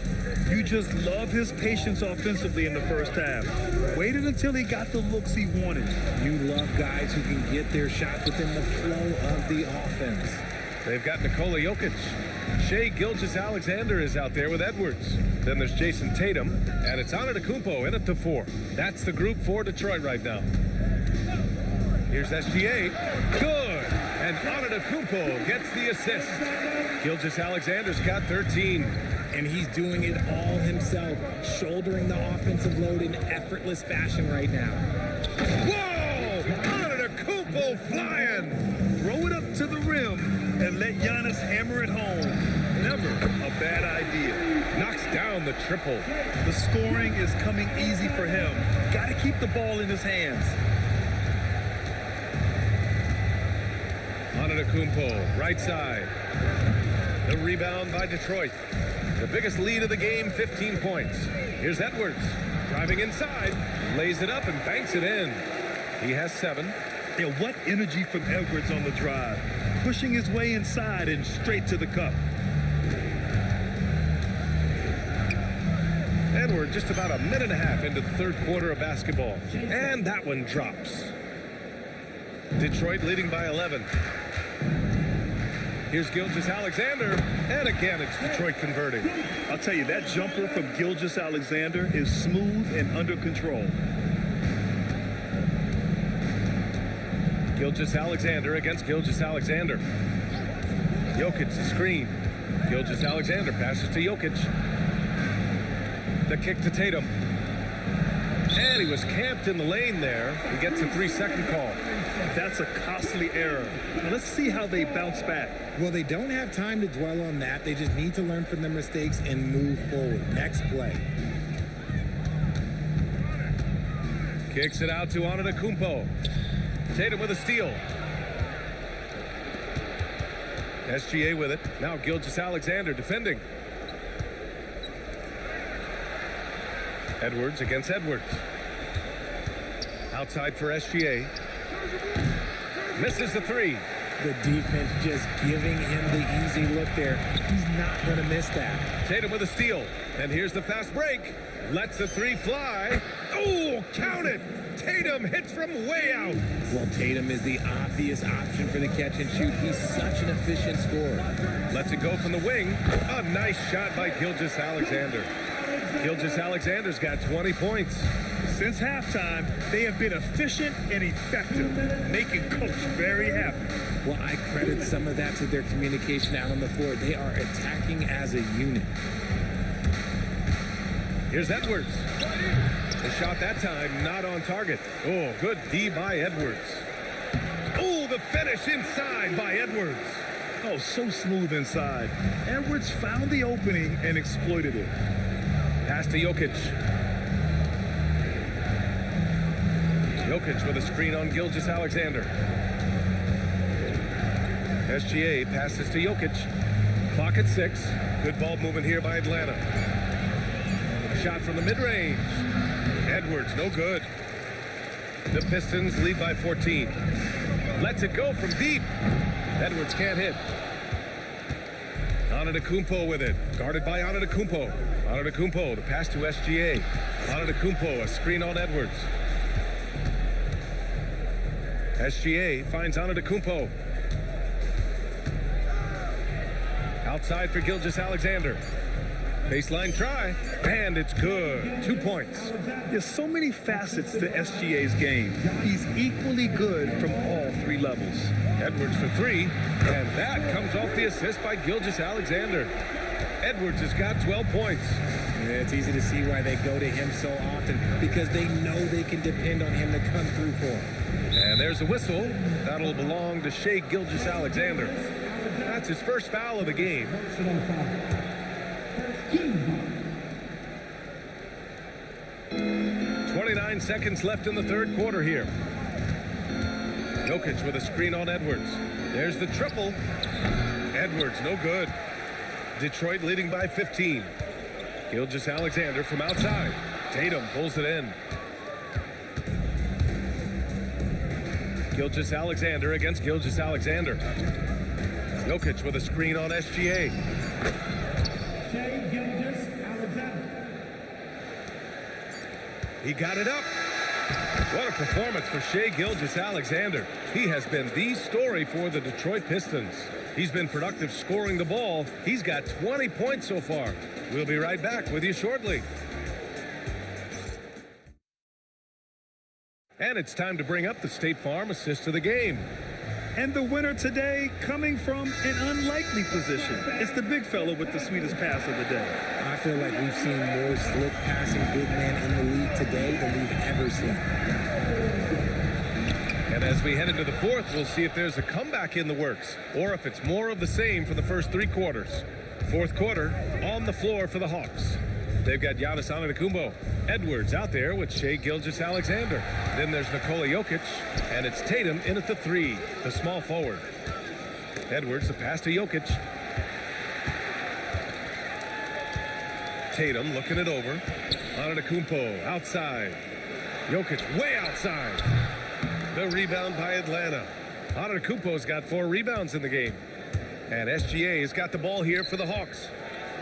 You just love his patience offensively in the first half. Waited until he got the looks he wanted. You love guys who can get their shots within the flow of the offense. They've got Nikola Jokic. Shai Gilgeous-Alexander is out there with Edwards. Then there's Jason Tatum, and it's Antetokounmpo in at the 4. That's the group for Detroit right now. Here's SGA. Good. And Antetokounmpo gets the assist. Gilgeous-Alexander's got 13. And he's doing it all himself, shouldering the offensive load in effortless fashion right now. Whoa! Antetokounmpo flying! Throw it up to the rim and let Giannis hammer it home. Never a bad idea. Knocks down the triple. The scoring is coming easy for him. Got to keep the ball in his hands. Antetokounmpo, right side. The rebound by Detroit. The biggest lead of the game, 15 points. Here's Edwards, driving inside, lays it up and banks it in. He has 7. Yeah, what energy from Edwards on the drive. Pushing his way inside and straight to the cup. And we're just about a minute and a half into the third quarter of basketball. And that one drops. Detroit leading by 11. Here's Gilgeous-Alexander, and again, it's Detroit converting. I'll tell you, that jumper from Gilgeous-Alexander is smooth and under control. Gilgeous-Alexander against Gilgeous-Alexander. Jokic the screen. Gilgeous-Alexander passes to Jokic. The kick to Tatum. And he was camped in the lane there. He gets a 3-second call. That's a costly error. Now let's see how they bounce back. Well, they don't have time to dwell on that. They just need to learn from their mistakes and move forward. Next play. Kicks it out to Antetokounmpo. Tatum with a steal. SGA with it. Now Gilgeous-Alexander defending. Edwards against Edwards. Outside for SGA. Misses the 3. The defense just giving him the easy look there. He's not going to miss that. Tatum with a steal. And here's the fast break. Lets the 3 fly. Oh, count it. Tatum hits from way out. Well, Tatum is the obvious option for the catch and shoot. He's such an efficient scorer. Lets it go from the wing. A nice shot by Gilgeous-Alexander. Gilgeous-Alexander's got 20 points. Since halftime, they have been efficient and effective, making Coach very happy. Well, I credit some of that to their communication out on the floor. They are attacking as a unit. Here's Edwards. The shot that time not on target. Oh, good D by Edwards. Oh, the finish inside by Edwards. Oh, so smooth inside. Edwards found the opening and exploited it. Pass to Jokic. Jokic with a screen on Gilgeous-Alexander. SGA passes to Jokic. Clock at 6. Good ball movement here by Atlanta. Shot from the mid-range. Edwards, no good. The Pistons lead by 14. Lets it go from deep. Edwards can't hit. Antetokounmpo with it. Guarded by Antetokounmpo. Antetokounmpo, the pass to SGA. Antetokounmpo, a screen on Edwards. SGA finds Antetokounmpo. Outside for Gilgeous-Alexander. Baseline try, and it's good. 2 points. There's so many facets to SGA's game. He's equally good from all 3 levels. Edwards for 3, and that comes off the assist by Gilgeous-Alexander. Edwards has got 12 points. Yeah, it's easy to see why they go to him so often, because they know they can depend on him to come through for them. And there's a whistle. That'll belong to Shai Gilgeous-Alexander. That's his first foul of the game. 29 seconds left in the third quarter here. Jokic with a screen on Edwards. There's the triple. Edwards, no good. Detroit leading by 15. Gilgeous-Alexander from outside. Tatum pulls it in. Gilgeous-Alexander against Gilgeous-Alexander. Jokic with a screen on SGA. Shai Gilgeous-Alexander. He got it up. What a performance for Shai Gilgeous-Alexander. He has been the story for the Detroit Pistons. He's been productive scoring the ball. He's got 20 points so far. We'll be right back with you shortly. And it's time to bring up the State Farm assist of the game. And the winner today coming from an unlikely position. It's the big fella with the sweetest pass of the day. I feel like we've seen more slick passing big men in the league today than we've ever seen. And as we head into the fourth, we'll see if there's a comeback in the works or if it's more of the same for the first 3 quarters. Fourth quarter on the floor for the Hawks. They've got Giannis Antetokounmpo. Edwards out there with Shai Gilgeous-Alexander. Then there's Nikola Jokic, and it's Tatum in at the 3, the small forward. Edwards, the pass to Jokic. Tatum looking it over. Antetokounmpo outside. Jokic way outside. The rebound by Atlanta. Antetokounmpo's got 4 rebounds in the game. And SGA has got the ball here for the Hawks.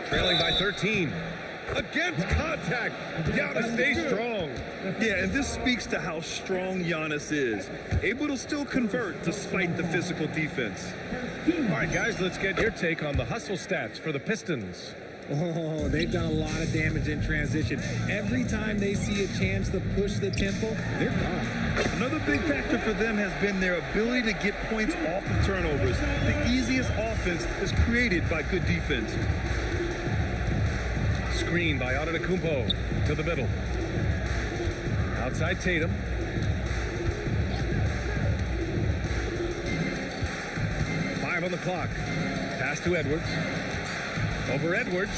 Trailing by 13. Against contact. Giannis stays strong. Yeah, and this speaks to how strong Giannis is. Able to still convert despite the physical defense. All right, guys, let's get your take on the hustle stats for the Pistons. Oh, they've done a lot of damage in transition. Every time they see a chance to push the tempo, they're gone. Another big factor for them has been their ability to get points off of turnovers. The easiest offense is created by good defense. Screen by Antetokounmpo to the middle. Outside Tatum. Five on the clock. Pass to Edwards. Over Edwards.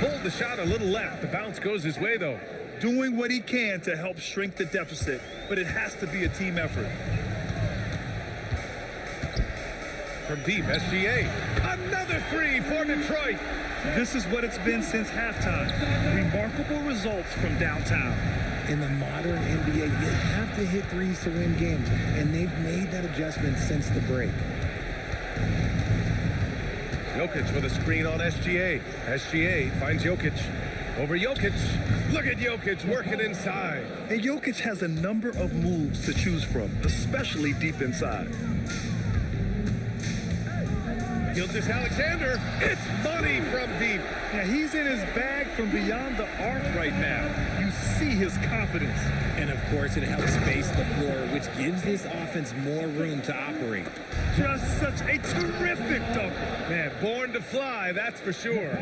Pulled the shot a little left. The bounce goes his way, though. Doing what he can to help shrink the deficit, but it has to be a team effort. From deep, SGA. Another 3 for Detroit. This is what it's been since halftime. Remarkable results from downtown. In the modern NBA, you have to hit threes to win games, and they've made that adjustment since the break. Jokic with a screen on SGA. SGA finds Jokic. Over Jokic. Look at Jokic working inside. And Jokic has a number of moves to choose from, especially deep inside. Gilgeous-Alexander, it's money from deep. Yeah, he's in his bag from beyond the arc right now. You see his confidence. And of course, it helps space the floor, which gives this offense more room to operate. Just such a terrific dunker. Man, born to fly, that's for sure.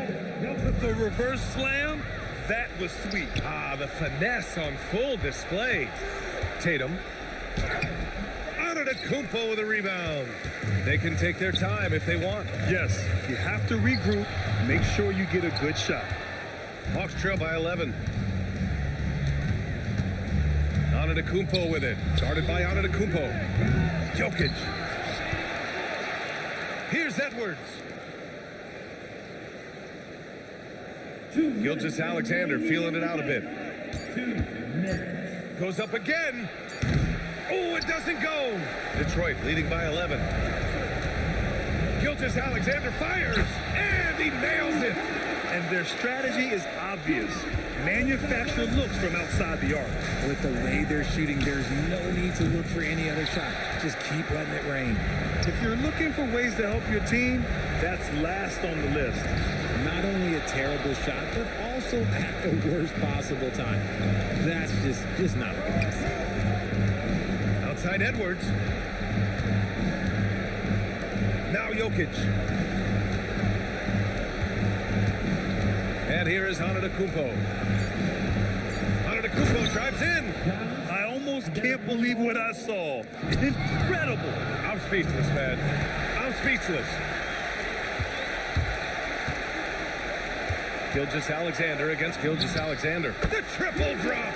The reverse slam, That was sweet. Ah, the finesse on full display. Tatum. Antetokounmpo with a rebound. They can take their time if they want. Yes, you have to regroup. Make sure you get a good shot. Hawks trail by 11. Antetokounmpo with it. Guarded by Antetokounmpo. Jokic. Here's Edwards. Gilgeous-Alexander feeling it out a bit. Goes up again. Oh, it doesn't go. Detroit leading by 11. Gilgeous-Alexander fires, and he nails it. And their strategy is obvious. Manufacture looks from outside the arc. With the way they're shooting, there's no need to look for any other shot. Just keep letting it rain. If you're looking for ways to help your team, that's last on the list. Not only a terrible shot, but also at the worst possible time. That's just not a good idea. Outside Edwards. Now Jokic. And here is Antetokounmpo. Antetokounmpo drives in. I almost can't believe what I saw. Incredible. I'm speechless, man. I'm speechless. Gilgeous-Alexander against Gilgeous-Alexander. The triple drops.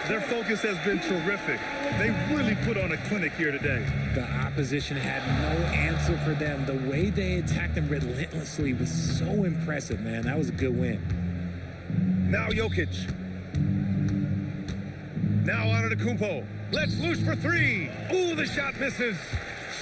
Their focus has been terrific. They really put on a clinic here today. The opposition had no answer for them. The way they attacked them relentlessly was so impressive, man. That was a good win. Now Jokic. Now Antetokounmpo. Let's loose for three. Ooh, the shot misses.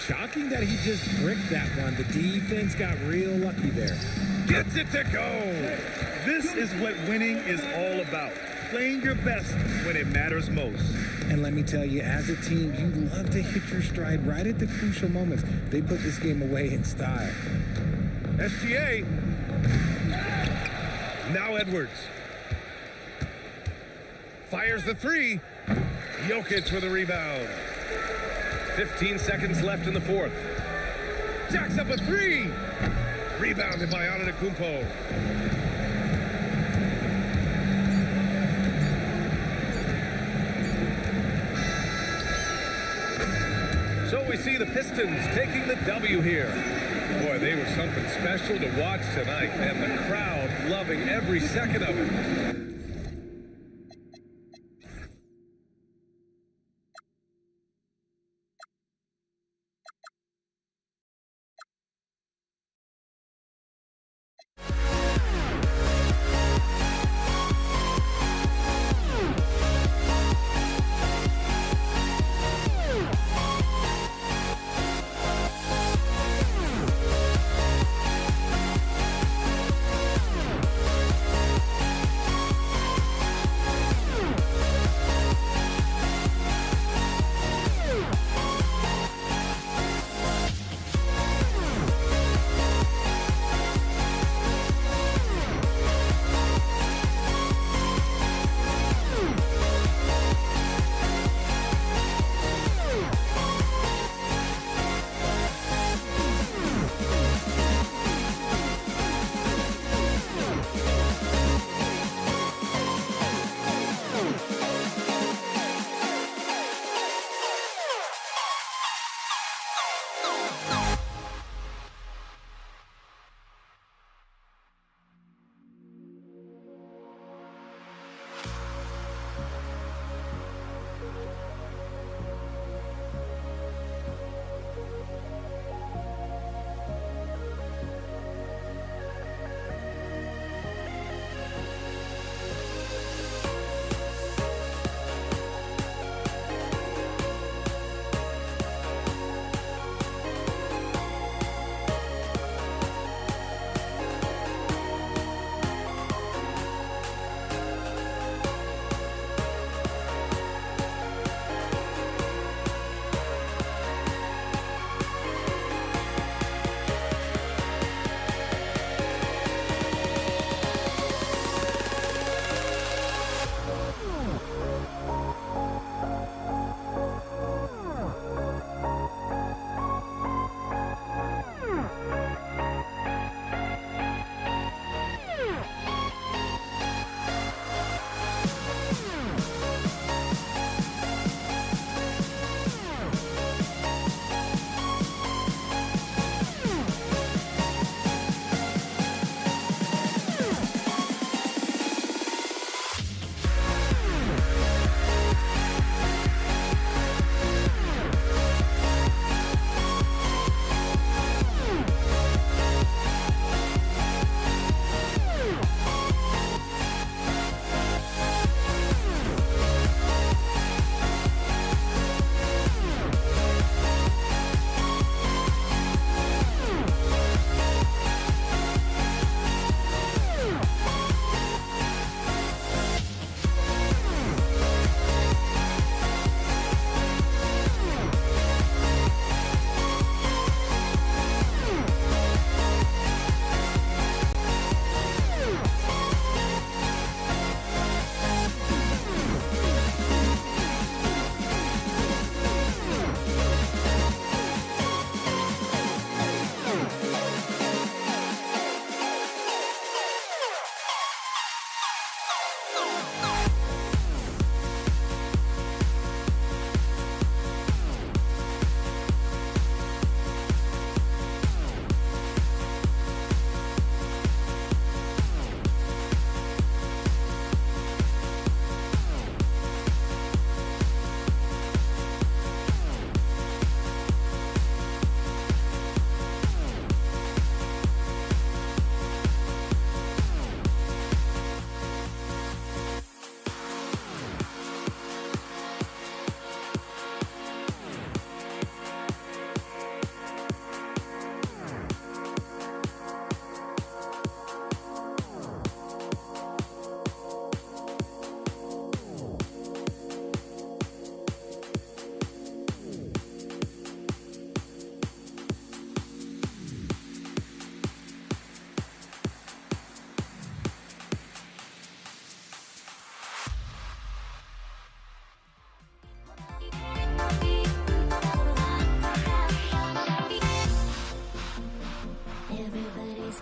Shocking that he just bricked that one. The defense got real lucky there. Gets it to go. This is what winning is all about. Playing your best when it matters most. And let me tell you, as a team, you love to hit your stride right at the crucial moments. They put this game away in style. SGA. Now Edwards. Fires the three. Jokic with a rebound. 15 seconds left in the fourth. Jacks up a three. Rebounded by Antetokounmpo. So we see the Pistons taking the W here. Boy, they were something special to watch tonight, and the crowd loving every second of it.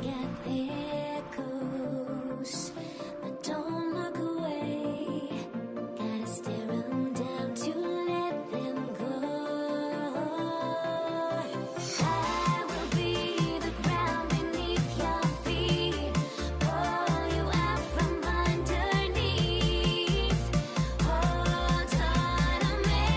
Everybody's got their goals, but don't look away. Gotta stare them down to let them go. I will be the ground beneath your feet, pull you out from underneath. Hold on to me.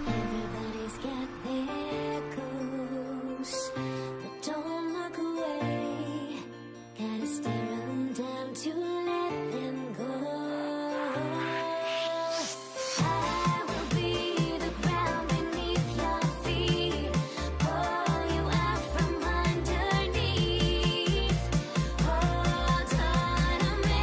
Everybody's got their goals, but don't look away. Gotta stare them down to let them go. I will be the ground beneath your feet, pull you out from underneath. Hold on to me.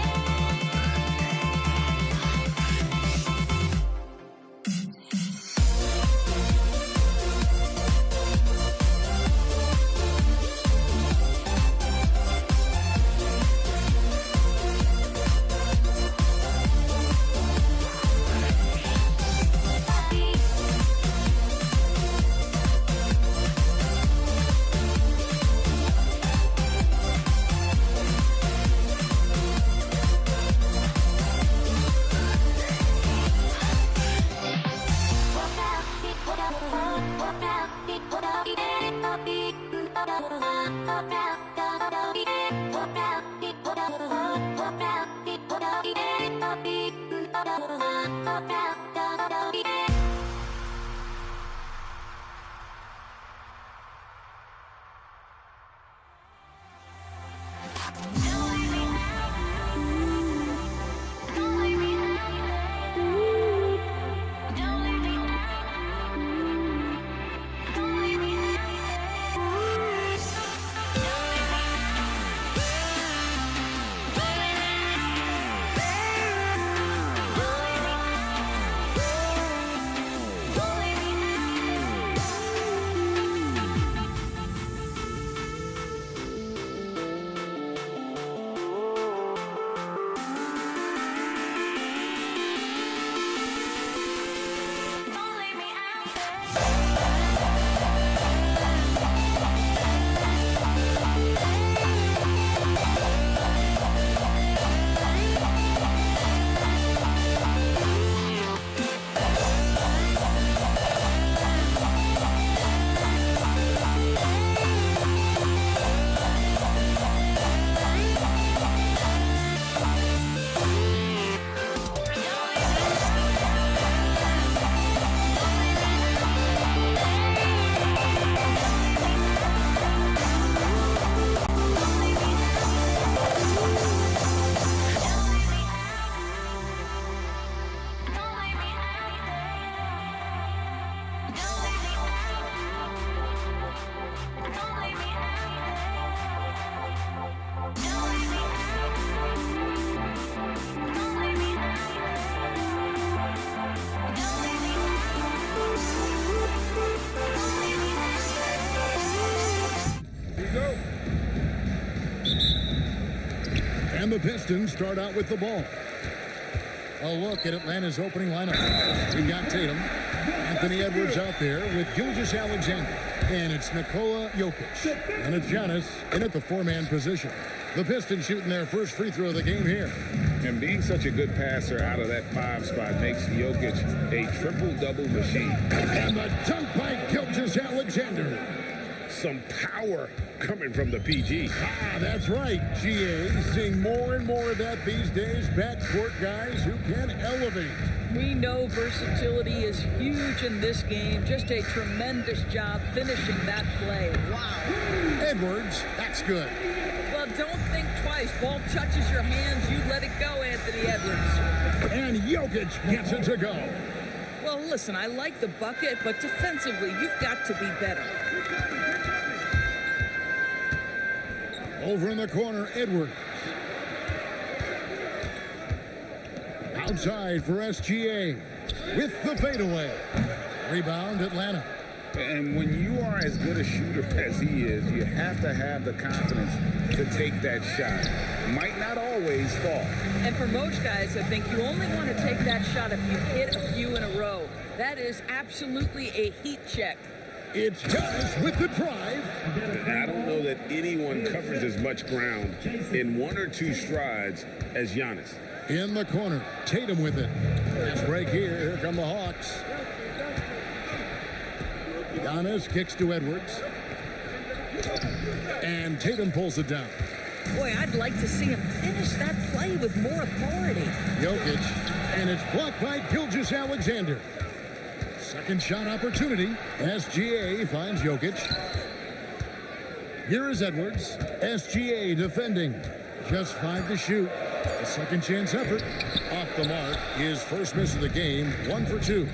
And the Pistons start out with the ball. A look at Atlanta's opening lineup. We've got Tatum, Anthony Edwards out there with Gilgeous Alexander. And it's Nikola Jokic. And it's Giannis in at the four-man position. The Pistons shooting their first free throw of the game here. And being such a good passer out of that 5 spot makes Jokic a triple-double machine. And the dunk by Gilgeous-Alexander. Some power coming from the PG. That's right, GA. Seeing more and more of that these days. Backcourt guys who can elevate. We know versatility is huge in this game. Just a tremendous job finishing that play. Wow. Edwards, that's good. Well, don't think twice. Ball touches your hands, you let it go, Anthony Edwards. And Jokic gets it to go. Well, listen, I like the bucket, but defensively, you've got to be better. Over in the corner, Edwards. Outside for SGA with the fadeaway. Rebound, Atlanta. And when you are as good a shooter as he is, you have to have the confidence to take that shot. Might not always fall. And for most guys, I think you only want to take that shot if you hit a few in a row. That is absolutely a heat check. It's Giannis with the drive. I don't know that anyone covers as much ground in 1 or 2 strides as Giannis. In the corner, Tatum with it. Fast break here. Here come the Hawks. Giannis kicks to Edwards. And Tatum pulls it down. Boy, I'd like to see him finish that play with more authority. Jokic. And it's blocked by Gilgeous-Alexander. Second shot opportunity. SGA finds Jokic. Here is Edwards. SGA defending. Just 5 to shoot. A second chance effort. Off the mark. His first miss of the game. 1 for 2.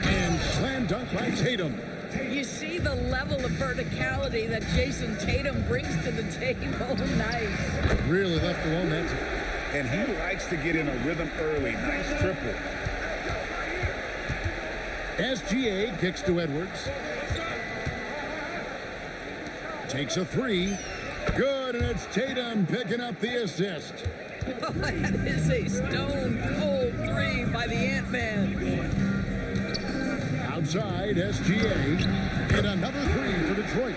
And slam dunk by Tatum. You see the level of verticality that Jason Tatum brings to the table. Nice. Really left alone that time. And he likes to get in a rhythm early. Nice triple. SGA kicks to Edwards. Takes a 3. Good, and it's Tatum picking up the assist. Oh, that is a stone-cold 3 by the Ant-Man. Outside, SGA. And another 3 for Detroit.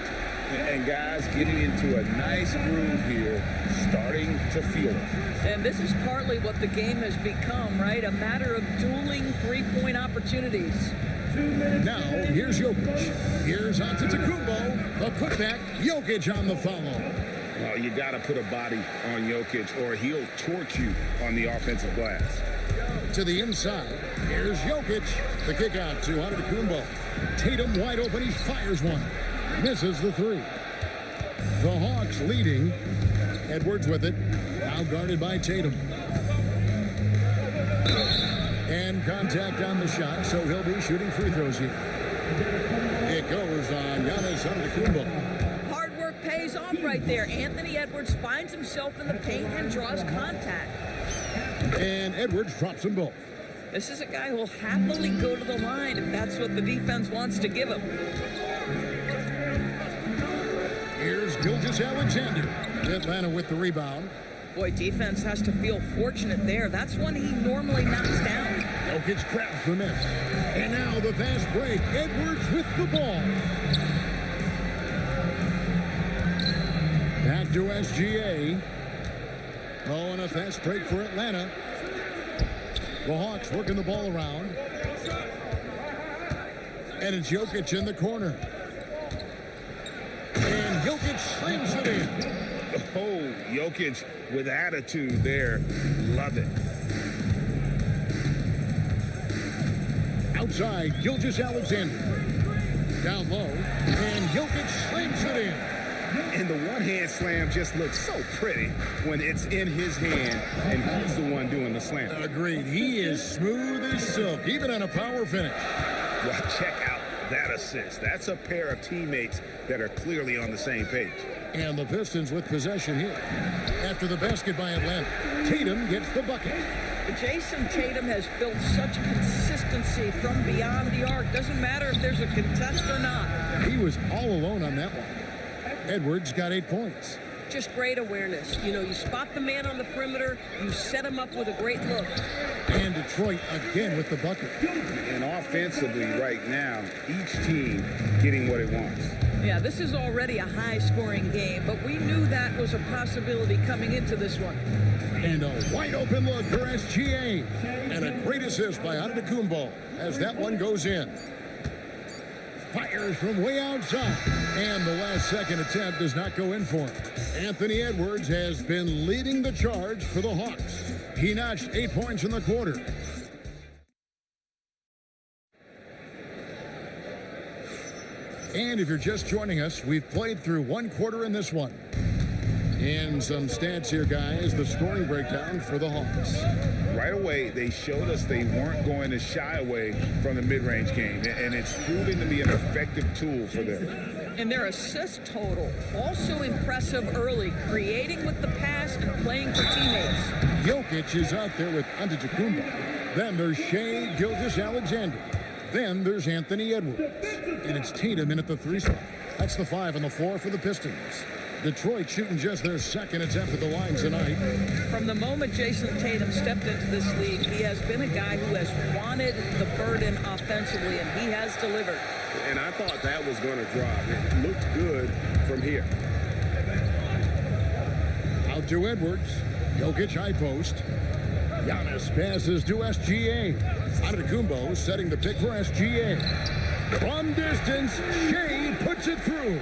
And guys getting into a nice groove here, starting to feel it. And this is partly what the game has become, right? A matter of dueling three-point opportunities. Now, here's Jokic. Here's Antetokounmpo. The putback. Jokic on the follow. Well, you got to put a body on Jokic or he'll torch you on the offensive glass. To the inside. Here's Jokic. The kick out to Antetokounmpo. Tatum wide open. He fires one. Misses the 3. The Hawks leading. Edwards with it. Now guarded by Tatum. And contact on the shot, so he'll be shooting free throws here. It goes on Giannis Antetokounmpo. Hard work pays off right there. Anthony Edwards finds himself in the paint and draws contact. And Edwards drops them both. This is a guy who will happily go to the line if that's what the defense wants to give him. Here's Gilgeous-Alexander. Atlanta with the rebound. Boy, defense has to feel fortunate there. That's one he normally knocks down. Jokic grabs the miss. And now the fast break. Edwards with the ball. Back to SGA. Oh, and a fast break for Atlanta. The Hawks working the ball around. And it's Jokic in the corner. And Jokic slams it in. Oh, Jokic with attitude there. Love it. Outside, Gilgeous-Alexander. Down low. And Jokic slams it in. And the one-hand slam just looks so pretty when it's in his hand and he's the one doing the slam. Agreed. He is smooth as silk, even on a power finish. Well, check out that assist. That's a pair of teammates that are clearly on the same page. And the Pistons with possession here. After the basket by Atlanta, Tatum gets the bucket. Jason Tatum has built such consistency from beyond the arc. Doesn't matter if there's a contest or not. He was all alone on that one. Edwards got 8 points. Just great awareness. You know, you spot the man on the perimeter, you set him up with a great look. And Detroit again with the bucket. And offensively right now, each team getting what it wants. Yeah, this is already a high-scoring game, but we knew that was a possibility coming into this one. And a wide open look for SGA. And a great assist by Antetokounmpo as that one goes in. Fires from way outside. And the last second attempt does not go in for him. Anthony Edwards has been leading the charge for the Hawks. He notched 8 points in the quarter. And if you're just joining us, we've played through one quarter in this one. And some stats here, guys. The scoring breakdown for the Hawks. Right away, they showed us they weren't going to shy away from the mid-range game, and it's proving to be an effective tool for them. And their assist total, also impressive early, creating with the pass and playing for teammates. Jokic is out there with Antetokounmpo. Then there's Shai Gilgeous-Alexander. Then there's Anthony Edwards. And it's Tatum in at the 3 spot. That's the 5 on the floor for the Pistons. Detroit shooting just their second attempt at the line tonight. From the moment Jason Tatum stepped into this league, he has been a guy who has wanted the burden offensively, and he has delivered. And I thought that was going to drop. It looked good from here. Out to Edwards. Jokic high post. Giannis passes to SGA. Antetokounmpo setting the pick for SGA. From distance, Shai puts it through.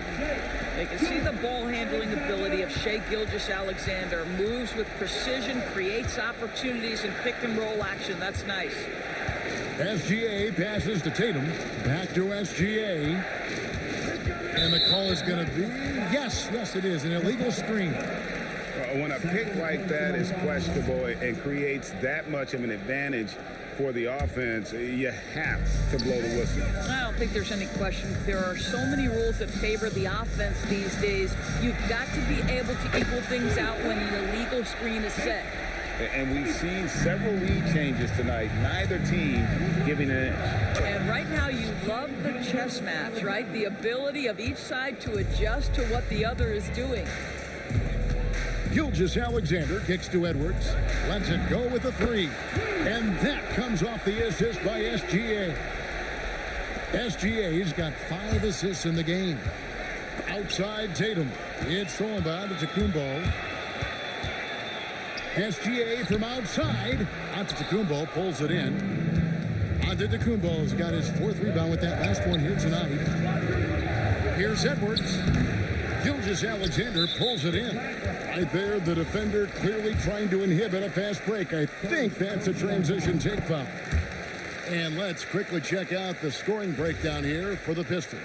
They can see the ball handling ability of Shai Gilgeous-Alexander. Moves with precision, creates opportunities in pick and roll action. That's nice. SGA passes to Tatum. Back to SGA. And the call is going to be, yes, it is, an illegal screen. When a pick like that is questionable and creates that much of an advantage for the offense, you have to blow the whistle. I don't think there's any question. There are so many rules that favor the offense these days. You've got to be able to equal things out when an illegal screen is set. And we've seen several lead changes tonight, neither team giving an inch. And right now you love the chess match, right? The ability of each side to adjust to what the other is doing. Gilgeous-Alexander kicks to Edwards. Lets it go with a 3. And that comes off the assist by SGA. SGA's got 5 assists in the game. Outside Tatum. It's thrown by Antetokounmpo. SGA from outside. Antetokounmpo pulls it in. Antetokounmpo's got his 4th rebound with that last one here tonight. Here's Edwards. Gilgeous-Alexander pulls it in. Right there, the defender clearly trying to inhibit a fast break. I think that's a transition take foul. And let's quickly check out the scoring breakdown here for the Pistons.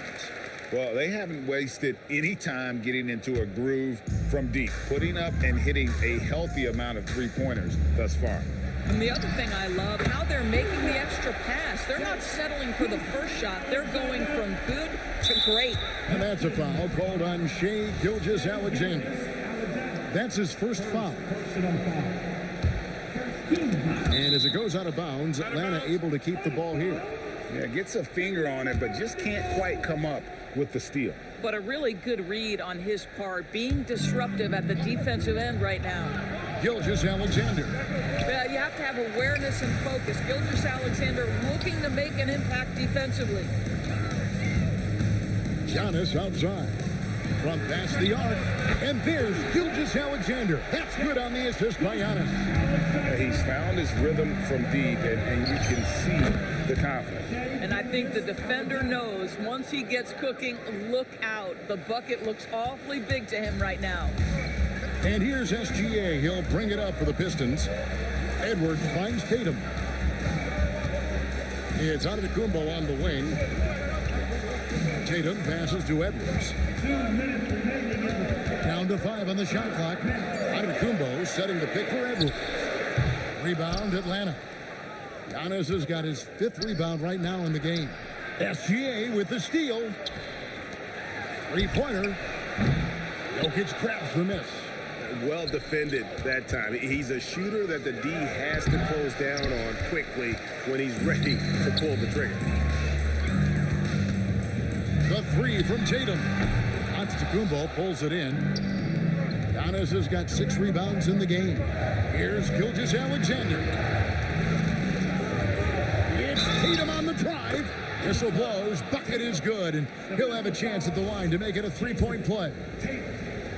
Well, they haven't wasted any time getting into a groove from deep, putting up and hitting a healthy amount of three-pointers thus far. And the other thing I love, how they're making the extra pass. They're not settling for the first shot. They're going from good to great. And that's a foul called on Shai Gilgeous-Alexander. That's his first foul. And as it goes out of bounds, Atlanta able to keep the ball here. Yeah, gets a finger on it, but just can't quite come up with the steal. But a really good read on his part, being disruptive at the defensive end right now. Gilgeous-Alexander. You have to have awareness and focus. Gilgeous-Alexander looking to make an impact defensively. Giannis outside. From past the arc. And there's Gilgeous-Alexander. That's good on the assist by Giannis. He's found his rhythm from deep, and you can see the confidence. And I think the defender knows once he gets cooking, look out. The bucket looks awfully big to him right now. And here's SGA. He'll bring it up for the Pistons. Edwards finds Tatum. It's Antetokounmpo on the wing. Tatum passes to Edwards. Down to 5 on the shot clock. Antetokounmpo setting the pick for Edwards. Rebound Atlanta. Giannis has got his 5th rebound right now in the game. SGA with the steal. 3-pointer. Jokic grabs the miss. Well defended that time. He's a shooter that the D has to close down on quickly when he's ready to pull the trigger. The 3 from Tatum. Antetokounmpo pulls it in. Giannis has got 6 rebounds in the game. Here's Gilgeous-Alexander. It's Tatum on the drive. Whistle blows, bucket is good, and he'll have a chance at the line to make it a three-point play.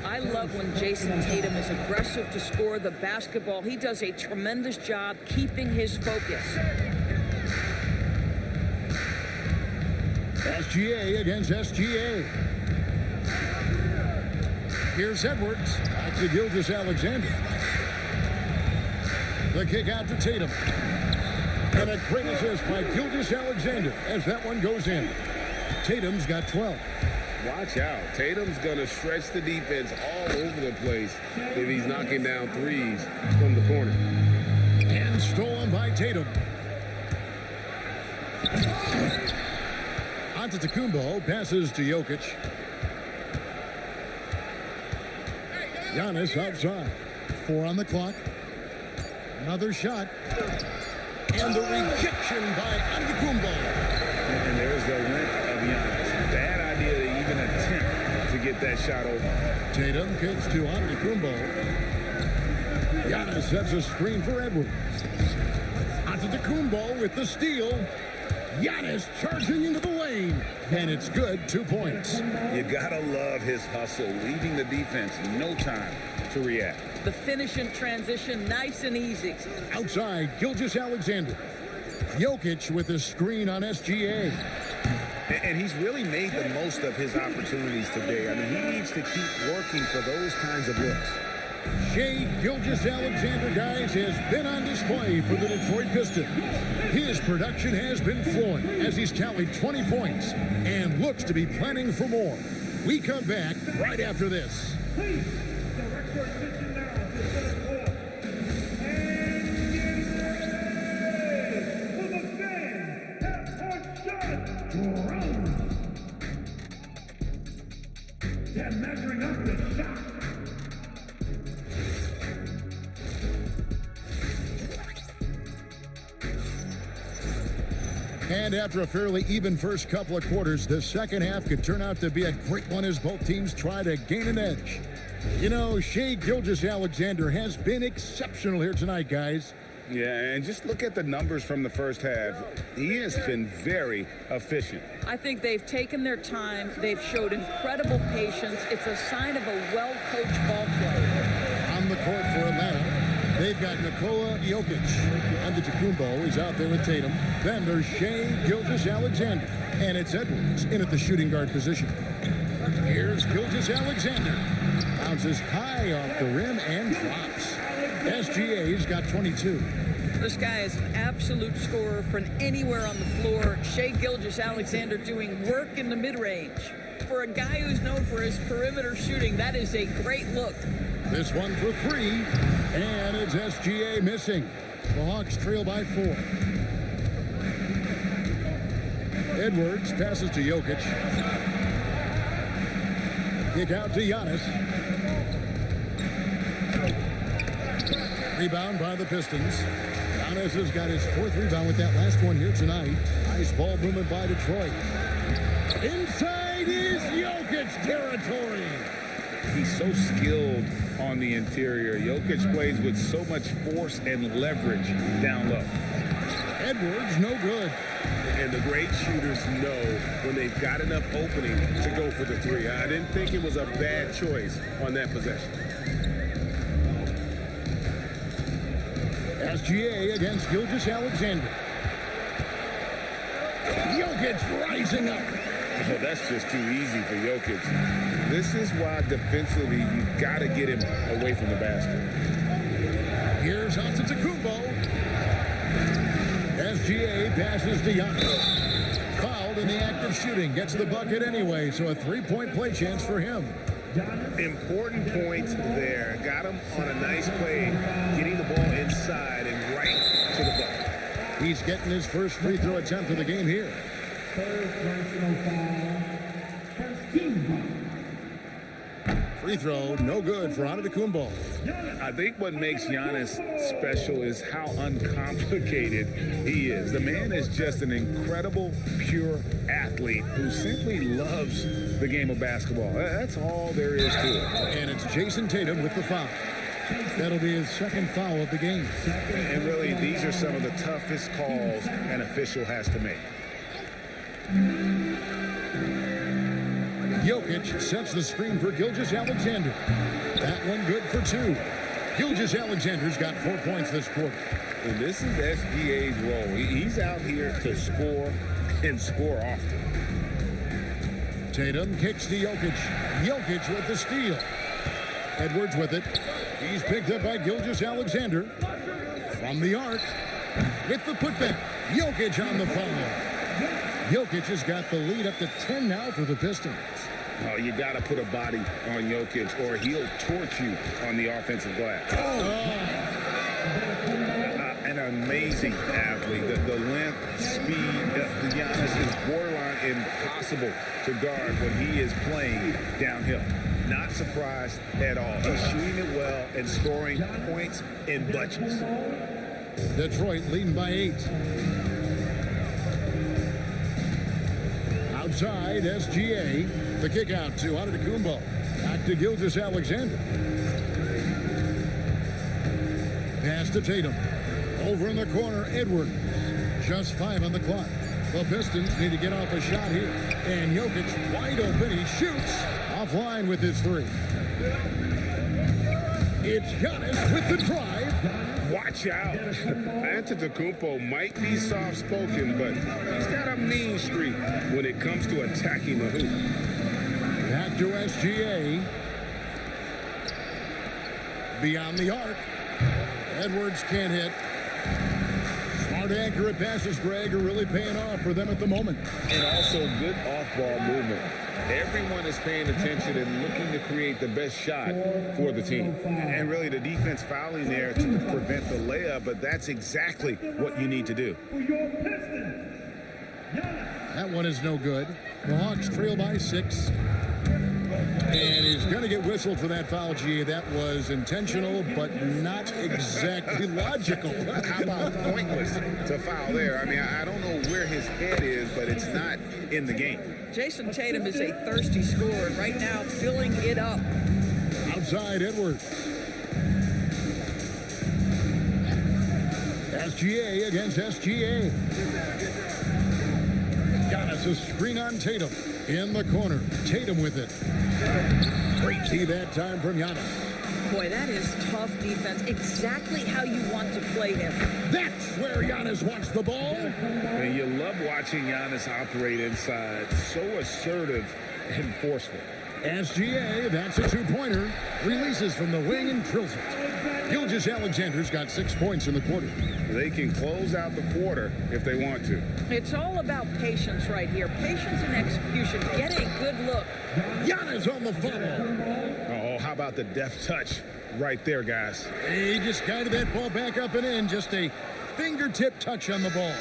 I love when Jason Tatum is aggressive to score the basketball. He does a tremendous job keeping his focus. SGA against SGA. Here's Edwards. Back to Gilgeous-Alexander. The kick out to Tatum. And a great assist by Gilgeous-Alexander as that one goes in. Tatum's got 12. Watch out. Tatum's going to stretch the defense all over the place if he's knocking down threes from the corner. And stolen by Tatum. Antetokounmpo passes to Jokic. Giannis outside. 4 on the clock. Another shot. And the rejection by Antetokounmpo. And there's the length of Giannis. Bad idea to even attempt to get that shot over. Tatum kicks to Antetokounmpo. Giannis sets a screen for Edwards. Antetokounmpo with the steal. Giannis charging into the lane. And it's good, 2 points. You gotta love his hustle, leaving the defense no time to react. The finish in transition, nice and easy. Outside, Gilgeous-Alexander. Jokic with the screen on SGA. And he's really made the most of his opportunities today. I mean, he needs to keep working for those kinds of looks. Shai Gilgeous-Alexander, guys, has been on display for the Detroit Pistons. His production has been flowing as he's tallied 20 points and looks to be planning for more. We come back right after this. Please, direct your attention now to center court. And get ready for the fan half-court shot round. They're measuring up the shot. And after a fairly even first couple of quarters, the second half could turn out to be a great one as both teams try to gain an edge. You know, Shai Gilgeous-Alexander has been exceptional here tonight, guys. Yeah, and just look at the numbers from the first half. He has been very efficient. I think they've taken their time. They've showed incredible patience. It's a sign of a well-coached ball player. On the court for Atlanta, they've got Nikola Jokic. Antetokounmpo is out there with Tatum. Then there's Shai Gilgeous-Alexander. And it's Edwards in at the shooting guard position. Here's Gilgeous-Alexander. Bounces high off the rim and drops. SGA's got 22. This guy is an absolute scorer from anywhere on the floor. Shai Gilgeous-Alexander doing work in the mid-range. For a guy who's known for his perimeter shooting, that is a great look. This one for 3, and it's SGA missing. The Hawks trail by 4. Edwards passes to Jokic. Kick out to Giannis. Rebound by the Pistons. Giannis has got his 4th rebound with that last one here tonight. Nice ball movement by Detroit. Inside is Jokic territory. He's so skilled on the interior. Jokic plays with so much force and leverage down low. Edwards, no good. And the great shooters know when they've got enough opening to go for the 3. I didn't think it was a bad choice on that possession. SGA against Gilgeous-Alexander. Jokic rising up. Oh, that's just too easy for Jokic. This is why defensively you've got to get him away from the basket. Here's Antetokounmpo. SGA passes to Giannis. Fouled in the act of shooting. Gets the bucket anyway, so a 3-point play chance for him. Important points there. Got him on a nice play, getting the ball inside and right to the bucket. He's getting his first free throw attempt of the game here. Third personal foul. First team foul. Free throw, no good for Antetokounmpo. I think what makes Giannis special is how uncomplicated he is. The man is just an incredible, pure athlete who simply loves the game of basketball. That's all there is to it. And it's Jason Tatum with the foul. That'll be his 2nd foul of the game. And really, these are some of the toughest calls an official has to make. Jokic sets the screen for Gilgeous-Alexander. That one good for two. Gilgeous-Alexander's got 4 points this quarter. And this is SGA's role. He's out here to score and score often. Tatum kicks to Jokic. Jokic with the steal. Edwards with it. He's picked up by Gilgeous-Alexander. From the arc. With the putback. Jokic on the foul. Jokic has got the lead up to 10 now for the Pistons. Oh, you got to put a body on Jokic or he'll torch you on the offensive glass. An amazing athlete. The length, speed, the Giannis is borderline impossible to guard when he is playing downhill. Not surprised at all. He's shooting it well and scoring points in bunches. Detroit leading by 8. Outside, SGA. The kick out to Antetokounmpo. Back to Gilgeous-Alexander. Pass to Tatum. Over in the corner, Edwards. Just 5 on the clock. The Pistons need to get off a shot here. And Jokic wide open. He shoots. Offline with his 3. It's Giannis with the drive. Watch out. Antetokounmpo might be soft-spoken, but he's got a mean streak when it comes to attacking the hoop. Back to SGA. Beyond the arc. Edwards can't hit. Smart, accurate passes, Greg, are really paying off for them at the moment. And also good off-ball movement. Everyone is paying attention and looking to create the best shot for the team. And really, the defense fouling there to prevent the layup, but that's exactly what you need to do. That one is no good. The Hawks trail by 6. And he's going to get whistled for that foul, G. That was intentional, but not exactly logical. How about pointless to foul there? I mean, I don't know where his head is, but it's not in the game. Jason Tatum is a thirsty scorer right now, filling it up. Outside, Edwards. SGA against SGA. Giannis a screen on Tatum. In the corner. Tatum with it. Great D that time from Giannis. Boy, that is tough defense. Exactly how you want to play him. That's where Giannis wants the ball. And you love watching Giannis operate inside. So assertive and forceful. SGA, that's a 2-pointer. Releases from the wing and drills it. Gilgeous-Alexander's got 6 points in the quarter. They can close out the quarter if they want to. It's all about patience right here. Patience and execution. Get a good look. Giannis on the follow. Oh, how about the deft touch right there, guys? He just guided that ball back up and in. Just a fingertip touch on the ball.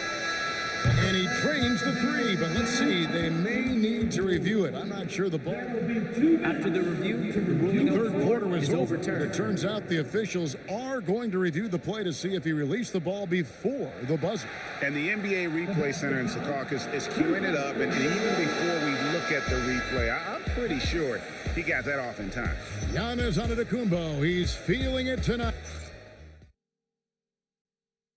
And he trains the 3, but let's see. They may need to review it. I'm not sure the ball. After the review, the ruling The third quarter was is over. overturned. It turns out the officials are going to review the play to see if he released the ball before the buzzer. And the NBA Replay Center in Secaucus is queuing it up. And even before we look at the replay, I'm pretty sure he got that off in time. Giannis Antetokounmpo. He's feeling it tonight.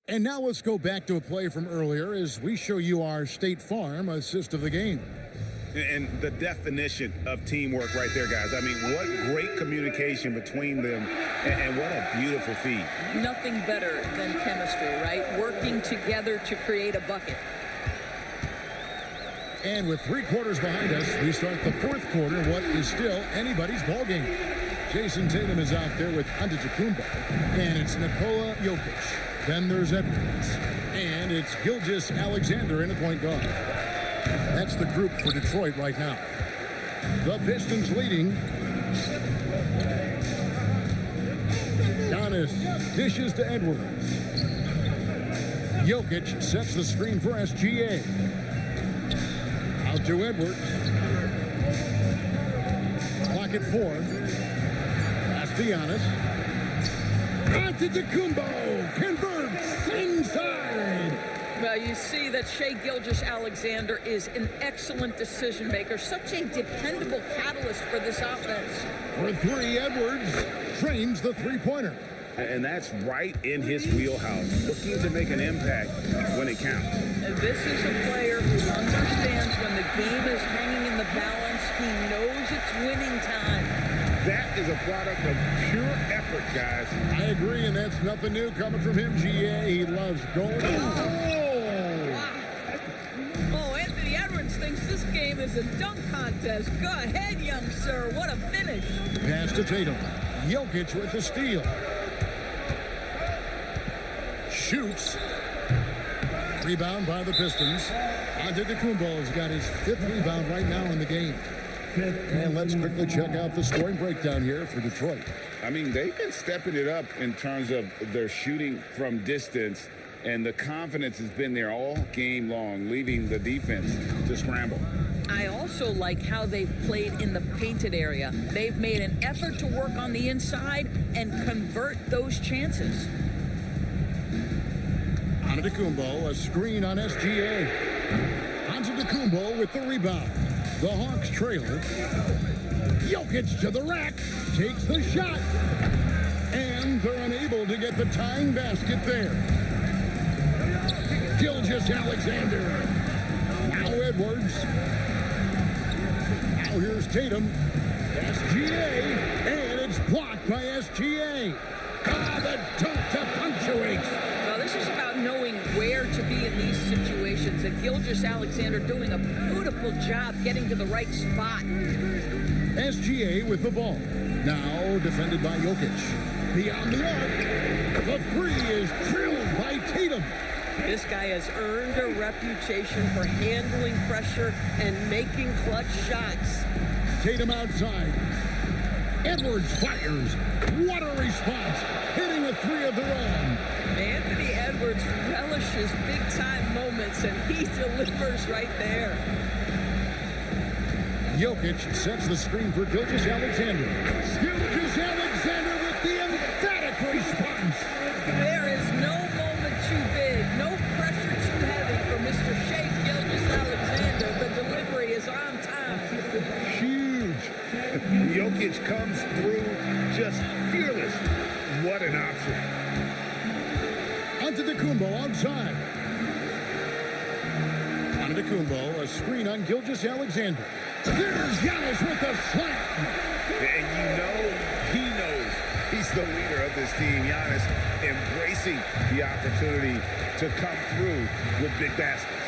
And now let's go back to a play from earlier as we show you our State Farm assist of the game. And the definition of teamwork right there, guys. I mean, what great communication between them, and what a beautiful feed. Nothing better than chemistry, right? Working together to create a bucket. And with 3 quarters behind us, we start the 4th quarter in what is still anybody's ball game. Jason Tatum is out there with Antetokounmpo, and it's Nikola Jokic. Then there's Edwards, and it's Gilgeous-Alexander in the point guard. That's the group for Detroit right now. The Pistons leading. Giannis dishes to Edwards. Jokic sets the screen for SGA. Out to Edwards. Clock at 4. Pass to Giannis. Antetokounmpo converts inside. Well, you see that Shai Gilgeous-Alexander is an excellent decision maker, such a dependable catalyst for this offense. For 3, Edwards trains the 3-pointer. And that's right in his wheelhouse, looking to make an impact when it counts. And this is a player who understands game is hanging in the balance. He knows it's winning time. That is a product of pure effort, guys. I agree, and that's nothing new coming from him, GA. He loves going. Oh, Anthony Edwards thinks this game is a dunk contest. Go ahead, young sir. What a finish. Pass to Tatum. Jokic with the steal. Shoots. Rebound by the Pistons. Antetokounmpo has got his 5th rebound right now in the game. And let's quickly check out the scoring breakdown here for Detroit. I mean, they've been stepping it up in terms of their shooting from distance, and the confidence has been there all game long, leaving the defense to scramble. I also like how they've played in the painted area. They've made an effort to work on the inside and convert those chances. Antetokounmpo, a screen on SGA. Antetokounmpo with the rebound. The Hawks trail. Jokic to the rack. Takes the shot. And they're unable to get the tying basket there. Gilgeous-Alexander. Now Edwards. Now here's Tatum. SGA. And it's blocked by SGA. The dunk to punctuate. Well, this is about knowing where to be in these situations. And Gilgeous-Alexander doing a beautiful job getting to the right spot. SGA with the ball. Now defended by Jokic. Beyond the arc. The 3 is drilled by Tatum. This guy has earned a reputation for handling pressure and making clutch shots. Tatum outside. Edwards fires. What a response. Hitting a 3 of their own. Anthony Edwards relishes big-time moments, and he delivers right there. Jokic sets the screen for Gilgeous-Alexander. Gilgeous-Alexander with the emphatic response. There is no moment too big, no pressure too heavy for Mr. Shea Gilgeous-Alexander. The delivery is on time. Huge. Jokic comes through just fearless. What an option. Antetokounmpo outside. Antetokounmpo, a screen on Gilgeous-Alexander. There's Giannis with the slam. And you know he knows he's the leader of this team. Giannis embracing the opportunity to come through with big baskets.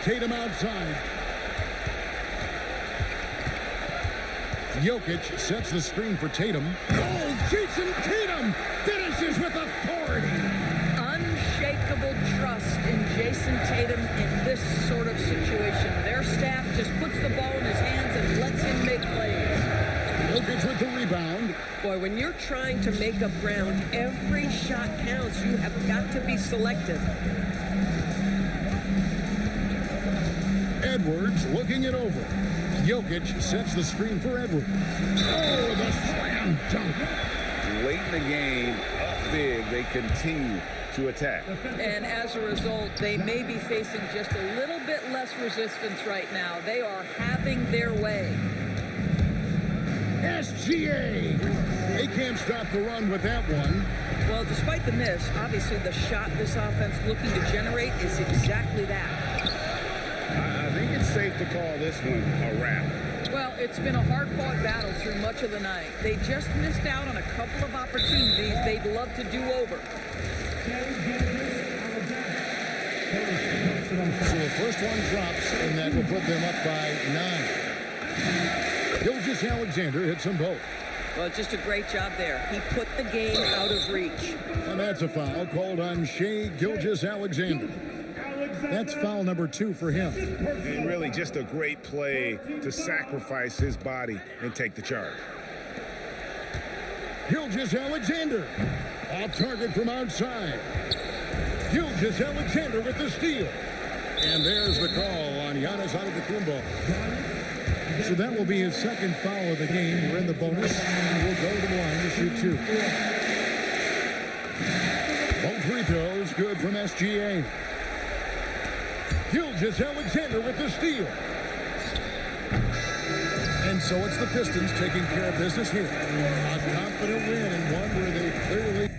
Tatum outside. Jokic sets the screen for Tatum. Oh, Jason Tatum finishes with authority. Unshakable trust in Jason Tatum in this sort of situation. Their staff just puts the ball in his hands and lets him make plays. Jokic with the rebound. Boy, when you're trying to make up ground, every shot counts. You have got to be selective. Edwards looking it over. Jokic sets the screen for Edwards. Oh, the slam dunk. Late in the game, up big, they continue to attack. And as a result, they may be facing just a little bit less resistance right now. They are having their way. SGA. They can't stop the run with that one. Well, despite the miss, obviously the shot this offense looking to generate is exactly that. I think it's safe to call this one a wrap. Well, it's been a hard-fought battle through much of the night. They just missed out on a couple of opportunities they'd love to do over. So the first one drops, and that will put them up by 9. Gilgeous-Alexander hits them both. Well, just a great job there. He put the game out of reach. And that's a foul called on Shea Gilgeous-Alexander. That's foul number 2 for him. And really just a great play to sacrifice his body and take the charge. Gilgeous-Alexander off target from outside. Gilgeous-Alexander with the steal. And there's the call on Giannis Antetokounmpo. So that will be his second foul of the game. We're in the bonus. And we'll go to the line to shoot 2. Both free throws good from SGA. Gilgeous-Alexander with the steal. And so it's the Pistons taking care of business here. A confident win and one where they clearly